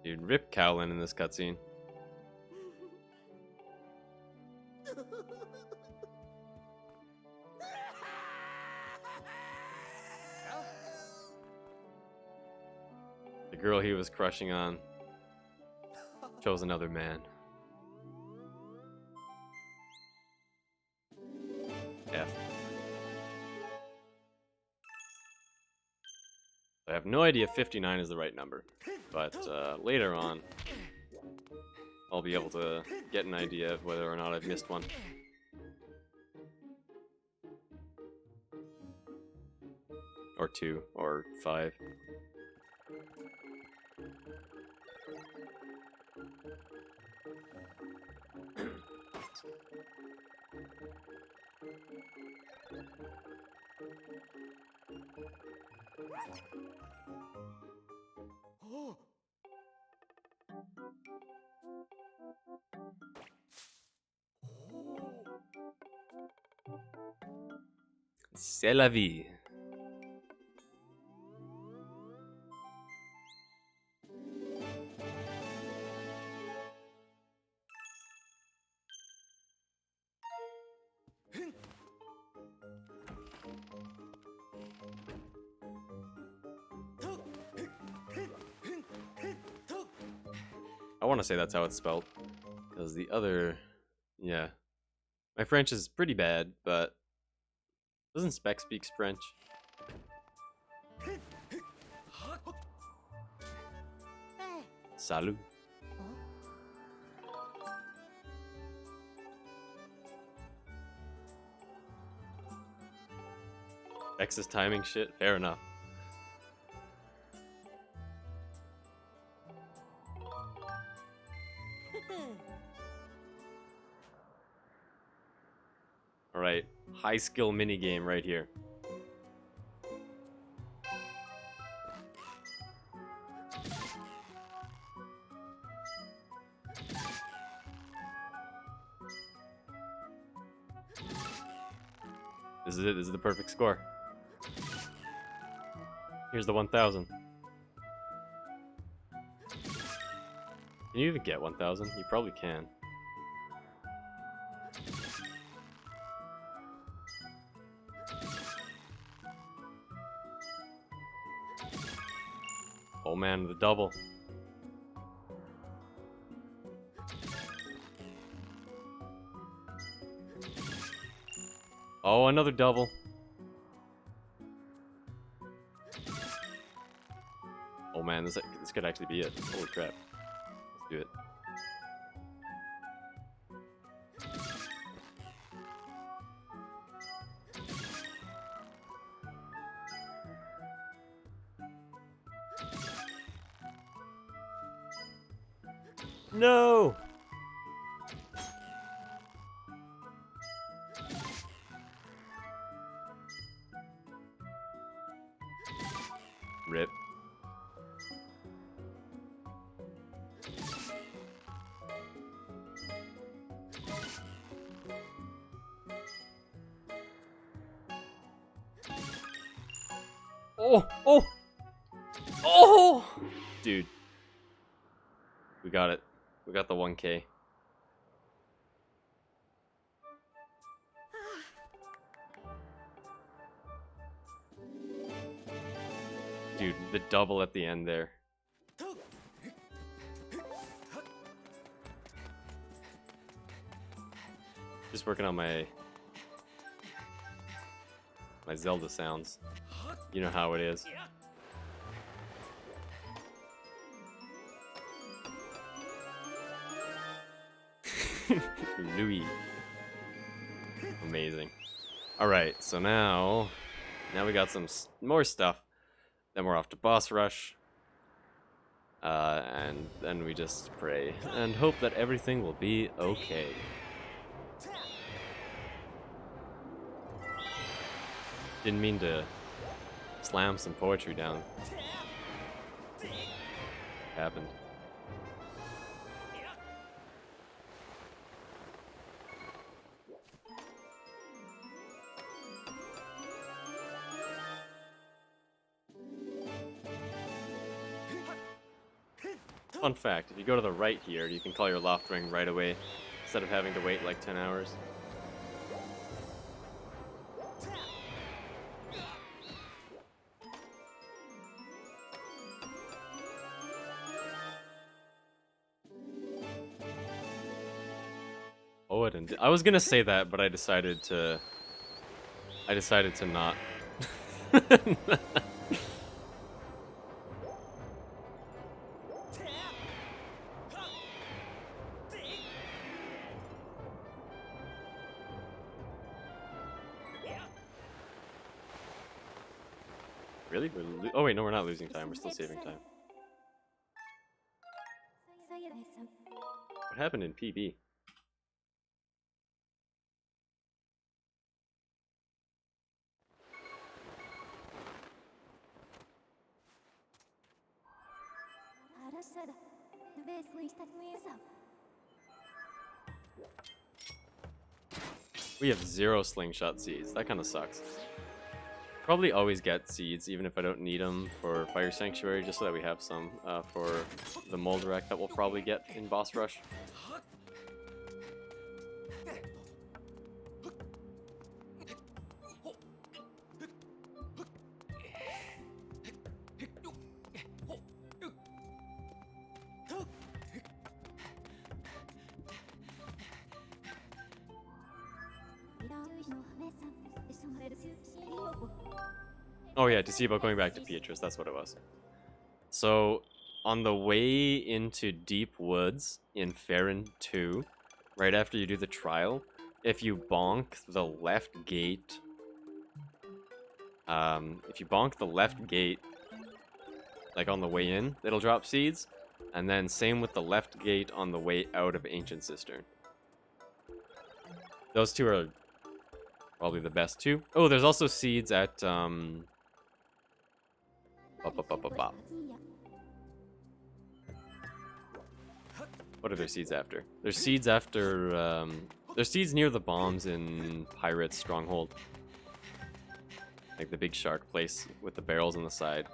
Dude, rip Cowlin in this cutscene. The girl he was crushing on chose another man. F. I have no idea if 59 is the right number, but later on, I'll be able to get an idea of whether or not I've missed one. Or 2, or 5. C'est la vie. I want to say that's how it's spelled, because the other, yeah, my French is pretty bad, but doesn't Spec speak French? Salut. X's timing shit, fair enough. Alright, high skill minigame right here. This is it, this is the perfect score. Here's the 1000. Can you even get 1000? You probably can. Oh man, the double. Oh, another double. Oh man, this could actually be it. Holy crap. Let's do it. No! Rip. Oh! Oh! Oh! Dude. We got it. We got the 1K. Dude, the double at the end there. Just working on my Zelda sounds. You know how it is. Louis. Amazing. Alright, so now we got some more stuff. Then we're off to boss rush. And then we just pray and hope that everything will be okay. Didn't mean to slam some poetry down. Happened. Fun fact, if you go to the right here, you can call your loft ring right away, instead of having to wait like 10 hours. Oh, I was gonna say that, but I decided to not. Really? Oh wait, no, we're not losing time. We're still saving time. What happened in PB? We have 0 slingshot seeds. That kind of sucks. Probably always get seeds, even if I don't need them for Fire Sanctuary, just so that we have some for the Moldarek that we'll probably get in Boss Rush. Oh yeah, Deceivo going back to Beatrice, that's what it was. So, on the way into Deep Woods in Faron 2, right after you do the trial, if you bonk the left gate, like on the way in, it'll drop seeds, and then same with the left gate on the way out of Ancient Cistern. Those two are probably the best two. Oh, there's also seeds at, What are their seeds after? There's seeds after, there's seeds near the bombs in Pirate's Stronghold. Like the big shark place with the barrels on the side.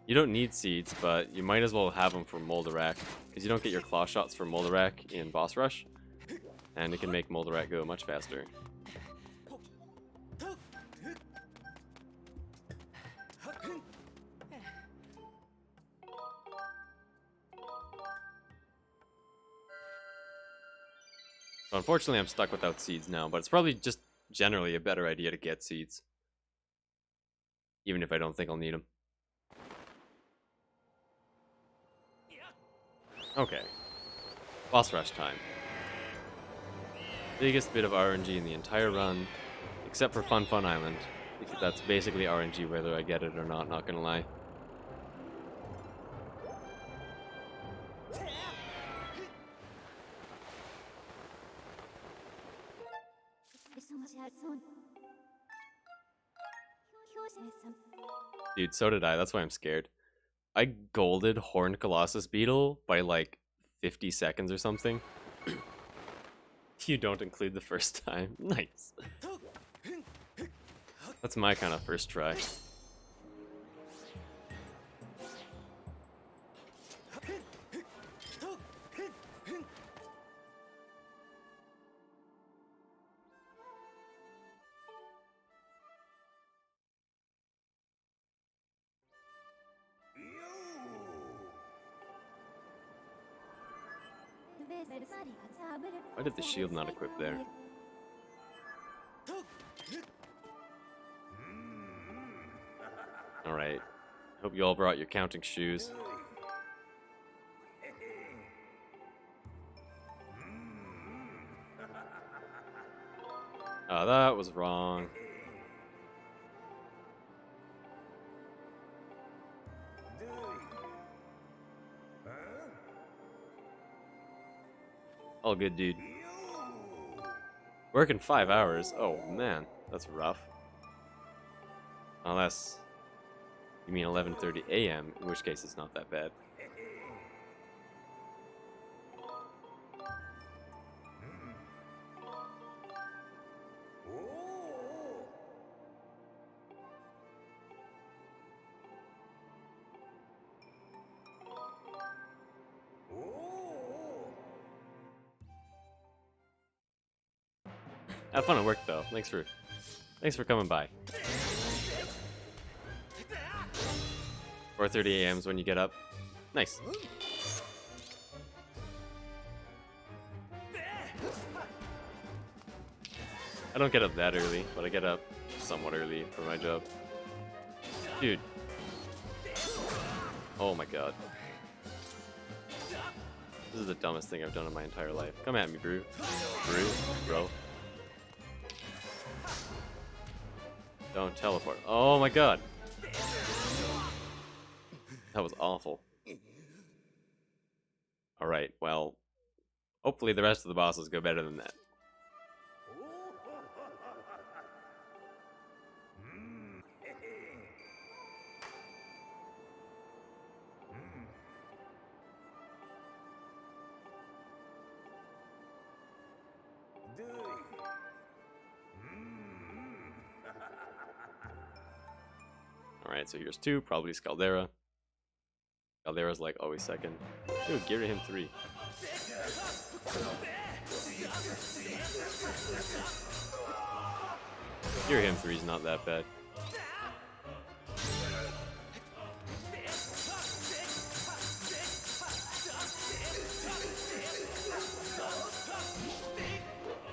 You don't need seeds, but you might as well have them for Moldarek, because you don't get your claw shots for Moldarek in Boss Rush, and it can make Moldarek go much faster. So unfortunately, I'm stuck without seeds now, but it's probably just generally a better idea to get seeds. Even if I don't think I'll need them. Okay. Boss rush time. Biggest bit of RNG in the entire run, except for Fun Fun Island. Because that's basically RNG whether I get it or not gonna lie. Dude, so did I. That's why I'm scared. I golded Horned Colossus Beetle by like 50 seconds or something. You don't include the first time. Nice. That's my kind of first try. Why did the shield not equip there? Alright. Hope you all brought your counting shoes. Oh, that was wrong. All good, dude. Working 5 hours. Oh, man. That's rough. Unless you mean 11:30 a.m., in which case it's not that bad. Have fun at work, though. Thanks for coming by. 4:30 a.m. is when you get up. Nice. I don't get up that early, but I get up somewhat early for my job. Dude. Oh my god. This is the dumbest thing I've done in my entire life. Come at me, bro. Bro. Don't teleport. Oh my god. That was awful. Alright, well, hopefully the rest of the bosses go better than that. Alright, so here's 2, probably Scaldera. Caldera's like always second. Ooh, Ghirahim 3. Ghirahim 3 is not that bad.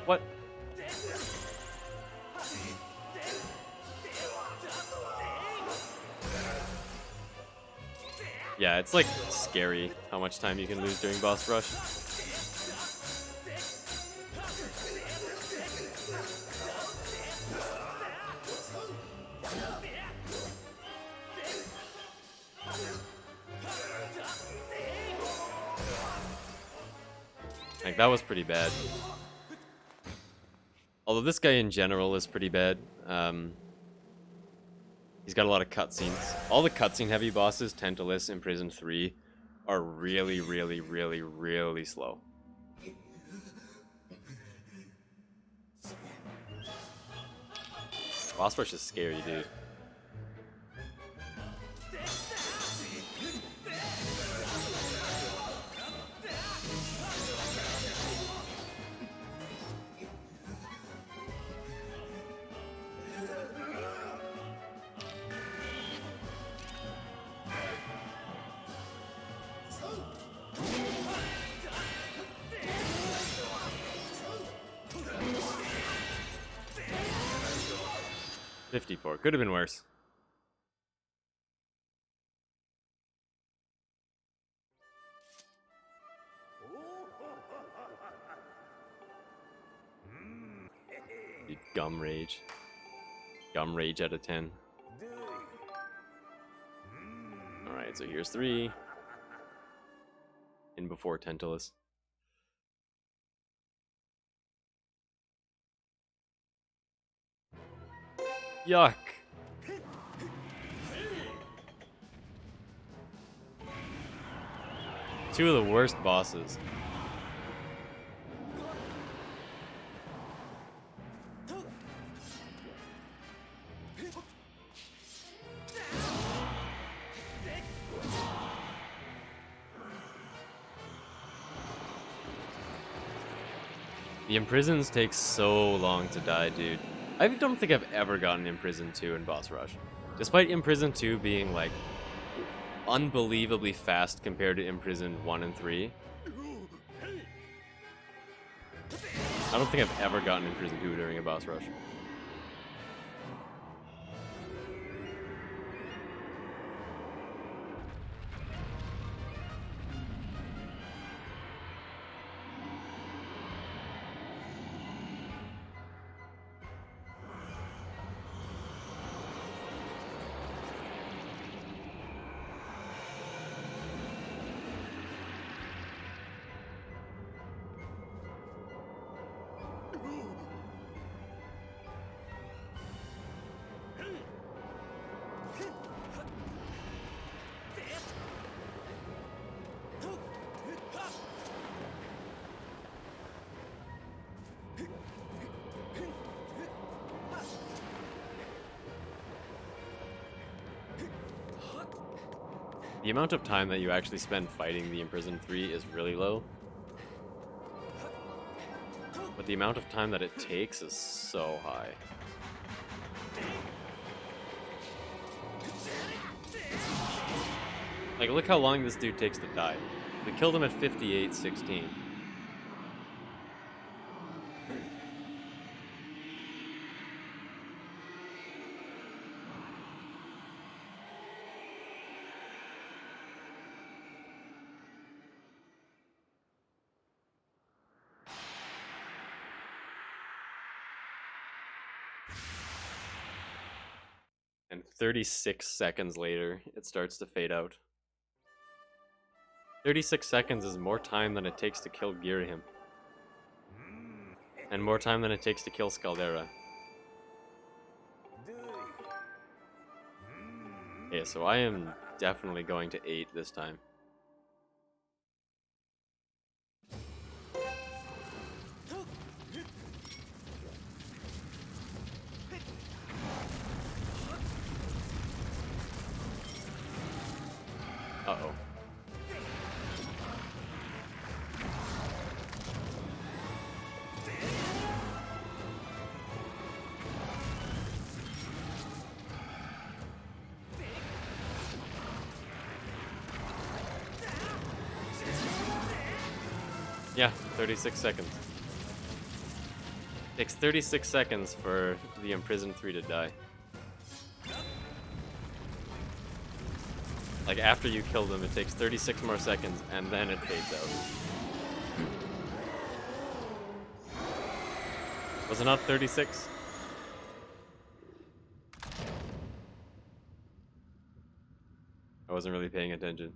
What? Yeah, it's like scary how much time you can lose during boss rush. Like, that was pretty bad. Although this guy in general is pretty bad. He's got a lot of cutscenes. All the cutscene heavy bosses, Tantalus, Imprisoned 3, are really, really, really, really slow. Boss rush is scary, dude. $54. Could have been worse. Dude, Gum Rage. Gum Rage out of 10. Alright, so here's 3. In before Tantalus. Yuck. Two of the worst bosses. The Imprisons take so long to die, dude. I don't think I've ever gotten Imprisoned 2 in boss rush. Despite Imprisoned 2 being, like, unbelievably fast compared to Imprisoned 1 and 3. I don't think I've ever gotten Imprisoned 2 during a boss rush. The amount of time that you actually spend fighting the Imprisoned 3 is really low. But the amount of time that it takes is so high. Like, look how long this dude takes to die. We killed him at 58:16. And 36 seconds later, it starts to fade out. 36 seconds is more time than it takes to kill Ghirahim. And more time than it takes to kill Scaldera. Okay, so I am definitely going to 8 this time. Uh-oh. Yeah, 36 seconds. Takes 36 seconds for the Imprisoned 3 to die. Like, after you kill them, it takes 36 more seconds, and then it fades out. Was it not 36? I wasn't really paying attention.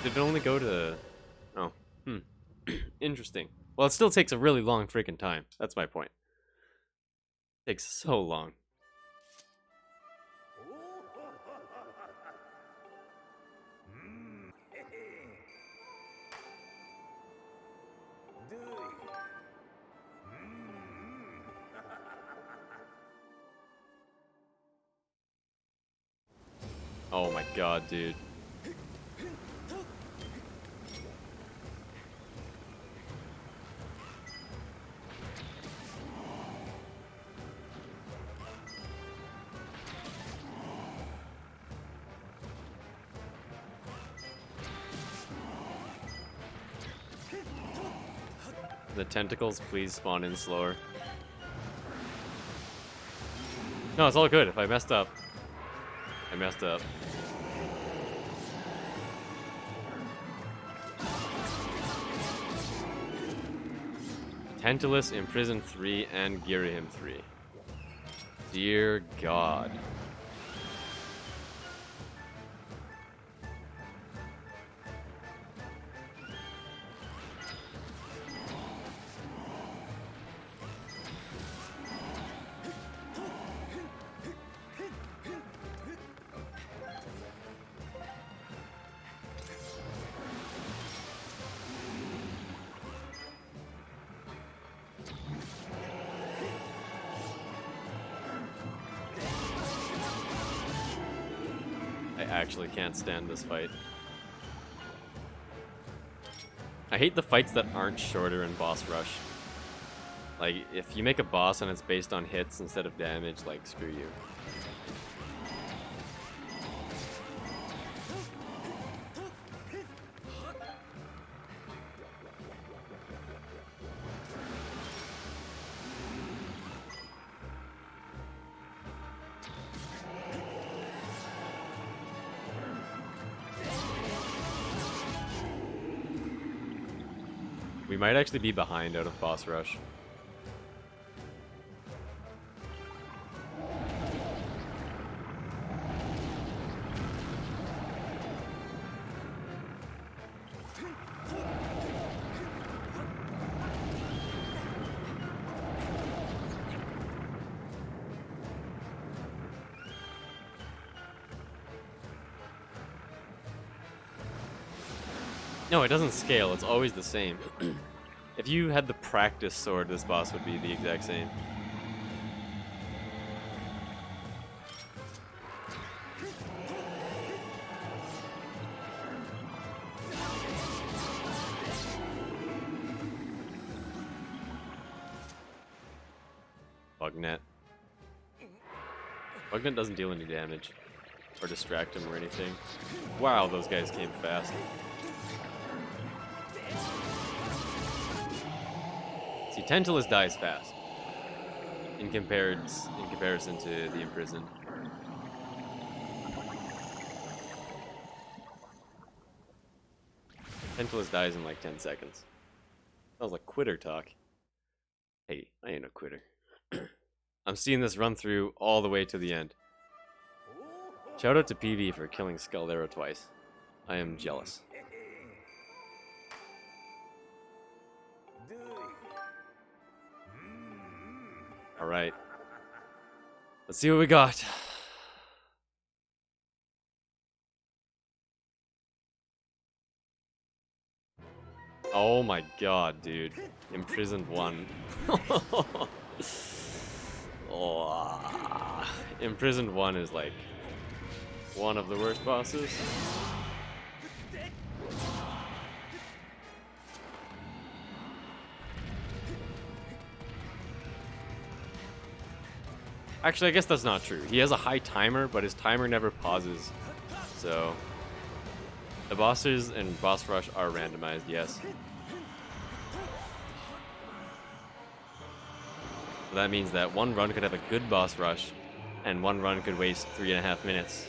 Did it only go to... Oh, interesting. Well, it still takes a really long freaking time. That's my point. It takes so long. Oh my god, dude. The tentacles, please spawn in slower. No, it's all good. If I messed up, I messed up. Tantalus, Imprisoned 3, and Ghirahim 3. Dear God. I actually can't stand this fight. I hate the fights that aren't shorter in boss rush. Like, if you make a boss and it's based on hits instead of damage, like, screw you. We might actually be behind out of boss rush. No, it doesn't scale. It's always the same. If you had the practice sword, this boss would be the exact same. Bugnet. Bugnet doesn't deal any damage or distract him or anything. Wow, those guys came fast. See, Tantalus dies fast in comparison to the Imprisoned. Tantalus dies in like 10 seconds. That was like quitter talk. Hey, I ain't a quitter. I'm seeing this run through all the way to the end. Shout out to PV for killing Skuldero twice. I am jealous. Alright. Let's see what we got. Oh my god, dude. Imprisoned 1. Oh. Imprisoned 1 is like one of the worst bosses. Actually, I guess that's not true. He has a high timer, but his timer never pauses. So, the bosses and boss rush are randomized, yes. So that means that one run could have a good boss rush, and one run could waste 3.5 minutes,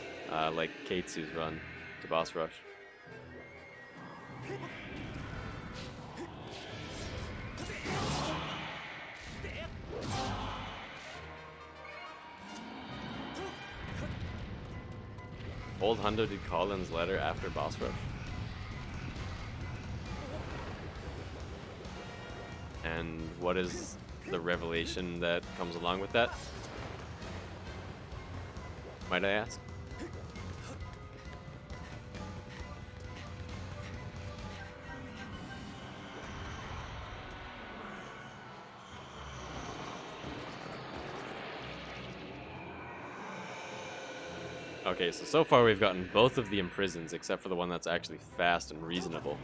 like Keitsu's run to boss rush. Old Hundo did Colin's letter after boss rush. And what is the revelation that comes along with that? Might I ask? Okay, so far we've gotten both of the Imprisons, except for the one that's actually fast and reasonable.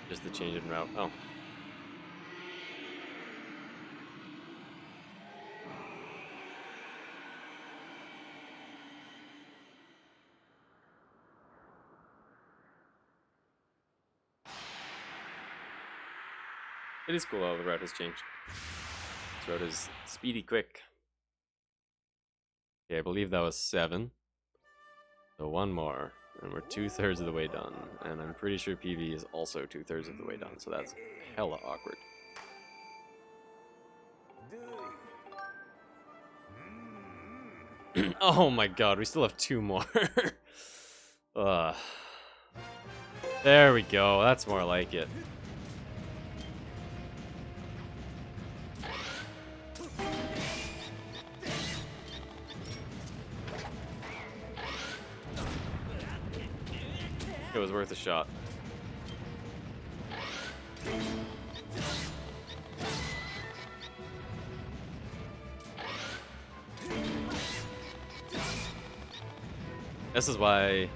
Just the change in route. Oh. It is cool how the route has changed. This route is speedy quick. Yeah, I believe that was 7. So one more, and we're 2/3 of the way done. And I'm pretty sure PV is also 2/3 of the way done, so that's hella awkward. Oh my god, we still have 2 more. There we go, that's more like it. It was worth a shot. This is why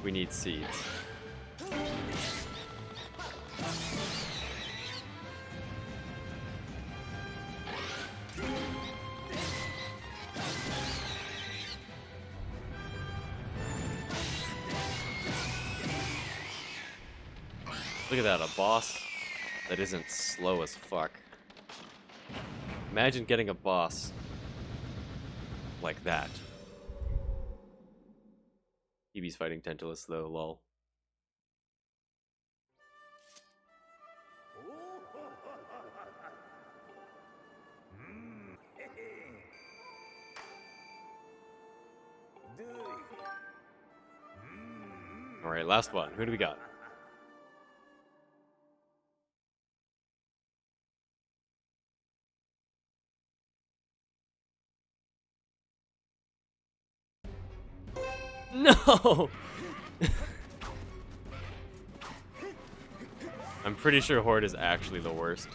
we need seeds. Look at that, a boss that isn't slow as fuck. Imagine getting a boss like that. Eevee's fighting Tentulus though, lol. Alright, last one. Who do we got? No! I'm pretty sure Horde is actually the worst.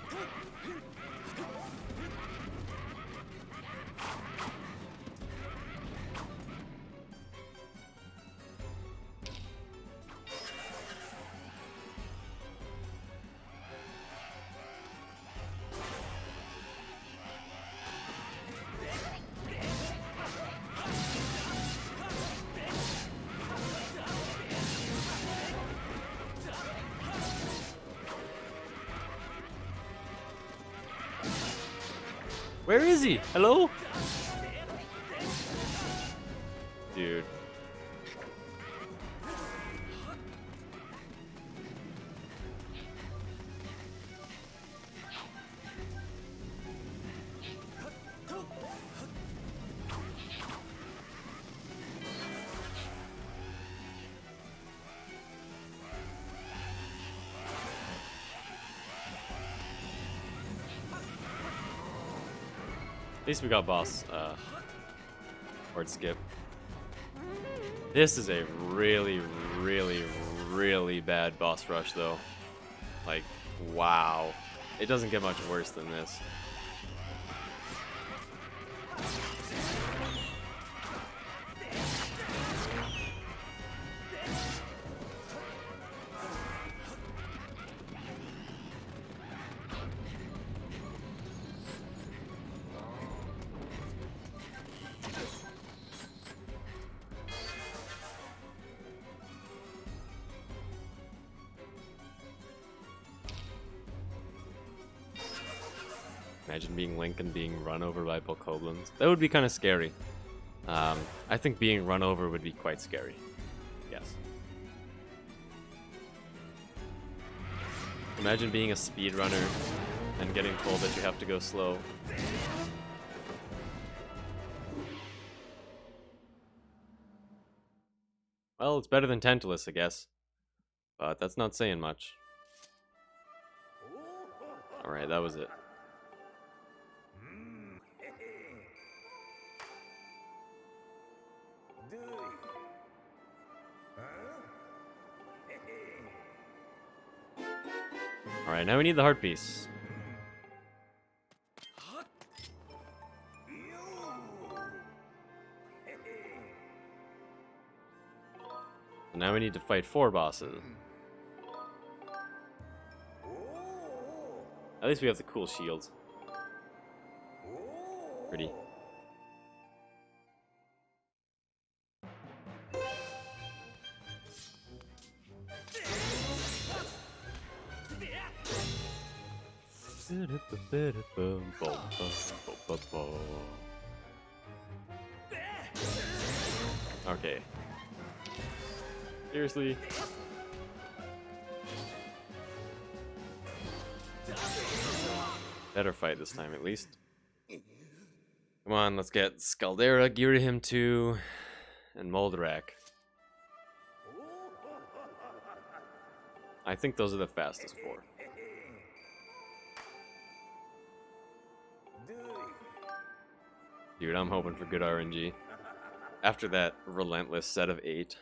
Where is he? Hello? Dude. At least we got boss, Horde skip. This is a really, really, really bad boss rush, though. Like, wow. It doesn't get much worse than this. Imagine being Link and being run over by Bokoblins. That would be kind of scary. I think being run over would be quite scary. Yes. Imagine being a speedrunner and getting told that you have to go slow. Well, it's better than Tentulus, I guess. But that's not saying much. Alright, that was it. Alright, now we need the heart piece. So now we need to fight 4 bosses. At least we have the cool shields. Pretty. Okay. Seriously? Better fight this time, at least. Come on, let's get Scaldera, Ghirahim 2, and Moldarak. I think those are the fastest 4. Dude, I'm hoping for good RNG. After that relentless set of 8.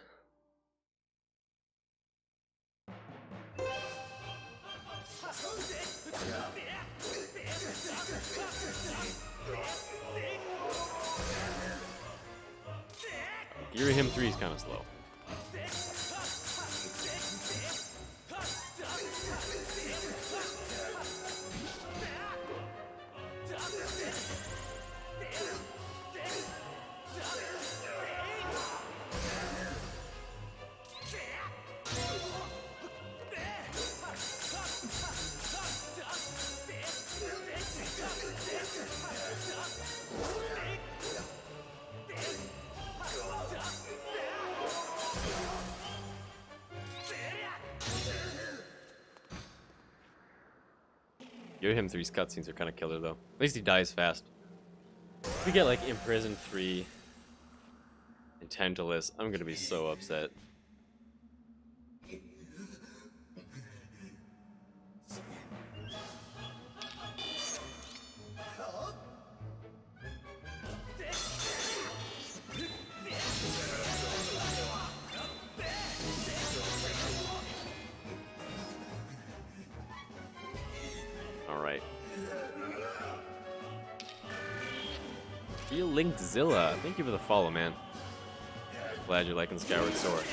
Ghirahim 3 is kind of slow. Ghirahim 3's cutscenes are kind of killer, though. At least he dies fast. If we get, like, Imprisoned 3 and Tantalus, I'm gonna be so upset. Alright. Feel Linked Zilla, thank you for the follow, man. Glad you're liking Skyward Sword.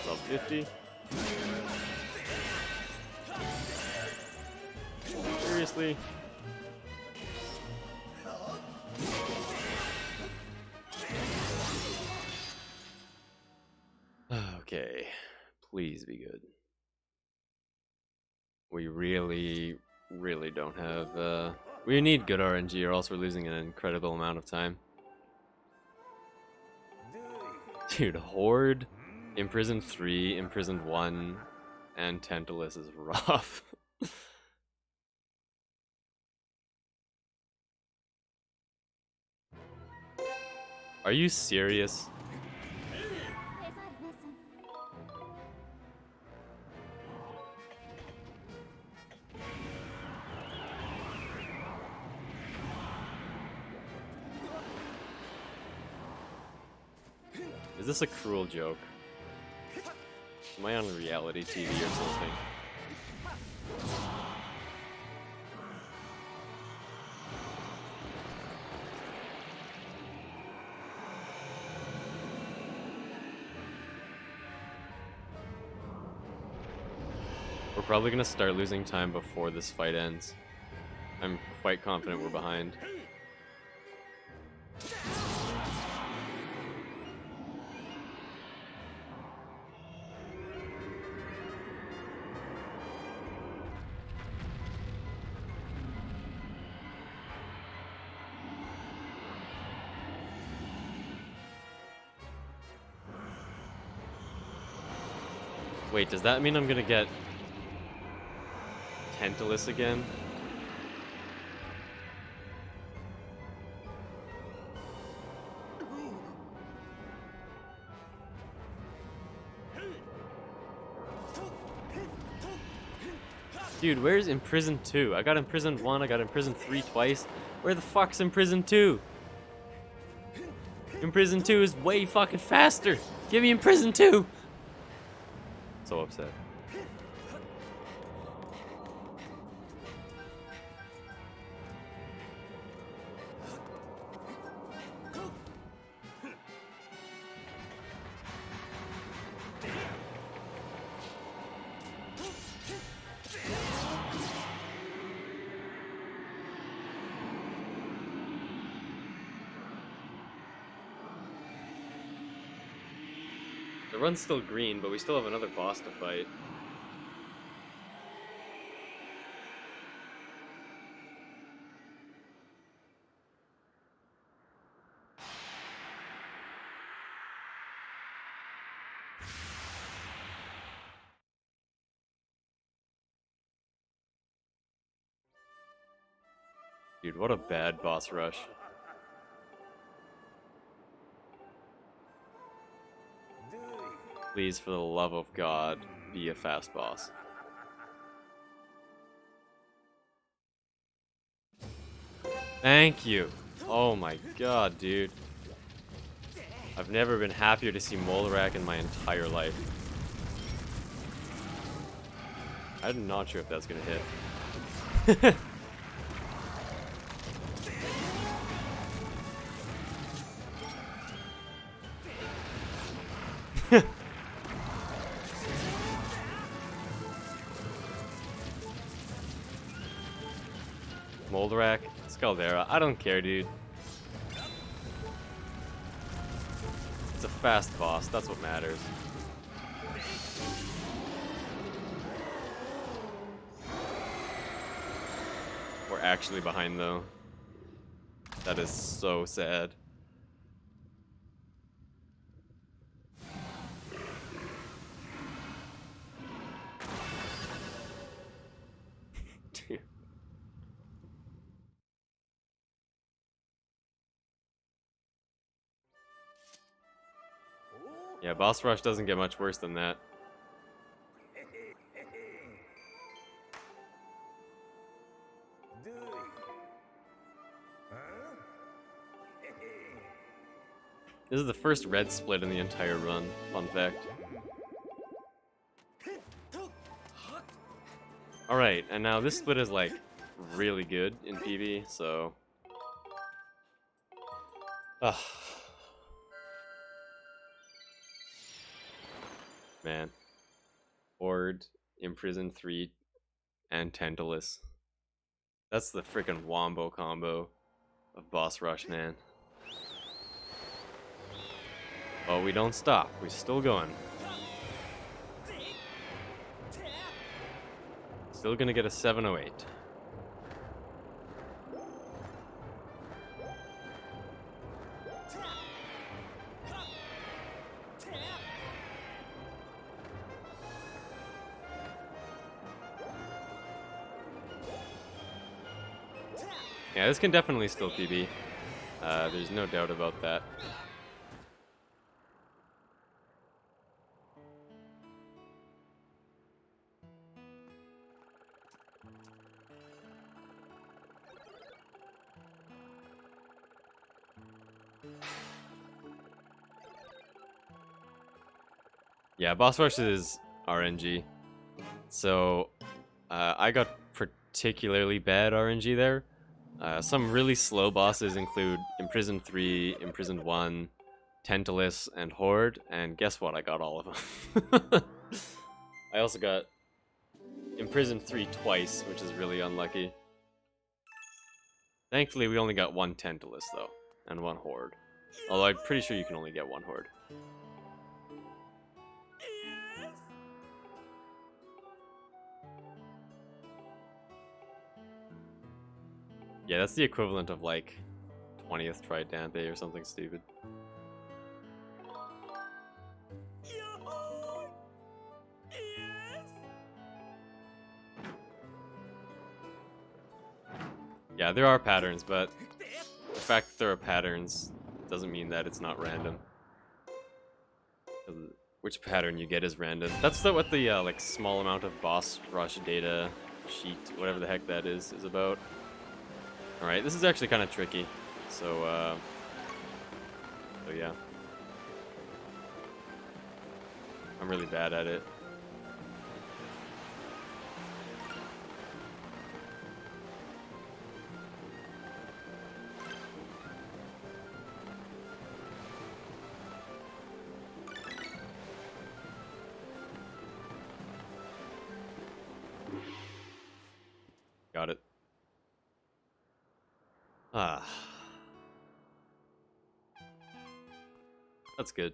Level 50. Seriously? Okay. Please be good. We really don't have, we need good RNG or else we're losing an incredible amount of time. Dude, Horde, Imprisoned 3, Imprisoned 1, and Tantalus is rough. Are you serious? Is this a cruel joke? Am I on reality TV or something? We're probably gonna start losing time before this fight ends. I'm quite confident we're behind. Wait, does that mean I'm gonna get Tantalus again? Dude, where's Imprisoned 2? I got Imprisoned 1, I got Imprisoned 3 twice. Where the fuck's Imprisoned 2? Imprisoned 2 is way fucking faster! Give me Imprisoned 2! So upset. The run's still green, but we still have another boss to fight. Dude, what a bad boss rush. Please, for the love of God, be a fast boss. Thank you. Oh my god, dude. I've never been happier to see Molrak in my entire life. I'm not sure if that's gonna hit. Molrak, Scaldera, I don't care, dude. It's a fast boss, that's what matters. We're actually behind, though. That is so sad. Yeah, boss rush doesn't get much worse than that. This is the first red split in the entire run, fun fact. Alright, and now this split is like really good in PB, so... Ugh. Man. Horde, Imprisoned 3, and Tantalus. That's the frickin' wombo combo of boss rush, man. But we don't stop, we're still going. Still gonna get a 708. Yeah, this can definitely still PB. There's no doubt about that. Yeah, boss rush is RNG. So, I got particularly bad RNG there. Some really slow bosses include Imprisoned 3, Imprisoned 1, Tantalus, and Horde, and guess what? I got all of them. I also got Imprisoned 3 twice, which is really unlucky. Thankfully, we only got one Tantalus, though, and one Horde. Although I'm pretty sure you can only get one Horde. Yeah, that's the equivalent of like 20th Tridente or something stupid. Yeah, there are patterns, but the fact that there are patterns doesn't mean that it's not random. Which pattern you get is random. That's what the like small amount of boss rush data sheet, whatever the heck that is about. Alright, this is actually kind of tricky, so yeah. I'm really bad at it. Got it. Ah. That's good.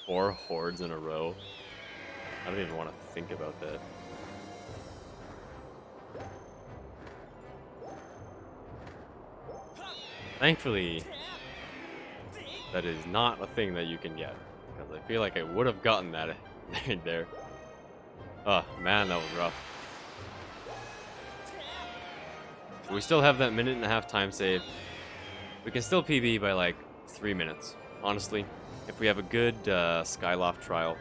Four hordes in a row. I don't even want to think about that. Thankfully, that is not a thing that you can get. Because I feel like I would have gotten that right there. Oh, man, that was rough. We still have that 1.5-minute time save. We can still PB by like 3 minutes, honestly. If we have a good Skyloft trial.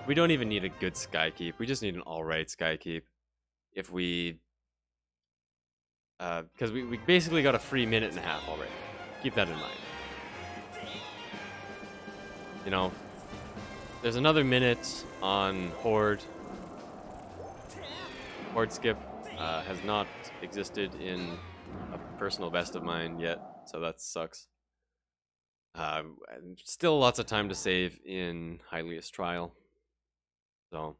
We don't even need a good Skykeep. We just need an alright Skykeep. If we... because we basically got a free 1.5 minutes already. Keep that in mind. You know, there's another minute on Horde. Horde skip has not existed in a personal best of mine yet, so that sucks. Still lots of time to save in Hylia's trial. So.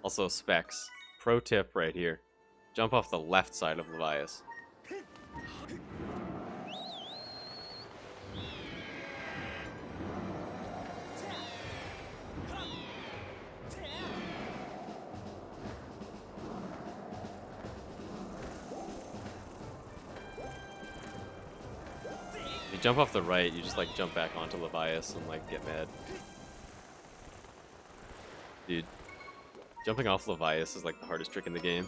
Also specs. Pro tip right here. jump off the left side of Levias. If you jump off the right, you just like jump back onto Levias and like get mad. Dude, jumping off Levias is like the hardest trick in the game.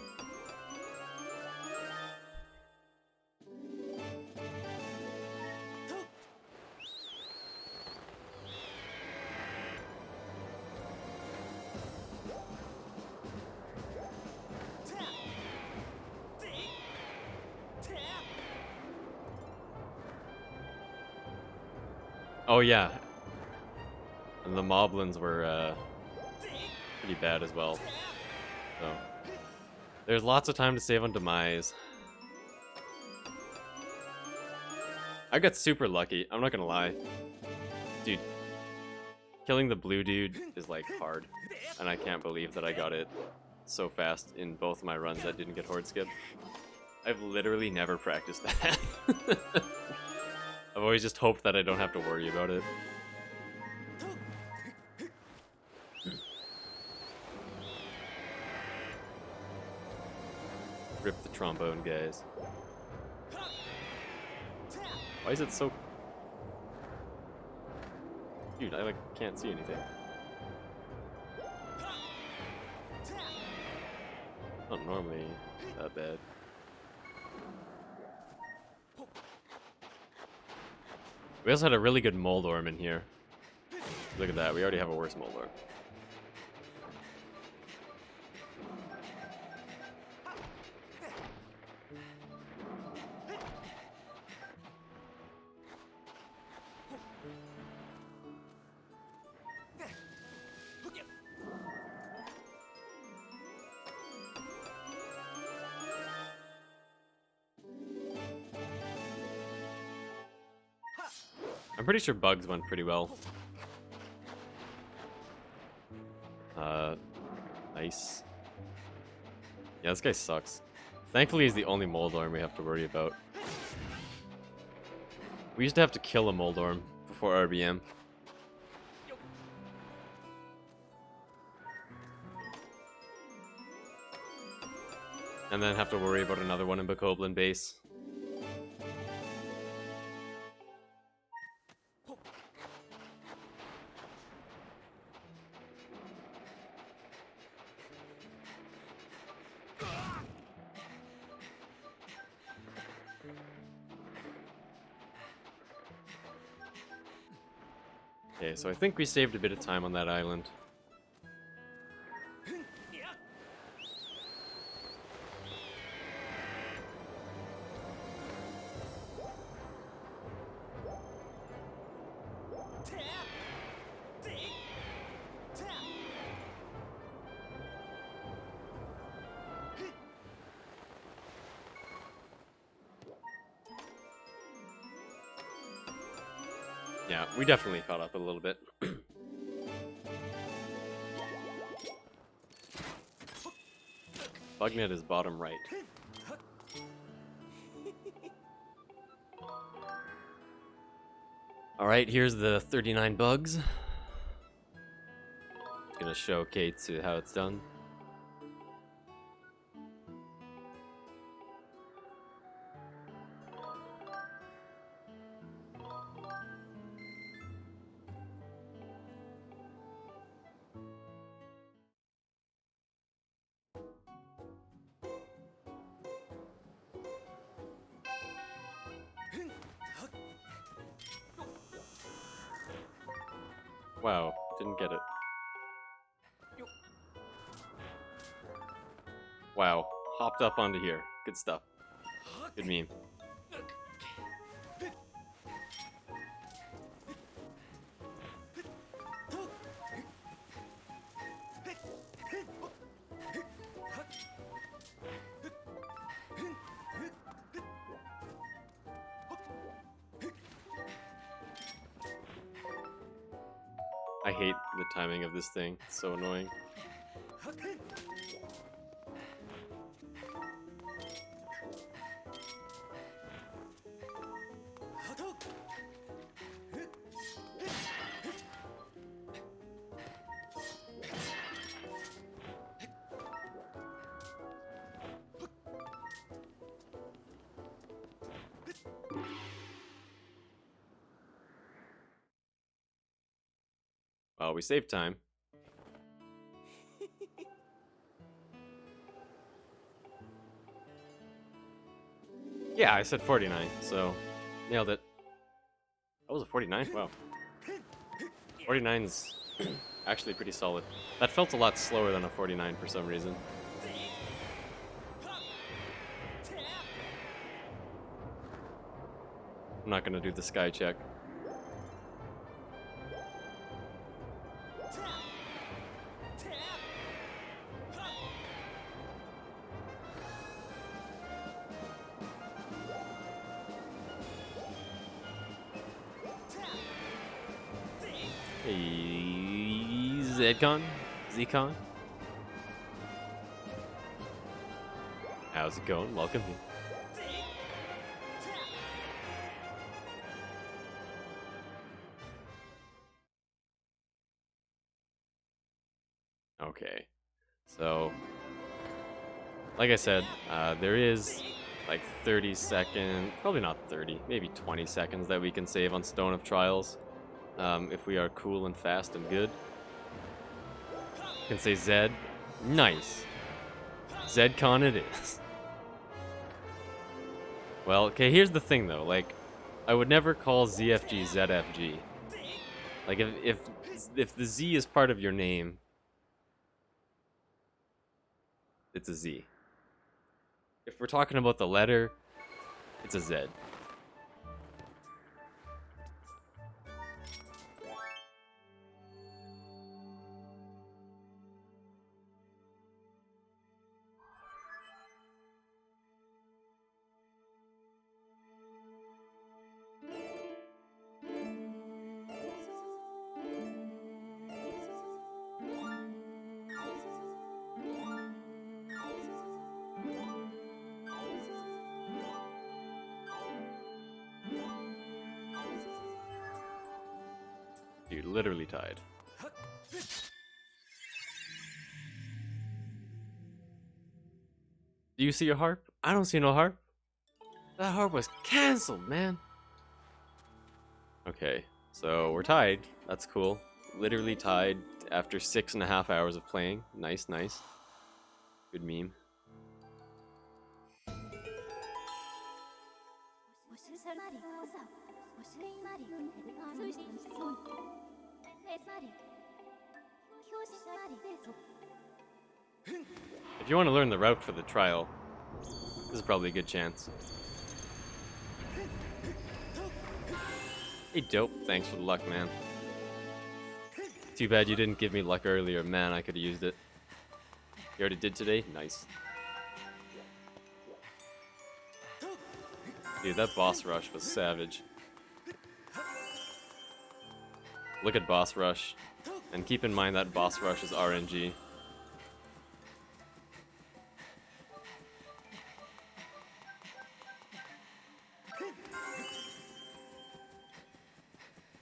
Oh yeah, and the moblins were pretty bad as well. So there's lots of time to save on Demise. I got super lucky, I'm not gonna lie. Dude, killing the blue dude is like hard, and I can't believe that I got it so fast in both my runs that didn't get horde skip. I've literally never practiced that. I've always just hoped that I don't have to worry about it. Rip the trombone, guys. Why is it so... Dude, I like can't see anything. Not normally that bad. We also had a really good Moldorm in here. Look at that, we already have a worse Moldorm. I'm pretty sure bugs went pretty well. Nice. Yeah, this guy sucks. Thankfully, he's the only Moldorm we have to worry about. We used to have to kill a Moldorm before RBM. And then have to worry about another one in Bokoblin base. Okay, so I think we saved a bit of time on that island. Yeah, we definitely caught up a little bit. Bugnet is bottom right. Alright, here's the 39 bugs. Just gonna show Kate how it's done. Wow, didn't get it. Wow, hopped up onto here. Good stuff. Good meme. I hate the timing of this thing. It's so annoying. Well, we saved time. Yeah, I said 49, so nailed it. That was a 49? Wow. 49's actually pretty solid. That felt a lot slower than a 49 for some reason. I'm not gonna do the sky check. Hey, Zcon? Zcon? How's it going? Welcome here. Okay, so like I said, there is like 30 seconds, probably not 30, maybe 20 seconds that we can save on Stone of Trials if we are cool and fast and good. Can say Zed. Nice. Zedcon it is. Well, okay, here's the thing though, like, I would never call ZFG ZFG. Like, if the Z is part of your name, it's a Z. If we're talking about the letter, it's a Z. Dude, literally tied. Do you see a harp? I don't see no harp. That harp was cancelled, man. Okay, so we're tied. That's cool. Literally tied after 6.5 hours of playing. Nice, nice. Good meme. If you want to learn the route for the trial, this is probably a good chance. Hey, dope. Thanks for the luck, man. Too bad you didn't give me luck earlier. Man, I could have used it. You already did today? Nice. Dude, that boss rush was savage. Look at boss rush. And keep in mind that boss rush is RNG.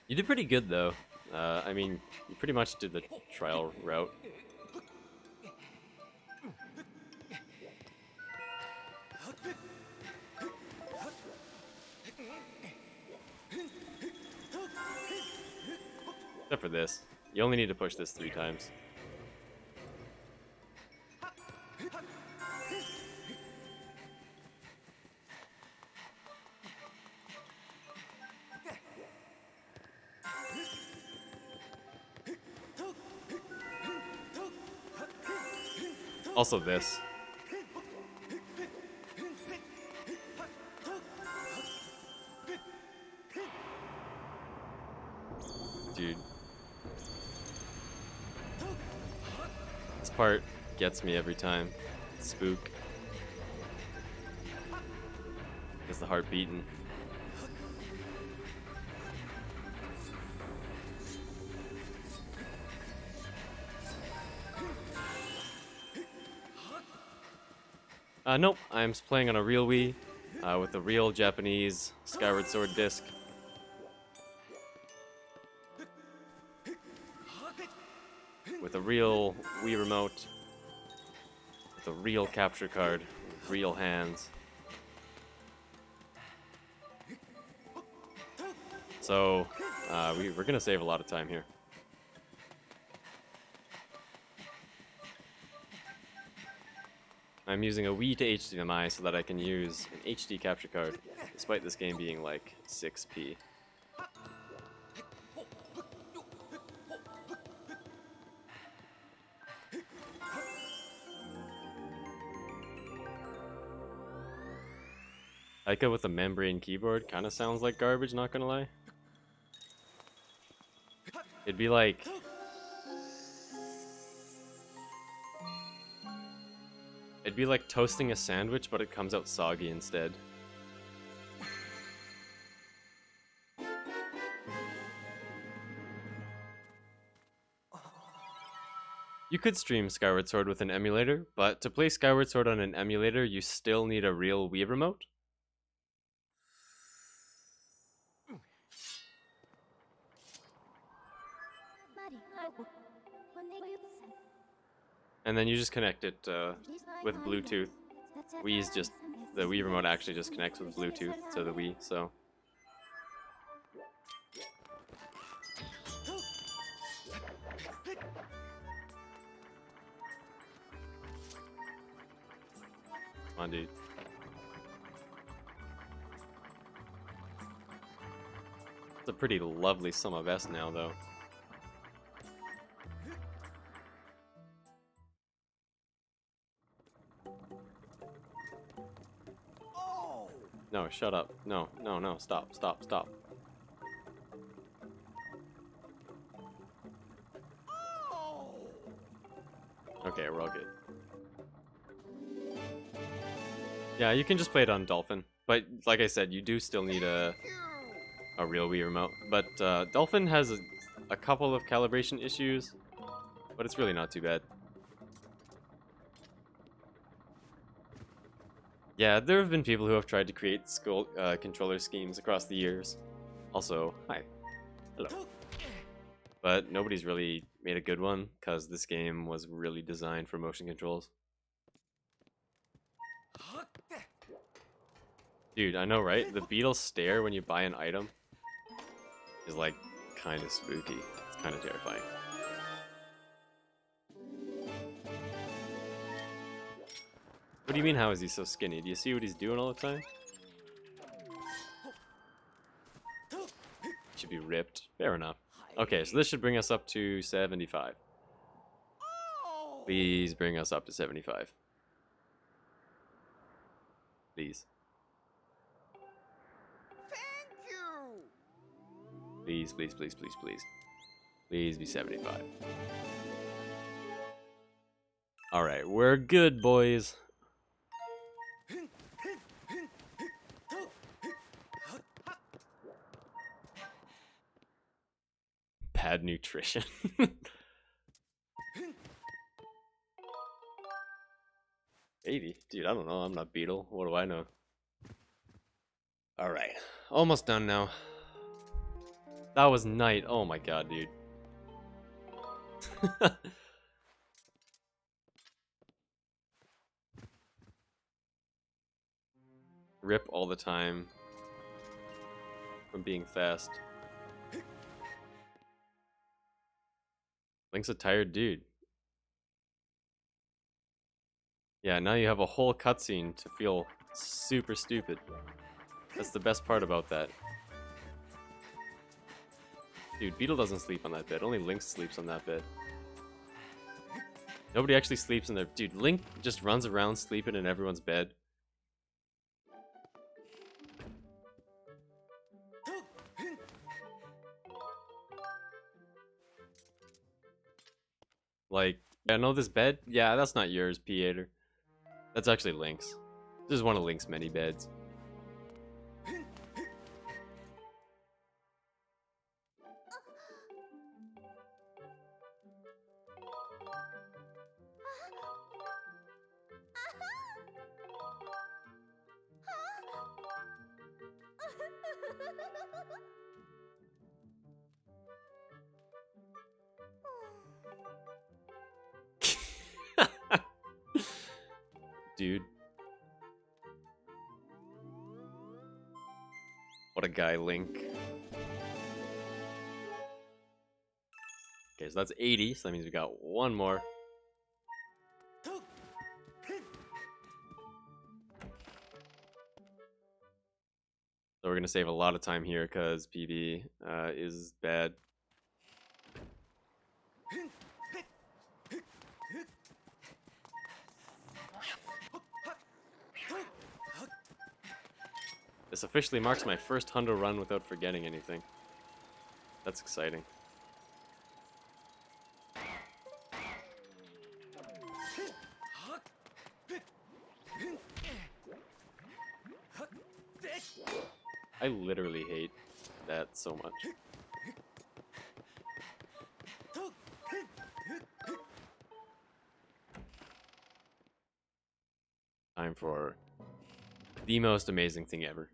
You did pretty good, though. I mean, you pretty much did the trial route. Except for this. You only need to push this 3 times. Also this. Dude. This part gets me every time. Spook. Gets the heart beating. Nope, I'm playing on a real Wii with a real Japanese Skyward Sword disc. With a real Wii remote. With a real capture card. With real hands. So, we're gonna save a lot of time here. I'm using a Wii to HDMI so that I can use an HD capture card, despite this game being like 6p. Ica with a membrane keyboard kind of sounds like garbage, not gonna lie. It'd be like... It'd be like toasting a sandwich, but it comes out soggy instead. You could stream Skyward Sword with an emulator, but to play Skyward Sword on an emulator, you still need a real Wii remote. And then you just connect it with Bluetooth. Wii's just... The Wii remote actually just connects with Bluetooth to the Wii, so... Come on, dude. It's a pretty lovely summer vest now, though. No, shut up. No, no, no. Stop, stop, stop. Okay, we're all good. Yeah, you can just play it on Dolphin. But like I said, you do still need a real Wii remote. But Dolphin has a couple of calibration issues, but it's really not too bad. Yeah, there have been people who have tried to create controller schemes across the years. Also, hi. Hello. But nobody's really made a good one, because this game was really designed for motion controls. Dude, I know, right? The beetle stare when you buy an item is, like, kind of spooky. It's kind of terrifying. What do you mean, how is he so skinny? Do you see what he's doing all the time? He should be ripped. Fair enough. Okay, so this should bring us up to 75. Please bring us up to 75. Please. Thank you. Please, please, please, please, please. Please be 75. Alright, we're good, boys. Bad nutrition. 80? Dude, I don't know. I'm not Beetle. What do I know? Alright. Almost done now. That was night. Oh my god, dude. Rip all the time from being fast. Link's a tired dude. Yeah, now you have a whole cutscene to feel super stupid. That's the best part about that. Dude, Beetle doesn't sleep on that bed. Only Link sleeps on that bed. Nobody actually sleeps in there. Dude, Link just runs around sleeping in everyone's bed. Like, yeah, no, this bed? Yeah, that's not yours, Piater. That's actually Link's. This is one of Link's many beds. Dude. What a guy, Link. Okay, so that's 80, so that means we got one more. So we're gonna save a lot of time here because PB is bad. This officially marks my first hundo run without forgetting anything. That's exciting. I literally hate that so much. Time for the most amazing thing ever.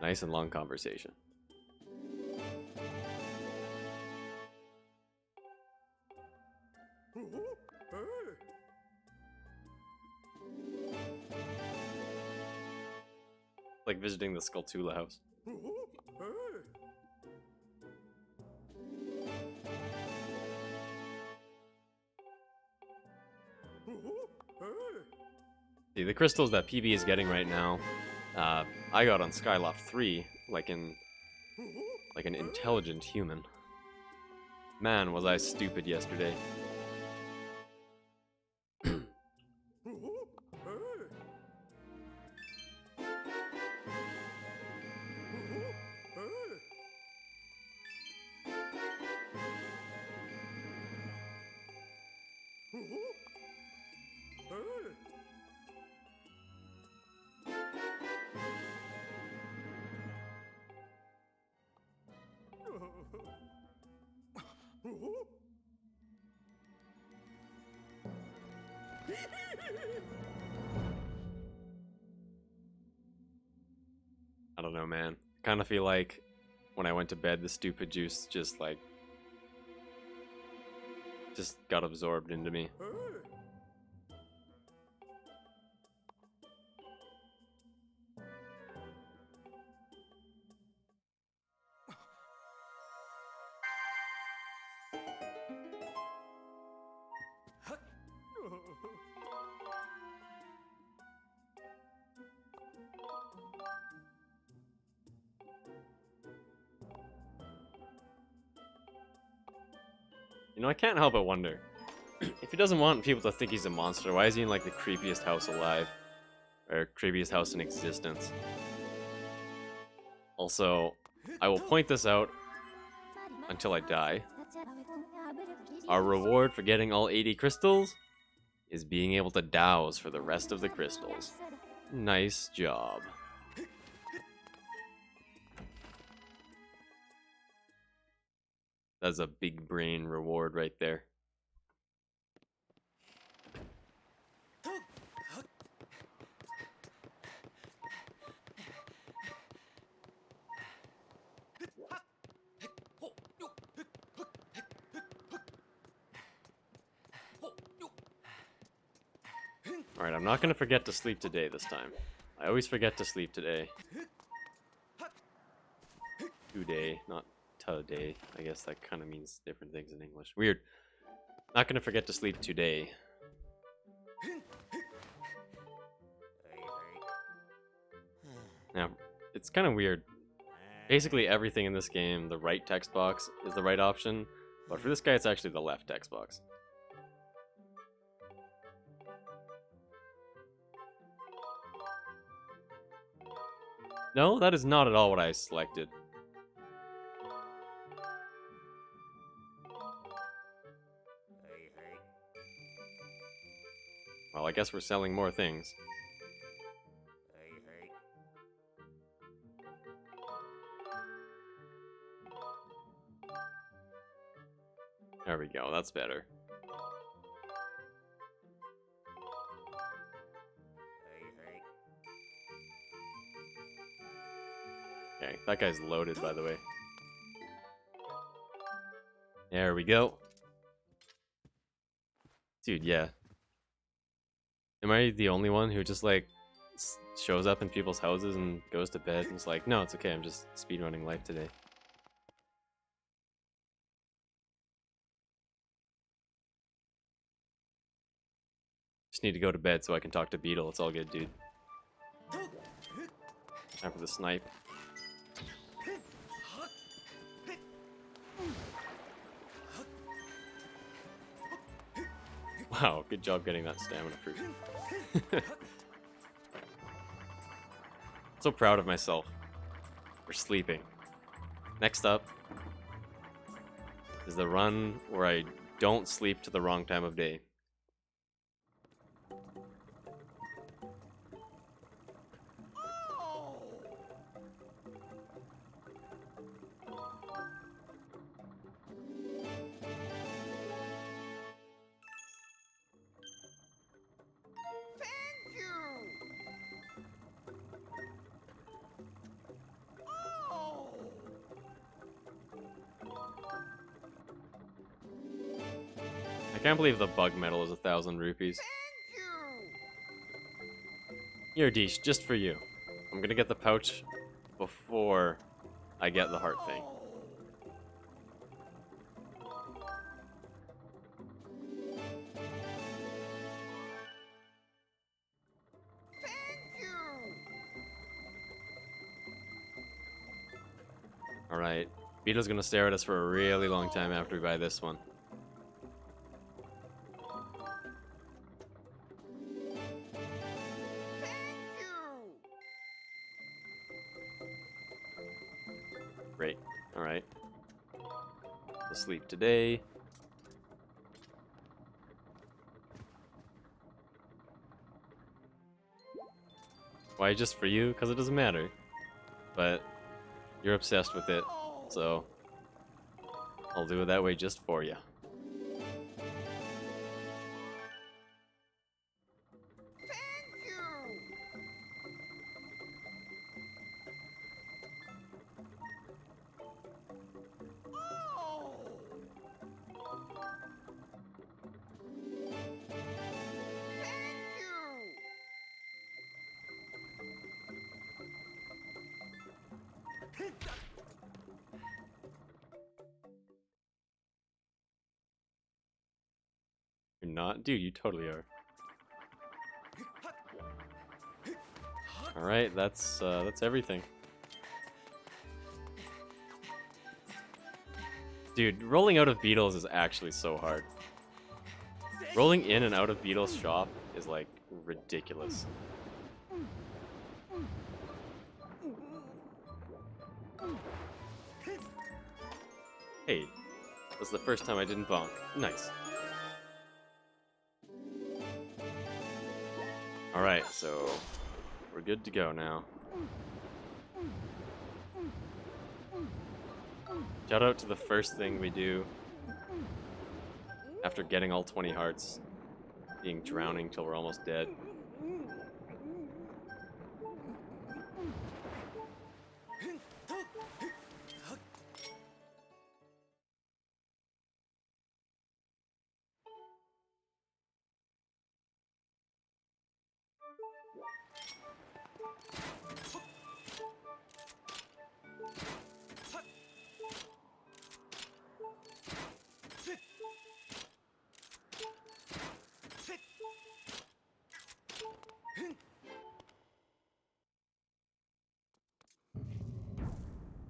Nice and long conversation. Like visiting the Skulltula house. See, the crystals that PB is getting right now, I got on Skyloft 3, like an intelligent human. Man, was I stupid yesterday. I don't know, man. Kind of feel like when I went to bed, the stupid juice just got absorbed into me. You know, I can't help but wonder, if he doesn't want people to think he's a monster, why is he in like the creepiest house alive? Or creepiest house in existence? Also, I will point this out until I die. Our reward for getting all 80 crystals is being able to douse for the rest of the crystals. Nice job. That's a big brain reward right there. Alright, I'm not going to forget to sleep today this time. I always forget to sleep today. Today, not today. I guess that kind of means different things in English. Weird. Not going to forget to sleep today. Now, it's kind of weird. Basically everything in this game, the right text box is the right option, but for this guy it's actually the left text box. No, that is not at all what I selected. Well, I guess we're selling more things. There we go, that's better. Okay, that guy's loaded, by the way. There we go. Dude, yeah. Am I the only one who just, like, shows up in people's houses and goes to bed and is like, no, it's okay, I'm just speedrunning life today? Just need to go to bed so I can talk to Beetle. It's all good, dude. Time for the snipe. Wow, good job getting that stamina fruit. So proud of myself for sleeping. Next up is the run where I don't sleep to the wrong time of day. Thank you. Oh. I can't believe the bug medal is 1,000 rupees. Thank you. Here, Deesh, just for you. I'm gonna get the pouch before I get the heart thing. Thank you. Alright, Beetle's gonna stare at us for a really long time after we buy this one. Thank you. Great. Alright. We'll sleep today. Why just for you? Because it doesn't matter. But you're obsessed with it, so I'll do it that way just for you. Thank you. Oh. Thank you. You're not? Dude, you totally are. Alright, that's everything. Dude, rolling out of Beetles is actually so hard. Rolling in and out of Beetle's shop is like ridiculous. Hey, that's the first time I didn't bonk. Nice. Alright, so we're good to go now. Shout out to the first thing we do after getting all 20 hearts, being drowning till we're almost dead.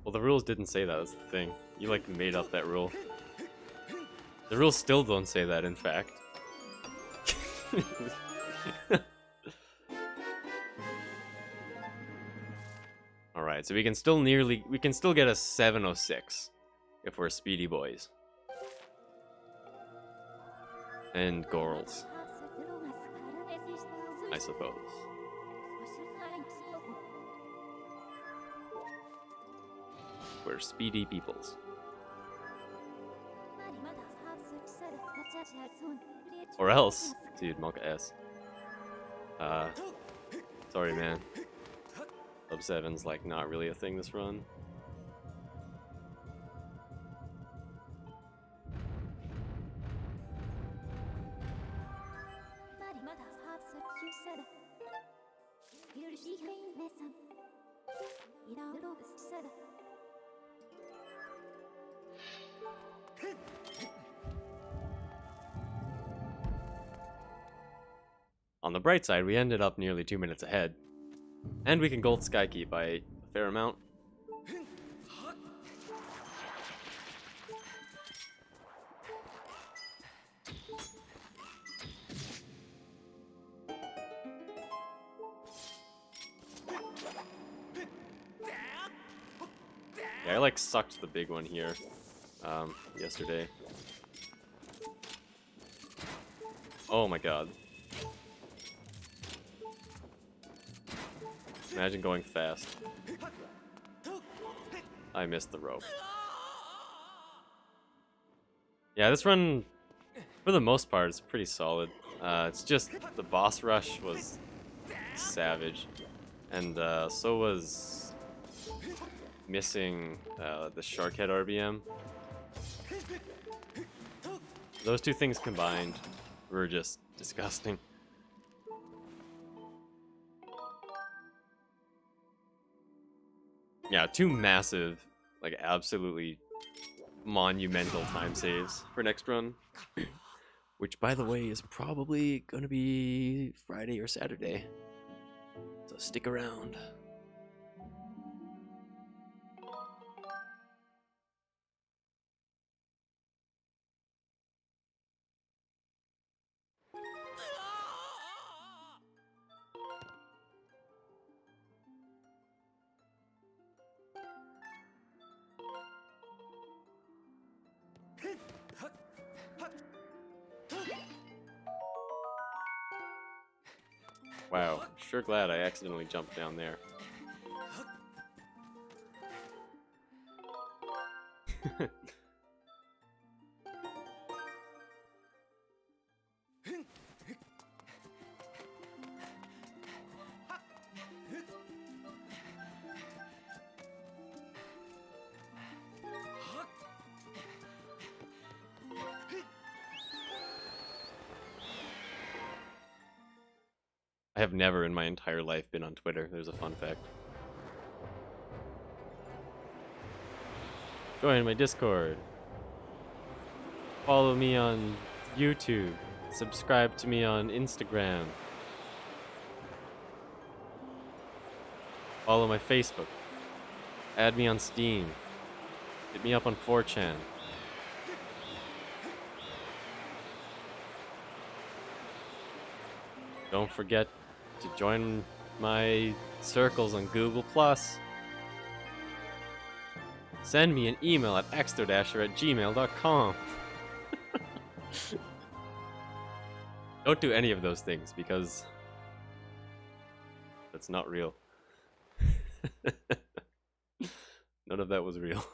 Well, the rules didn't say that, that's the thing. You, like, made up that rule. The rules still don't say that, in fact. Alright, so we can still get a 706 if we're speedy boys. And girls, I suppose. We're speedy peoples. Or else, dude, Monka S. Sorry, man. Sub 7's like not really a thing this run. On the bright side, we ended up nearly 2 minutes ahead. And we can gold Skykeep by a fair amount. Yeah, I like sucked the big one here yesterday. Oh my god. Imagine going fast. I missed the rope. Yeah, this run, for the most part, is pretty solid. It's just the boss rush was savage. And so was missing the Sharkhead RBM. Those two things combined were just disgusting. Yeah, two massive, like absolutely monumental time saves for next run. Which, by the way, is probably gonna be Friday or Saturday. So stick around. Wow, sure glad I accidentally jumped down there. I have never in my entire life been on Twitter. There's a fun fact. Join my Discord. Follow me on YouTube. Subscribe to me on Instagram. Follow my Facebook. Add me on Steam. Hit me up on 4chan. Don't forget to join my circles on Google+. Send me an email at xtodasher@gmail.com. Don't do any of those things because that's not real. None of that was real.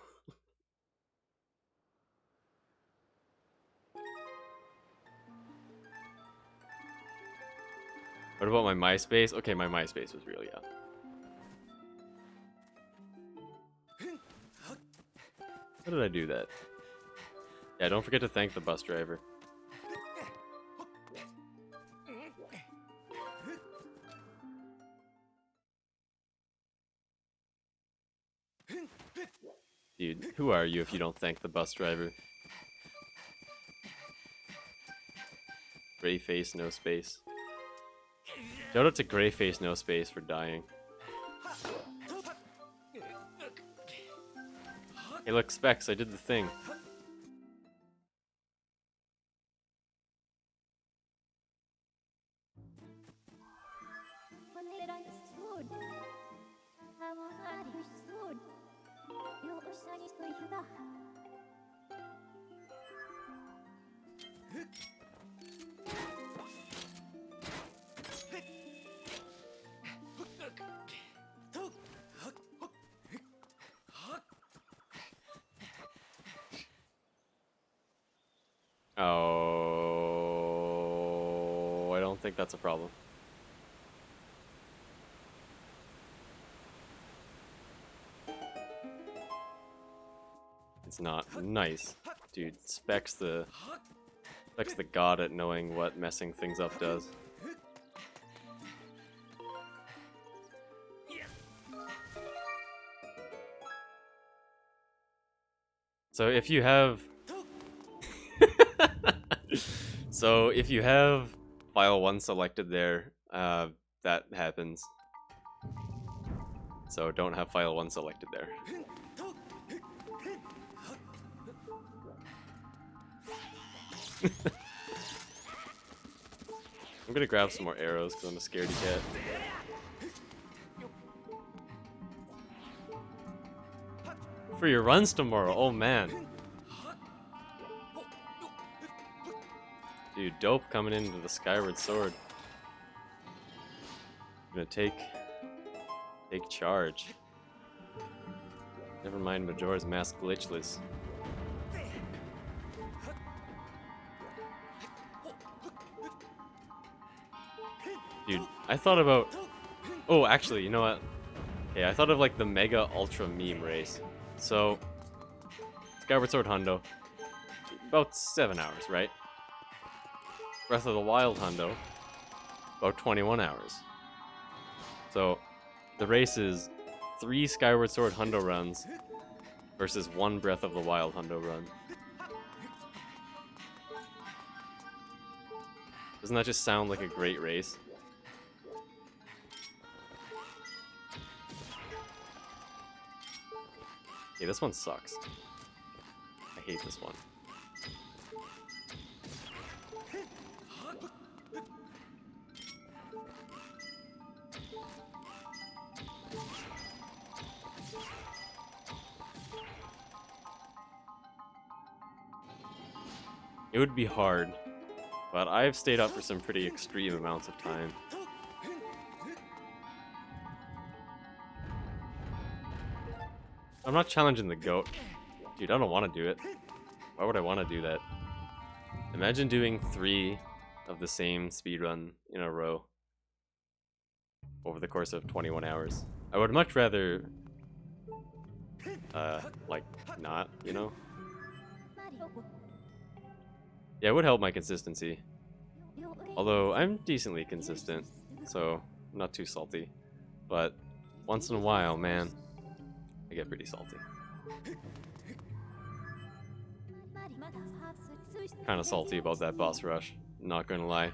What about my MySpace? Okay, my MySpace was real, yeah. How did I do that? Yeah, don't forget to thank the bus driver. Dude, who are you if you don't thank the bus driver? Gray face, no space. Shout out to Gray face, no space for dying. Hey look, Specs, I did the thing. Oh, I don't think that's a problem. It's not. Nice. Dude, Specs the god at knowing what messing things up does. So if you have file 1 selected there, that happens. So don't have file 1 selected there. I'm gonna grab some more arrows because I'm a scaredy cat. For your runs tomorrow, oh man. Dude, dope coming into the Skyward Sword. Gonna take charge. Never mind Majora's Mask glitchless. Dude, I thought about... Oh, actually, you know what? Okay, I thought of like the Mega Ultra Meme race. So, Skyward Sword Hundo, about 7 hours, right? Breath of the Wild Hundo, about 21 hours. So, the race is 3 Skyward Sword Hundo runs versus 1 Breath of the Wild Hundo run. Doesn't that just sound like a great race? Okay, this one sucks. I hate this one. It would be hard, but I've stayed up for some pretty extreme amounts of time. I'm not challenging the goat. Dude, I don't want to do it. Why would I want to do that? Imagine doing 3 of the same speedrun in a row over the course of 21 hours. I would much rather, like, not, you know? Yeah, it would help my consistency. Although, I'm decently consistent, so I'm not too salty. But, once in a while, man, I get pretty salty. Kinda salty about that boss rush, not gonna lie.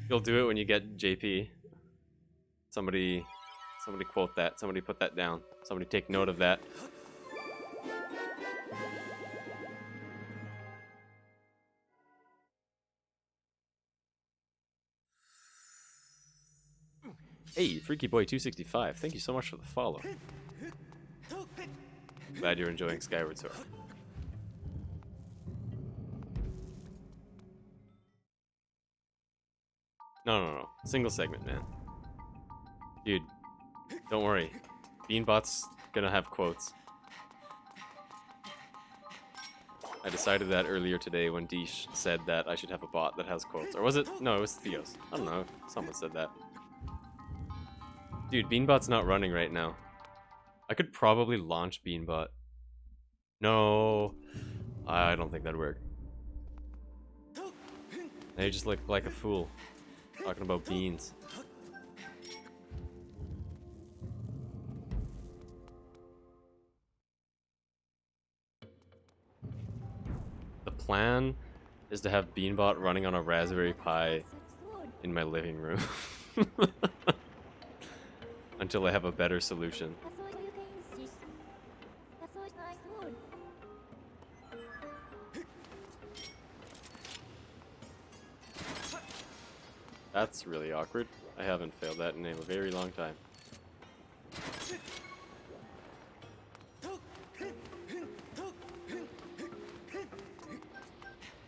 You'll do it when you get JP. Somebody quote that, somebody put that down. Somebody take note of that. Hey, Freaky Boy 265, thank you so much for the follow. Glad you're enjoying Skyward Sword. No. Single segment, man. Dude, don't worry. Beanbot's gonna have quotes. I decided that earlier today when Deesh said that I should have a bot that has quotes. Or was it? No, it was Theos. I don't know. Someone said that. Dude, Beanbot's not running right now. I could probably launch Beanbot. No, I don't think that'd work. Now you just look like a fool, talking about beans. The plan is to have Beanbot running on a Raspberry Pi in my living room. Until I have a better solution. That's really awkward. I haven't failed that in a very long time.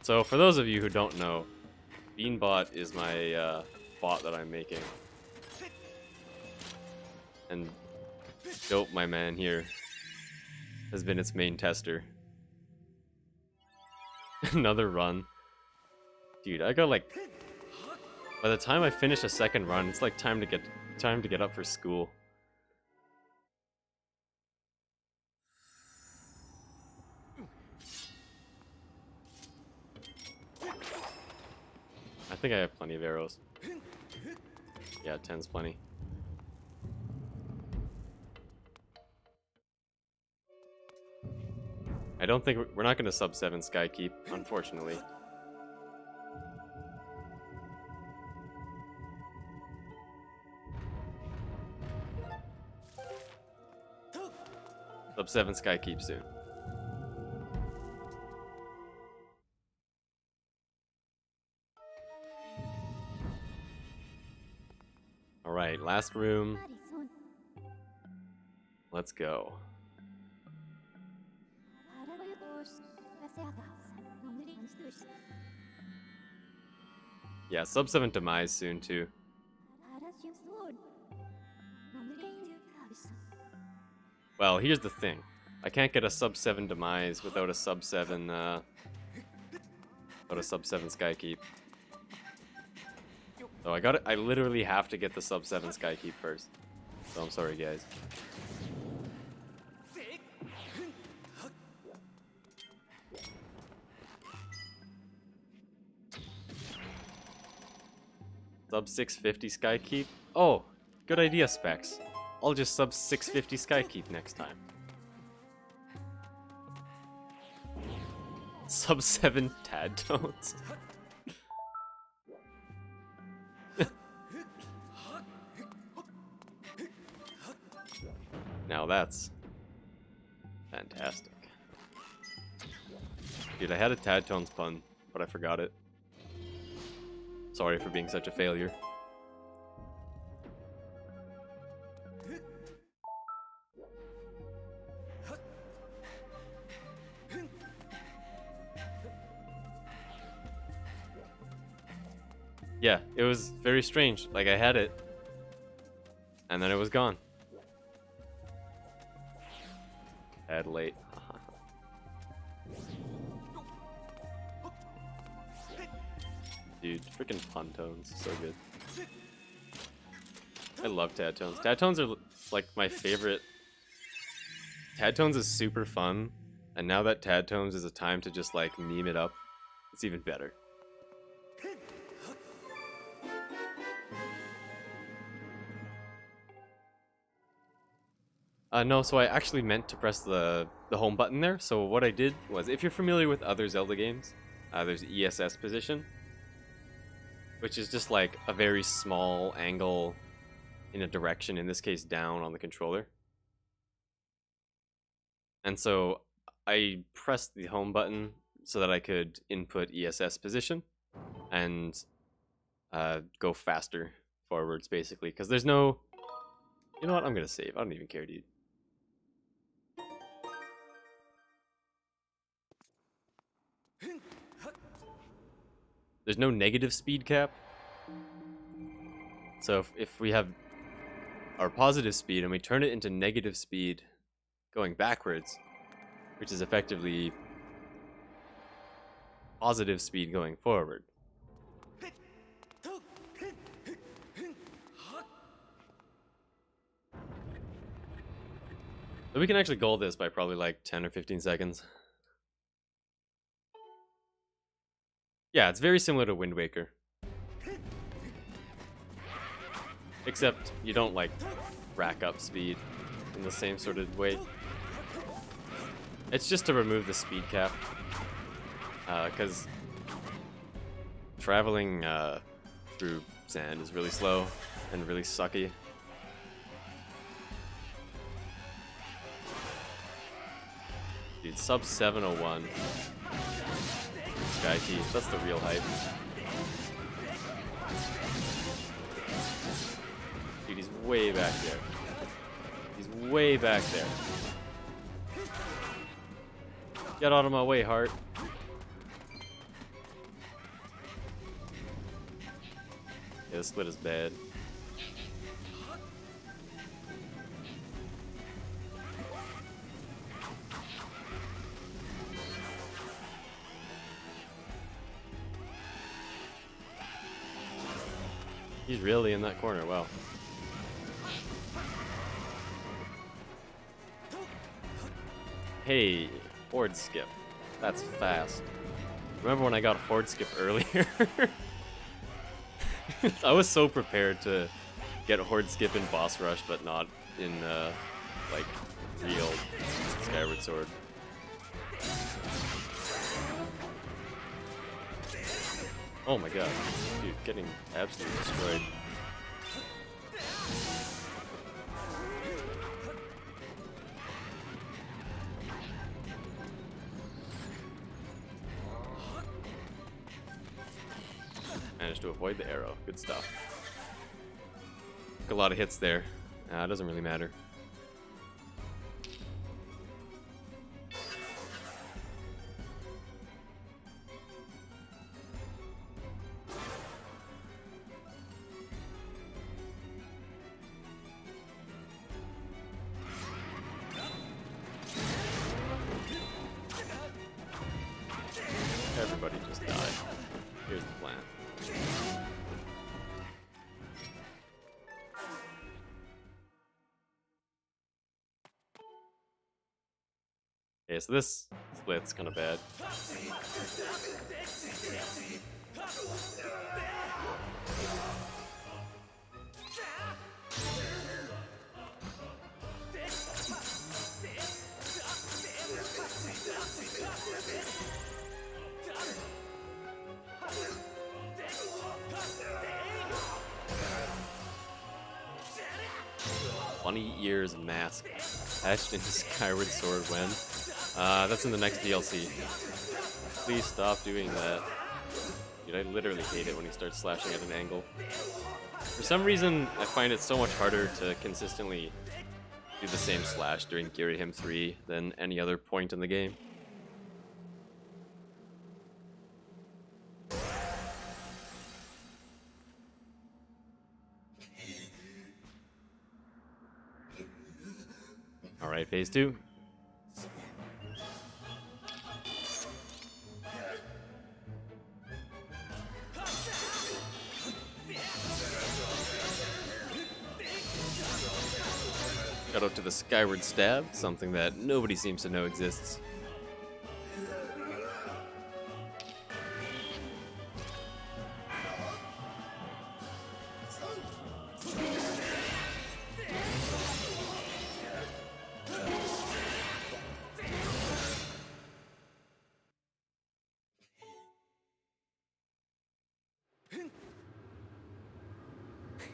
So for those of you who don't know, Beanbot is my bot that I'm making. And Dope, my man here, has been its main tester. Another run. Dude, I got like... By the time I finish a second run, it's like time to get up for school. I think I have plenty of arrows. Yeah, 10's plenty. I don't think we're not going to sub 7 Skykeep, unfortunately. Sub 7 Skykeep soon. Alright, last room. Let's go. Yeah, sub 7 Demise soon too. Well, here's the thing. I can't get a sub 7 Demise without a sub 7 Skykeep. So I literally have to get the sub 7 Skykeep first. So I'm sorry guys. Sub 650 Skykeep? Oh, good idea, Specs. I'll just sub 650 Skykeep next time. Sub 7 Tad Tones. Now that's fantastic. Dude, I had a Tad Tones pun, but I forgot it. Sorry for being such a failure. Yeah, it was very strange. Like, I had it, and then it was gone. Had late. Dude, freaking pun tones, so good. I love Tad Tones. Tad Tones are like my favorite. Tad Tones is super fun, and now that Tad Tones is a time to just like meme it up, it's even better. No, so I actually meant to press the home button there. So what I did was, if you're familiar with other Zelda games, there's ESS position, which is just like a very small angle in a direction, in this case down on the controller. And so I pressed the home button so that I could input ESS position and go faster forwards, basically. Because there's no... You know what? I'm going to save. I don't even care, dude. There's no negative speed cap. So if we have our positive speed and we turn it into negative speed going backwards, which is effectively positive speed going forward. So we can actually goal this by probably like 10 or 15 seconds. Yeah, it's very similar to Wind Waker. Except you don't like rack up speed in the same sort of way. It's just to remove the speed cap. Because traveling through sand is really slow and really sucky. Dude, sub 701. Skykeep, that's the real hype. Dude, he's way back there. He's way back there. Get out of my way, Heart. Yeah, the split is bad. He's really in that corner, wow. Hey, Horde Skip. That's fast. Remember when I got Horde Skip earlier? I was so prepared to get Horde Skip in Boss Rush, but not in, like, real Skyward Sword. Oh my god, dude, getting absolutely destroyed. managed to avoid the arrow. Good stuff. Took a lot of hits there. It doesn't really matter. Everybody just died. Here's the plan. Okay, so this split's kind of bad. Years mask etched into Skyward Sword when? That's in the next DLC. Please stop doing that. Dude, I literally hate it when he starts slashing at an angle. For some reason, I find it so much harder to consistently do the same slash during Ghirahim 3 than any other point in the game. Alright, phase 2. Got up to the Skyward Stab, something that nobody seems to know exists.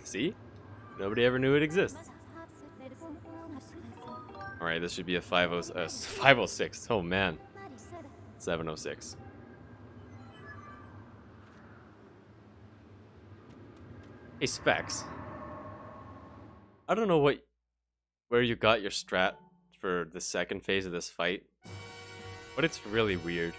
See? Nobody ever knew it exists. Alright, this should be a 506. Oh man. 706. Hey, Specs. I don't know where you got your strat for the second phase of this fight, but it's really weird.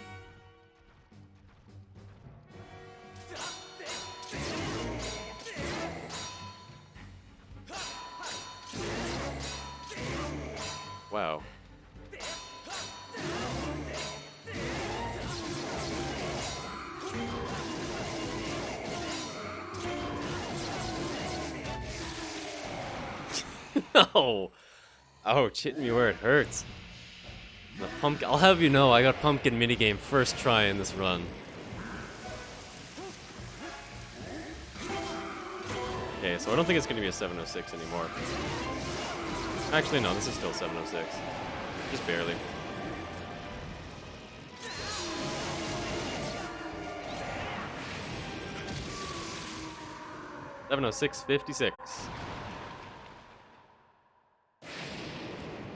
Wow. No! Ouch, hitting me where it hurts. The pumpkin. I'll have you know, I got pumpkin minigame first try in this run. Okay, so I don't think it's gonna be a 706 anymore. Actually, no, this is still 706. Just barely. 706.56.